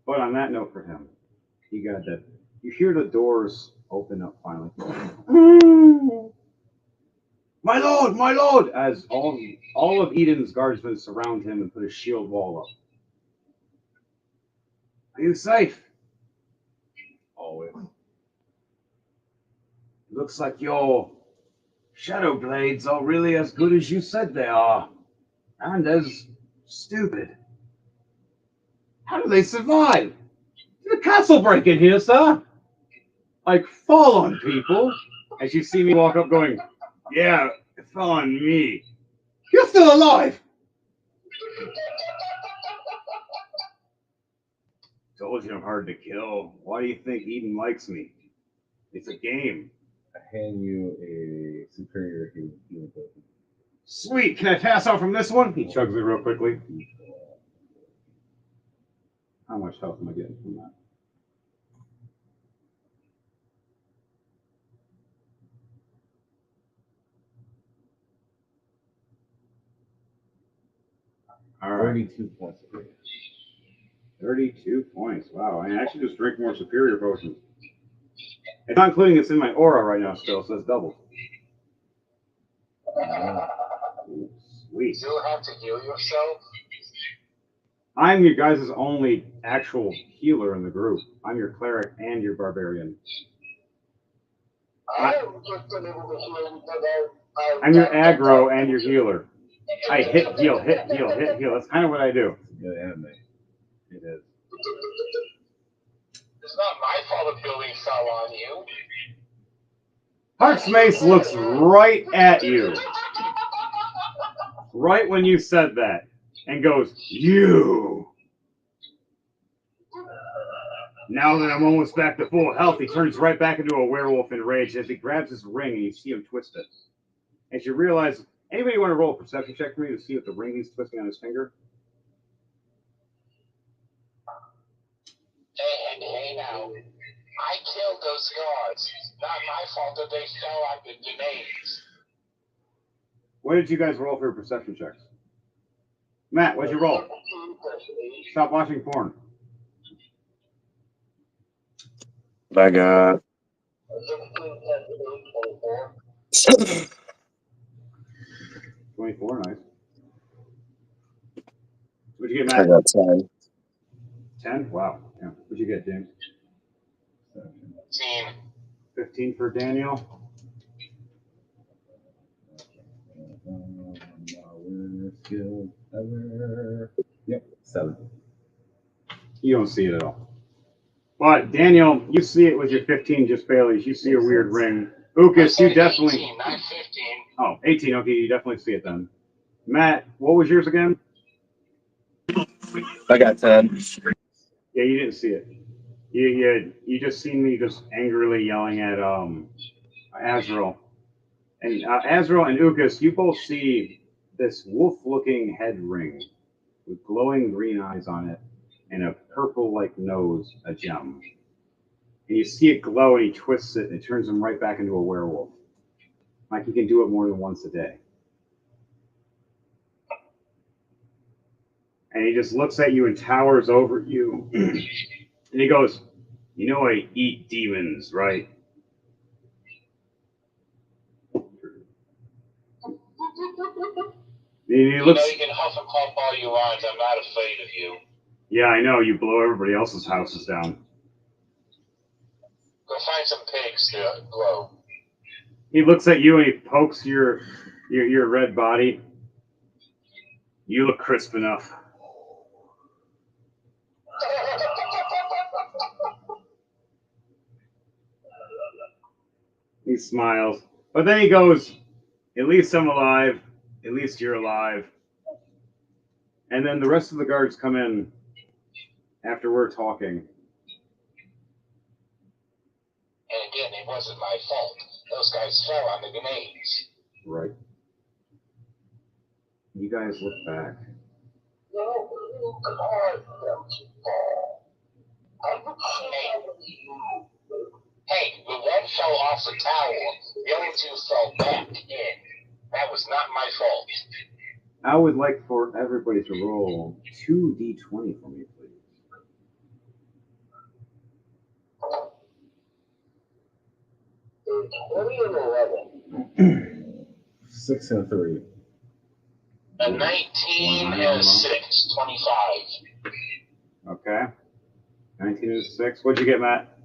But on that note for him, he got dead. You hear the doors open up finally. My lord! As all of Eden's guardsmen surround him and put a shield wall up. Are you safe? Always. Looks like your shadow blades are really as good as you said they are. And as stupid. How do they survive? Did the castle break in here, sir? Like, fall on people. As you see me walk up going, yeah, it fell on me. You're still alive! Told you I'm hard to kill. Why do you think Eden likes me? It's a game. I hand you a superior healing potion. Sweet. Can I pass out from this one? He chugs it real quickly. How much health am I getting from that? All right. 32 points. 32 points. Wow. I actually just drink more superior potions. It's not including it's in my aura right now still, so it's doubled. Ooh, sweet. You don't have to heal yourself. I'm your guys' only actual healer in the group. I'm your cleric and your barbarian. I'm your aggro and your healer. I hit, heal, hit, heal, hit, heal. That's kind of what I do. Good anime. It is. It's not my fault the building fell on you. Heartsmace looks right at you. Right when you said that. And goes, you. Now that I'm almost back to full health, he turns right back into a werewolf in rage as he grabs his ring and you see him twist it. As you realize, anybody want to roll a perception check for me to see what the ring he's twisting on his finger? Hey now. I killed those guards. Not my fault that they fell on the grenades. What did you guys roll for your perception checks? Matt, what'd you roll? Stop watching porn. I got 24, nice. What'd you get, I Matt? got 10. 10? Wow. Yeah. What'd you get, James? 15. 15 for Daniel. Skill ever. Yep, 7. You don't see it at all. But Daniel, you see it with your 15 just barely. You see a weird ring. Ukas, you definitely. 18, not 15. Oh, 18. Okay, you definitely see it then. Matt, what was yours again? I got 10. Yeah, you didn't see it. You just seen me just angrily yelling at Azrael. And Azrael and Ukas, you both see this wolf-looking head ring with glowing green eyes on it and a purple-like nose, a gem. And you see it glow and he twists it and it turns him right back into a werewolf. Like he can do it more than once a day. And he just looks at you and towers over you. And he goes, you know I eat demons, right? He looks, You can huff and puff all you want. I'm not afraid of you. yeah, I know. You blow everybody else's houses down. Go find some pigs to blow. He looks at you and he pokes your red body. You look crisp enough. He smiles. But then he goes, at least I'm alive. At least you're alive. And then the rest of the guards come in after we're talking. And again, it wasn't my fault. Those guys fell on the grenades. Right. You guys look back. Hey, the one fell off the tower. The other two fell back in. That was not my fault. I would like for everybody to roll 2d20 for me, please. 6 and 3. A 19 and a 6, 25. Okay. 19 and 6. What'd you get, Matt?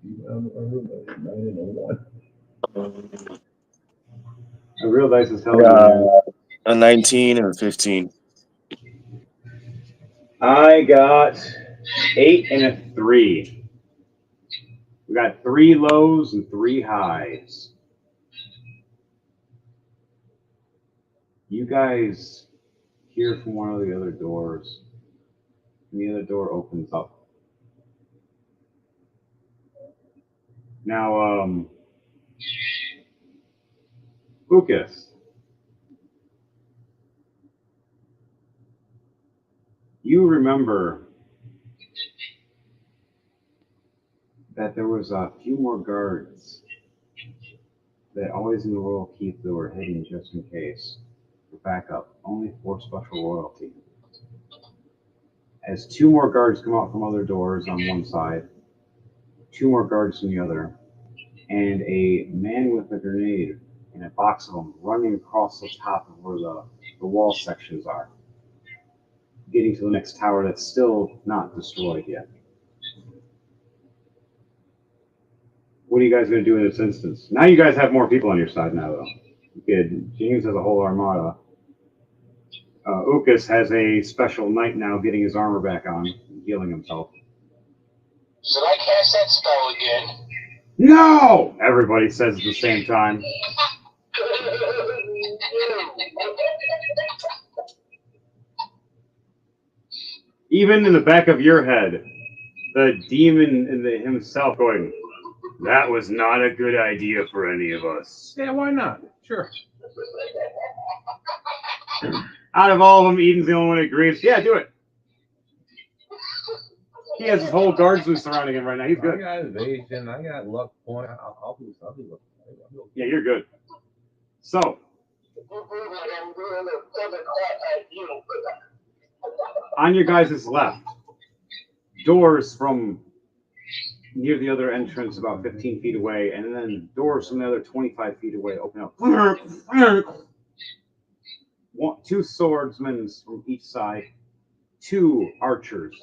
9 and 1. A real dice is I telling got you. a 19 and a 15. I got 8 and a 3. We got 3 lows and 3 highs. You guys hear from one of the other doors. and the other door opens up. Now, Lucas, you remember that there was a few more guards that always in the royal keep that were hidden just in case for backup, only for special royalty. As two more guards come out from other doors on one side, two more guards from the other, and a man with a grenade and a box of them running across the top of where the wall sections are, getting to the next tower that's still not destroyed yet. What are you guys going to do in this instance? Now you guys have more people on your side now, though. Good. James has a whole armada. Ukas has a special knight now getting his armor back on, healing himself. Should I cast that spell again? No! Everybody says at the same time. Even in the back of your head, the demon himself going, that was not a good idea for any of us. Yeah, why not? Sure. Out of all of them, Eden's the only one who agrees. Yeah, do it. He has his whole guardsman surrounding him right now. He's I good. got evasion. I got luck point. I'll do luck. Yeah, you're good. So, on your guys' left, doors from near the other entrance about 15 feet away, and then doors from the other 25 feet away open up. Two swordsmen from each side, two archers.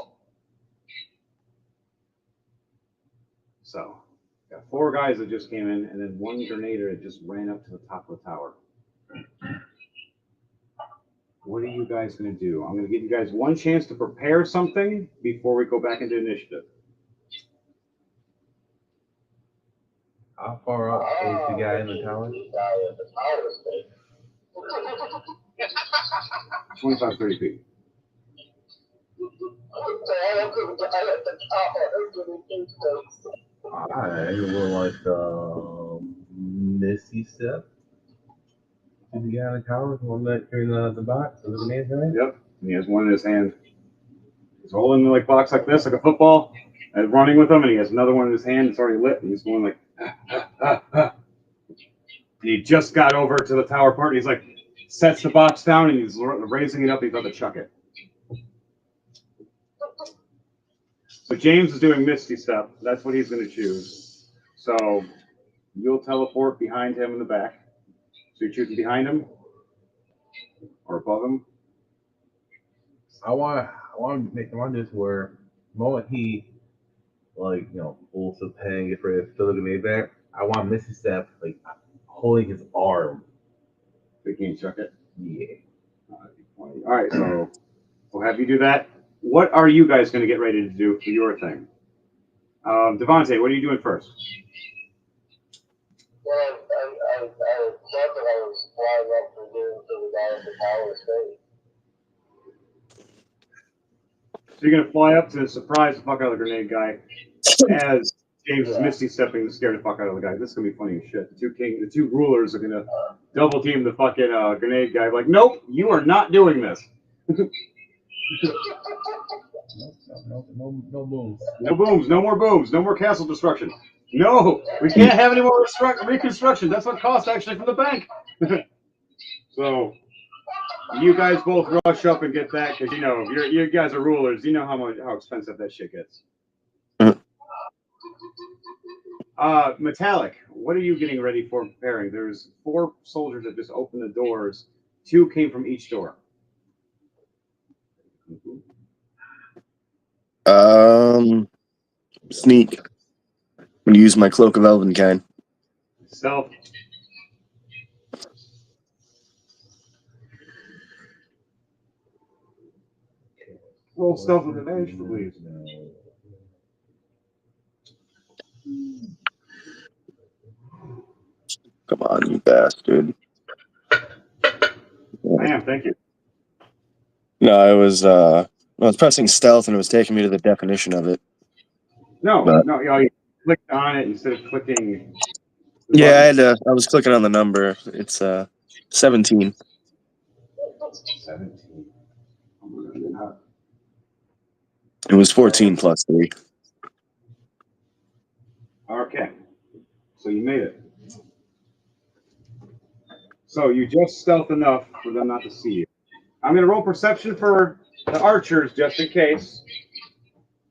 So, got four guys that just came in, and then one grenader that just ran up to the top of the tower. What are you guys going to do? I'm going to give you guys one chance to prepare something before we go back into initiative. How far up is the guy in the tower? 25, 30 feet. I will like Misty Step to the guy in the tower, the one that carrying the box of the man's hand. Yep. And he has one in his hand. He's holding the box like this, like a football, and running with him, and he has another one in his hand. It's already lit, and he's going like, And he just got over to the tower part, and he's like, sets the box down, and he's raising it up. He's about to chuck it. So James is doing Misty Step. That's what he's going to choose. So you'll teleport behind him in the back. So you're choosing behind him or above him. I want this where the moment he pulls the pen, gets ready to fill the grenade back, I want Misty Step holding his arm. So you can't chuck it? Yeah. All right, so we'll have you do that. What are you guys going to get ready to do for your thing? Devontae, what are you doing first? Well, I said that I was flying up to the guy at the tower state. So you're going to fly up to surprise the fuck out of the grenade guy as James is Misty stepping to scare the fuck out of the guy. This is going to be funny as shit. The two rulers are going to double team the fucking grenade guy. Like, nope, you are not doing this. No booms. No booms, no more booms, no more castle destruction. No, we can't have any more reconstruction. That's what costs actually from the bank. So you guys both rush up and get that because you guys are rulers. You know how expensive that shit gets. Metallic, what are you getting ready for preparing? There's 4 soldiers that just opened the doors. 2 came from each door. Sneak. I'm gonna use my Cloak of Elvenkind. Stealth. Roll stealth with advantage, please. Come on, you bastard. I am, thank you. No, it was I was pressing stealth and it was taking me to the definition of it. No, But- no, you clicked on it instead of clicking. Yeah, I was clicking on the number. It's 17. 17. It was 14 plus 3. Okay, so you made it. So you just stealth enough for them not to see you. I'm going to roll perception for the archers just in case.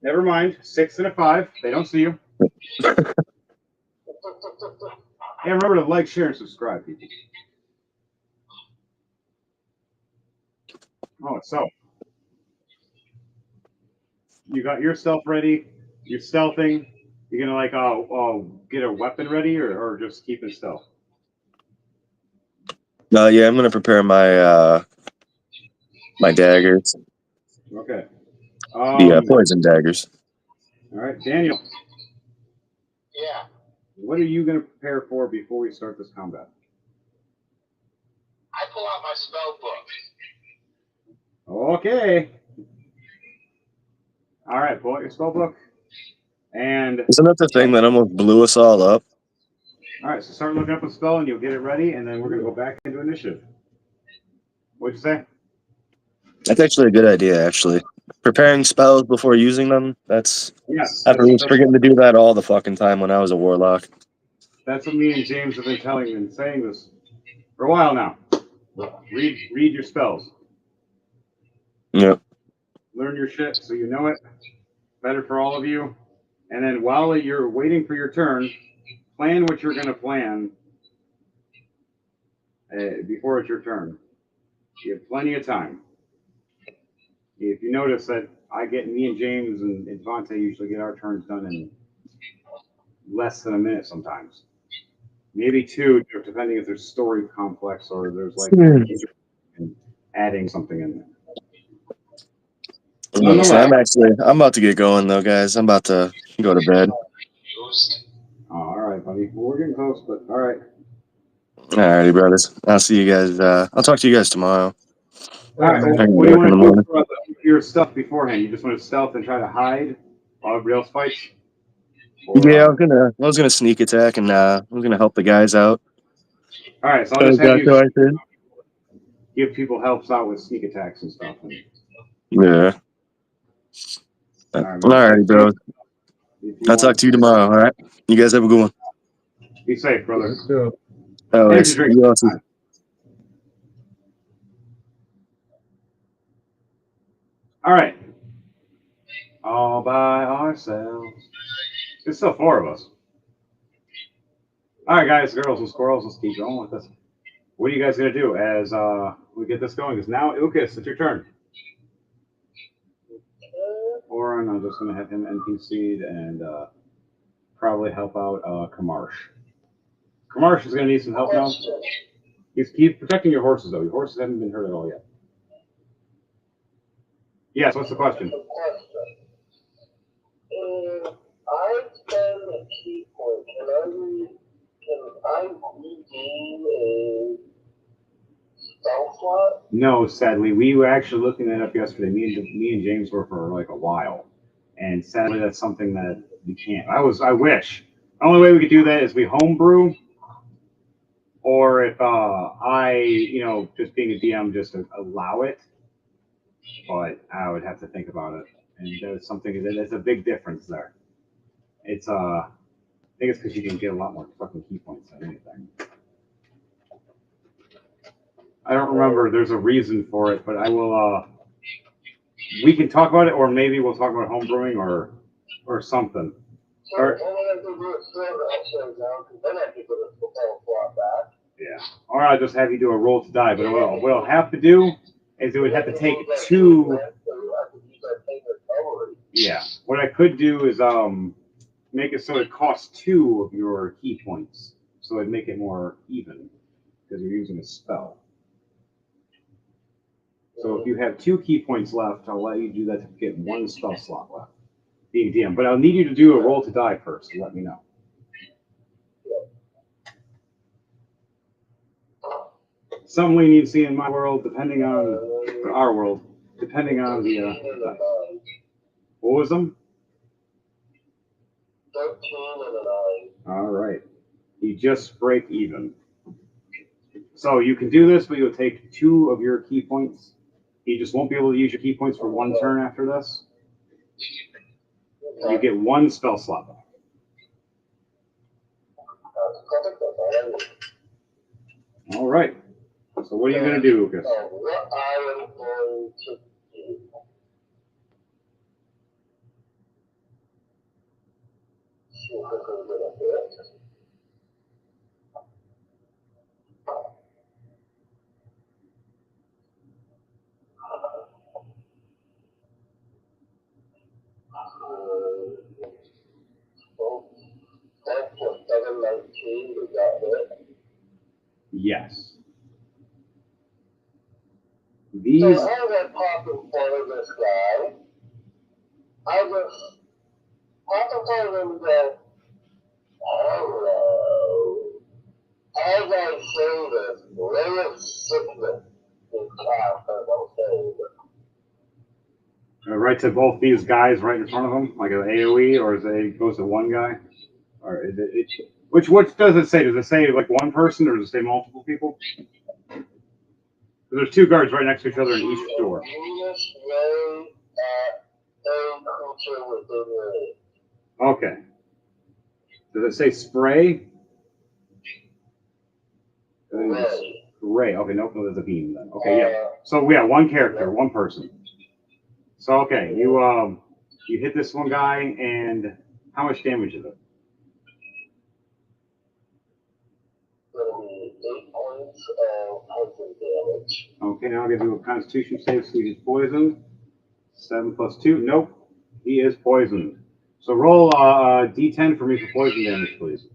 Never mind. 6 and a 5. They don't see you. And remember to like, share, and subscribe, people. Oh, so you got your stealth ready. You're stealthing. You're gonna like get a weapon ready or just keep it stealth. Yeah, I'm gonna prepare my my daggers. Okay. The poison daggers. All right, Daniel. Yeah. What are you gonna prepare for before we start this combat? I pull out my spell book. Okay. All right, pull out your spell book. And Isn't that the thing that almost blew us all up? all right, so start looking up a spell and you'll get it ready, and then we're gonna go back into initiative. What'd you say? That's actually a good idea, actually. Preparing spells before using them, that's... Yes. I was forgetting to do that all the fucking time when I was a warlock. That's what me and James have been telling and saying this for a while now. Read your spells. Yep. Learn your shit so you know it. Better for all of you. And then while you're waiting for your turn, plan what you're going to plan before it's your turn. You have plenty of time. If you notice that me and James and Devontae usually get our turns done in less than a minute sometimes. Maybe 2, depending if there's story complex or there's like adding something in there. I'm about to get going though, guys. I'm about to go to bed. All right, buddy. Well, we're getting close, but all right. Alrighty, brothers. I'll see you guys. I'll talk to you guys tomorrow. All right. Well, what do you want to do for your stuff beforehand? You just want to stealth and try to hide while everybody else fights? Or, Yeah, I was gonna sneak attack and I was gonna help the guys out. All right, so I'll just have you give people helps out with sneak attacks and stuff. Yeah. Alrighty, bro. I'll talk to you tomorrow. All right. You guys have a good one. Be safe, brother. Oh, you also. All right. All by ourselves. There's still 4 of us. All right, guys, girls, and squirrels, let's keep going with this. What are you guys going to do as we get this going? Because now, Ukas, it's your turn. Oren, I'm just going to have him NPC'd and probably help out Kamarsh. Kamarsh is going to need some help now. He's protecting your horses, though. Your horses haven't been hurt at all yet. Yes, what's the question? I spend a key point. Can I regain a spell slot? No, sadly. We were actually looking that up yesterday. Me and James were for like a while. And sadly, that's something that we can't. I wish. The only way we could do that is we homebrew. Or if just being a DM, just allow it. But I would have to think about it. And that's something that's a big difference there. It's I think it's because you can get a lot more fucking key points than anything. I don't remember. There's a reason for it, but I will. We can talk about it, or maybe we'll talk about homebrewing or something. Or yeah, or I'll just have you do a roll to die. But what I'll have to do is it would have to take 2. Yeah, what I could do is make it so it costs 2 of your key points, so it'd make it more even because you're using a spell. So if you have 2 key points left, I'll let you do that to get 1 spell slot left, being DM. But I'll need you to do a roll to die first and let me know. Some leniency in my world, depending on our world. depending on the. 13 and a 9. What was them? 13 and a 9. All right. You just break even. So you can do this, but you'll take 2 of your key points. You just won't be able to use your key points for 1 turn after this. You get 1 spell slot back. All right. So what are you going to do, Lucas? What I am going to do. See if I can get a hit. That's for 719. We got hit. Yes. So These. as I pop in front of this guy, I just pop in front of him and go, hello. As I say this, ray of sickness is cast as I'm saying this. Right to both these guys right in front of them, like an AOE, or is it goes to one guy? Or is it which does it say? Does it say like one person, or does it say multiple people? There's 2 guards right next to each other in each door. Venus ray at a creature within range. Okay. Does it say spray? Ray. Ray. Okay, nope, no, there's a beam then. Okay, yeah. So yeah, 1 character, 1 person. So okay, you hit this one guy, and how much damage is it? Gonna be 8 points of poison damage. Okay, now I'm gonna do a Constitution save. So he's poisoned. 7 + 2. Nope, he is poisoned. So roll D10 for me for poison damage, please.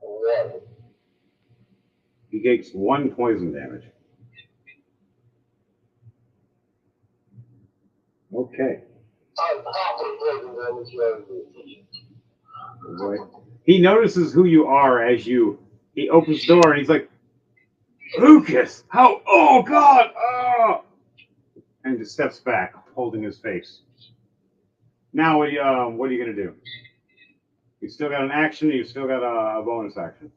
One. He takes 1 poison damage. Okay. I'm popping poison damage every. Right. He notices who you are as he opens the door and he's like, Lucas, how? Oh God! Oh! And just steps back, holding his face. Now, what are you gonna do? You still got an action. You still got a bonus action.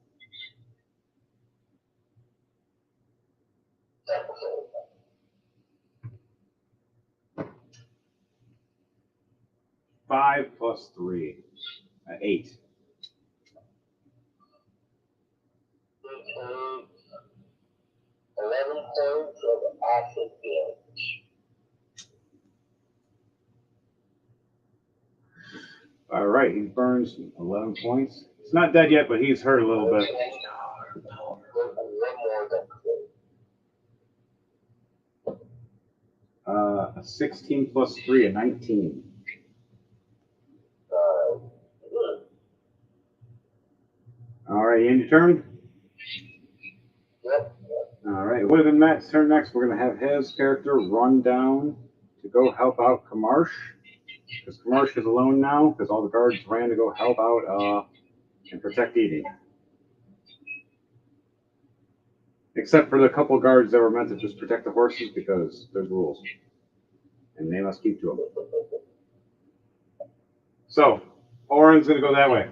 Five plus 3, 8. Okay. 11 points of acid damage. All right, he burns 11 points. He's not dead yet, but he's hurt a little bit. A 16 plus 3, a 19. All right, end your turn. Yep. All right, it would have been Matt's turn next. We're going to have his character run down to go help out Kamarsh. Because Kamarsh is alone now, because all the guards ran to go help out and protect Edie. Except for the couple guards that were meant to just protect the horses, because there's rules. And they must keep to them. So, Oren's going to go that way.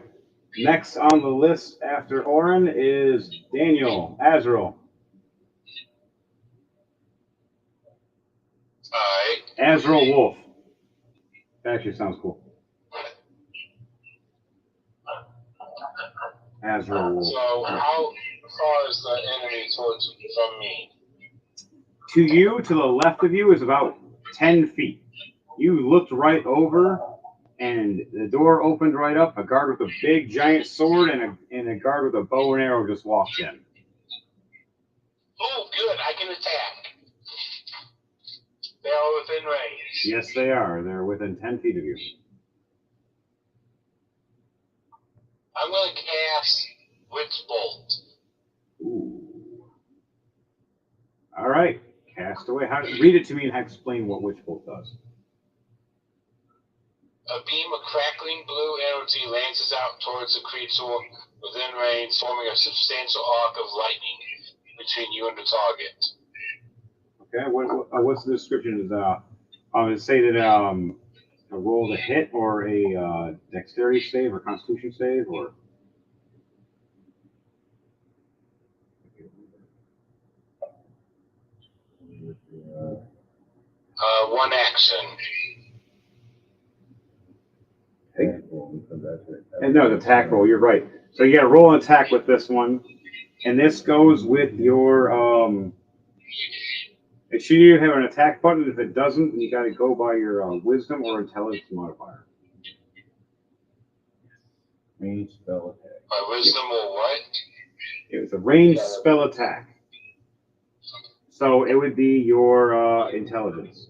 Next on the list after Oren is Daniel Azrael. Alright. Azrael Wolf. That actually sounds cool. Azrael Wolf. So how far is the enemy from me? To you, to the left of you, is about 10 feet. You looked right over, and the door opened right up. A guard with a big, giant sword and a guard with a bow and arrow just walked in. Oh, good. I can attack. They are within range. Yes, they are. They're within 10 feet of you. I'm going to cast Witch Bolt. Ooh. All right. Cast away. Read it to me and explain what Witch Bolt does. A beam of crackling blue energy lances out towards the creature within range, forming a substantial arc of lightning between you and the target. Okay, what's the description? Is it say that a roll to hit or a dexterity save or constitution save or? One action. And no, the attack roll. You're right. So you got to roll an attack with this one, and this goes with your It should either have an attack button. If it doesn't, you got to go by your wisdom or intelligence modifier. Range spell attack. My wisdom or what? It was a ranged spell attack. So it would be your intelligence.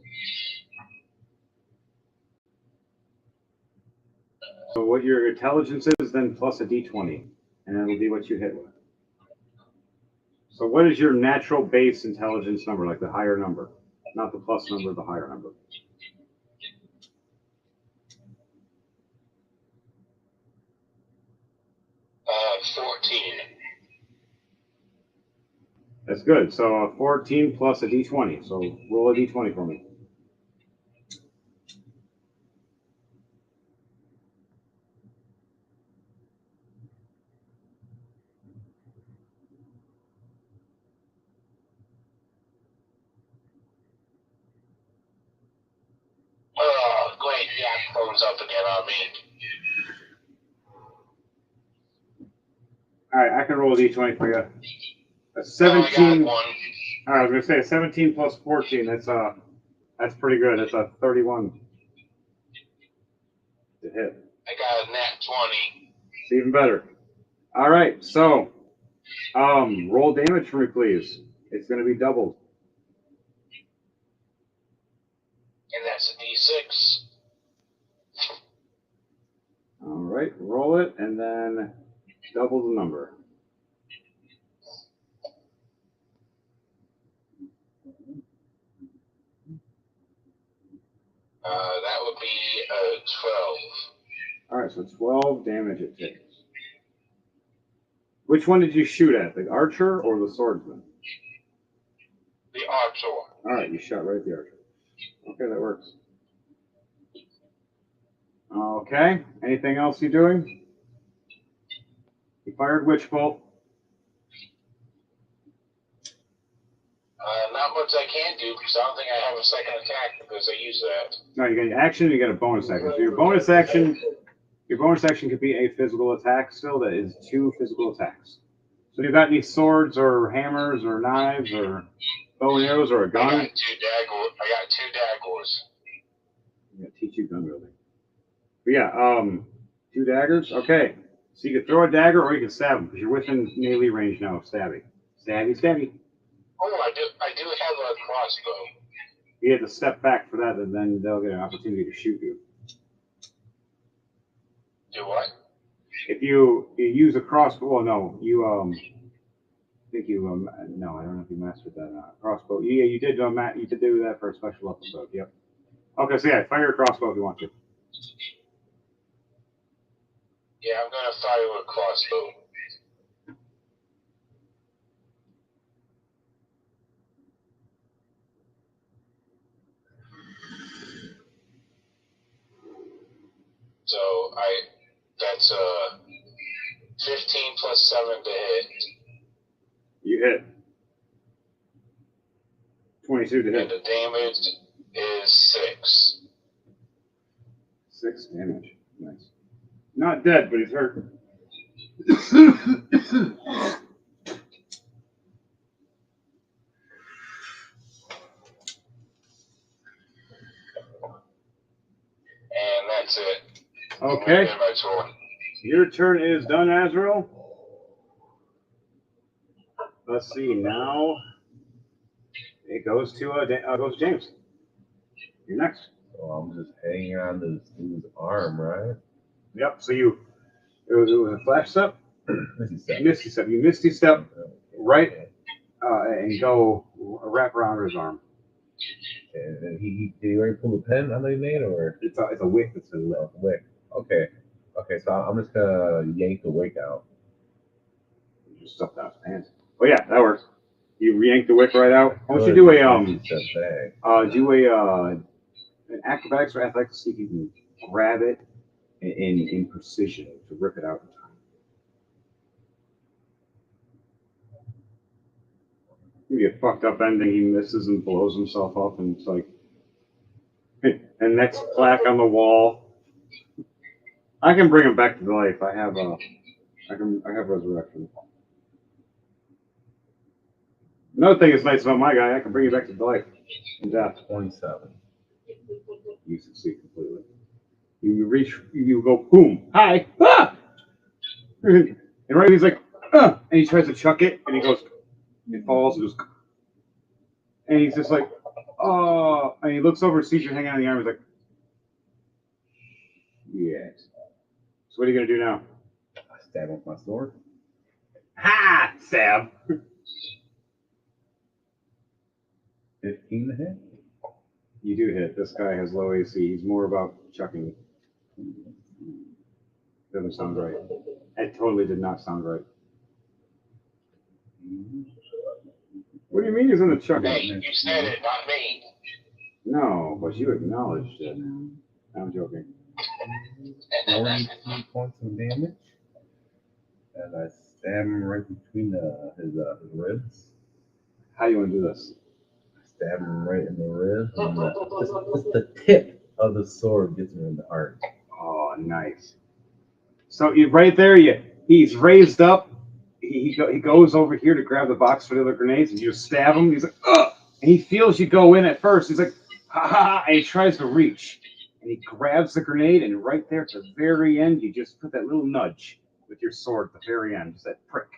So what your intelligence is, then plus a d20, and that'll be what you hit with. So what is your natural base intelligence number, like the higher number? Not the plus number, the higher number. Uh, 14. That's good. So 14 plus a d20. So roll a d20 for me. Oh, great. Yeah, phone's up again on me. All right, I can roll a d20 for you. A Oh, I 17. got one. All right, I was gonna say a 17 plus 14. That's pretty good. That's a 31 to hit. I got a nat 20. It's even better. All right, so roll damage for me, please. It's gonna be doubled. And that's a d6. All right, roll it and then double the number. That would be a 12. All right, so 12 damage it takes. Which one did you shoot at, the archer or the swordsman? The archer. All right, you shot right at the archer. Okay, that works. Okay, anything else you doing? You fired Witch Bolt. Not much I can do because I don't think I have a second attack because I use that. No, you got your action, you got a bonus action. So your bonus action could be a physical attack still that is 2 physical attacks. So you got any swords or hammers or knives or bow and arrows or a gun? I got 2 daggers. I'm gonna teach you gun wielding. But yeah, 2 daggers. Okay, so you can throw a dagger or you can stab them because you're within melee range now of stabbing. Stabby, stabby. Oh, I do have a crossbow. You have to step back for that, and then they'll get an opportunity to shoot you. Do what? If you use a crossbow, well, no, you I think you no, I don't know if you mastered that crossbow. Yeah, you did. You did do that for a special episode. Yep. Okay, so yeah, fire your crossbow if you want to. Yeah, I'm gonna fire with a crossbow. So that's 15 plus 7 to hit. You hit. 22 to And hit. the damage is 6. 6 damage. Nice. Not dead, but he's hurt. And that's it. Okay. My turn. Your turn is done, Azrael. Let's see. Now it goes to James. You're next. So I'm just hanging on to this dude's arm, right? Yep. So it was a flash step. Misty step. You misty step right and go wrap around his arm. And did he already pull the pen on the made, or It's a wick that's in the wick? Okay. Okay, so I'm just gonna yank the wick out. You just stuff down his pants. Oh yeah, that works. You yank the wick right out. Why don't you do an acrobatics or athletics to see if you can grab it in precision to rip it out in time. You get fucked up ending, he misses and blows himself up, and it's like, and next plaque on the wall. I can bring him back to life. I have resurrection. Another thing that's nice about my guy, I can bring you back to life and death. 27. You succeed completely. You go boom, hi, ah! And right, he's like, and he tries to chuck it, and he goes, it falls, and just, and he's just like, oh, and he looks over, sees you hanging on the arm, he's like, yes. So what are you gonna do now? I stab with my sword. Ha! Stab. 15 to hit. You do hit. This guy has low AC. He's more about chucking. Doesn't sound right. It totally did not sound right. What do you mean he's in the chucking? Hey, you said it, not me. No, but you acknowledged it. I'm joking. 42 points of damage. As I stab him right between his ribs. How do you want to do this? Stab him right in the ribs. And just the tip of the sword gets him in the heart. Oh, nice. So you right there, he's raised up. He goes over here to grab the box for the other grenades, and you just stab him. He's like, ugh! And he feels you go in at first. He's like, ha ha ha! And he tries to reach, and he grabs the grenade, and right there at the very end, you just put that little nudge with your sword at the very end, just that prick.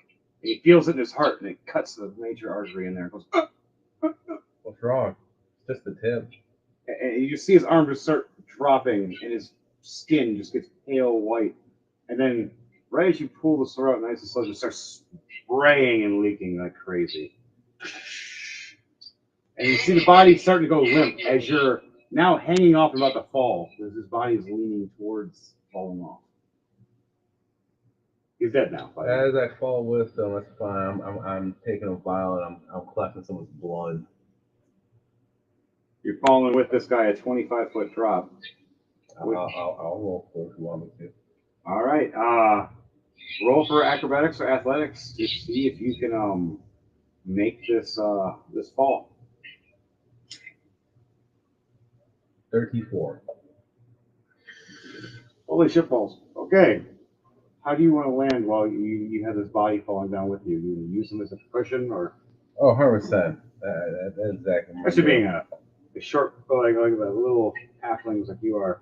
And he feels it in his heart, and it cuts the major artery in there. And goes, ugh! What's wrong? It's just the tip. And you see his arm just start dropping, and his skin just gets pale white. And then, right as you pull the sword out nice and slow, it just starts spraying and leaking like crazy. And you see the body starting to go limp as you're now hanging off and about to fall, because his body is leaning towards falling off. He's dead now. By the way. As I fall with them, that's fine. I'm taking a vial and I'm collecting someone's blood. You're falling with this guy a 25-foot drop. I'll roll for it if you want me to. All right. Roll for acrobatics or athletics to see if you can make this this fall. 34. Holy shit balls. Okay. How do you want to land while you have this body falling down with you? Do you use them as a cushion or? Oh, 100%. That's exactly. Especially being a short, like a little halflings like you are.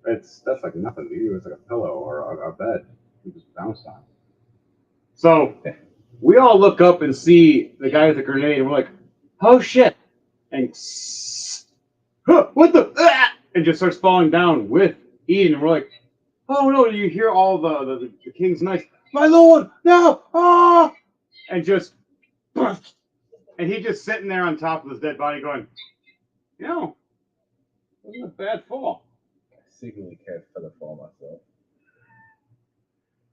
That's like nothing to you. It's like a pillow or a bed you just bounced on. So we all look up and see the guy with the grenade, and we're like, "Oh shit!" And what the? Ah! And just starts falling down with Eden, and we're like, "Oh no!" You hear all the king's knights, "My lord, no!" Ah! And just, and he just sitting there on top of his dead body, going, wasn't a bad fall. I secretly can't feather fall myself.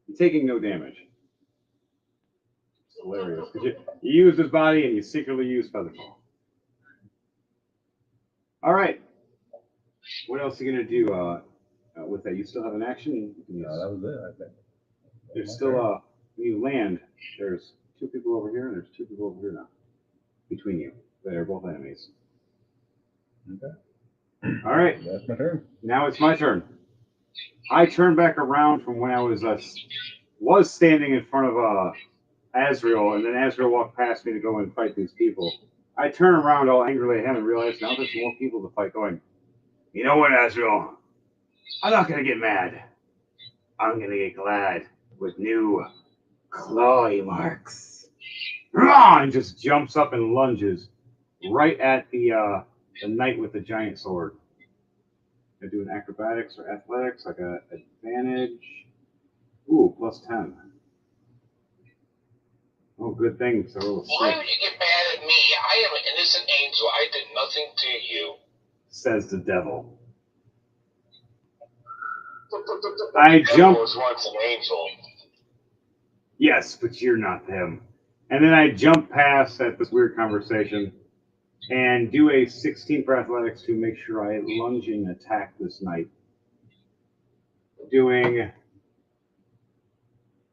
You're taking no damage. It's hilarious. You used his body and you secretly used Featherfall. All right. What else are you going to do with that? You still have an action? No, that was it, I think. There's still, when you land, there's 2 people over here and there's 2 people over here now. Between you. They're both enemies. Okay. All right. That's my turn. Now it's my turn. I turn back around from when I was standing in front of Azrael, and then Azrael walked past me to go and fight these people. I turn around all angrily at him and realize now there's more people to fight going, you know what, Azrael? I'm not going to get mad. I'm going to get glad with new clawy marks. And just jumps up and lunges right at the knight with the giant sword. I do an acrobatics or athletics, like a advantage. Ooh, +10. Oh, good thing. So Why would you get mad at me? I am an innocent angel. I did nothing to you. Says the devil. I Devil jump. was once an angel. Yes, but you're not them. And then I jump past at this weird conversation and do a 16 for athletics to make sure I lunge and attack this knight. Doing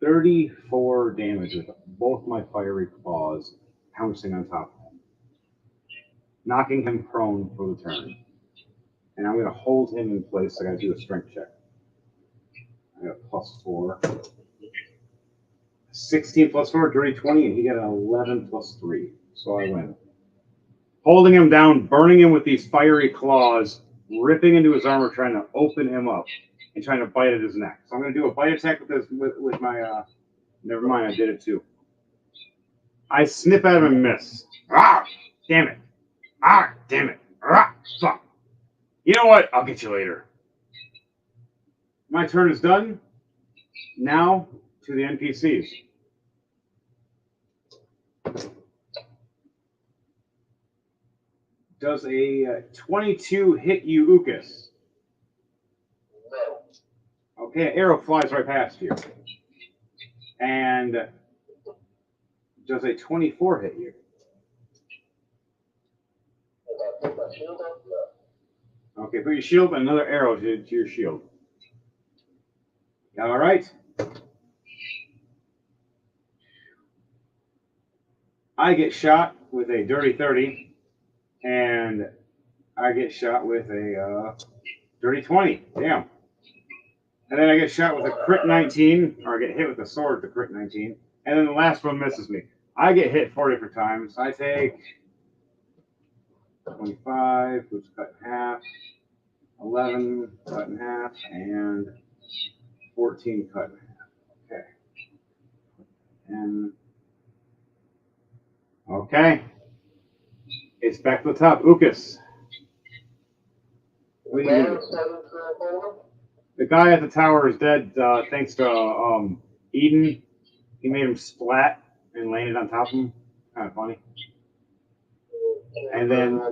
34 damage with both my fiery claws pouncing on top of him, knocking him prone for the turn. And I'm going to hold him in place. I got to do a strength check. I got +4. 16 plus 4, dirty 20, and he got an 11 plus 3. So I win. Holding him down, burning him with these fiery claws, ripping into his armor, trying to open him up, and trying to bite at his neck. So I'm going to do a bite attack with my. Never mind, I did it too. I snip at him and miss. Ah, damn it. Ah, damn it. Ah, fuck. You know what? I'll get you later. My turn is done. Now to the NPCs. Does a 22 hit you, Ukas? No. Okay, an arrow flies right past you. And does a 24 hit you? If I put my shield up, no. Okay, put your shield and another arrow to your shield. All right. I get shot with a dirty 30, and I get shot with a dirty 20. Damn. And then I get shot with a crit 19, or I get hit with a sword with a crit 19, and then the last one misses me. I get hit 4 different times. I take 25, which is cut in half, 11 cut in half, and 14 cut in half. Okay. And okay. It's back to the top. Ukas. What do you do? The guy at the tower is dead thanks to Eden. He made him splat and landed on top of him. Kind of funny. And then,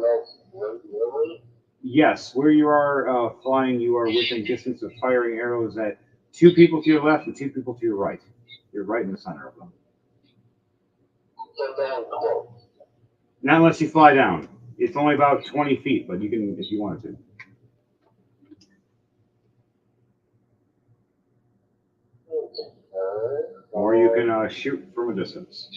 yes, where you are flying, you are within distance of firing arrows at 2 people to your left and 2 people to your right. You're right in the center of them. Not unless you fly down. It's only about 20 feet, but you can if you wanted to. Or you can shoot from a distance.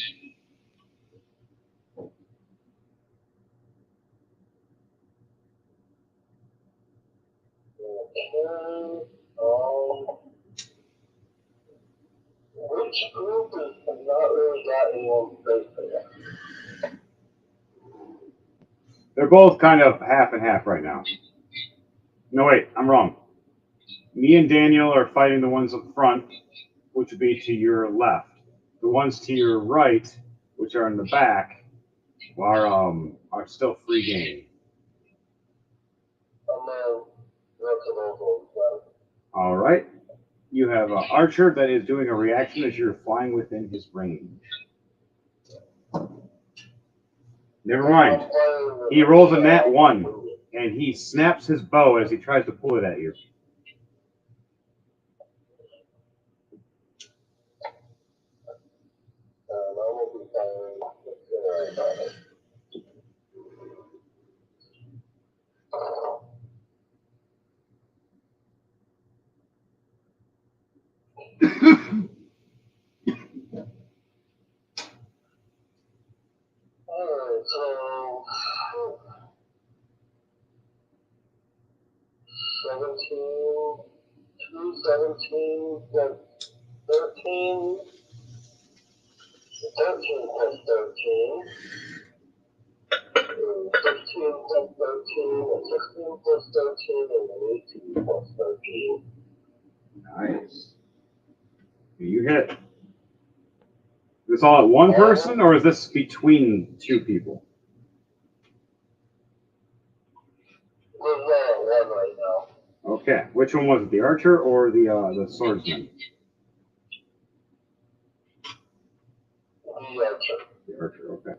Which group has not really got anyone great for that? They're both kind of half and half right now. No, wait, I'm wrong. Me and Daniel are fighting the ones up front, which would be to your left. The ones to your right, which are in the back, are still free game. All right. You have an archer that is doing a reaction as you're flying within his range. Never mind. He rolls a nat 1, and he snaps his bow as he tries to pull it at you. Alright, so 17, 2, 17, then 13, 13 plus 13, 15 plus 13, and 16 plus 13, and then 18 plus 13. Nice. You hit. Is this all at one person, or is this between 2 people? We're at 1 right now. Okay. Which one was it, the archer or the swordsman? The archer. The archer, okay.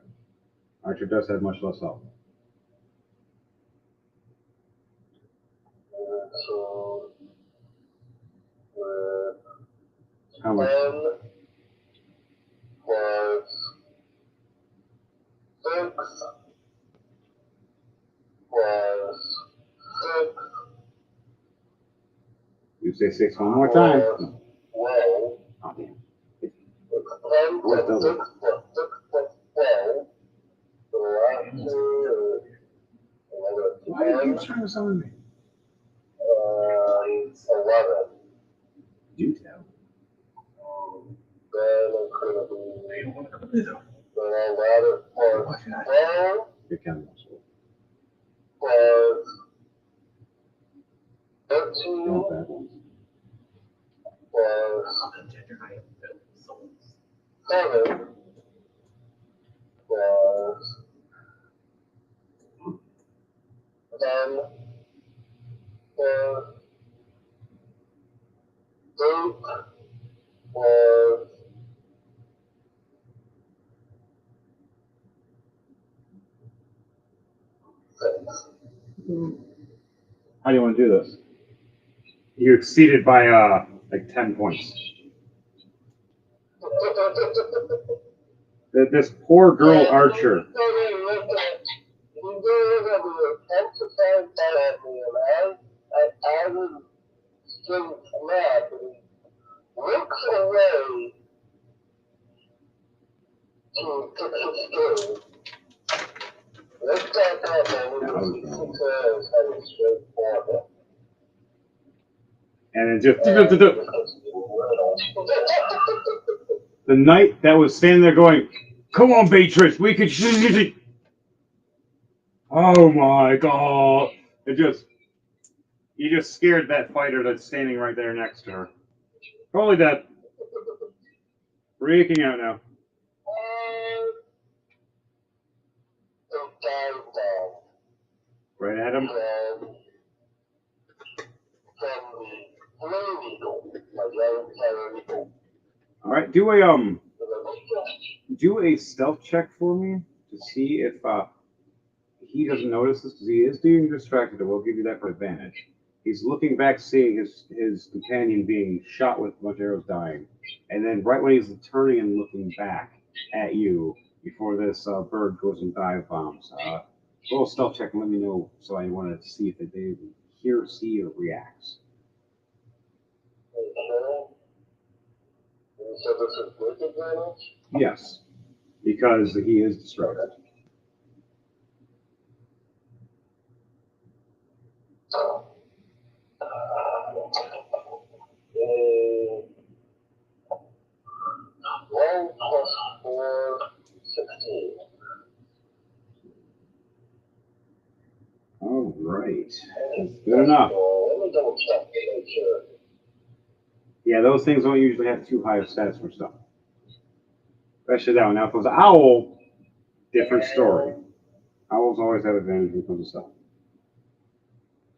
Archer does have much less health. So How much? 10 plus 6 plus 6 You say 6 one more time. plus 12. Oh, damn. It's 10 What plus double? 6 plus 6 plus 12. So the last two is another Why are you 10, trying to summon me? 11. Do tell. Then it's going to be, then that is plus 12 You're counting. plus Don't 13 bad ones. plus 7 plus 10 plus 8 plus 6. How do you want to do this? You exceeded by like 10 points. This poor girl archer. And it just the knight that was standing there going, "Come on, Beatrice, we could." Oh my god! You just scared that fighter that's standing right there next to her. Probably dead. Freaking out now. Right at him. All right, do a stealth check for me to see if he doesn't notice this because he is being distracted. I will give you that for advantage. He's looking back, seeing his companion being shot with a bunch of arrows dying, and then right when he's turning and looking back at you before this bird goes and dive bombs. A little stealth check and let me know. So I wanted to see if they hear, see, or reacts. So this is with advantage? Yes, because he is distracted. One plus 4, 16. All right, good enough. Let me double check to make sure. Yeah, those things don't usually have too high of stats for stuff. Especially that one. Now, if it was an owl, different story. Owls always have advantage when it comes to stuff.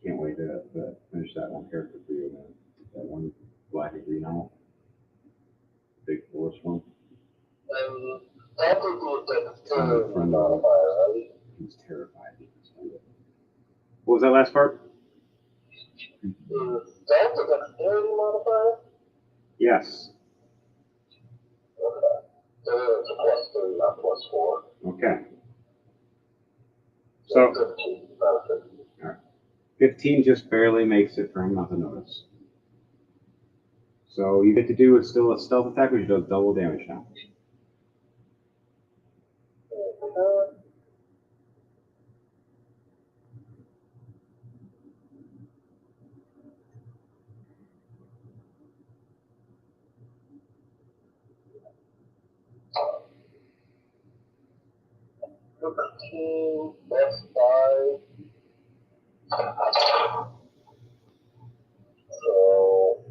Can't wait to finish that one character for you, man. That one black and green owl. Big forest one. That would be a dexterity modifier, right? He's terrified. What was that last part? Is that the dexterity modifier? Yes. Okay. So it's a plus 3, not plus 4. Okay. So So, 15, not 15. all right. 15 just barely makes it for him not to notice. So you get to do is still a stealth attack, which does double damage now. Okay. 15 plus 5. So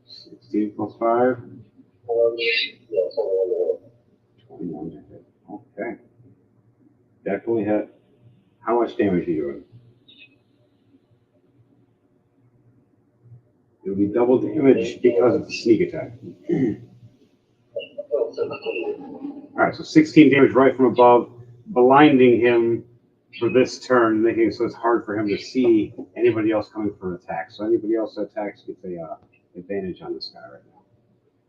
16 plus 5. 21. 21 to hit. Okay. Definitely hit. How much damage are you doing? It would be double damage because of the sneak attack. Alright, so 16 damage right from above, blinding him for this turn, making it so it's hard for him to see anybody else coming for an attack. So anybody else that attacks gets a advantage on this guy right now.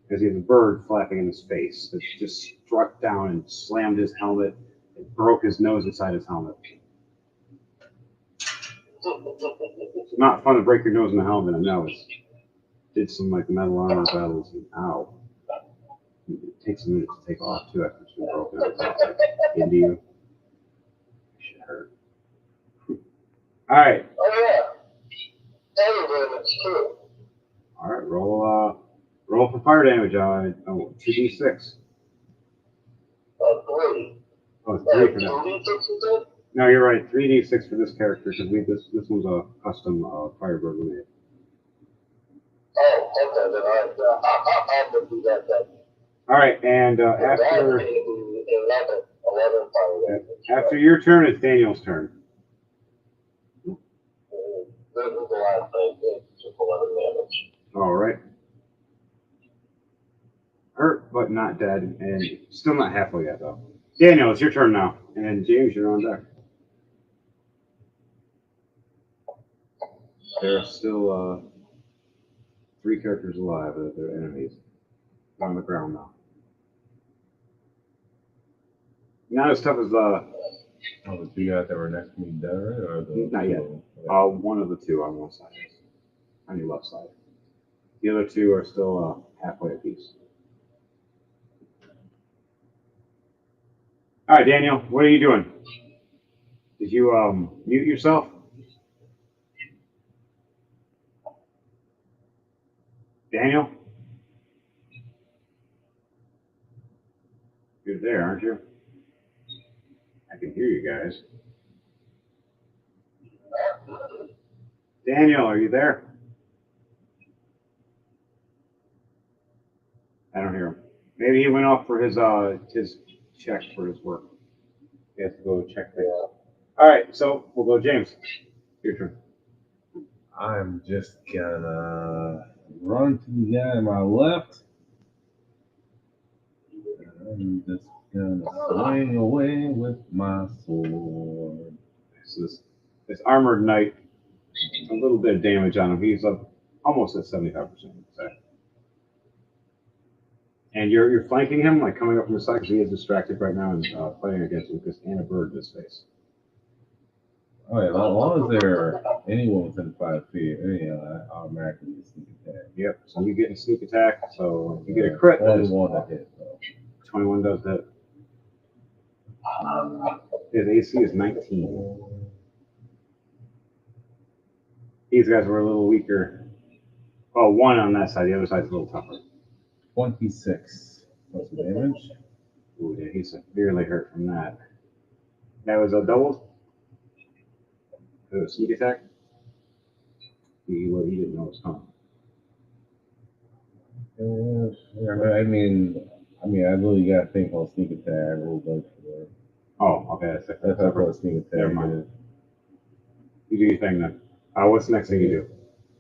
Because he has a bird flapping in his face that just struck down and slammed his helmet and broke his nose inside his helmet. It's not fun to break your nose in the helmet, I know. Did some like metal armor battles and ow. It takes a minute to take off too after it's been broken up. Into you. Shit hurt. Alright. Oh yeah. Air damage too. Alright, roll for fire damage. 2d6. 3. Oh, it's 3 for that. 2d6 you said? No, you're right. 3d6 for this character because this one's a custom Firebird we made. Oh, okay, then I have to do that then. All right, and after your turn, it's Daniel's turn. This is the last thing. It's just 11 damage. All right. Hurt, but not dead, and still not halfway yet, though. Daniel, it's your turn now. And James, you're on deck. There are still 3 characters alive that they're enemies. They're on the ground now. Not as tough as Oh, the 2 guys that were next to me dead, right? Or the not yet. One of the 2 on one side, on your left side. The other 2 are still halfway apiece. All right, Daniel, what are you doing? Did you mute yourself? Daniel? You're there, aren't you? I can hear you guys. Daniel, are you there? I don't hear him. Maybe he went off for his check for his work. He has to go check things. All right, so we'll go James. Your turn. I'm just gonna run to the guy on my left. I'm just gonna swing away with my sword. So this armored knight, a little bit of damage on him. He's almost at 75%. Say. And you're flanking him, like coming up from the side, because he is distracted right now and fighting against Lucas and a bird in his face. Oh yeah, as long as they're anyone within 5 feet, I automatically get sneak attack. Yep. So you get a sneak attack. So if you get a crit, that is 21 that hit. So. 21 does hit. His AC is 19. These guys were a little weaker. Oh, 1 on that side. The other side's a little tougher. 26 plus damage. Ooh, yeah, he's severely hurt from that. That was a double? It was a sneak attack? He didn't know it was coming. I mean, I really got to think on sneak attack. I rolled like for it. Oh, okay. That's how I sneak attack. Never mind. You do your thing then. What's the next thing you do?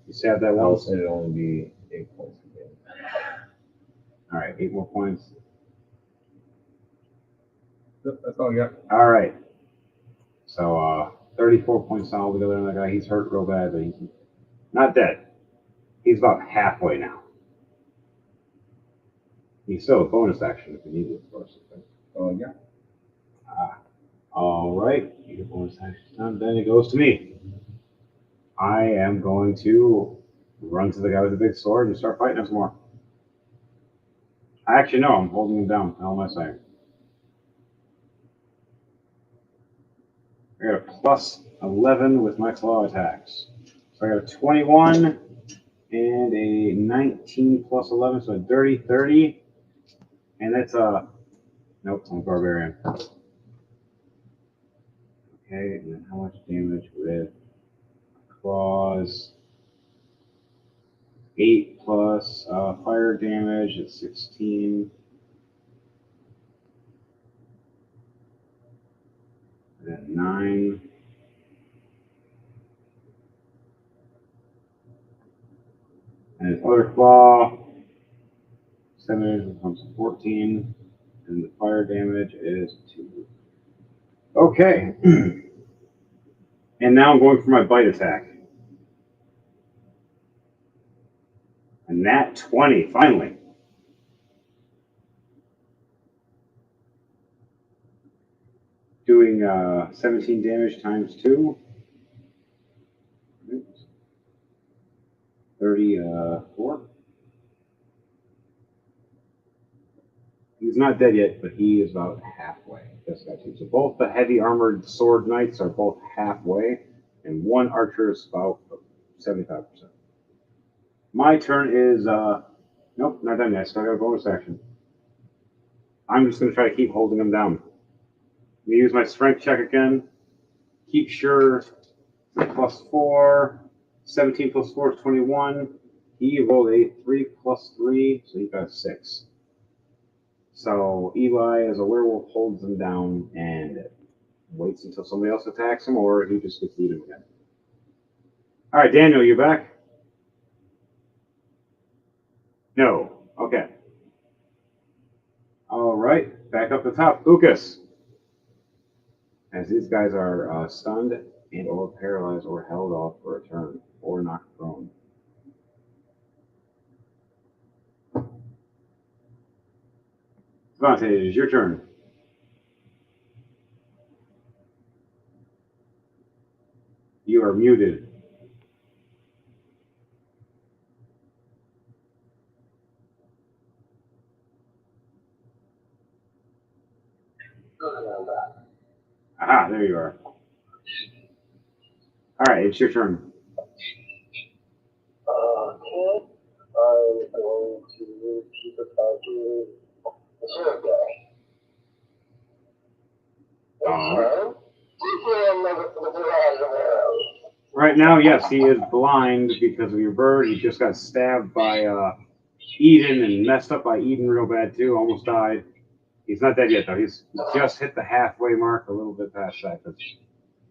You stab that I'll once? say it'd only be 8 points for damage. All right, 8 more points. Yep, that's all I got. All right. So 34 points all together on that guy. He's hurt real bad, but he's not dead. He's about halfway now. He's still a bonus action if you need it, of course. All I got. All right. Your bonus action done. Then it goes to me. I am going to run to the guy with the big sword and start fighting him some more. Actually, no, I'm holding him down. How am I saying? I got a plus 11 with my claw attacks. So I got a 21 and a 19 plus 11, so a dirty 30. And that's nope, I'm a barbarian. Okay, and then how much damage with claws? 8 plus fire damage is 16. And then 9. And his other claw, 7 becomes 14. And the fire damage is 2. Okay. And now I'm going for my bite attack. A nat 20, finally. Doing 17 damage times 2. 34. He's not dead yet, but he is about halfway. This guy too. So both the heavy armored sword knights are both halfway, and one archer is about 75%. My turn is nope, not done yet. Still got a bonus action. I'm just gonna try to keep holding him down. I'm gonna use my strength check again. Keep sure +4. 17 plus 4 is 21. He rolled a 3 plus 3, so he got a 6. So Eli, as a werewolf, holds him down and waits until somebody else attacks him, or he just gets eaten again. All right, Daniel, you back? No. Okay. All right, back up the top. Lucas. As these guys are stunned and or paralyzed or held off for a turn or knocked prone. Devontae, it is your turn. You are muted. Aha, there you are. All right, it's your turn. Okay. I'm going to keep attacking the third guy. Right now, yes, he is blind because of your bird. He just got stabbed by Eden and messed up by Eden real bad too. Almost died. He's not dead yet though. He's just hit the halfway mark, a little bit past that. Because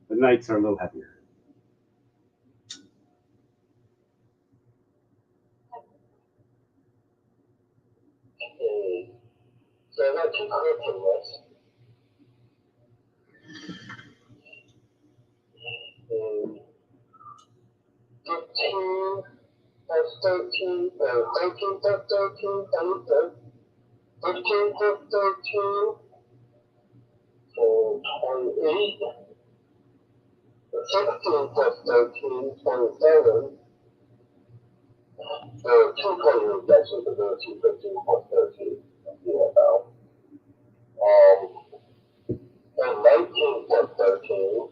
the knights are a little heavier. Okay. So I got 2 crits in this. 15 plus 13, 13 plus 13, 15 plus 13, so 28. 16 plus 13, 27. There are 2 28 actually, but there are 2 15 plus 13. Yeah, now. And 19 plus 13.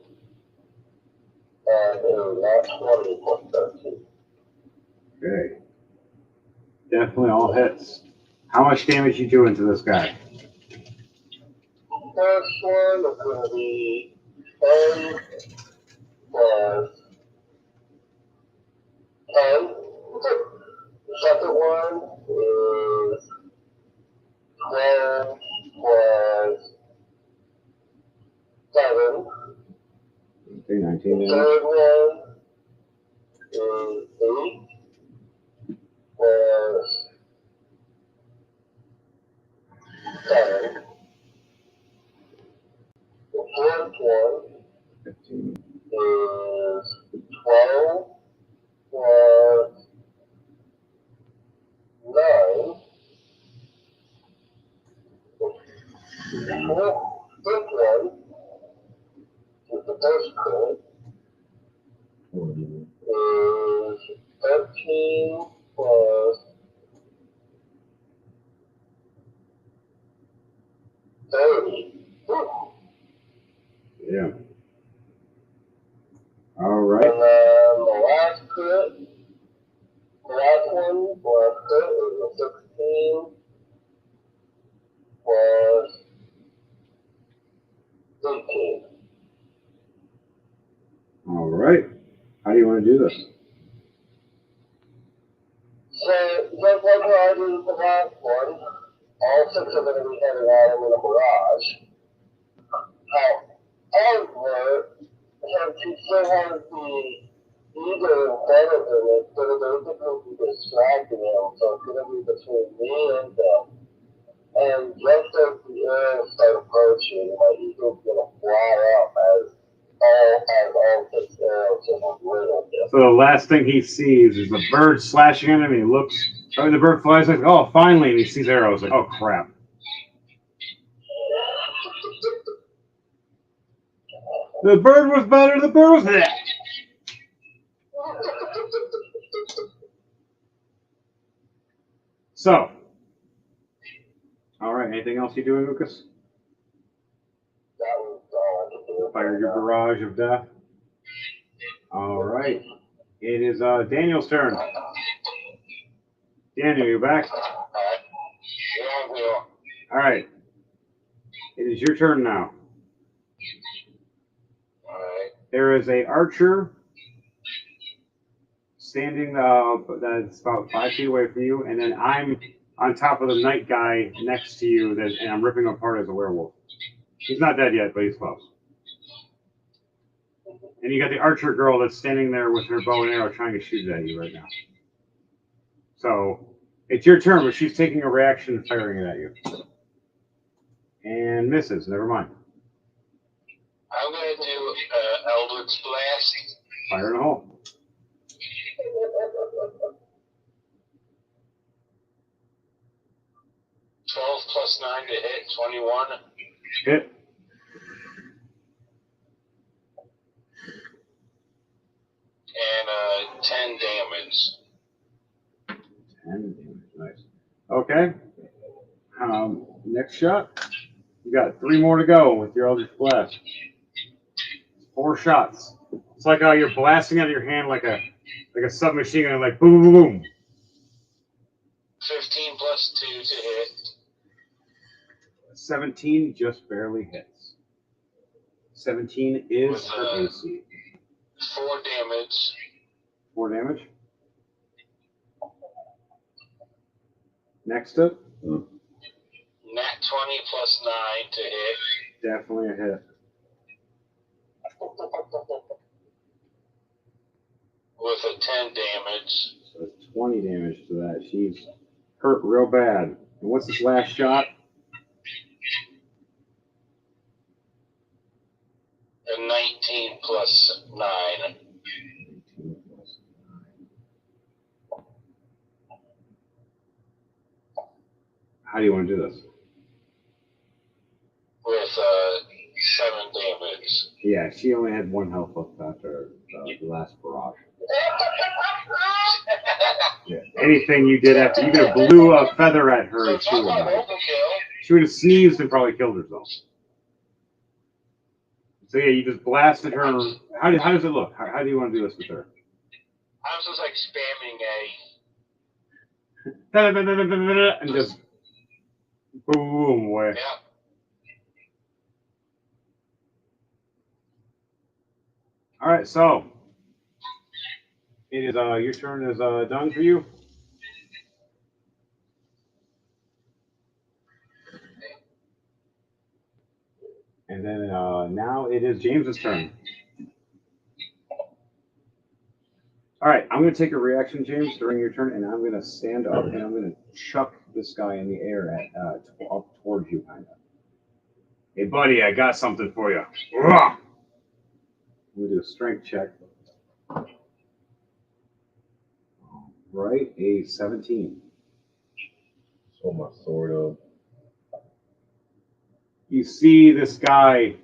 And a nat 20 plus 13. Okay. Definitely all hits. How much damage you do into this guy? First one is going to be 10 plus 10. The second one is 12 plus 7. Okay, 19 The damage. third one is 8 plus 7. The fourth one 15. is 12 plus 9. The fifth one is the first crit is 13 plus 30. Yeah. All right. And then the last crit, the last one was crit is a 16 plus 18. All right. How do you want to do this? So, just like how I did with the last one, all 6 are going to be headed at him in a barrage. However, since he still has the ego in front of him, it's going to basically be distracting him, so it's going to be between me and them. And just as the arrows start approaching, my ego's going to fly up as all have all the arrows in them riddled. So the last thing he sees is the bird slashing at him. And he looks. The bird flies like, oh, finally! And he sees arrows. Like, oh crap! The bird was better. The bird was that. So, all right. Anything else you doing, Lucas? That was all I could do. Fire your barrage of death. All right. It is Daniel's turn. Daniel, you back? Alright. Yeah, we are. All right. It is your turn now. Alright. There is a archer standing that's about 5 feet away from you, and then I'm on top of the night guy next to you, and I'm ripping him apart as a werewolf. He's not dead yet, but he's close. And you got the archer girl that's standing there with her bow and arrow trying to shoot at you right now. So it's your turn, but she's taking a reaction firing it at you. And misses. Never mind. I'm going to do Eldritch Blast. Fire in a hole. +12 +9 to hit, 21. Hit. And 10 damage. 10 damage. Nice. Okay. Next shot. You got 3 more to go with your Eldritch Blast. 4 shots. It's like how you're blasting out of your hand like a submachine gun, like boom, boom, boom. 15 +2 to hit. 17 just barely hits. 17 is With, her AC. 4 damage. 4 damage. Next up. Nat 20 +9 to hit. Definitely a hit. With a 10 damage. So 20 damage to that. She's hurt real bad. And what's this last shot? A 19 +9. How do you want to do this? With 7 damage. Yeah, she only had 1 health left after the last barrage. Yeah. Anything you did after, you could have blew a feather at her and she would have died. She would have sneezed and probably killed herself. So yeah, you just blasted her. How does it look? How do you want to do this with her? I was just like spamming A. And just boom away. Yeah. All right, so it is your turn is done for you. And then now it is James's turn. All right, I'm going to take a reaction, James, during your turn, and I'm going to stand up and I'm going to chuck this guy in the air up towards you, kind of. Hey, buddy, I got something for you. I'm going to do a strength check. Right, a 17. So my sword up. You see this guy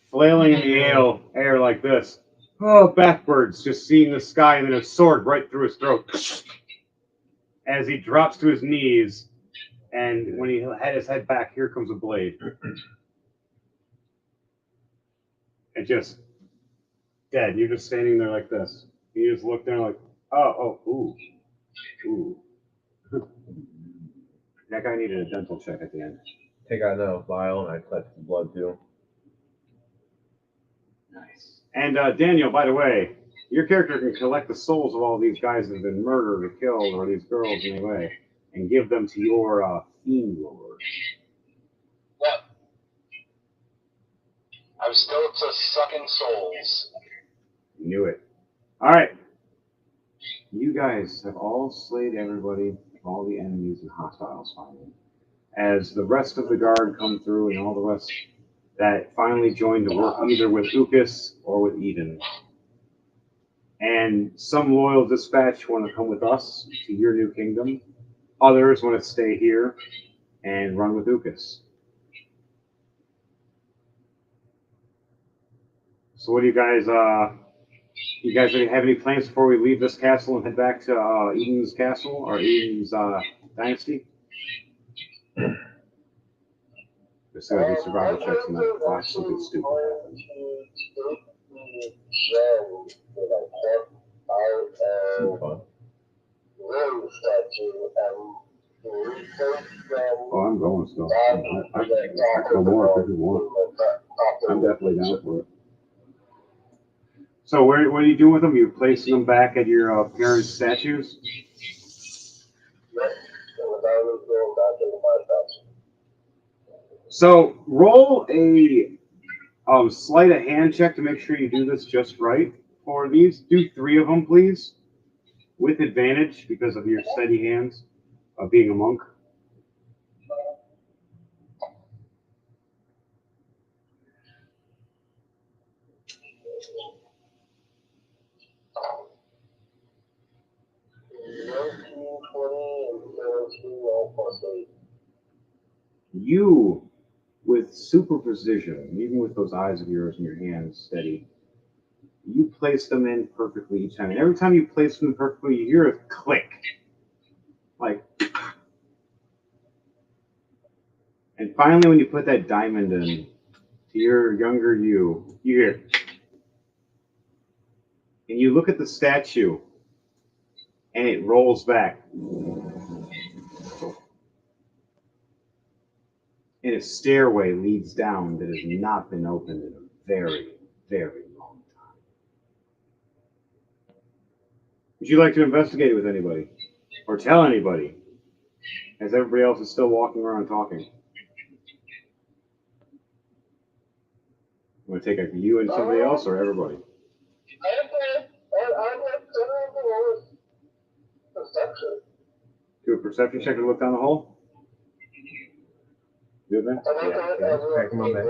flailing in the air like this. Oh, backwards, just seeing the sky and then a sword right through his throat. As he drops to his knees, and when he had his head back, here comes a blade. And just dead. You're just standing there like this. You just look down like, ooh. That guy needed a dental check at the end. Take out another vial and I collect the blood too. Nice. And Daniel, by the way, your character can collect the souls of all these guys that have been murdered or killed, or these girls anyway, and give them to your fiend lord. Yep. I'm still just sucking souls. Knew it. All right. You guys have all slayed everybody, all the enemies and hostiles finally. As the rest of the guard come through and all the rest that finally joined to work either with Ukas or with Eden. And some loyal dispatch want to come with us to your new kingdom. Others want to stay here and run with Ukas. So what do you guys have any plans before we leave this castle and head back to Eden's castle or Eden's dynasty? Just so I do survival checks and not watch something stupid happen. Oh, I'm going still. I can go more if you want. I'm definitely down for it. So what are you doing with them? You placing them back at your parents' statues? So roll a sleight of hand check to make sure you do this just right for these. Do 3 of them, please, with advantage because of your steady hands of being a monk. You, with super precision, even with those eyes of yours and your hands steady, you place them in perfectly each time. And every time you place them perfectly, you hear a click. Like, and finally, when you put that diamond in, to your younger you hear, and you look at the statue, and it rolls back. And a stairway leads down that has not been opened in a very, very long time. Would you like to investigate it with anybody? Or tell anybody? As everybody else is still walking around talking. Want to take you and somebody else or everybody? Do a perception check and look down the hole? Good, man? Yeah, crack him on that.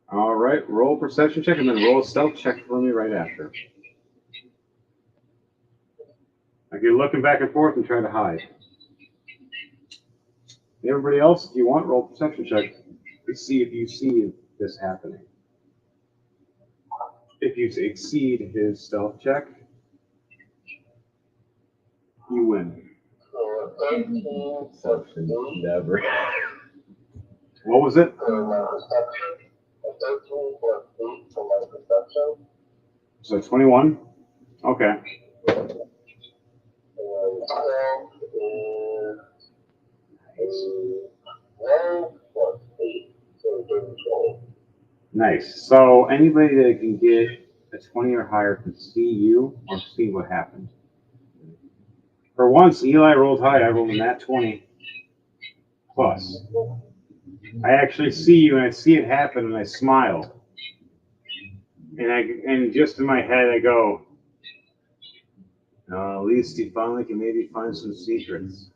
All right, roll a perception check and then roll a stealth check for me right after. Like you're looking back and forth and trying to hide. Everybody else, if you want, roll a perception check to see if you see this happening. If you exceed his stealth check, you win. Perception, never. What was it? So 21? Okay. Nice. So anybody that can get a 20 or higher can see you or see what happened. For once, Eli rolled high. I rolled a nat 20 plus. I actually see you and I see it happen and I smile. And just in my head I go, at least he finally can maybe find some secrets.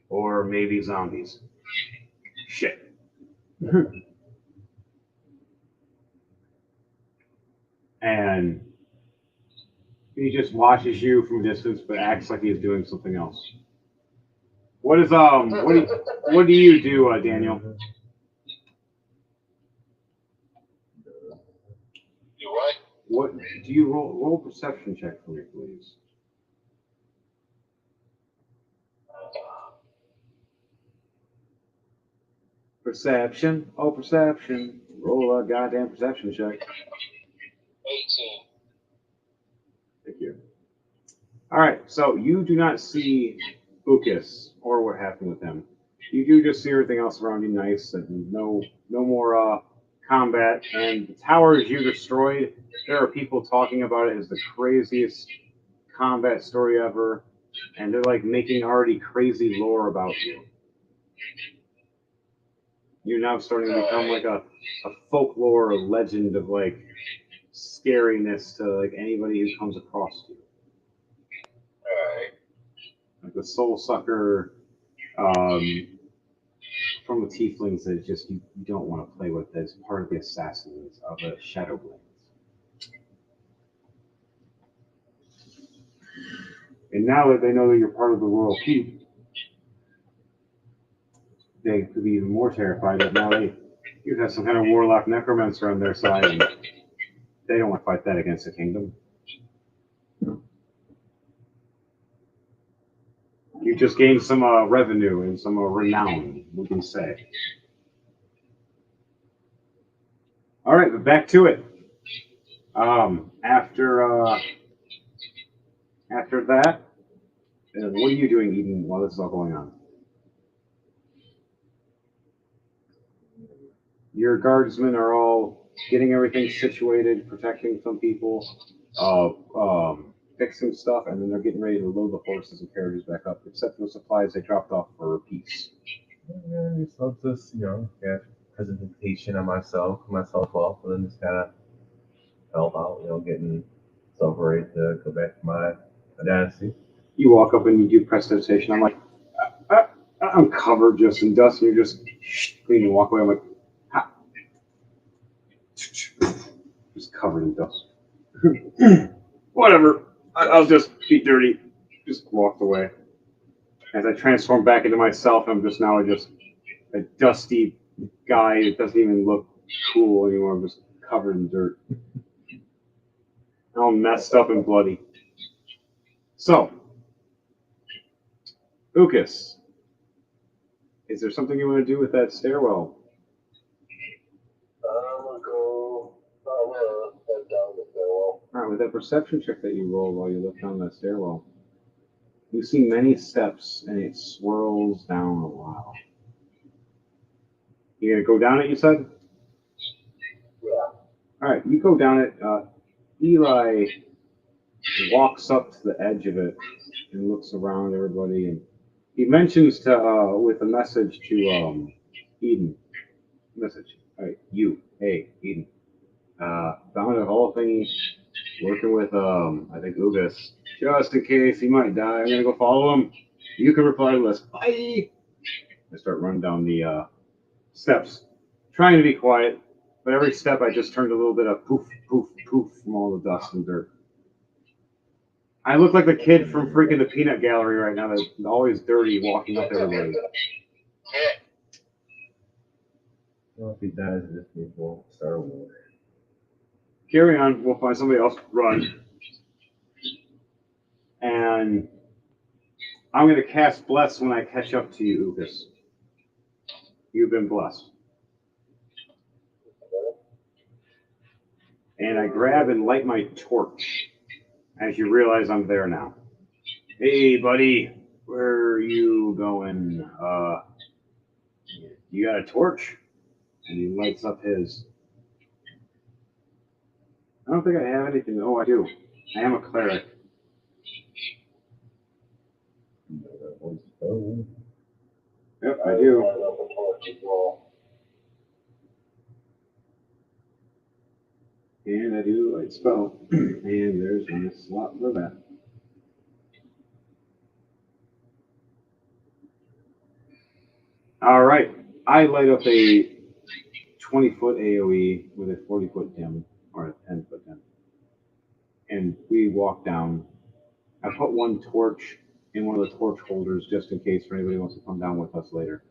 Or maybe zombies. Shit. And he just watches you from a distance but acts like he's doing something else. What do you do, Daniel? Do what? What do you roll a perception check for me, please? Perception. Oh, perception. Roll a goddamn perception check. 18. Thank you. All right, so you do not see Ukas or what happened with him. You do just see everything else around you nice and no more combat. And the towers you destroyed, there are people talking about it as the craziest combat story ever. And they're like making already crazy lore about you. You're now starting to become like a folklore, a legend of like scariness to like anybody who comes across you. Alright. Like the soul sucker from the tieflings that just you don't want to play with as part of the assassins of the Shadowblades. And now that they know that you're part of the royal keep, they could be even more terrified that now you have some kind of warlock necromancer on their side, and they don't want to fight that against the kingdom. You just gained some revenue and some renown, we can say. All right, but back to it. After that, what are you doing, Eden, while this is all going on? Your guardsmen are all getting everything situated, protecting some people, fixing stuff, and then they're getting ready to load the horses and carriages back up, except for the supplies they dropped off for peace. So just, get presentation of myself off, and then just kind of help out, getting stuff ready to go back to my Dynasty. You walk up and you do presentation. I'm like, I'm covered just in dust, and you're just clean and walk away. I'm like, ha. Just covered in dust. Whatever. I'll just be dirty. Just walked away. As I transform back into myself, I'm just now a dusty guy. It doesn't even look cool anymore. I'm just covered in dirt. All messed up and bloody. So, Ukas, is there something you want to do with that stairwell? I'm gonna go. I'm gonna head down the stairwell. All right, with that perception check that you roll while you look down that stairwell, you see many steps and it swirls down a while. You gonna go down it, you said? Yeah. All right, you go down it. Eli walks up to the edge of it and looks around everybody, and he mentions to with a message to Eden. Message. All right, hey Eden. Found a whole thingy working with I think Ugas. Just in case he might die, I'm gonna go follow him. You can reply to this. Bye. I start running down the steps, trying to be quiet, but every step I just turned a little bit of poof, poof, poof from all the dust and dirt. I look like the kid from freaking the peanut gallery right now that's always dirty walking up everybody. Well, if he dies, this will start a war. Carry on, we'll find somebody else. Run. And I'm going to cast Bless when I catch up to you, Ugas. You've been blessed. And I grab and light my torch as you realize I'm there now. Hey, buddy, where are you going? You got a torch? And he lights up his. I don't think I have anything. Oh, I do. I am a cleric. Yep, I do. And I do light spell. And there's my slot for that. All right. I light up a 20-foot AoE with a 40-foot dim, or a 10-foot dim. And we walk down. I put one torch in one of the torch holders just in case for anybody who wants to come down with us later.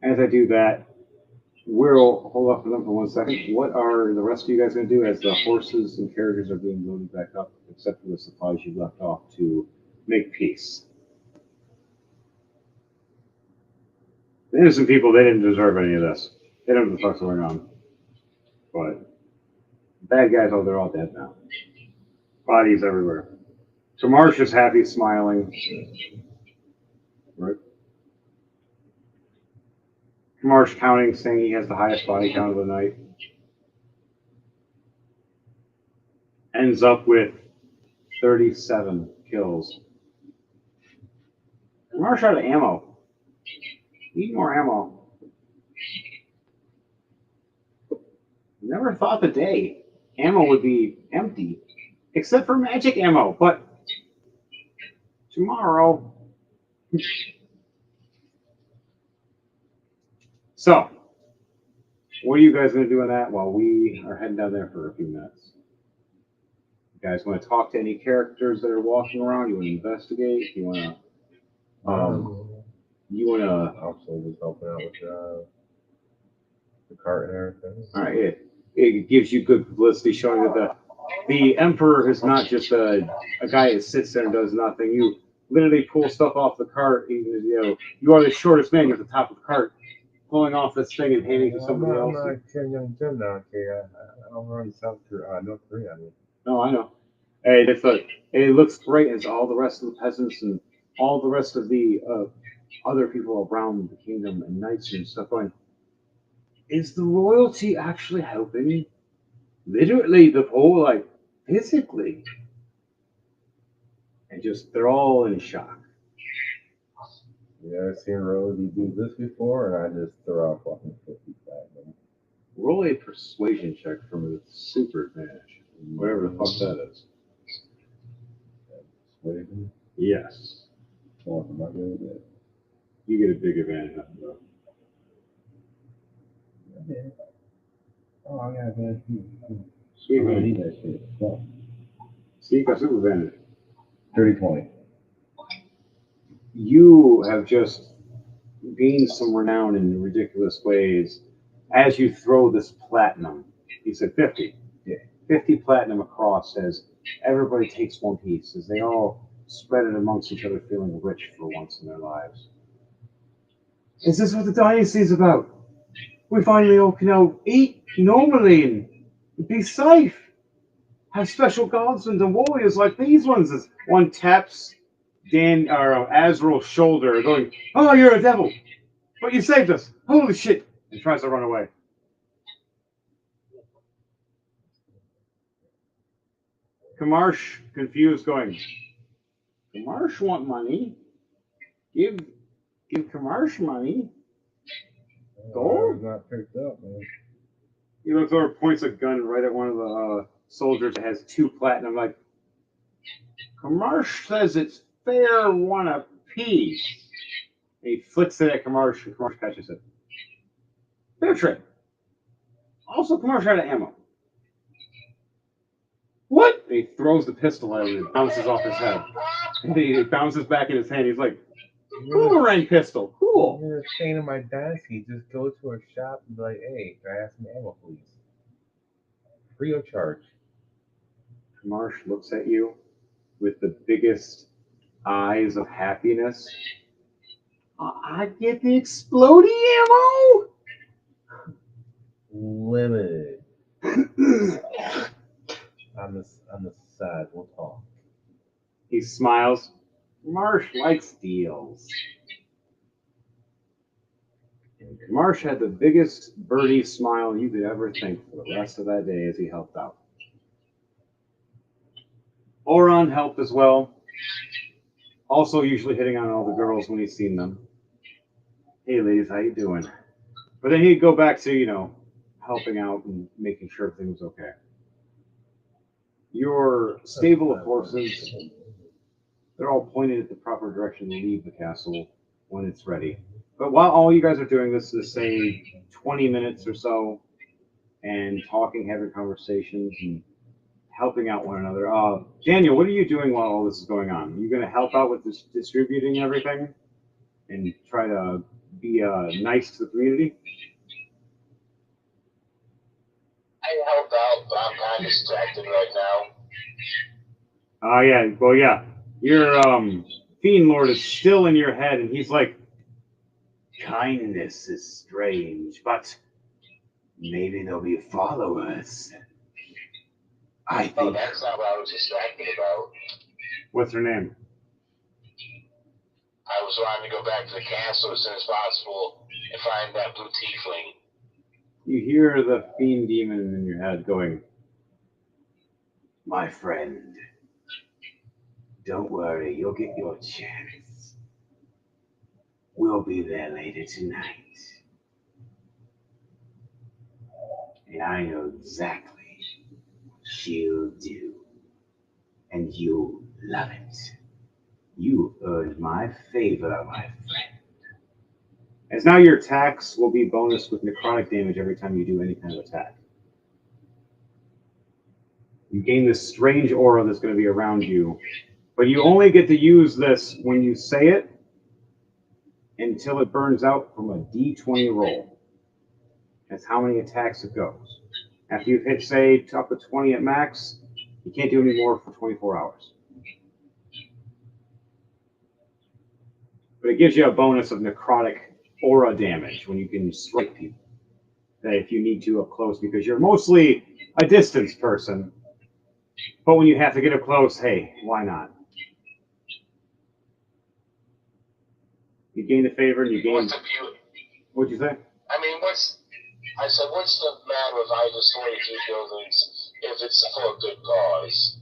As I do that, we'll hold off for them for 1 second. What are the rest of you guys going to do as the horses and carriages are being loaded back up, except for the supplies you left off to make peace? The innocent people, they didn't deserve any of this. They don't know what the fuck's going on. But bad guys, oh, they're all dead now. Bodies everywhere. So Marsh is happy, smiling. Right? Marsh counting, saying he has the highest body count of the night. Ends up with 37 kills. Marsh out of ammo. Need more ammo. Never thought the day ammo would be empty, except for magic ammo. But tomorrow. So, what are you guys going to do on that while we are heading down there for a few minutes? You guys want to talk to any characters that are walking around? You want to investigate? You want to? You want to? Also, just helping out with the cart and everything. All right. It gives you good publicity, showing that the emperor is not just a guy that sits there and does nothing. You literally pull stuff off the cart. Even you are the shortest man. You're at the top of the cart, pulling off this thing and handing it to somebody else. I'm not Kim Young Jim now. Okay, I'm running North Korea. I mean. No, I know. Hey, it looks great as all the rest of the peasants and all the rest of the other people around the kingdom and knights and stuff going. Is the royalty actually helping? Literally, the whole, like, physically. And just, they're all in shock. You ever seen royalty do this before? And I just throw out fucking 50 platinum. Roll a persuasion check from a super advantage. Whatever the fuck that is. Persuasion? Yes. Oh, am I good at that? You get a big advantage after that. Okay. Oh, I got that. Sweet I don't man. need that shit. No. See, you got super advantage. 30-20. You have just gained some renown in ridiculous ways as you throw this platinum. He said 50. Yeah. 50 platinum across as everybody takes one piece, as they all spread it amongst each other, feeling rich for once in their lives. Is this what the Dynasty is about? We finally all can now eat normally and be safe. Have special guardsmen and warriors like these ones. As one taps Azrael's shoulder, going, "Oh, you're a devil, but you saved us! Holy shit!" And tries to run away. Kamarsh, confused, going, "Kamarsh want money? Give Kamarsh money." Gold? Not picked up, man. He looks over, points a gun right at one of the soldiers that has 2 platinum. Like, Kamarsh says it's fair 1 apiece. And he flicks it at Kamarsh, and Kamarsh catches it. Fair trade. Also, Kamarsh out of ammo. What? And he throws the pistol at him and it bounces off his head. And it bounces back in his hand. He's like, boomerang pistol. Cool. You're staying in my Dynasty. Just go to a shop and be like, hey, can I have some ammo, please? Free of charge. Kamarsh looks at you with the biggest eyes of happiness. I get the exploding ammo? Limited. on the side, we'll talk. He smiles. Marsh likes deals. And Marsh had the biggest birdie smile you could ever think for the rest of that day as he helped out. Oron helped as well. Also usually hitting on all the girls when he's seen them. Hey ladies, how you doing? But then he'd go back to, helping out and making sure everything was okay. Your stable of horses, they're all pointed at the proper direction to leave the castle when it's ready. But while all you guys are doing this is, say, 20 minutes or so, and talking, having conversations, and helping out one another. Daniel, what are you doing while all this is going on? Are you going to help out with this distributing everything and try to be nice to the community? I help out, but I'm kind of distracted right now. Oh, yeah. Well, yeah. Your Fiend Lord is still in your head, and he's like, kindness is strange, but maybe they'll be followers. I think. Oh, that's not what I was distracted about. What's her name? I was wanting to go back to the castle as soon as possible and find that blue tiefling. You hear the fiend demon in your head going, my friend, don't worry, you'll get your chance. We'll be there later tonight. And I know exactly what she'll do. And you'll love it. You earned my favor, my friend. As now your attacks will be bonus with necrotic damage every time you do any kind of attack. You gain this strange aura that's going to be around you, but you only get to use this when you say it until it burns out from a d20 roll. That's how many attacks it goes. After you've hit, say, up to 20 at max, you can't do any more for 24 hours. But it gives you a bonus of necrotic aura damage when you can strike people. That if you need to up close, because you're mostly a distance person. But when you have to get up close, hey, why not? You gain the favor and you gain. What's the beauty? What'd you say? I mean, what's the matter with I destroyed two buildings if it's for a good cause?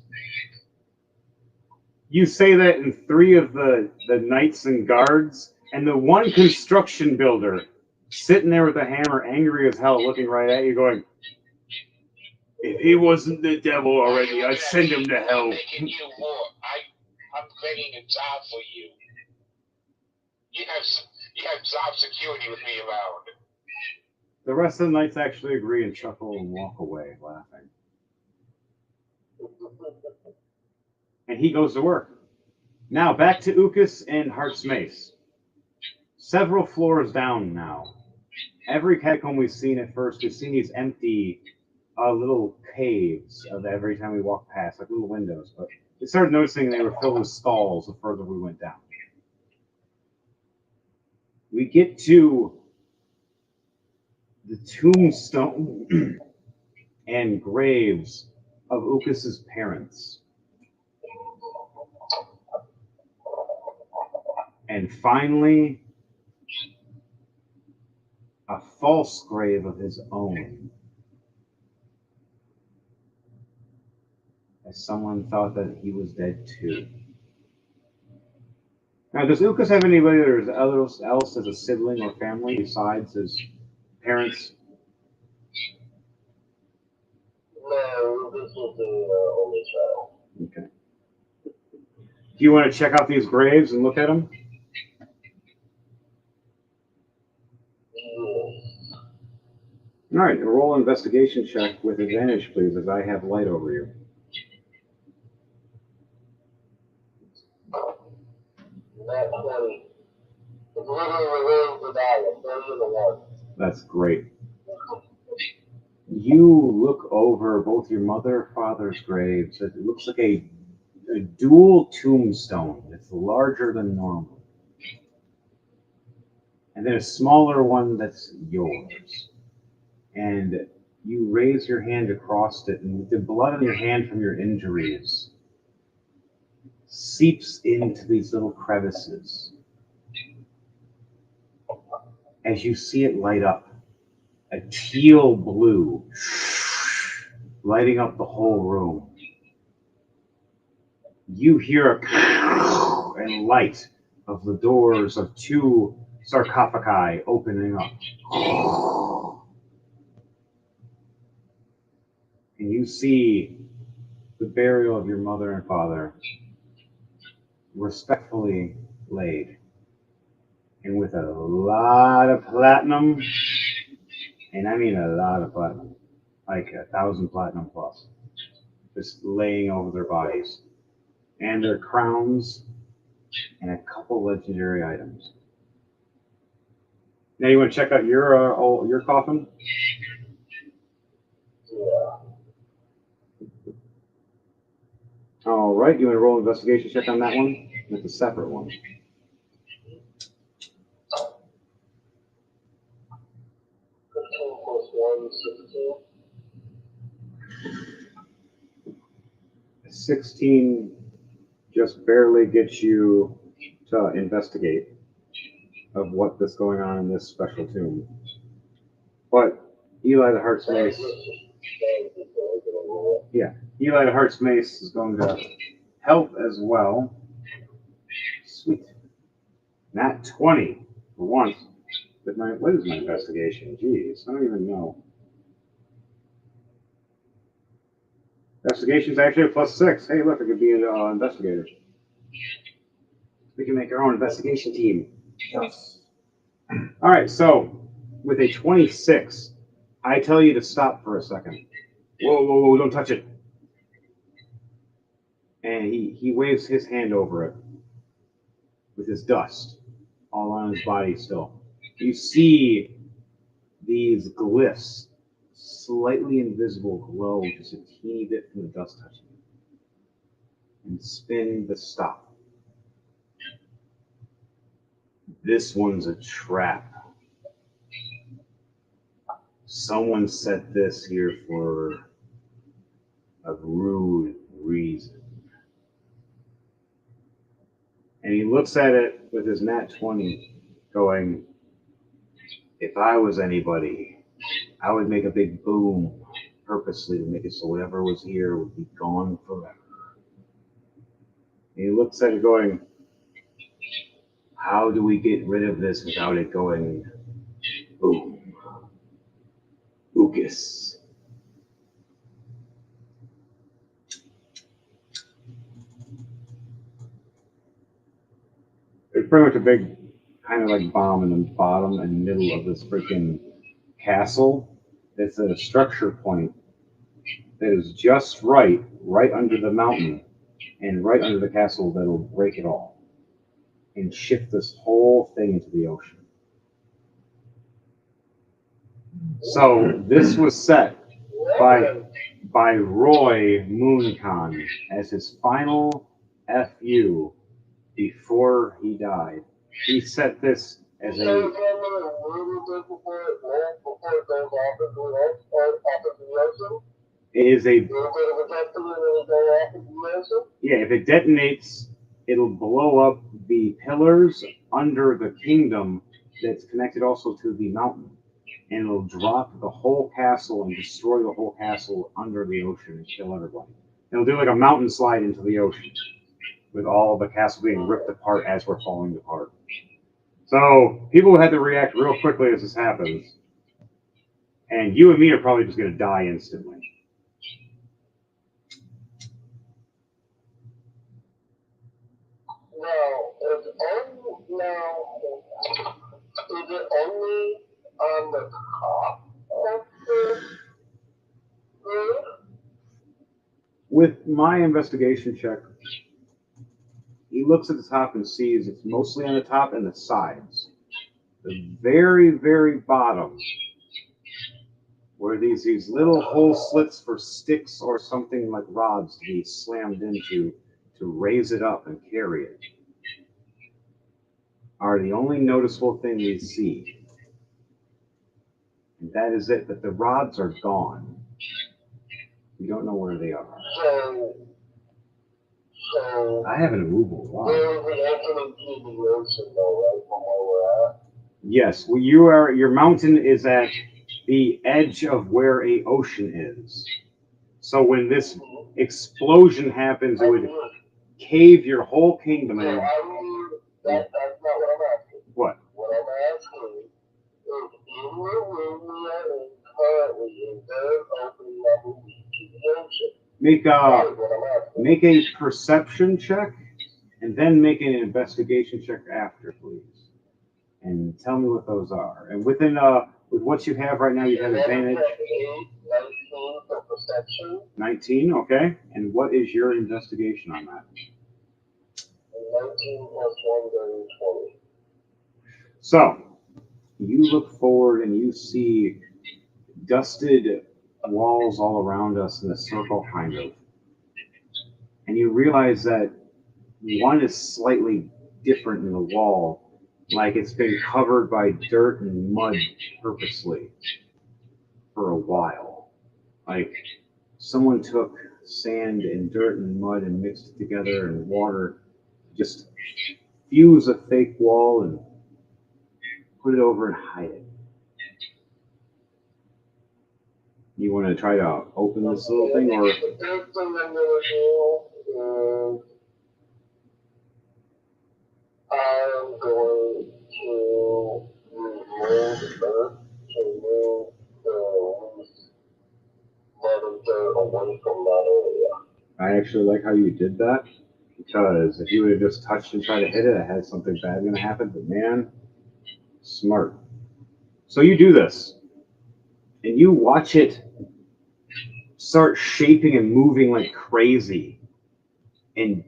You say that in 3 of the knights and guards, and the one construction builder sitting there with a hammer, angry as hell, looking right at you, going, "If he wasn't the devil already, I'd send him to hell." I'm making you war. I'm creating a job for you. You have job security with me around. The rest of the knights actually agree and chuckle and walk away, laughing. And he goes to work. Now, back to Ukas and Heart's Mace. Several floors down now. Every catacomb we've seen at first, we've seen these empty little caves of every time we walk past, like little windows. But we started noticing they were filled with stalls the further we went down. We get to the tombstone and graves of Ukas's parents. And finally, a false grave of his own. As someone thought that he was dead too. Now, does Ukas have anybody else as a sibling or family besides his parents? No, this is the only child. Okay. Do you want to check out these graves and look at them? All right, roll an investigation check with advantage, please, as I have light over you. That's 20. It's literally related to that. 30 to 1. That's great. You look over both your mother and father's graves. It looks like a dual tombstone. It's larger than normal. And then a smaller one that's yours. And you raise your hand across it, and the blood in your hand from your injuries seeps into these little crevices. As you see it light up, a teal blue, lighting up the whole room. You hear a and light of the doors of 2 sarcophagi opening up. And you see the burial of your mother and father respectfully laid. And with a lot of platinum, and I mean a lot of platinum, like 1,000 platinum plus, just laying over their bodies. And their crowns, and a couple legendary items. Now you want to check out your coffin? Yeah. All right, you want to roll an investigation check on that one? That's a separate one. 15 plus 1, 16. 16 just barely gets you to investigate of what is going on in this special tomb. But Eli the Heart's Mace, Eli the Heart's Mace is going to help as well. Sweet. Nat 20 for once. But what is my investigation? Jeez, I don't even know. Investigation's actually a +6. Hey, look, I could be an investigator. We can make our own investigation team. All right, so with a 26, I tell you to stop for a second. Whoa, don't touch it. And he waves his hand over it with his dust all on his body still. You see these glyphs, slightly invisible, glow just a teeny bit from the dust touching it. And spin the stop. This one's a trap. Someone set this here for a rude reason. And he looks at it with his nat 20, going, if I was anybody, I would make a big boom purposely to make it so whatever was here would be gone forever. And he looks at it going, how do we get rid of this without it going boom? Lucas. It's pretty much a big kind of like bomb in the bottom and middle of this freaking castle. It's a structure point that is just right under the mountain and right under the castle that'll break it all and shift this whole thing into the ocean. So this was set by Roy Mooncon as his final FU before he died. He set this as a if it detonates, it'll blow up the pillars under the kingdom that's connected also to the mountain. And it'll drop the whole castle and destroy the whole castle under the ocean and kill everybody. It'll do like a mountain slide into the ocean with all the castle being ripped apart as we're falling apart. So people had to react real quickly as this happens. And you and me are probably just going to die instantly. Is it only on the top of the roof? With my investigation check, he looks at the top and sees it's mostly on the top and the sides. The very, very bottom, where these little hole slits for sticks or something like rods to be slammed into to raise it up and carry it, are the only noticeable thing we see. And that is it, but the rods are gone. We don't know where they are. So I have an immovable rod. there's an opening to the ocean, though, right from where we're at? Yes, well, your mountain is at the edge of where a ocean is. So when this explosion happens, it would cave your whole kingdom in. That's not what I'm asking. What? What I'm asking is, in the room we are in currently, is there an opening that will lead to the ocean? Make a perception check, and then make an investigation check after, please. And tell me what those are. And within with what you have right now, you have advantage. 19 for perception. 19, okay. And what is your investigation on that? 19 plus 1 going 20. So you look forward and you see dusted walls all around us in a circle, kind of. And you realize that one is slightly different in the wall, like it's been covered by dirt and mud purposely for a while. Like someone took sand and dirt and mud and mixed it together and water, just fuse a fake wall and put it over and hide it. You want to try to open this little thing, or? The first thing I'm going to do is I'm going to remove the earth to move the loose mud and dirt away from that area. I actually like how you did that. Because if you would have just touched and tried to hit it, I had something bad going to happen. But man, smart. So you do this, and you watch it start shaping and moving like crazy, and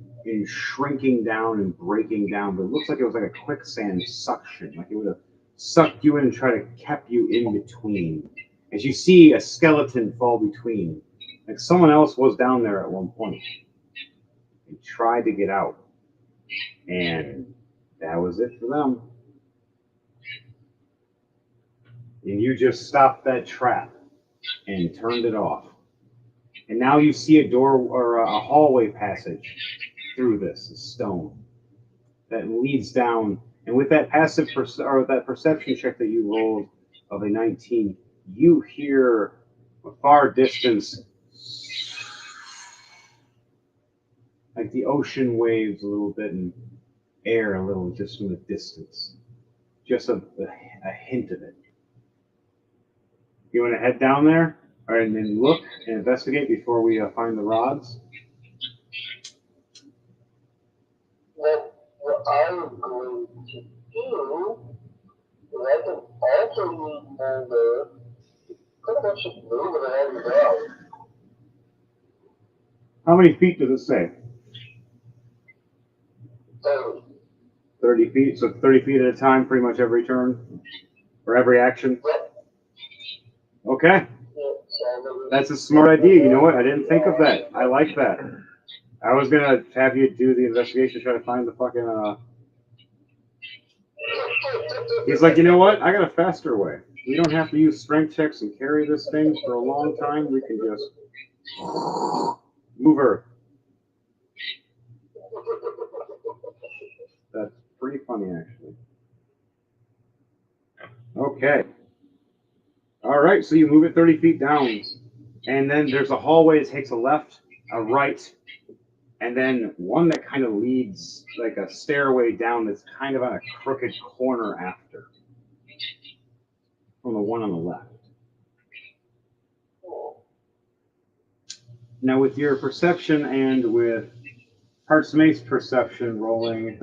shrinking down and breaking down. But it looks like it was like a quicksand suction, like it would have sucked you in and tried to keep you in between. As you see a skeleton fall between, like someone else was down there at one point and tried to get out, and that was it for them. And you just stopped that trap and turned it off. And now you see a door or a hallway passage through this, a stone that leads down. And with that or that perception check that you rolled of a 19, you hear a far distance, like the ocean waves a little bit and air a little, just from the distance, just a hint of it. You want to head down there, and then look and investigate before we find the rods? What I am going to do is I can also move over. Pretty much just move it around the ground. How many feet does it say? 30. 30 feet. So 30 feet at a time, pretty much every turn or every action. Okay. That's a smart idea. You know what? I didn't think of that. I like that. I was gonna have you do the investigation, try to find the fucking. He's like, you know what? I got a faster way. We don't have to use strength checks and carry this thing for a long time. We can just move her. That's pretty funny, actually. Okay. All right, so you move it 30 feet down, and then there's a hallway that takes a left, a right, and then one that kind of leads like a stairway down that's kind of on a crooked corner after, from the one on the left. Now with your perception and with Heartsmate's perception rolling,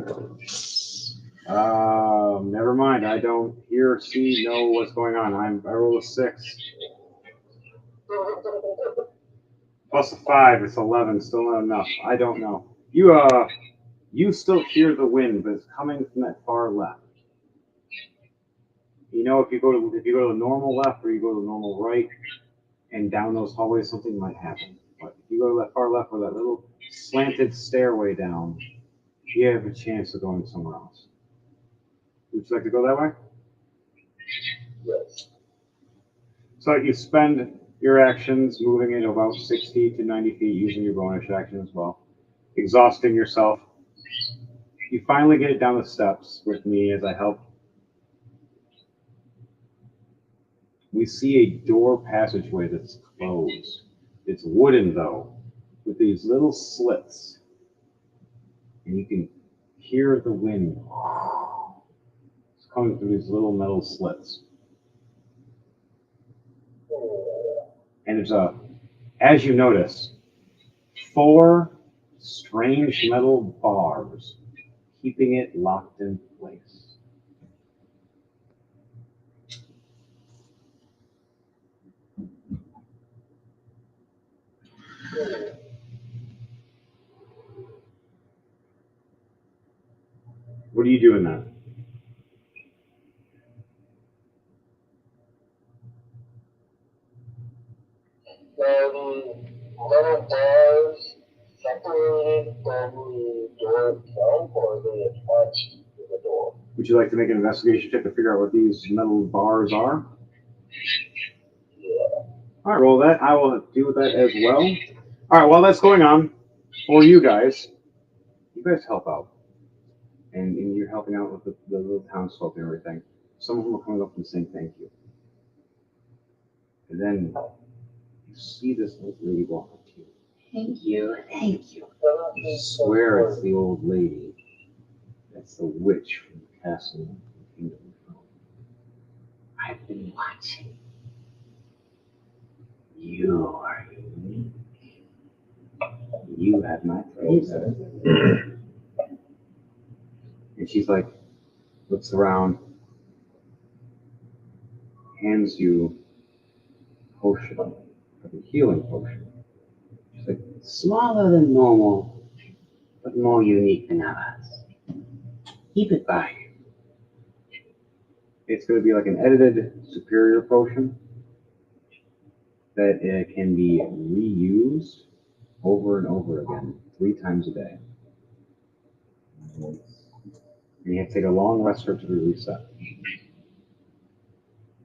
never mind, I don't hear, see, know what's going on. I roll a 6. Plus a 5, it's 11, still not enough. I don't know. You still hear the wind, but it's coming from that far left. You know, if you go to the normal left or you go to the normal right and down those hallways, something might happen. But if you go to that far left or that little slanted stairway down, you have a chance of going somewhere else. Would you like to go that way? Yes. So you spend your actions moving in about 60 to 90 feet using your bonus action as well, exhausting yourself. You finally get it down the steps with me as I help. We see a door passageway that's closed. It's wooden, though, with these little slits. And you can hear the wind. It's coming through these little metal slits. And there's as you notice, 4 strange metal bars keeping it locked in place. What are you doing now? The metal bars separated from the door itself, or are they attached to the door? Would you like to make an investigation check to figure out what these metal bars are? Yeah. All right, roll that. I will do that as well. All right, while that's going on, for you guys help out. And you're helping out with the little townsfolk and everything. Some of them are coming up and saying thank you. And then you see this old lady walk up to you. Thank you, thank you. I swear it's the old lady. That's the witch from the castle in the Kingdom of Hell. I've been watching. You are unique. You have my praise. And she's like, looks around, hands you a potion, like a healing potion. She's like, Smaller than normal, but more unique than others. Keep it by you. it's going to be like an edited superior potion that can be reused over and over again 3 times a day. And you have to take a long rest for it to be reset.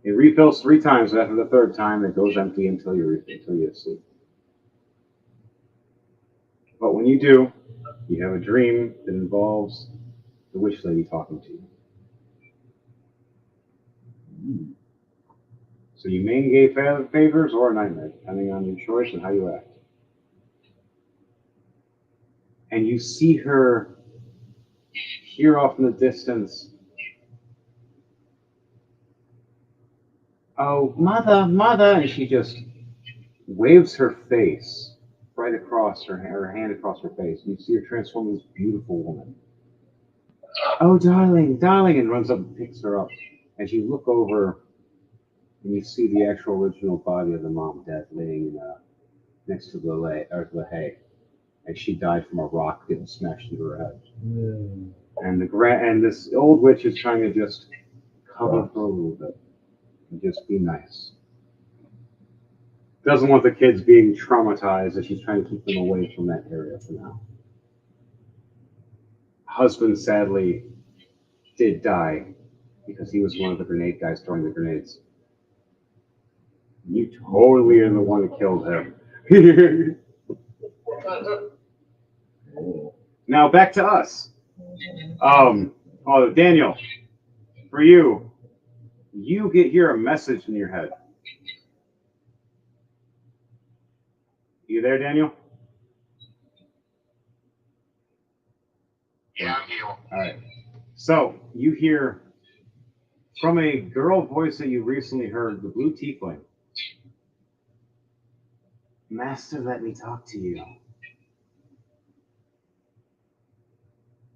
It refills 3 times, but after the 3rd time, it goes empty until you sleep. But when you do, you have a dream that involves the Witch Lady talking to you. So you may engage favors or a nightmare, depending on your choice and how you act. And you see her here off in the distance. Oh, mother, mother! And she just waves her face right across her hand across her face. And you see her transform into this beautiful woman. Oh, darling, darling! And runs up and picks her up. As you look over, and you see the actual original body of the mom dead laying next to the hay. And she died from a rock getting smashed into her head. And and this old witch is trying to just cover her a little bit and just be nice. Doesn't want the kids being traumatized, and she's trying to keep them away from that area for now. Husband sadly did die because he was one of the grenade guys throwing the grenades. You totally are the one who killed him. Now back to us. Daniel, for you, you hear a message in your head. You there, Daniel? Yeah, I'm here. All right. So you hear from a girl voice that you recently heard, the Blue Tiefling. Master, let me talk to you.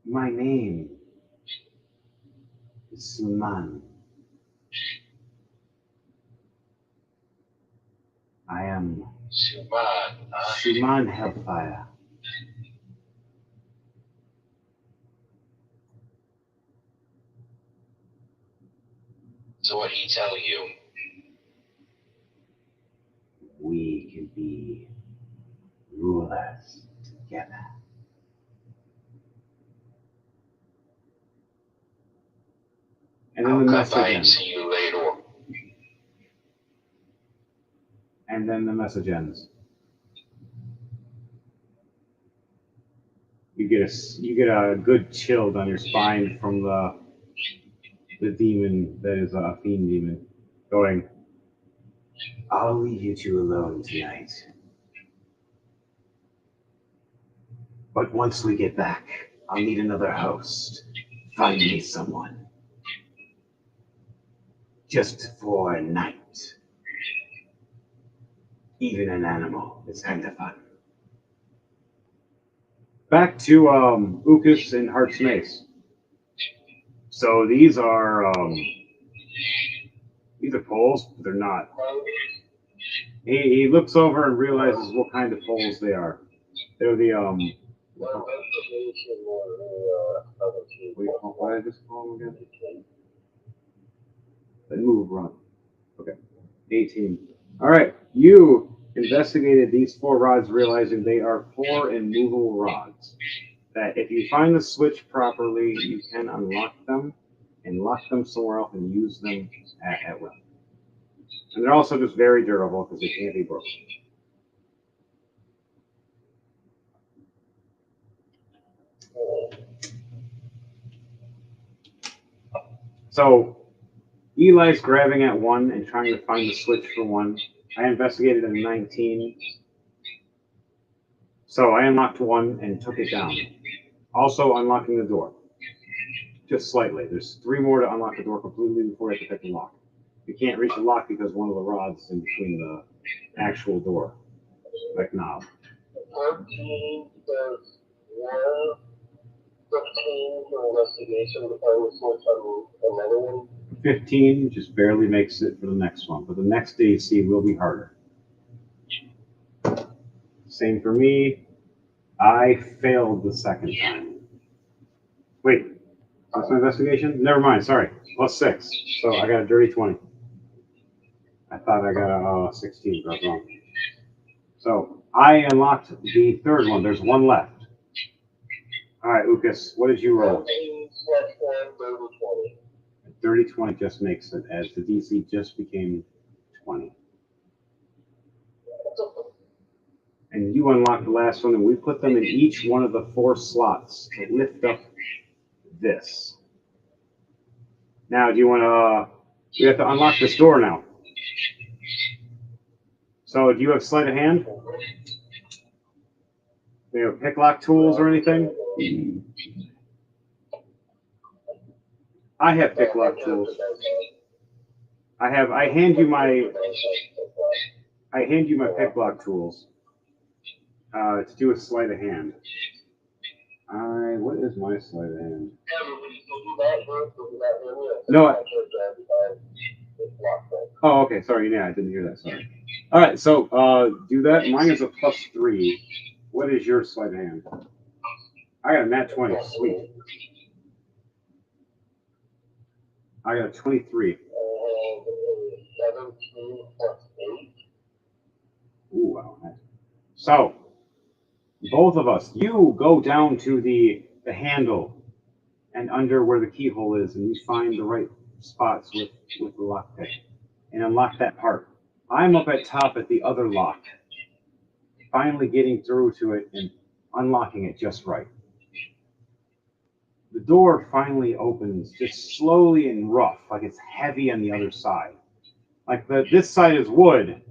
My name is Suman. I am Suman Hellfire. So what did he tell you? We can be rulers together. And then I'll the come message by and ends. see you later. And then the message ends. You get a good chill down your spine from the demon that is a fiend demon going, I'll leave you two alone tonight. But once we get back, I'll need another host. Find me someone. Just for a night. Even an animal. It's kind of fun. Back to Ukas and Heart's Mace. So these are poles, but they're not. He looks over and realizes what kind of poles they are. They're the what did I just call them again? They move, run. Okay, 18. All right, you investigated these 4 rods, realizing they are 4 immovable rods. That if you find the switch properly, you can unlock them and lock them somewhere else and use them at will. And they're also just very durable because they can't be broken. So Eli's grabbing at 1 and trying to find the switch for 1. I investigated a 19. So I unlocked 1 and took it down. Also unlocking the door. Just slightly. There's 3 more to unlock the door completely before you have to pick the lock. You can't reach the lock because one of the rods is in between the actual door. Like knob. 14 does 1, 15 for investigation, if I was switch on another one. 15 just barely makes it for the next one, but the next DC will be harder. Same for me. I failed the second time. Wait, that's my investigation? Never mind, sorry. +6. So I got a dirty 20. I thought I got a 16, but I was wrong. So I unlocked the third one. There's one left. All right, Ukas, what did you roll? 14 plus 1, 30, 20. 30, 20 just makes it, as the DC just became 20. And you unlocked the last one, and we put them in each one of the 4 slots to lift up this. Now, do you want to? We have to unlock this door now. So, do you have sleight of hand? Do you have picklock tools or anything? I have picklock tools. I hand you my picklock tools to do a sleight of hand. What is my sleight of hand? No. Oh, okay. Sorry. Yeah, I didn't hear that. Sorry. All right. So do that. Mine is a +3. What is your sleight of hand? I got a nat 20. Sweet. I got a 23. 17 plus 8. Ooh, wow. So, both of us, you go down to the handle and under where the keyhole is, and you find the right spots with the lockpick and unlock that part. I'm up at top at the other lock, finally getting through to it and unlocking it just right. The door finally opens, just slowly and rough, like it's heavy on the other side. Like this side is wood.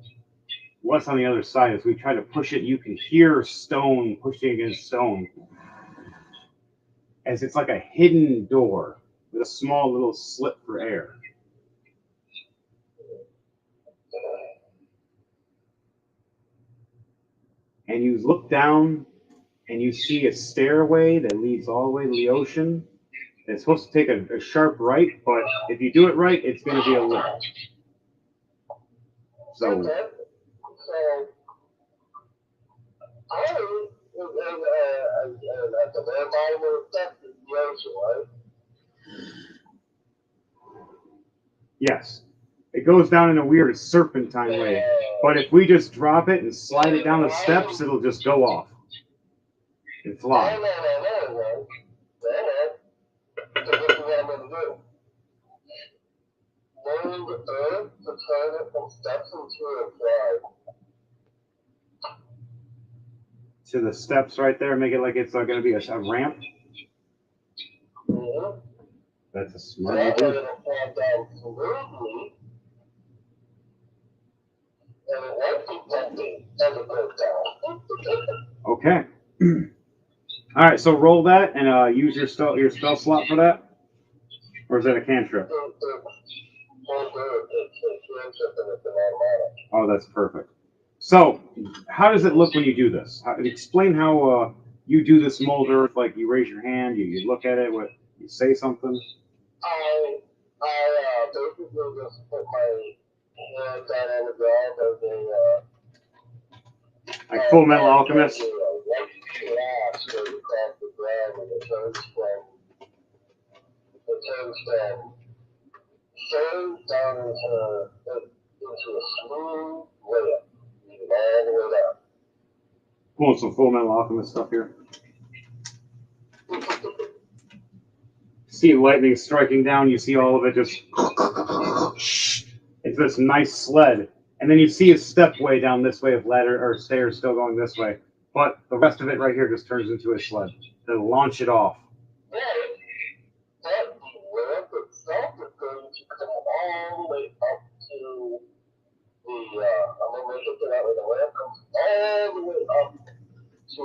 What's on the other side, as we try to push it, you can hear stone pushing against stone. As it's like a hidden door with a small little slit for air. And you look down and you see a stairway that leads all the way to the ocean. It's supposed to take a sharp right, but if you do it right, it's going to be a lift. So, at the very bottom of the steps is the ocean, right? yes, it goes down in a weird serpentine way. But if we just drop it and slide it down the steps, it'll just go off and fly. No. So this is what I'm going to do. Load the earth to turn it from steps into a fly. To the steps right there, make it like it's going to be a ramp. Mm-hmm. That's a So smart that way idea. it'll fall down smoothly, and it won't be bumpy as it goes down. Okay. All right, so roll that and use your spell slot for that. Or is that a cantrip? Oh, that's perfect. So, how does it look when you do this? Explain how you do this mold earth. Like you raise your hand, you look at it, you say something. I basically just put my hand down on the ground as a Like Full Metal Alchemist. glass goes across the ground, and it turns from stone down into a smooth layup, all the way down. Pulling some Full Metal Alchemist stuff here. See lightning striking down, you see all of it just. It's this nice sled. And then you see a stepway down this way of ladder or stairs still going this way. But the rest of it right here just turns into a sled. They'll launch it off. That ramp itself is going to come all the way up to the, I'm going to make it that way, the ramp comes all the way up to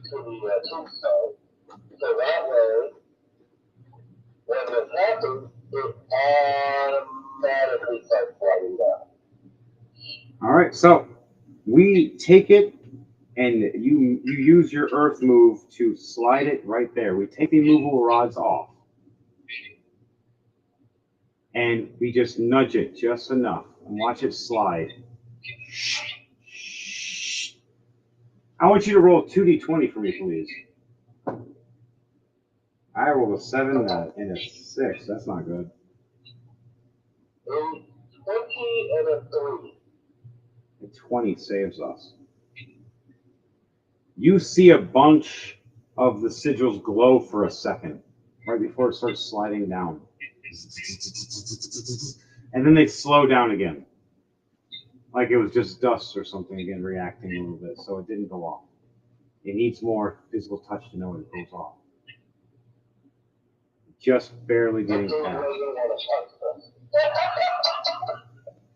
the tombstone. So that way, when this happens, it automatically starts sliding down. All right, so We take it, and you use your earth move to slide it right there. We take the immovable rods off, and we just nudge it just enough and watch it slide. I want you to roll 2d20 for me, please. I rolled a 7 and a 6. That's not good. 20 and a 3. A 20 saves us. You see a bunch of the sigils glow for a second, right before it starts sliding down. And then they slow down again. Like it was just dust or something again, reacting a little bit, so it didn't go off. It needs more physical touch to know when it goes off. Just barely getting past.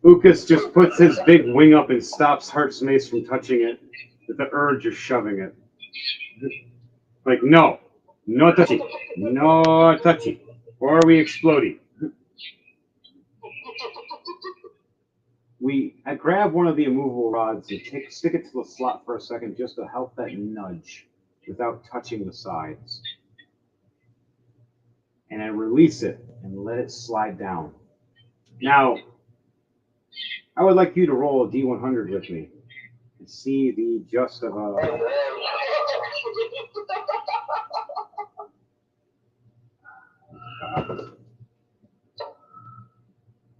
Ukas just puts his big wing up and stops Heart's Mace from touching it with the urge of shoving it. Like, no touchy, no touchy, or are we exploding? I grab one of the immovable rods and stick it to the slot for a second just to help that nudge without touching the sides. And I release it and let it slide down. Now, I would like you to roll a D100 with me and see the just of a...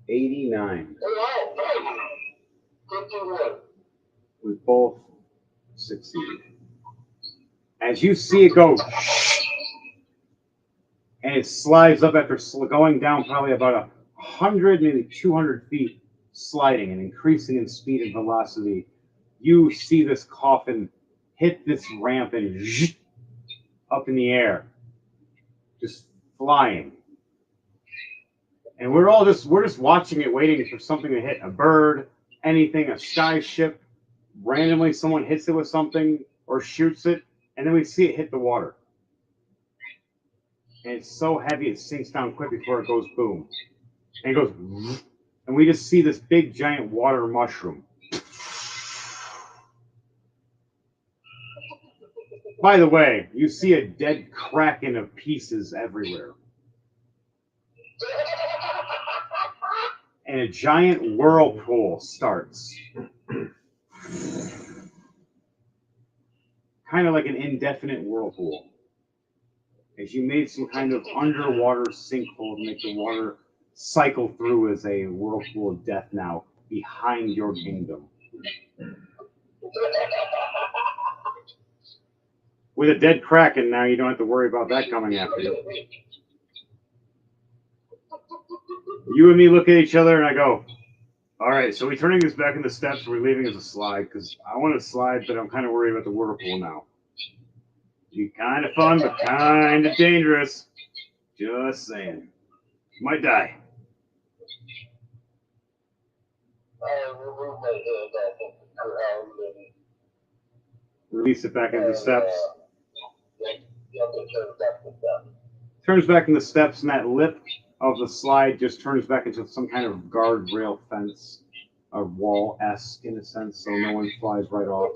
89. We both succeed. As you see it go, and it slides up after going down probably about 100, maybe 200 feet, sliding and increasing in speed and velocity, you see this coffin hit this ramp and up in the air, just flying. And we're just watching it, waiting for something to hit. A bird, anything, a sky ship. Randomly someone hits it with something or shoots it, and then we see it hit the water. And it's so heavy it sinks down quick before it goes boom. And it goes, and we just see this big giant water mushroom. By the way, you see a dead kraken of pieces everywhere. And a giant whirlpool starts. Kind of like an indefinite whirlpool. As you made some kind of underwater sinkhole to make the water cycle through as a whirlpool of death now behind your kingdom. With a dead kraken now, you don't have to worry about that coming after you. You and me look at each other and I go, all right, so we turning this back in the steps, or we leaving as a slide? Because I want to slide, but I'm kind of worried about the whirlpool now. Be kind of fun, but kind of dangerous. Just saying. Might die. Release it back into the steps. Turns back in the steps, and that lip of the slide just turns back into some kind of guardrail fence, a wall-esque in a sense, so no one flies right off.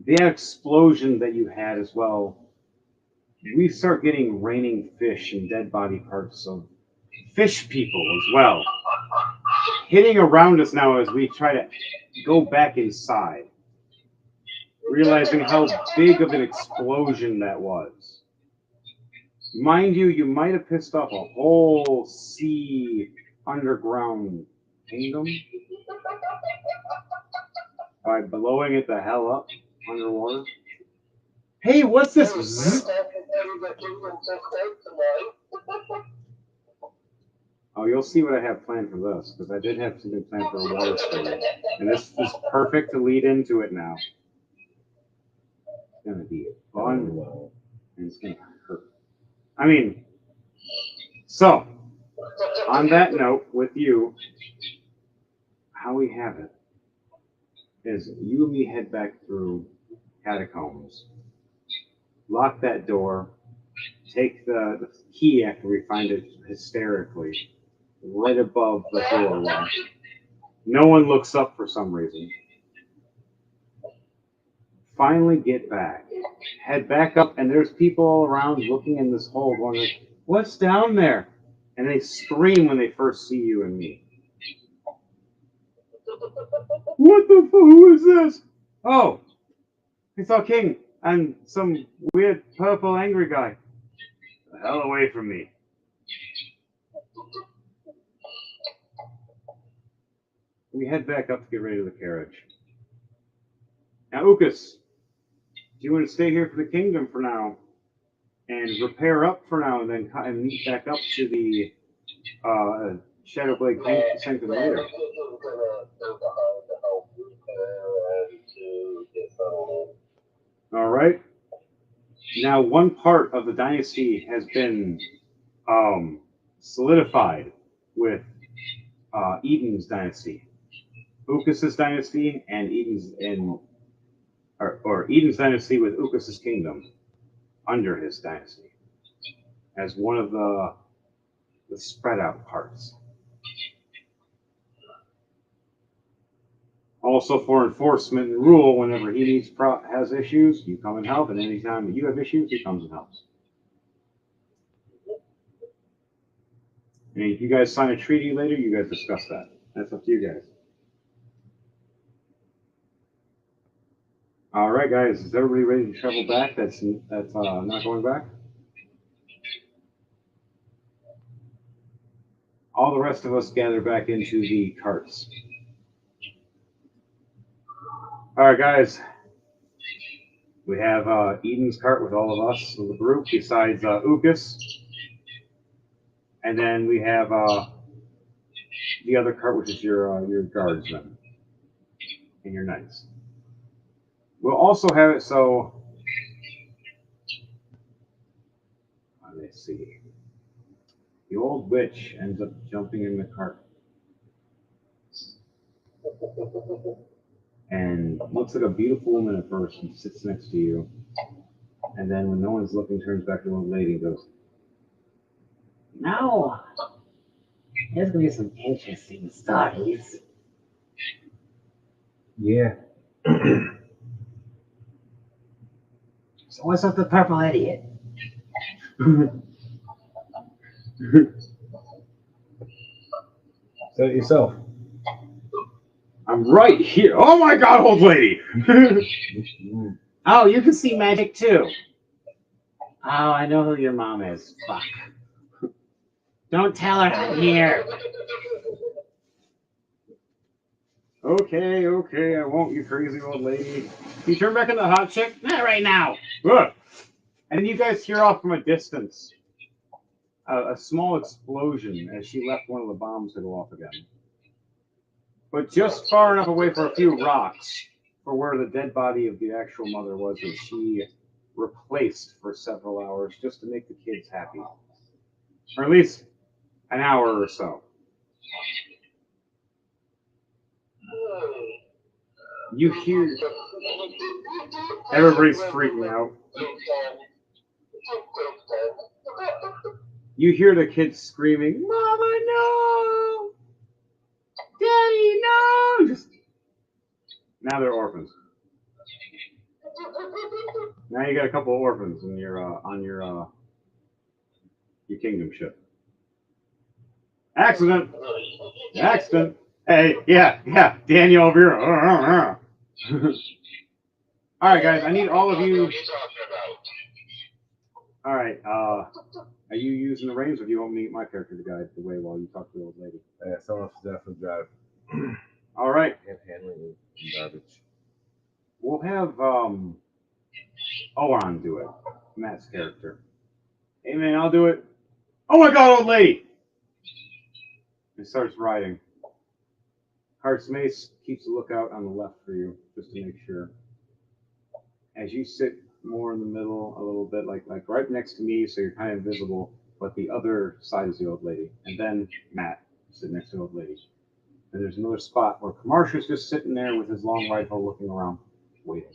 The explosion that you had as well, we start getting raining fish and dead body parts of fish people as well, hitting around us now as we try to go back inside, realizing how big of an explosion that was. Mind you, you might have pissed off a whole sea underground kingdom by blowing it the hell up underwater. Hey, what's this? Oh, you'll see what I have planned for this, because I did have something planned for a water story. And this is perfect to lead into it now. It's going to be fun, and it's going to hurt. I mean, so, on that note, with you, how we have it is you and me head back through catacombs, lock that door, take the key after we find it hysterically right above the door lock, No one looks up for some reason. Finally get back. Head back up, and there's people all around looking in this hole going like, what's down there? And they scream when they first see you and me. What the fuck? Who is this? Oh, it's our king and some weird purple angry guy. The hell away from me. We head back up to get ready for the carriage. Now, Ukas, do you want to stay here for the kingdom for now and repair up for now and then meet back up to the Shadowblade Sanctum later? All right. Now, one part of the dynasty has been solidified with Eden's dynasty, Ukas's dynasty, and Eden's dynasty with Ukas's kingdom under his dynasty as one of the spread out parts. Also, for enforcement and rule, whenever he has issues, you come and help, and anytime that you have issues, he comes and helps. And if you guys sign a treaty later, you guys discuss that. That's up to you guys. All right, guys, is everybody ready to travel back? That's not going back. All the rest of us gather back into the carts. All right, guys. We have Eden's cart with all of us in the group, besides Ukas. And then we have the other cart, which is your guardsmen and your knights. We'll also have it so. Let's see. The old witch ends up jumping in the cart. And looks like a beautiful woman at first and sits next to you. And then when no one's looking, turns back to the old lady and goes, No. There's going to be some interesting stories. Yeah. So what's up the purple idiot? Say it yourself. I'm right here. Oh my god, old lady! Oh, you can see magic too. Oh, I know who your mom is. Fuck. Don't tell her I'm here. Okay, I won't, you crazy old lady. Can you turn back into the hot chick? Not right now. Good. And then you guys hear off from a distance a small explosion as she left one of the bombs to go off again. But just far enough away for a few rocks for where the dead body of the actual mother was that she replaced for several hours just to make the kids happy. Or at least an hour or so. You hear everybody's freaking out. You hear the kids screaming, "Mama, no! Daddy, no!" Just now they're orphans. Now you got a couple of orphans in your on your kingdom ship. Accident. Accident. Hey, yeah, Daniel over here. All right, guys, I need all of you. All right, are you using the reins, or do you want me my character to guide the way while you talk to the old lady? Yeah, someone should definitely drive. All right. And handling garbage. We'll have Oran do it. Matt's character. Hey man, I'll do it. Oh my god, old lady! He starts riding. Heart's Mace keeps a lookout on the left for you, just to make sure. As you sit more in the middle, a little bit, like right next to me, so you're kind of invisible, but the other side is the old lady. And then Matt, sitting next to the old lady. And there's another spot where Kamarsha's just sitting there with his long rifle looking around, waiting.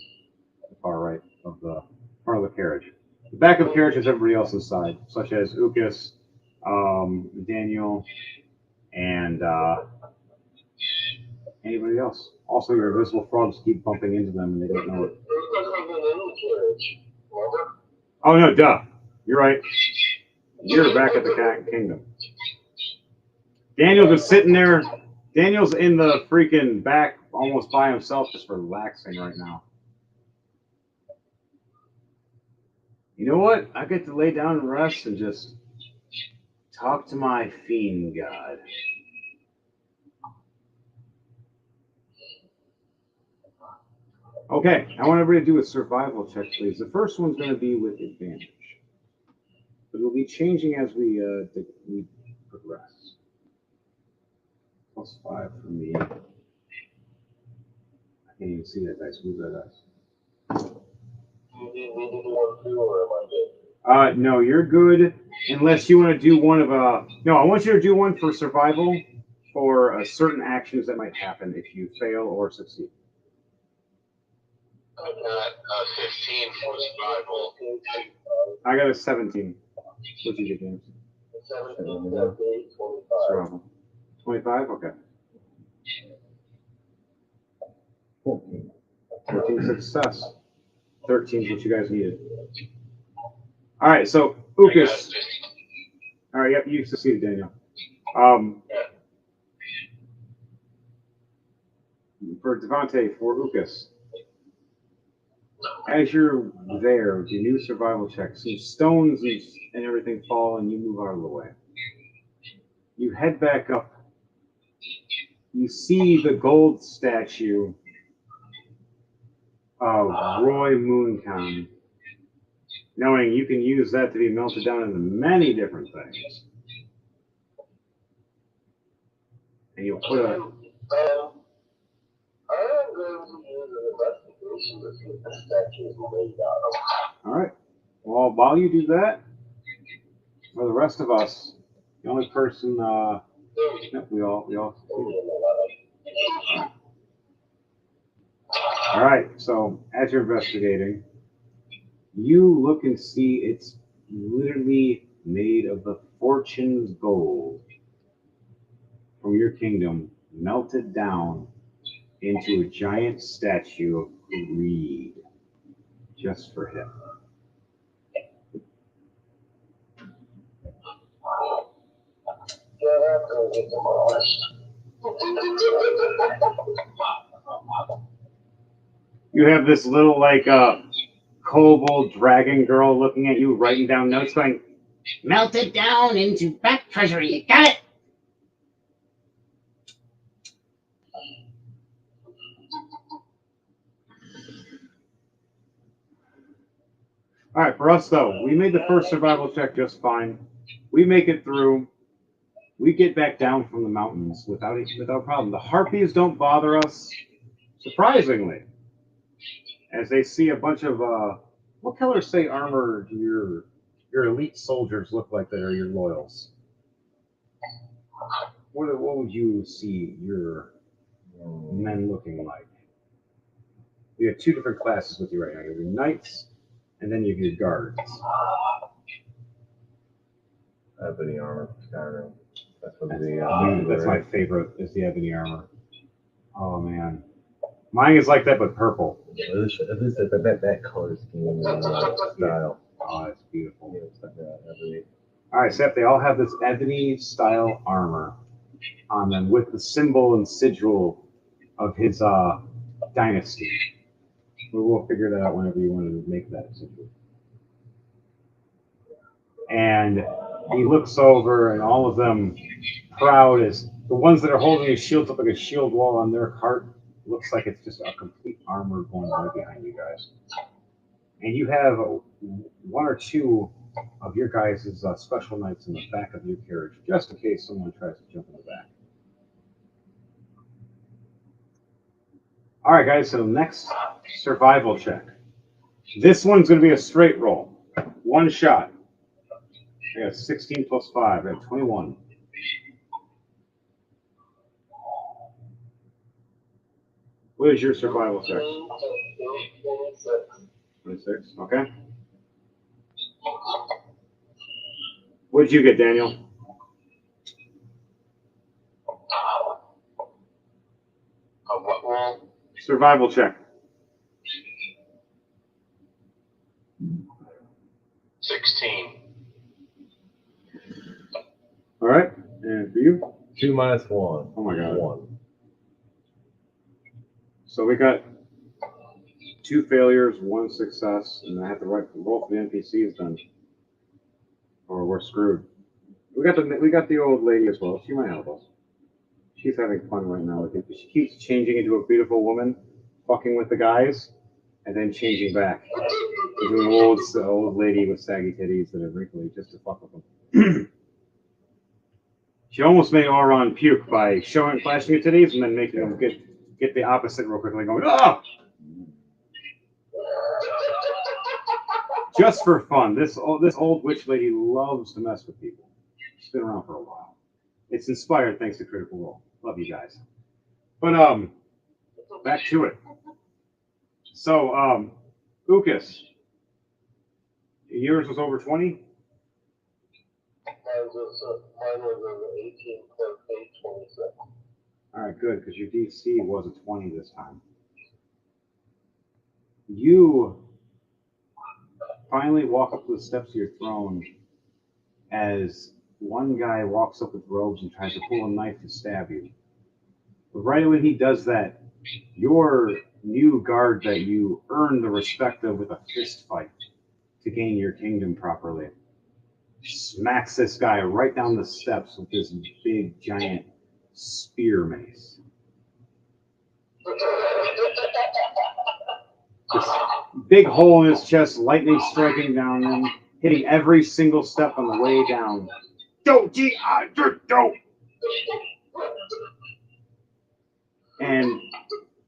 At the far right of the front of the carriage. The back of the carriage has everybody else inside, such as Ukas, Anybody else? Also, your invisible frogs keep bumping into them and they don't know it. Oh no, duh. You're right. You're back at the Cat Kingdom. Daniel's just sitting there. Daniel's in the freaking back almost by himself, just relaxing right now. You know what? I get to lay down and rest and just talk to my fiend god. Okay, I want everybody to do a survival check, please. The first one's going to be with advantage. But it'll be changing as we progress. +5 for me. I can't even see that dice. Move that dice. No, you're good. Unless you want to do one of no, I want you to do one for survival for certain actions that might happen if you fail or succeed. I got 15 for survival. I got a 17. What'd you get, James? 25. 25? Okay. 14. 14 success. 13 is what you guys needed. All right, so Ukas. All right, yep, you succeeded, Daniel. For Devante, for Ukas. As you're there, the new survival check, some stones and everything fall, and you move out of the way. You head back up. You see the gold statue of Roy Mooncon, knowing you can use that to be melted down into many different things. And you'll put a... I'm going to use an investigation to see what the statue is made out of. All right. Well, while you do that, for the rest of us, the only person... Yep, we all succeeded. All right, so as you're investigating, you look and see it's literally made of the fortune's gold from your kingdom, melted down into a giant statue of greed, just for him. Yeah, that's going to get demolished. You have this little, kobold dragon girl looking at you, writing down notes, going, Melt it down into back treasury. Got it? all right, for us, though, we made the first survival check just fine. We make it through. We get back down from the mountains without problem. The harpies don't bother us, surprisingly, as they see a bunch of what color say armor do your elite soldiers look like that are your loyals? What would you see your men looking like? You have two different classes with you right now. You have your knights, and then you have your guards. Ebony armor, Skyrim. That's my favorite, is the ebony armor. Oh, man. Mine is like that, but purple. That color scheme style. Oh, that's beautiful. Yeah, it's like ebony. All right, Seth, they all have this ebony-style armor on them with the symbol and sigil of his dynasty. We'll figure that out whenever you want to make that sigil. And he looks over, and all of them, proud as the ones that are holding his shields up like a shield wall on their cart, looks like it's just a complete armor going right behind you guys. And you have one or two of your guys' special knights in the back of your carriage, just in case someone tries to jump in the back. All right, guys, so next survival check. This one's going to be a straight roll. One shot. I got 16 plus 5. I got 21. What is your survival check? 26. Okay. What did you get, Daniel? 14. Survival check. 16. All right. And for you? 2 minus 1. Oh my God. 1. So we got 2 failures, 1 success, and I have to roll for the NPCs then, or we're screwed. We got the old lady as well. She might help us. She's having fun right now. I think she keeps changing into a beautiful woman, fucking with the guys, and then changing back into an old lady with saggy titties that are wrinkly just to fuck with them. She almost made Auron puke by flashing her titties and then making him get the opposite real quickly, going, oh! Just for fun. This old witch lady loves to mess with people. She's been around for a while. It's inspired thanks to Critical Role. Love you guys. But back to it. So Ukas, yours was over 20? Mine was over 18 plus 8, 27. All right, good, because your DC was a 20 this time. You finally walk up to the steps of your throne as one guy walks up with robes and tries to pull a knife to stab you. But right when he does that, your new guard that you earned the respect of with a fist fight to gain your kingdom properly smacks this guy right down the steps with this big, giant spear mace. This big hole in his chest, lightning striking down him, hitting every single step on the way down. Don't. And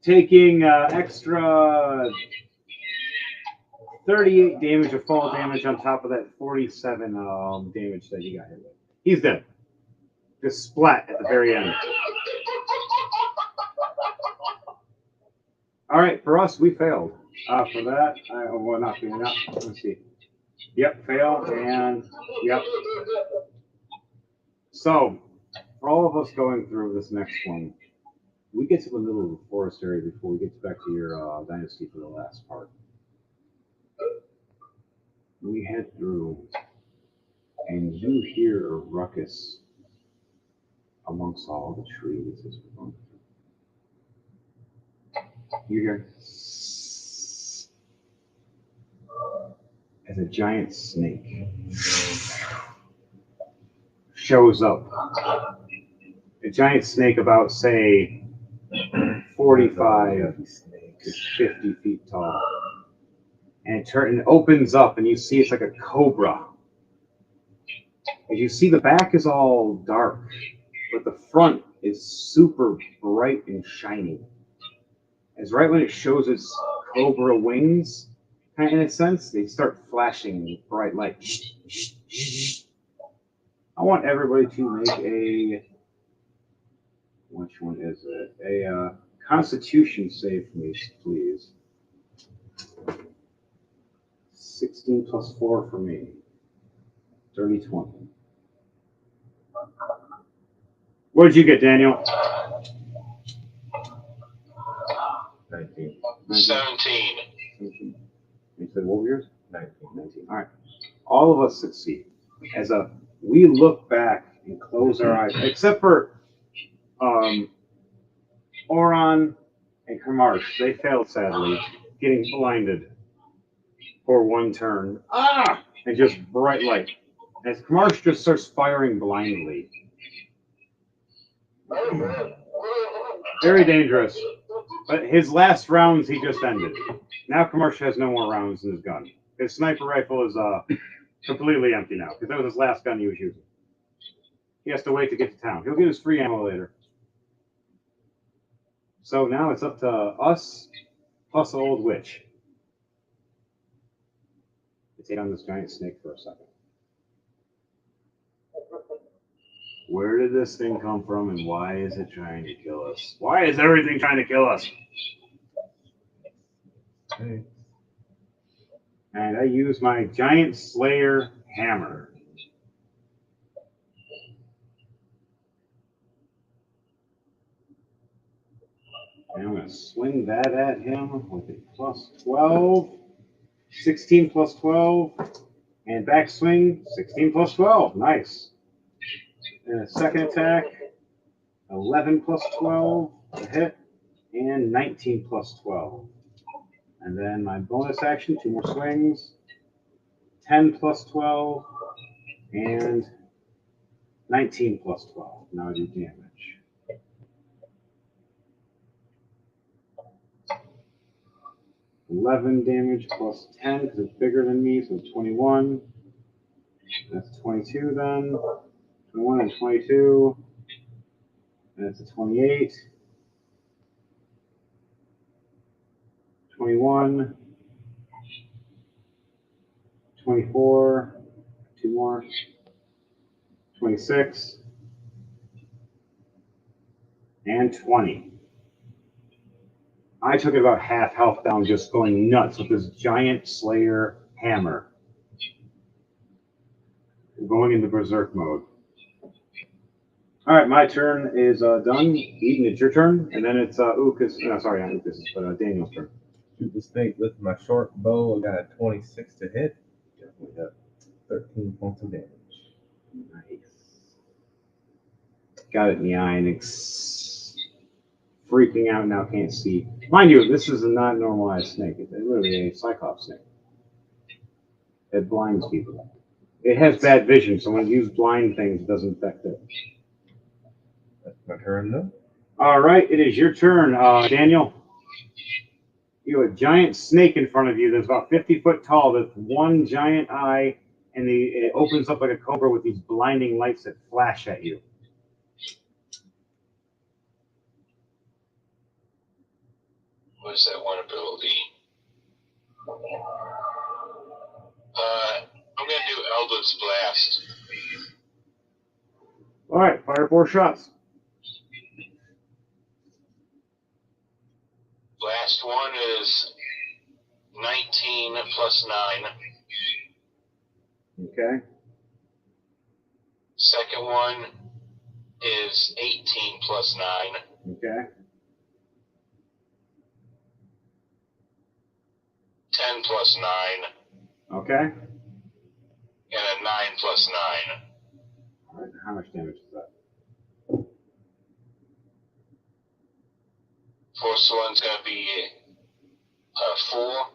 taking extra 38 damage of fall damage on top of that 47 damage that he got hit with. He's dead. Just splat at the very end. All right, for us, we failed. For that, let's see. Yep, fail, and yep. So, for all of us going through this next one, we get to the middle of the forest area before we get back to your Dynasty for the last part. We head through, and you hear a ruckus amongst all the trees as we're going through. You hear as a giant snake shows up. A giant snake about, say, 45 to 50 feet tall. And it opens up, and you see it's like a cobra. As you see, the back is all dark, but the front is super bright and shiny. As right when it shows its cobra wings, kind of in a sense, they start flashing with bright light. I want everybody to make a, which one is it? A Constitution save for me, please. 16 plus 4 for me. 30, 20. What did you get, Daniel? 19. 17. 17. You said what were yours? 19. 19. All right. All of us succeed. We look back and close our eyes, except for Auron and Kamarsh. They failed sadly, getting blinded for one turn. And just bright light. As Kamarsh just starts firing blindly. Very dangerous. But his last rounds he just ended. Now Kamarsh has no more rounds in his gun. His sniper rifle is completely empty now, because that was his last gun he was using. He has to wait to get to town. He'll get his free ammo later. So now it's up to us plus the old witch. Let's take on this giant snake for a second. Where did this thing come from, and why is it trying to kill us? Why is everything trying to kill us? Hey. And I use my giant slayer hammer. And I'm going to swing that at him with a plus 12. 16 plus 12. And backswing, 16 plus 12. Nice. And a second attack, 11 plus 12 to hit, and 19 plus 12. And then my bonus action, 2 more swings, 10 plus 12, and 19 plus 12. Now I do damage. $11 damage plus 10 because it's bigger than me, so 21. That's 22 then. 21 and 22. And it's a 28. 21. 24. 2 more. 26. And 20. I took it about half health down just going nuts with this giant Slayer hammer. Going into berserk mode. All right, my turn is done. Eden, it's your turn, and then it's Ukas. No, sorry, not Ukas, but Daniel's turn. Shoot this thing with my short bow. I got a 26 to hit. Definitely got 13 points of damage. Nice. Got it in the eye, and it's freaking out now, can't see. Mind you, this is a not normalized snake. It's literally a cyclops snake. It blinds people. It has bad vision, so when you use blind things, it doesn't affect it. That's my turn, though. All right, it is your turn, Daniel. You have a giant snake in front of you that's about 50 foot tall. That's one giant eye, and it opens up like a cobra with these blinding lights that flash at you. What is that one ability? I'm going to do Eldritch Blast. All right, fire 4 shots. Last one is 19 plus 9. Okay. Second one is 18 plus 9. Okay. 10 plus 9. Okay. And a 9 plus 9. All right, how much damage is that? First one's going to be 4.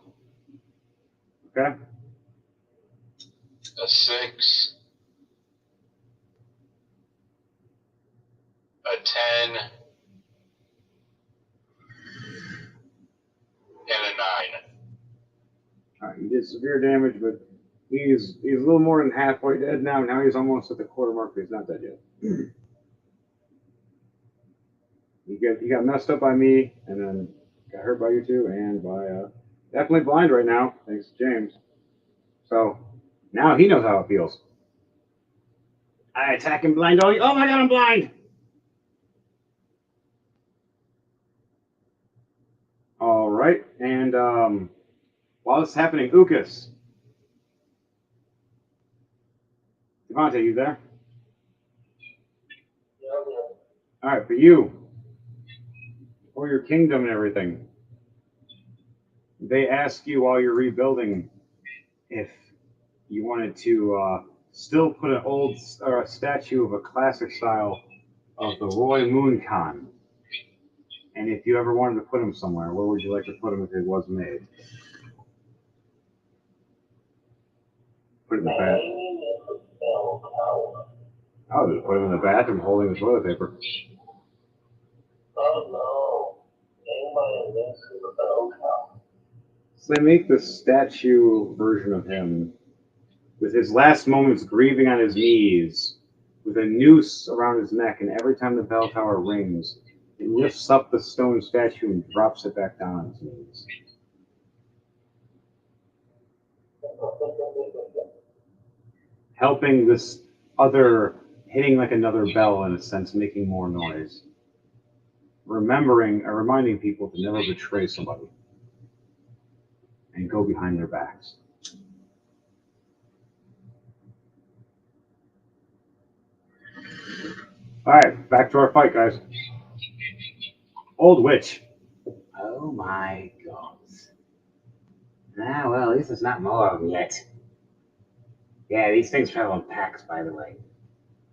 Okay. A 6. A 10. And a 9. All right, you did severe damage, but he's a little more than halfway dead now. Now he's almost at the quarter mark, but he's not dead yet. You got messed up by me, and then got hurt by you two, and by definitely blind right now, thanks to James. So now he knows how it feels. I attack him blind. Oh my god, I'm blind! All right, and while this is happening, Ukas. Devontae, you there? All right, for you, for your kingdom and everything, they ask you while you're rebuilding if you wanted to still put an old statue of a classic style of the Roy Moon Khan. And if you ever wanted to put him somewhere, where would you like to put him if it was made? Put it in the bathroom. I would just put him in the bathroom holding the toilet paper. Oh no. So they make the statue version of him with his last moments grieving on his knees, with a noose around his neck, and every time the bell tower rings, it lifts up the stone statue and drops it back down on his knees. Helping this other, hitting like another bell in a sense, making more noise. Reminding people to never betray somebody and go behind their backs. All right, back to our fight, guys. Old Witch. Oh my God. Ah, well, at least there's not more of them yet. Yeah, these things travel in packs, by the way.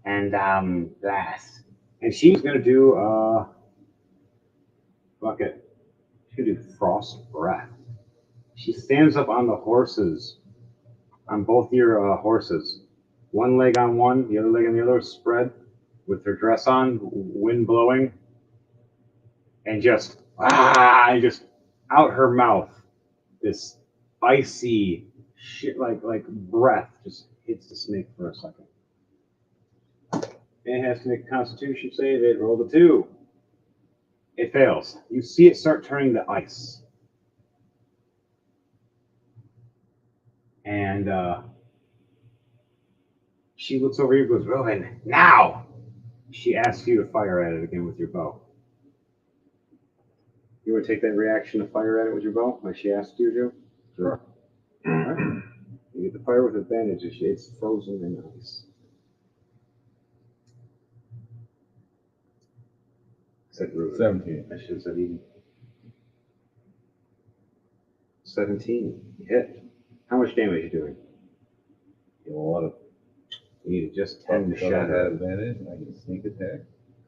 And, blast. And she's gonna do, fuck it. She'll do Frost Breath. She stands up on the horses, on both your horses. One leg on one, the other leg on the other, spread with her dress on, wind blowing, and just out her mouth, this icy shit like breath just hits the snake for a second. It has to make a Constitution save. It rolled a 2. It fails. You see it start turning to ice, and she looks over you and goes, "Rowan, now!" She asks you to fire at it again with your bow. You want to take that reaction to fire at it with your bow, like she asked you to? Sure. All right. You get the fire with advantage. It's frozen in ice. Said Ruben. 17. I should have said Eden. 17. You hit. How much damage are you doing? You know, a lot of You need just 10 to so I shatter. have advantage. I get sneak attack.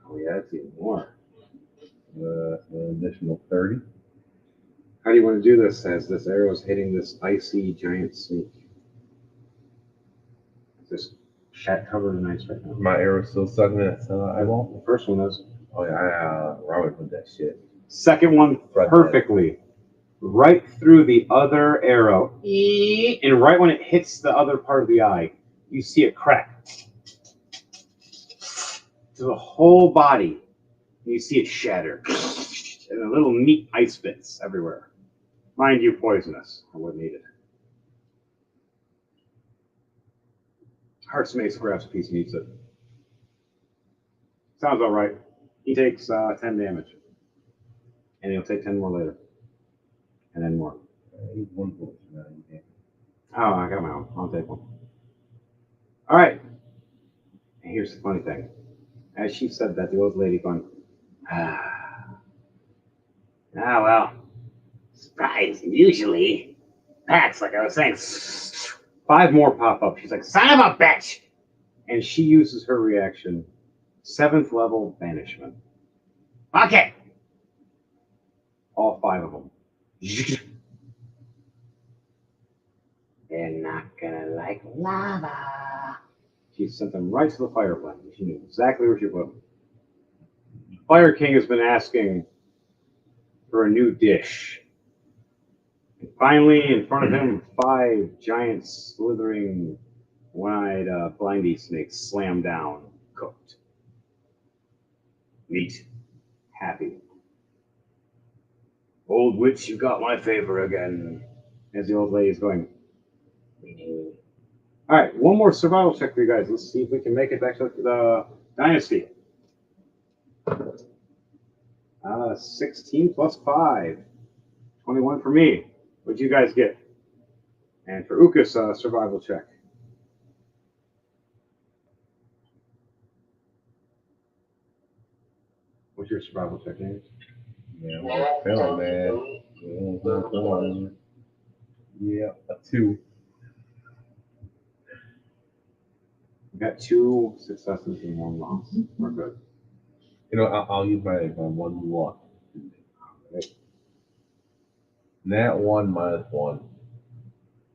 Oh yeah, that's even more. An additional 30. How do you want to do this as this arrow is hitting this icy giant snake? Just covered in ice right now. My arrow's still sucking that eyeball. The first one is. Oh yeah, I Robert with that shit. Second one perfectly. Right through the other arrow. And right when it hits the other part of the eye, you see it crack. To the whole body. And you see it shatter. And the little neat ice bits everywhere. Mind you, poisonous. I wouldn't eat it. Heartsmace grabs a piece and eats it. Sounds all right. He takes 10 damage. And he'll take 10 more later. And then more. He's one poison. Oh, I got my own. I'll take one. All right. And here's the funny thing. As she said that, the old lady going, well, surprise. Usually, packs, like I was saying, 5 more pop up. She's like, son of a bitch! And she uses her reaction, 7th level banishment. Okay. All 5 of them. They're not gonna like lava. She sent them right to the fire plant. She knew exactly where she put them. Fire King has been asking for a new dish. And finally, in front of him, 5 giant, slithering, one-eyed, blindy snakes slam down, cooked. Meat. Happy. Old witch, you got my favor again. As the old lady is going, all right, one more survival check for you guys. Let's see if we can make it back to the Dynasty. 16 plus 5. 21 for me. What'd you guys get? And for Ukas, survival check. What's your survival check, James? Yeah, I'm feeling bad. Yeah, a 2. We got 2 successes and 1 loss. We're good. You know, I'll use my 1 luck. Right. Nat 1 minus 1.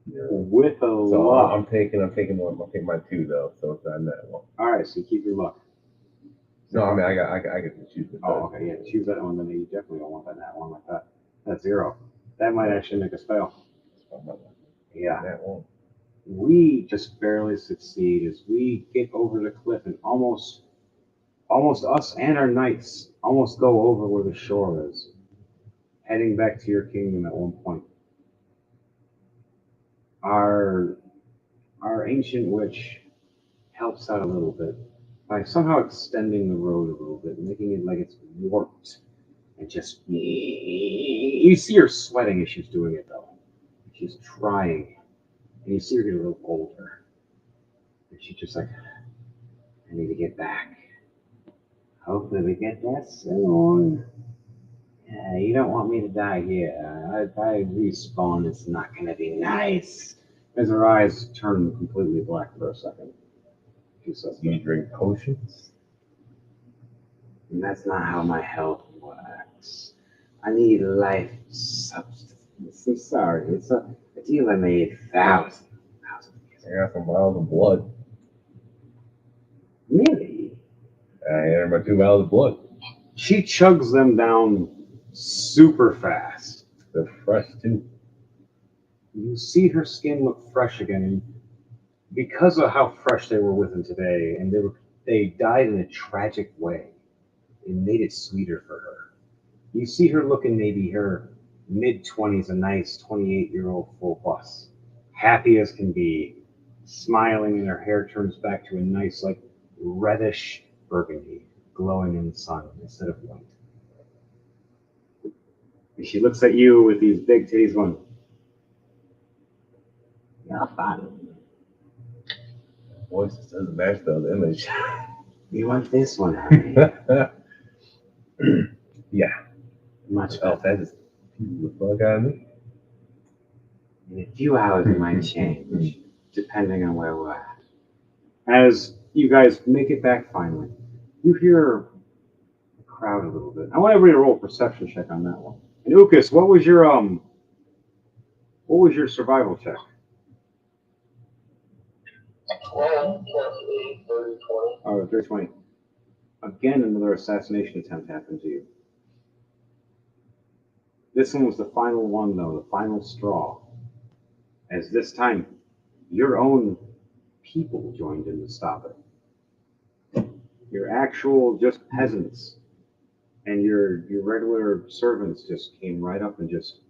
Yeah. With a So luck. I'm taking my 2 though, so it's not that one. All right, so you keep your luck. No, I mean I get to choose it. Oh, okay, yeah. Choose that one, then you definitely don't want that one like that. That's 0. That might actually make us fail. Yeah. That one. We just barely succeed as we get over the cliff and almost us and our knights almost go over where the shore is, heading back to your kingdom at one point. Our ancient witch helps out a little bit by somehow extending the road a little bit, making it like it's warped and just you see her sweating as she's doing it though. She's trying. And you see her get a little older. And she's just like, I need to get back. Hopefully we get that soon. Yeah, you don't want me to die here. If I respawn, it's not going to be nice. As her eyes turn completely black for a second, she says, You drink potions? and that's not how my health works. I need life substance. I'm sorry. It's a deal I made thousands years I got some vials of blood. Really? I handed her my 2 vials of blood. She chugs them down super fast. They're fresh too. You see her skin look fresh again, and because of how fresh they were with him today, and they died in a tragic way, it made it sweeter for her. You see her looking maybe her mid-20s, a nice 28-year-old full bus, happy as can be, smiling, and her hair turns back to a nice, like, reddish burgundy, glowing in the sun instead of white. And she looks at you with these big titties going, "You're fun. Voice just doesn't match the image. You want this one, honey?" Yeah. Much Else better. that just the fuck out of me. In a few hours, it might change, depending on where we're at. As you guys make it back finally, you hear the crowd a little bit. I want everybody to roll a perception check on that one. And Ukas, what was your survival check? 12 plus 8, 30, 20. Oh, 320. Again, another assassination attempt happened to you. This one was the final one, though, the final straw. As this time, your own people joined in to stop it. Your actual just peasants and your regular servants just came right up and just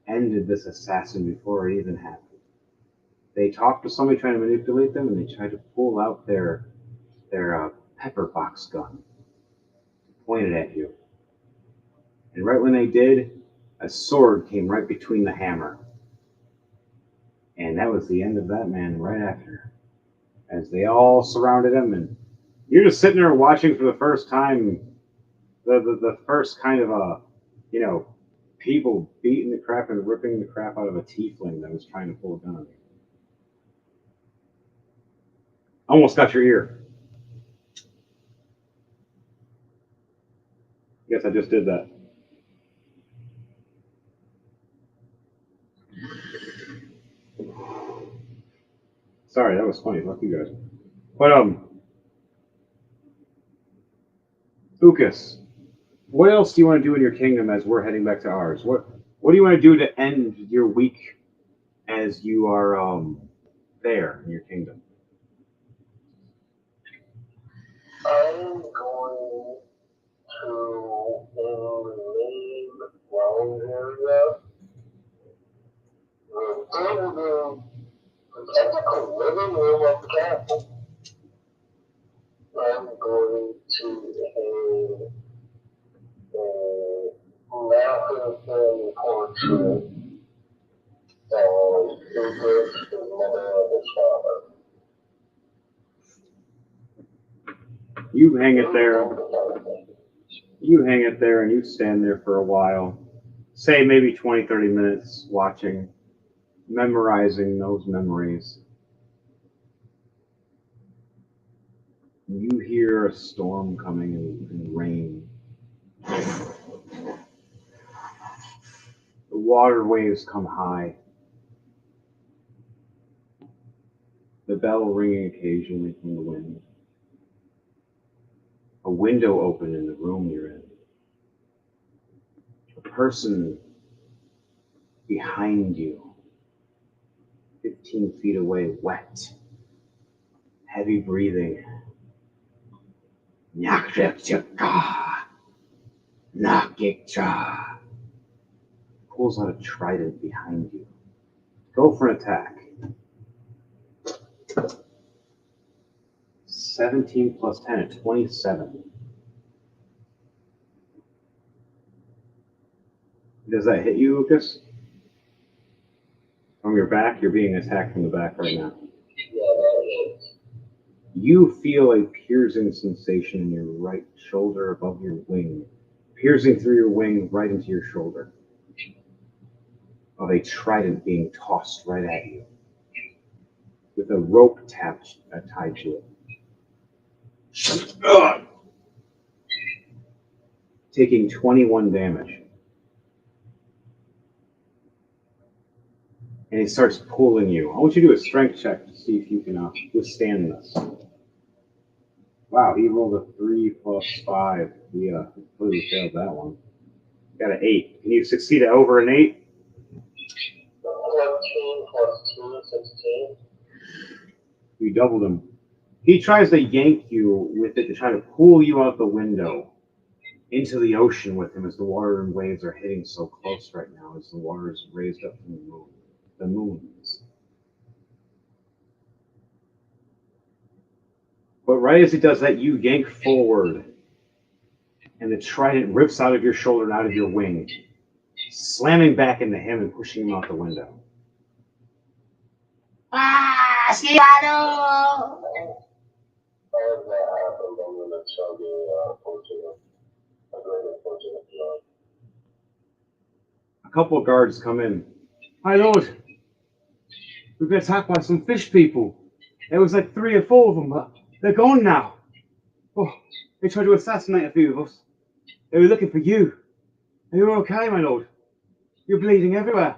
ended this assassin before it even happened. They talked to somebody trying to manipulate them, and they tried to pull out their pepper box gun, pointed at you. And right when they did, a sword came right between the hammer. And that was the end of that man right after. As they all surrounded him, and you're just sitting there watching for the first time the first kind of people beating the crap and ripping the crap out of a tiefling that was trying to pull a gun on you. Almost got your ear. Guess I just did that. Sorry, that was funny. Fuck you guys. But Ukas, what else do you want to do in your kingdom as we're heading back to ours? What do you want to do to end your week as you are there in your kingdom? I'm going to, in the main lounge area, build the technical living room of the castle. I'm going to a massive portrait of Ugas, his mother, and his father. You hang it there. You hang it there and you stand there for a while. Say maybe 20, 30 minutes watching, memorizing those memories. You hear a storm coming and rain. The water waves come high. The bell ringing occasionally from the wind. A window open in the room you're in. A person behind you, 15 feet away, wet, heavy breathing. Pulls out a trident behind you. Go for an attack. 17 plus 10 at 27. Does that hit you, Lucas? From your back? You're being attacked from the back right now. You feel a piercing sensation in your right shoulder above your wing piercing through your wing right into your shoulder, of a trident being tossed right at you, with a rope tied to it. Ugh. Taking 21 damage. And he starts pulling you. I want you to do a strength check to see if you can withstand this. Wow, he rolled a 3 plus 5. He completely failed that one. Got an 8. Can you succeed at over an 8? 14 plus 2, 16. You doubled him. He tries to yank you with it to try to pull you out the window into the ocean with him as the water and waves are hitting so close right now as the water is raised up from the moons. But right as he does that, you yank forward, and the trident rips out of your shoulder and out of your wing, slamming back into him and pushing him out the window. Ah, Seattle! As that happens, I'm going to show the fortunate, a great unfortunate job. A couple of guards come in. My lord, we've been attacked by some fish people. There was like 3 or 4 of them, but they're gone now. Oh, they tried to assassinate a few of us. They were looking for you. Are you okay, my lord? You're bleeding everywhere.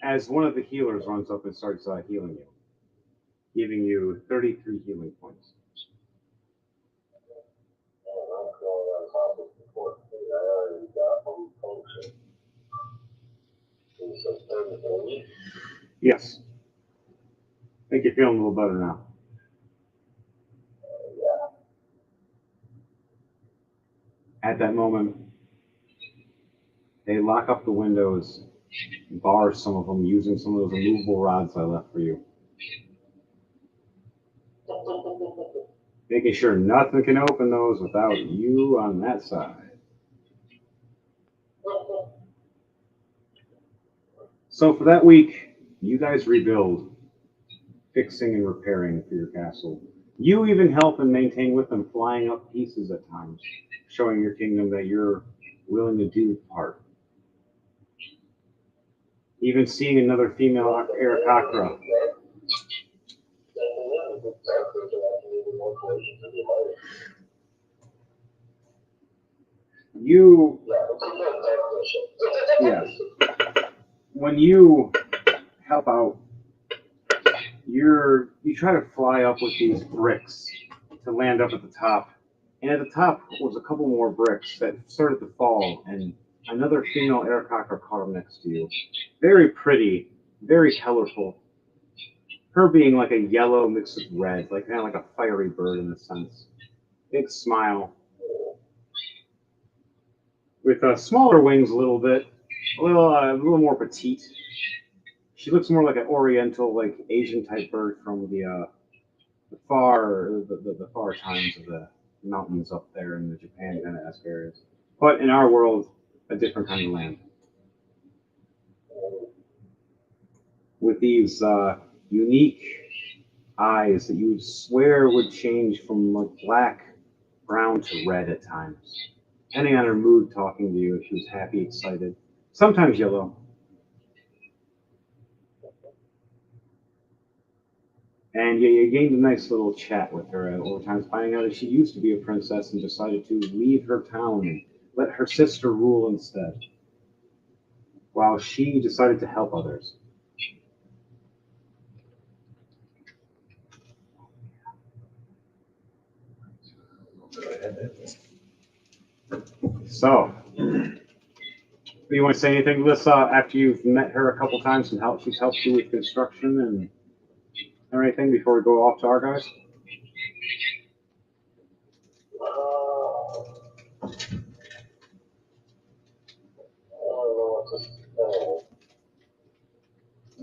As one of the healers runs up and starts healing you, giving you 33 healing points. I'm calling on top of the court. I already got from function. So 33. Yes. I think you're feeling a little better now. Yeah. At that moment, they lock up the windows, bar some of them using some of those immovable rods I left for you. Making sure nothing can open those without you on that side. So for that week, you guys rebuild, fixing and repairing for your castle. You even help and maintain with them, flying up pieces at times, showing your kingdom that you're willing to do part. Even seeing another female Arakocra. You, yes. When you help out, you try to fly up with these bricks to land up at the top. And at the top was a couple more bricks that started to fall, and another female Arakocra caught up next to you. Very pretty, very colorful. Her being like a yellow mixed with red, like kind of like a fiery bird in a sense. Big smile. With smaller wings a little bit, a little more petite. She looks more like an oriental, like Asian type bird from the far times of the mountains up there in the Japan kind of esque areas. But in our world, a different kind of land. With these unique eyes that you would swear would change from like black, brown to red at times, depending on her mood talking to you, if she was happy, excited, sometimes yellow. And you gained a nice little chat with her over times, finding out that she used to be a princess and decided to leave her town and let her sister rule instead, while she decided to help others. So, do you want to say anything, Alyssa, after you've met her a couple times and she's helped you with construction and or anything before we go off to our guys?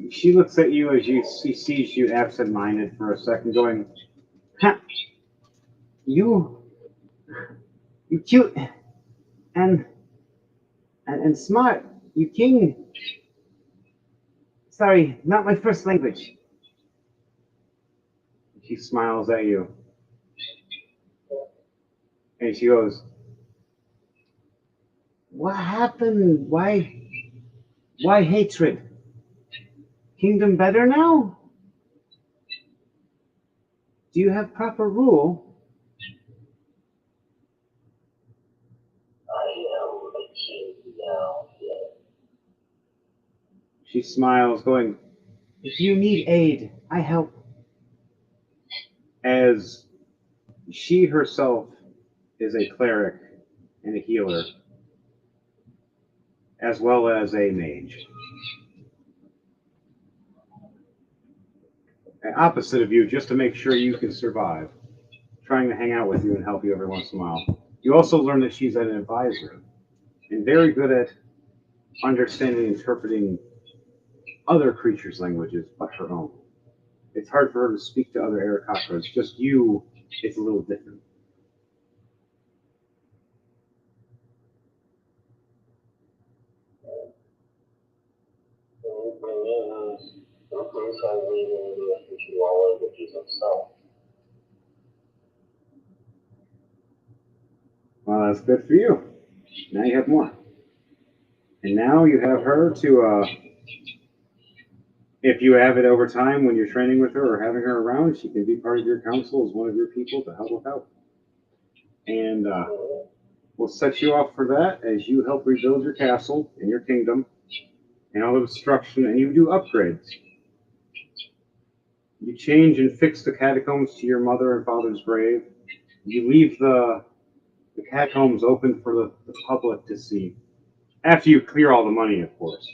She looks at you as she sees you absent-minded for a second, going, "Ha, you cute and smart. You king. Sorry, not my first language." She smiles at you. And she goes, What happened? Why hatred? Kingdom better now? Do you have proper rule? I am the king now. She smiles, going, if you need aid, I help. As she herself is a cleric and a healer, as well as a mage. Opposite of you, just to make sure you can survive, trying to hang out with you and help you every once in a while. You also learn that she's an advisor and very good at understanding and interpreting other creatures' languages but her own. It's hard for her to speak to other Arakocras. Just you, it's a little different. Well, that's good for you. Now you have more. And now you have her to, if you have it over time when you're training with her or having her around, she can be part of your council as one of your people to help with help. And we'll set you off for that as you help rebuild your castle and your kingdom and all the destruction, and you do upgrades. You change and fix the catacombs to your mother and father's grave. You leave the catacombs open for the public to see. After you clear all the money, of course.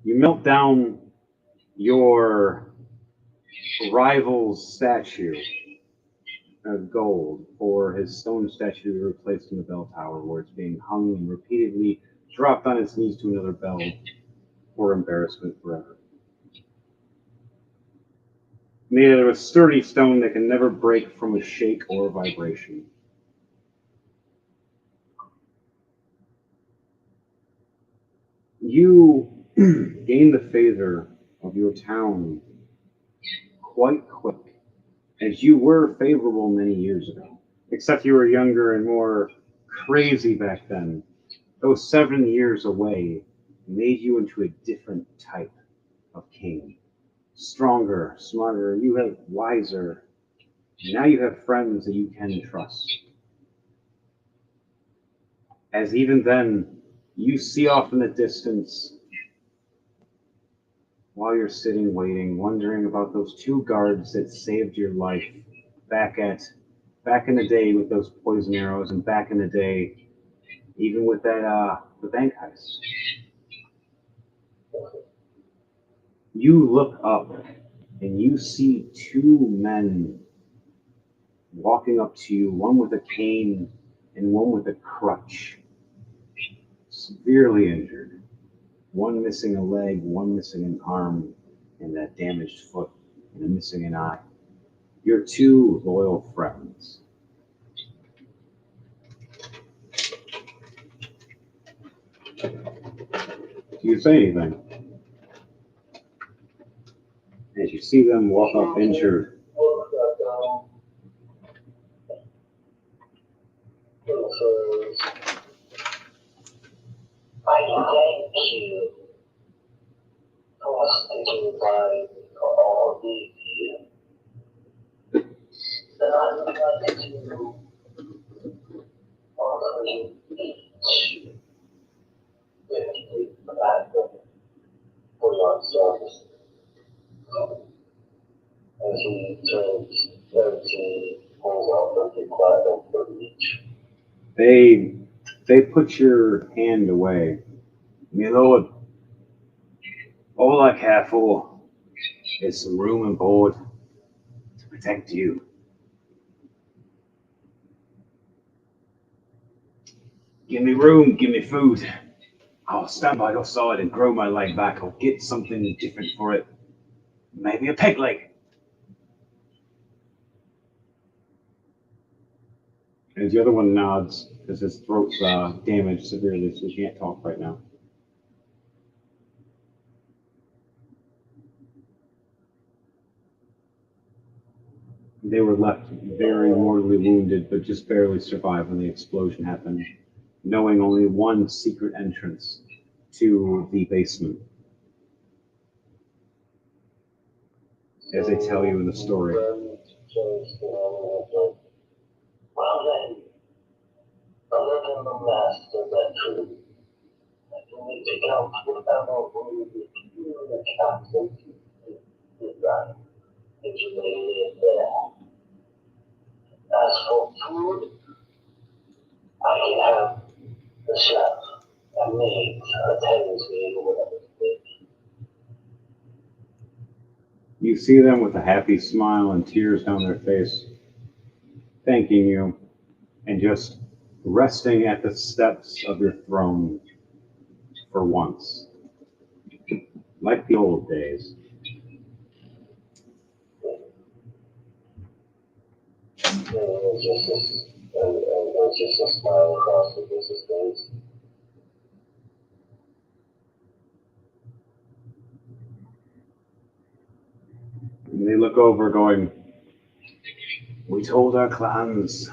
You melt down your rival's statue of gold for his stone statue to be replaced in the bell tower, where it's being hung and repeatedly dropped on its knees to another bell for embarrassment forever. Made out of a sturdy stone that can never break from a shake or a vibration. You gain the favor of your town quite quick, as you were favorable many years ago. Except you were younger and more crazy back then. Those 7 years away made you into a different type of king. Stronger, smarter, you have wiser. Now you have friends that you can trust. As even then, you see off in the distance, while you're sitting waiting, wondering about those 2 guards that saved your life back in the day with those poison arrows, and back in the day, even with that the bank heist. You look up and you see 2 men walking up to you, one with a cane and one with a crutch, severely injured. One missing a leg, one missing an arm, and that damaged foot, and a missing an eye. Your 2 loyal friends. Do you say anything? As you see them walk up injured. I thank you for sticking by for all these years. That I would like to offer you each 50 platinum for your service. And he turns 13 for 50 platinum for each. They put your hand away. My lord, all I care for is some room and board to protect you. Give me room, give me food. I'll stand by your side and grow my leg back. I'll get something different for it. Maybe a peg leg. As the other one nods, because his throat's damaged severely, so he can't talk right now. They were left very mortally wounded, but just barely survived when the explosion happened, knowing only one secret entrance to the basement. As they tell you in the story. Well then, a living the master bedroom. I can make it out without moving the captain. Design. Engineering there. As for food, I can have the chef and maids attend to me whatever they need. You see them with a happy smile and tears down their face, thanking you, and just resting at the steps of your throne for once, like the old days. And just a smile across the business face. And they look over going, we told our clans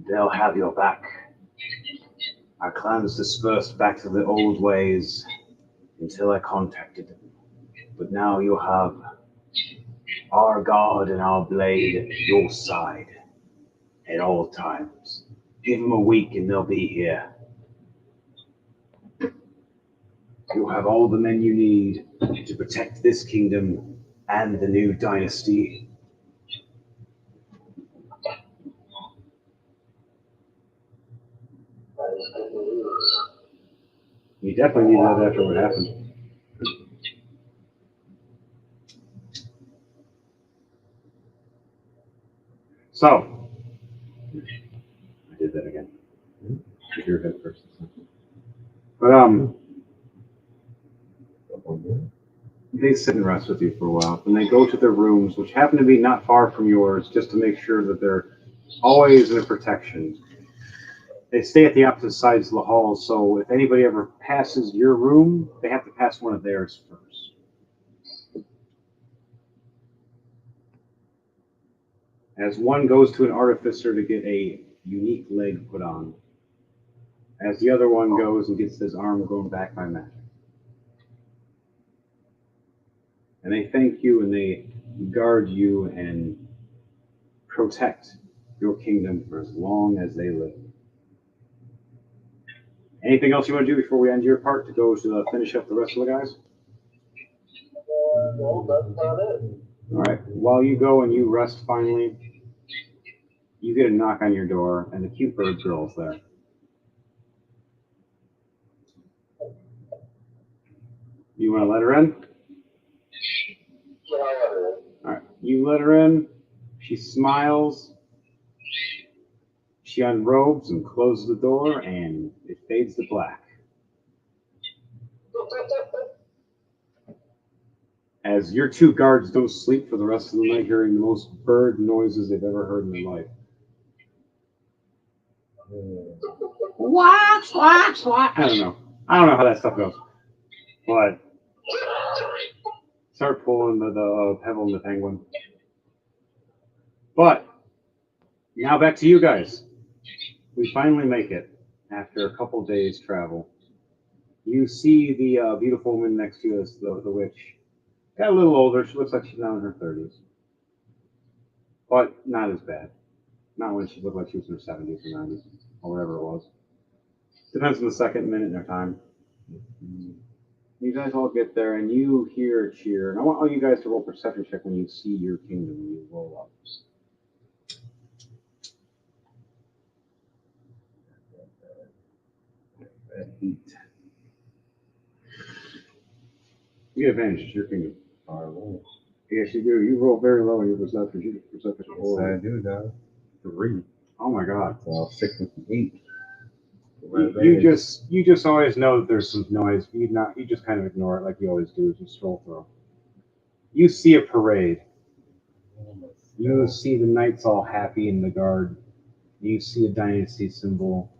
they'll have your back. Our clans dispersed back to the old ways until I contacted them. But now you have our God and our blade at your side at all times. Give them a week and they'll be here. You'll have all the men you need to protect this kingdom and the new dynasty. That is good news. You definitely need that after what happened. So, I did that again. With your head first. But they sit and rest with you for a while, and they go to their rooms, which happen to be not far from yours, just to make sure that they're always in protection. They stay at the opposite sides of the hall, so if anybody ever passes your room, they have to pass one of theirs first. As one goes to an artificer to get a unique leg put on, as the other one goes and gets his arm grown back by magic. And they thank you and they guard you and protect your kingdom for as long as they live. Anything else you want to do before we end your part to go to finish up the rest of the guys? Well, that's about it. All right. While you go and you rest finally, you get a knock on your door, and the cute bird girl's there. You want to let her in? Yeah, All right. You let her in. She smiles. She unrobes and closes the door, and it fades to black. As your two guards don't sleep for the rest of the night, hearing the most bird noises they've ever heard in their life. Squawk, squawk, squawk. I don't know how that stuff goes. But start pulling the pebble and the penguin. But now back to you guys. We finally make it after a couple days travel. You see the beautiful woman next to us, the witch. Got a little older. She looks like she's now in her 30s. But not as bad. Not when she looked like she was in her 70s or 90s, or whatever it was. Depends on the second, minute, and their time. You guys all get there, and you hear a cheer. And I want all you guys to roll perception check when you see your kingdom, when you roll up. Heat. You get advantage. It's your kingdom. Yes, you do. You roll very low in your perception. You perception. Yes, I do, dog. 3. Oh my god. So 6 and 8. You just always know that there's some noise. You just kind of ignore it like you always do as you stroll through. You see a parade. You see the knights all happy in the guard. You see a dynasty symbol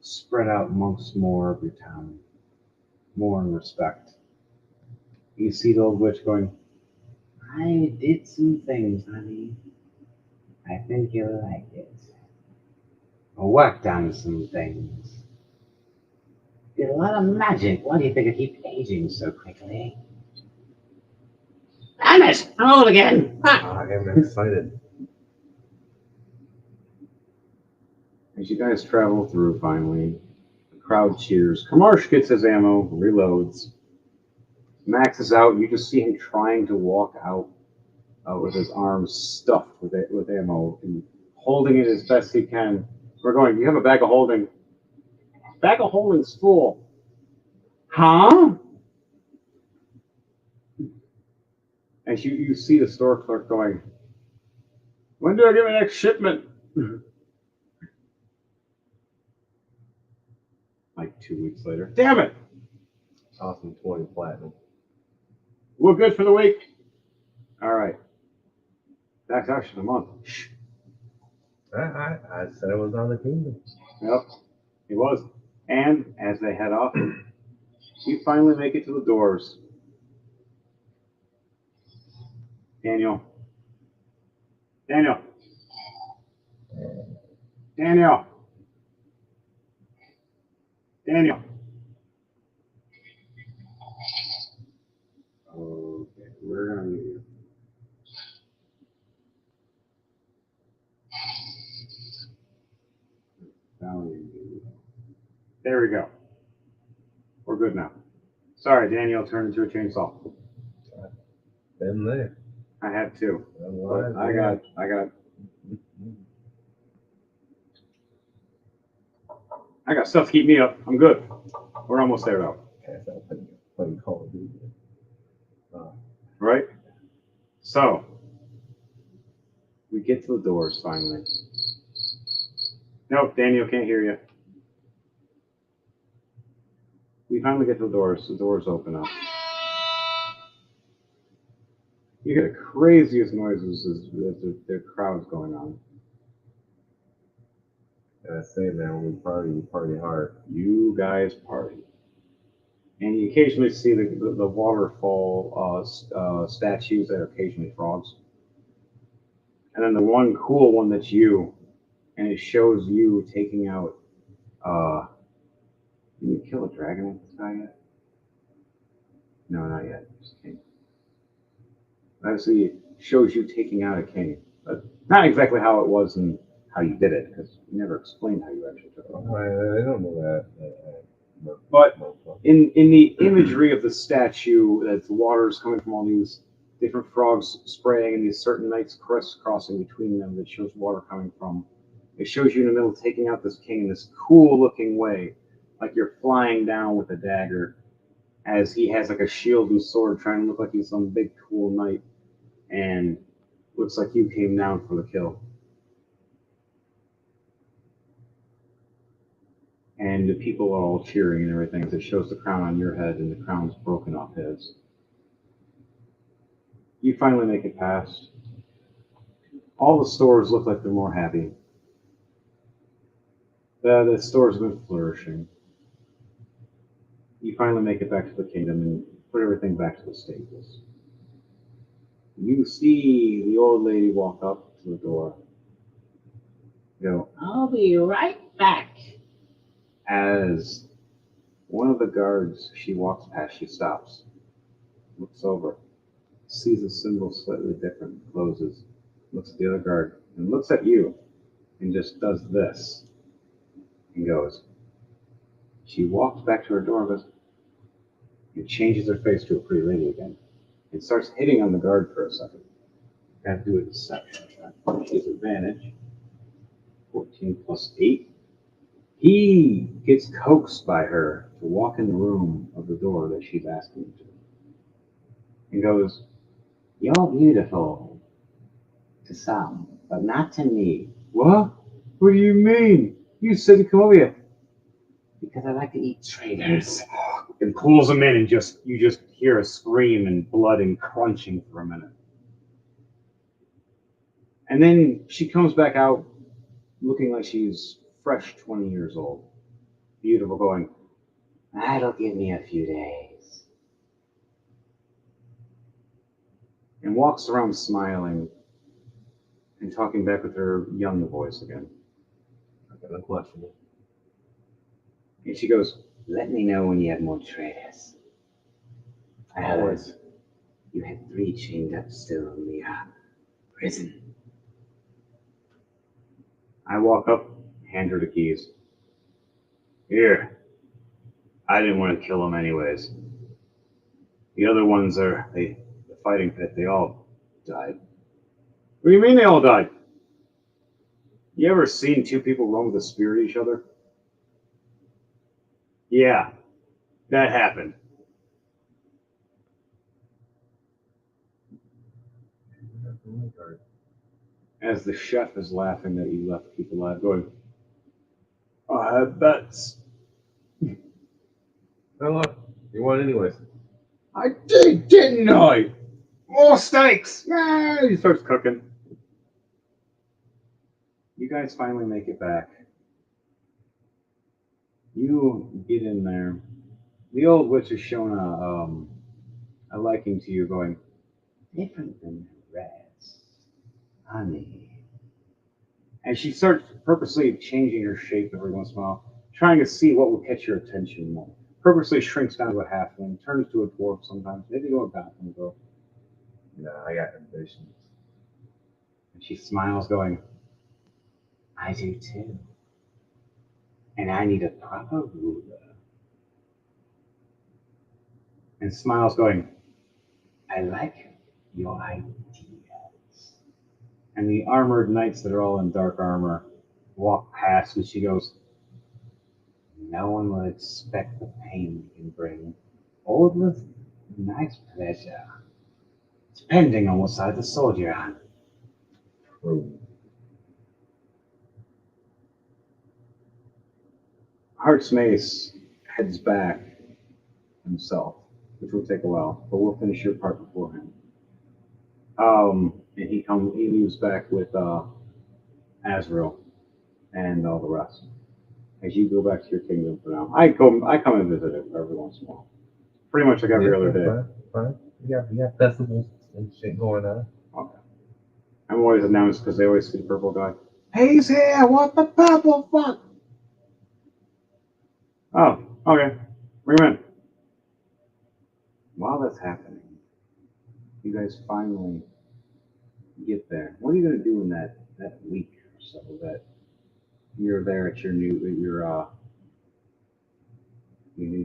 spread out amongst more of your town. More in respect. You see the old witch going, I did some things, honey. I think you'll like it. I worked on some things. Did a lot of magic. Why do you think I keep aging so quickly? Damn it! I'm old again! Ha! I am excited. As you guys travel through, finally, the crowd cheers. Kamarsh gets his ammo, reloads. Max is out. You just see him trying to walk out with his arms stuffed with ammo and holding it as best he can. We're going, you have a bag of holding. Bag of holding's full. Huh? As you see the store clerk going, when do I get my next shipment? Like 2 weeks later. Damn it! Awesome 20 platinum. We're good for the week. All right. That's actually a month. Shh. I said it was on the kingdom. Yep, it was. And as they head off, you finally make it to the doors. Daniel. Daniel. Daniel. Daniel. Okay, we're gonna need you. There we go. We're good now. Sorry, Daniel turned into a chainsaw. Been there. I had to. Alive, I got stuff to keep me up. I'm good. We're almost there though. Playing Call of Duty. Right? So we get to the doors finally. Nope, Daniel can't hear you. We finally get to the doors. The doors open up. You hear the craziest noises as the crowd's going on. And I say, man, when we party hard. You guys party. And you occasionally see the waterfall statues that are occasionally frogs. And then the one cool one that's you, and it shows you taking out. Did you kill a dragon with this guy yet? No, not yet. Just king. Obviously, it shows you taking out a king, but not exactly how it was and how you did it, because you never explained how you actually took it out. I don't know that. But in the imagery of the statue, that the water's coming from all these different frogs spraying and these certain knights crisscrossing between them that shows water coming from. It shows you in the middle taking out this king in this cool looking way, like you're flying down with a dagger, as he has like a shield and sword trying to look like he's some big cool knight, and looks like you came down for the kill. And the people are all cheering and everything as it shows the crown on your head and the crown's broken off his. You finally make it past. All the stores look like they're more happy. The stores have been flourishing. You finally make it back to the kingdom and put everything back to the stables. You see the old lady walk up to the door. Go, I'll be right back. As one of the guards she walks past, she stops, looks over, sees a symbol slightly different, closes, looks at the other guard, and looks at you, and just does this, and goes. She walks back to her door and goes, and changes her face to a pretty lady again, and starts hitting on the guard for a second. Got to do a deception check. She has advantage. 14 plus 8. He gets coaxed by her to walk in the room of the door that she's asking him to. And goes, you're beautiful to some, but not to me. What? What do you mean? You said to come over here. Because I like to eat traitors. And pulls him in and you just hear a scream and blood and crunching for a minute. And then she comes back out looking like she's fresh 20 years old. Beautiful, going, that'll give me a few days. and walks around smiling and talking back with her young voice again. I got a question. And she goes, "Let me know when you have more traders. I heard Always. you had 3 chained up still in the prison." I walk up, hand her the keys. "Here. I didn't want to kill them anyways. The other ones are the fighting pit. They all died." "What do you mean they all died? You ever seen 2 people run with a spear at each other?" "Yeah, that happened." As the chef is laughing that you left people alive, going, "I had bets." Oh, look. You won anyways. "I did, didn't I? More steaks!" Yeah, he starts cooking. You guys finally make it back. You get in there. The old witch has shown a liking to you, going, "Different than the rest, honey." And she starts purposely changing her shape every once in a while, trying to see what will catch your attention more. Purposely shrinks down to a halfling, turns to a dwarf sometimes, maybe to a bathroom girl. No, I got ambitions. And she smiles, going, "I do too. And I need a proper ruler." And smiles, going, "I like your ideas." And the armored knights that are all in dark armor walk past, and she goes, "No one will expect the pain you can bring, or with nice pleasure, depending on what side of the sword you're on." True. Heart's Mace heads back himself, which will take a while, but we'll finish your part beforehand. And he leaves back with Azrael and all the rest. As you go back to your kingdom for now, I come and visit it every once in a while, pretty much like every other day. Fine. We got festivals and shit going on. Okay. I'm always announced because they always see the purple guy. "He's here! What the purple fuck?" "Oh, okay. Bring him in." While that's happening, you guys finally get there. What are you gonna do in that week or so that you're there at your new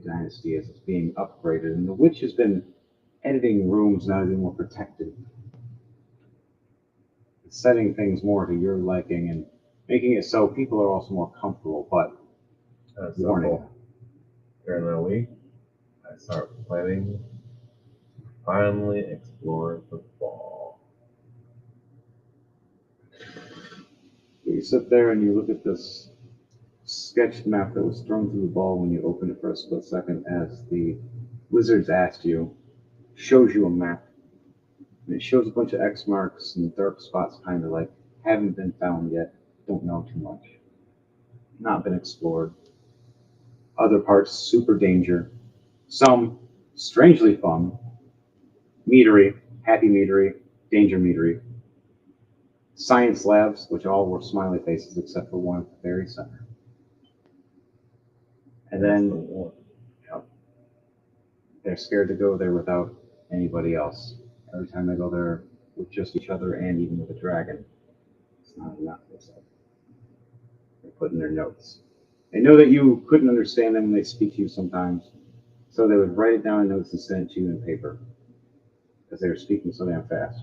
dynasty as it's being upgraded, and the witch has been editing rooms now to be more protected, setting things more to your liking, and making it so people are also more comfortable. But warning, During that week, I start planning to finally explore the fall. you sit there and you look at this sketched map that was thrown through the ball when you opened it for a split second, as the wizards asked you, shows you a map. And it shows a bunch of X marks and dark spots, kind of like haven't been found yet, don't know too much, not been explored. Other parts, super danger. Some strangely fun, meadery, happy meadery, danger meadery. Science labs, which all were smiley faces except for one at the very center. And then they're scared to go there without anybody else. Every time they go there with just each other and even with a dragon, it's not enough, they say. They put in their notes. They know that you couldn't understand them when they speak to you sometimes, so they would write it down in notes and send it to you in paper, because they were speaking so damn fast.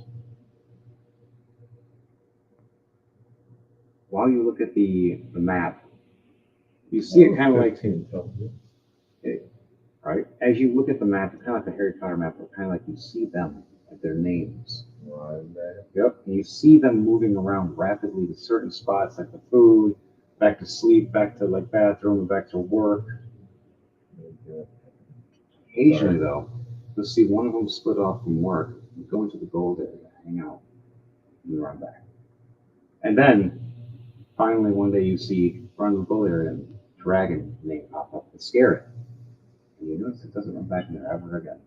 While you look at the map, you see it kind of like, right? As you look at the map, it's kind of like the Harry Potter map, but kind of like you see them, like their names. Yep. And you see them moving around rapidly to certain spots, like the food, back to sleep, back to like bathroom, back to work. Occasionally, though, you'll see one of them split off from work and go into the gold area, hang out, and run back. And then, finally, one day you see run the gold area and dragon name pop up and scare it. And you notice it doesn't run back in there ever again.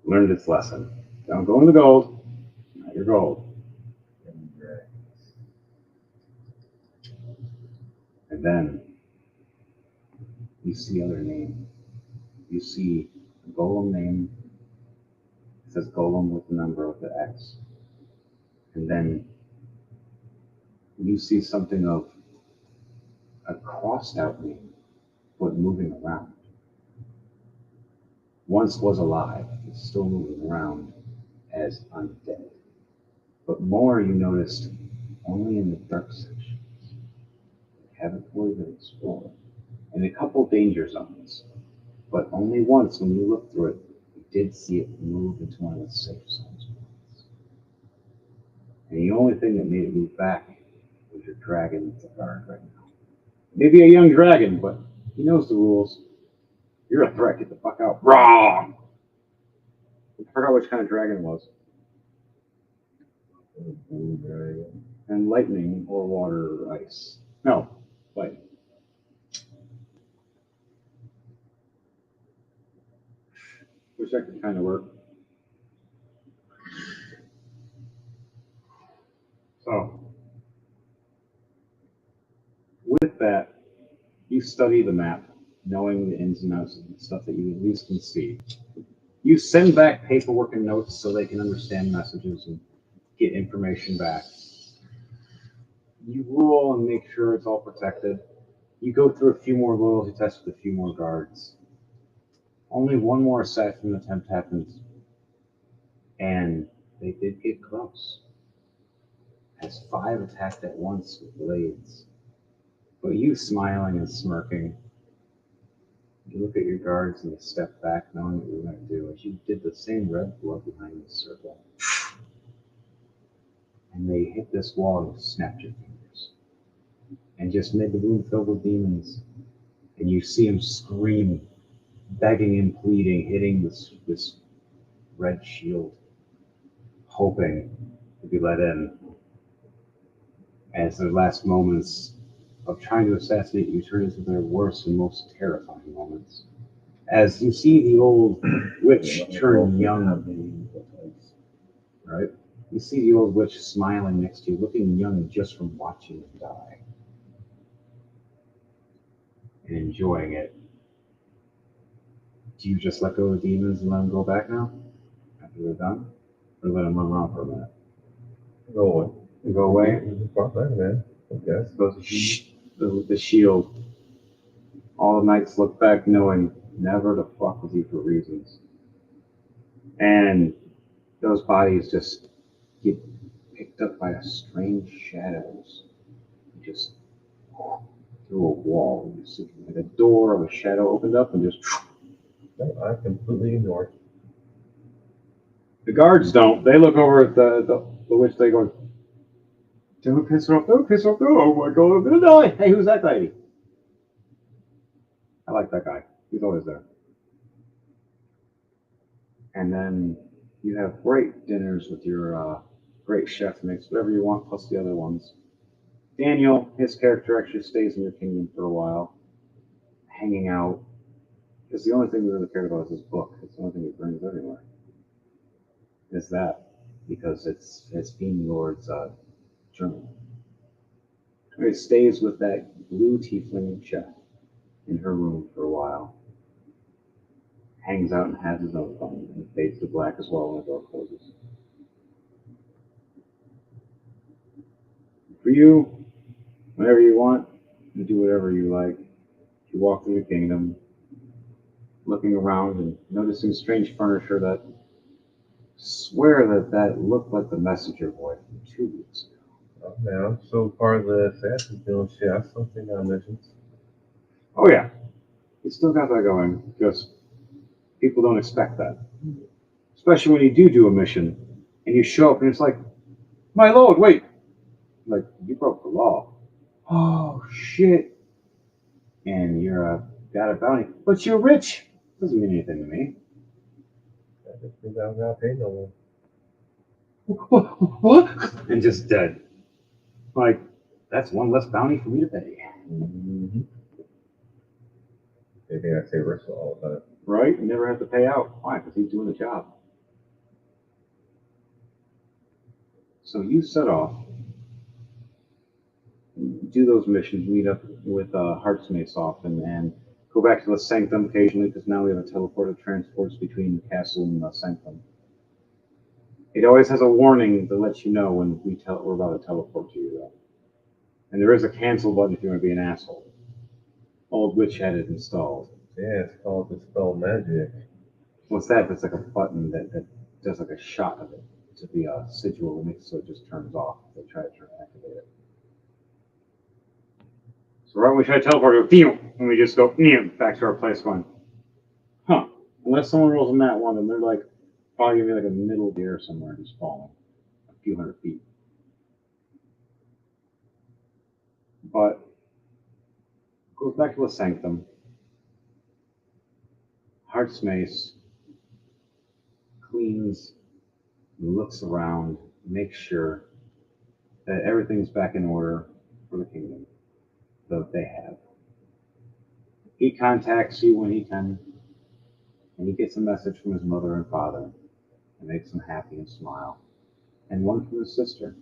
learned its lesson. Don't go in the gold, not your gold. And then you see other name. You see a golem name. It says golem with the number of the X. And then you see something of a crossed out name, but moving around. Once was alive, it's still moving around as undead. But more you noticed only in the dark sections. They haven't fully been explored. And a couple danger zones. But only once when you looked through it, you did see it move into one of the safe zones. And the only thing that made it move back was your dragon that's a guard right now. Maybe a young dragon, but he knows the rules. You're a threat, get the fuck out. Wrong! I forgot which kind of dragon it was. Blue dragon. And lightning or water or ice. No, lightning. Wish that could kind of work. So, with that, you study the map, knowing the ins and outs and stuff that you at least can see. You send back paperwork and notes so they can understand messages and get information back. You rule and make sure it's all protected. You go through a few more loyalty tests with a few more guards. Only one more assassin attempt happens, and they did get close. As 5 attacked at once with blades. But you smiling and smirking, you look at your guards and you step back knowing what you're going to do as you did the same red blood behind the circle. And they hit this wall and you snapped your fingers. And just made the room filled with demons. And you see them scream, begging and pleading, hitting this red shield, hoping to be let in. As their last moments of trying to assassinate you turn into their worst and most terrifying moments. As you see the old witch turn young, right? You see the old witch smiling next to you, looking young just from watching them die. And enjoying it. Do you just let go of the demons and let them go back now? After they're done? Or let them run around for a minute? Go away. And go away? Man. I guess. The shield. All the knights look back knowing never to fuck with you for reasons. And those bodies just get picked up by a strange shadows. Just through a wall. You see like a door of a shadow opened up and just. I completely ignored. The guards don't. They look over at the witch. They go, don't piss her off. Don't piss her off. Oh my god, I'm gonna die. Hey, who's that lady? I like that guy. He's always there. And then you have great dinners with your great chef mix, whatever you want, plus the other ones. Daniel, his character actually stays in your kingdom for a while, hanging out. Because the only thing we really cared about is his book. It's the only thing he brings everywhere. Is that. Because it's Fiend Lord's journal. He stays with that blue tiefling chef in her room for a while. Hangs out and has his own fun. And fades to black as well when the door closes. For you, whenever you want, you do whatever you like. You walk through the kingdom, looking around and noticing strange furniture that swear that looked like the messenger boy from 2 weeks ago. Oh, man, I'm so part of the assassin doing shit. I still think on missions. Oh yeah, you still got that going. Just people don't expect that, especially when you do a mission and you show up and it's like, my lord, wait, like you broke the law. Oh shit, and you're got a bounty, but you're rich. Doesn't mean anything to me. I just think I'm not paying no What? And just dead. Like, that's one less bounty for me to pay. Mm-hmm. They think I say Russell all the time. Right? You never have to pay out. Why? Because he's doing the job. So you set off, do those missions, meet up with Heartsmates often, and go back to the Sanctum occasionally because now we have a teleport that transports between the castle and the Sanctum. It always has a warning that lets you know when we're about to teleport to you, though. And there is a cancel button if you want to be an asshole. Old Witch had it installed. Yeah, it's called Dispel Magic. What's that? It's like a button that does like a shot of it to be a sigil that makes it so it just turns off. They try to activate it. So right when we try to teleport, we go, and we just go back to our place going, huh. Unless someone rolls a nat one, then they're like, probably gonna be like a middle gear somewhere just falling a few hundred feet. But goes back to the Sanctum. Heartsmace cleans, looks around, makes sure that everything's back in order for the kingdom that they have. He contacts you when he can, and he gets a message from his mother and father and makes them happy and smile, and one from his sister.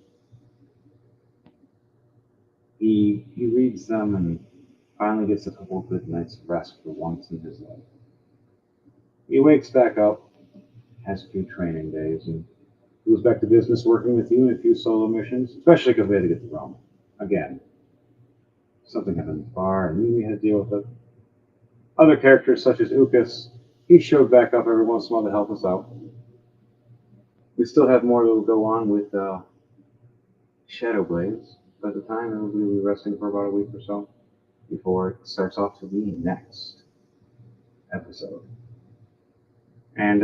He reads them and finally gets a couple of good nights of rest for once in his life. He wakes back up, has a few training days, and goes back to business working with you in a few solo missions, especially because we had to get to Rome. Again, something happened in the bar, and we had to deal with it. Other characters, such as Ukas, he showed back up every once in a while to help us out. We still have more that will go on with Shadow Blades. By the time, we'll be resting for about a week or so before it starts off to the next episode. And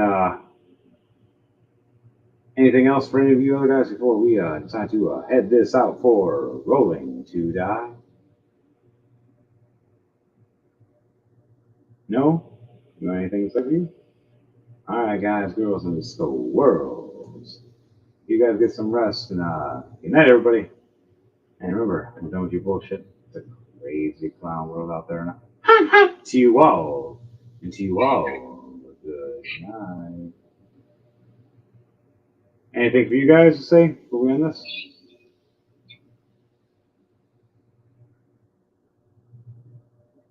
anything else for any of you other guys before we decide to head this out for Rolling to Die? No? You want anything to say for you? Alright, guys, girls, and squirrels. You guys get some rest, and good night, everybody. And remember, don't you bullshit. It's a crazy clown world out there now. To you all, and to you all, good night. Anything for you guys to say before we end this?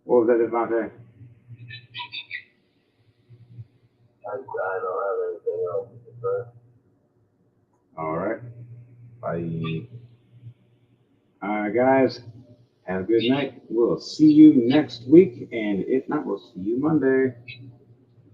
What was that, Devante? I don't have anything else to say. All right. Bye. All right, guys. Have a good night. We'll see you next week, and if not, we'll see you Monday.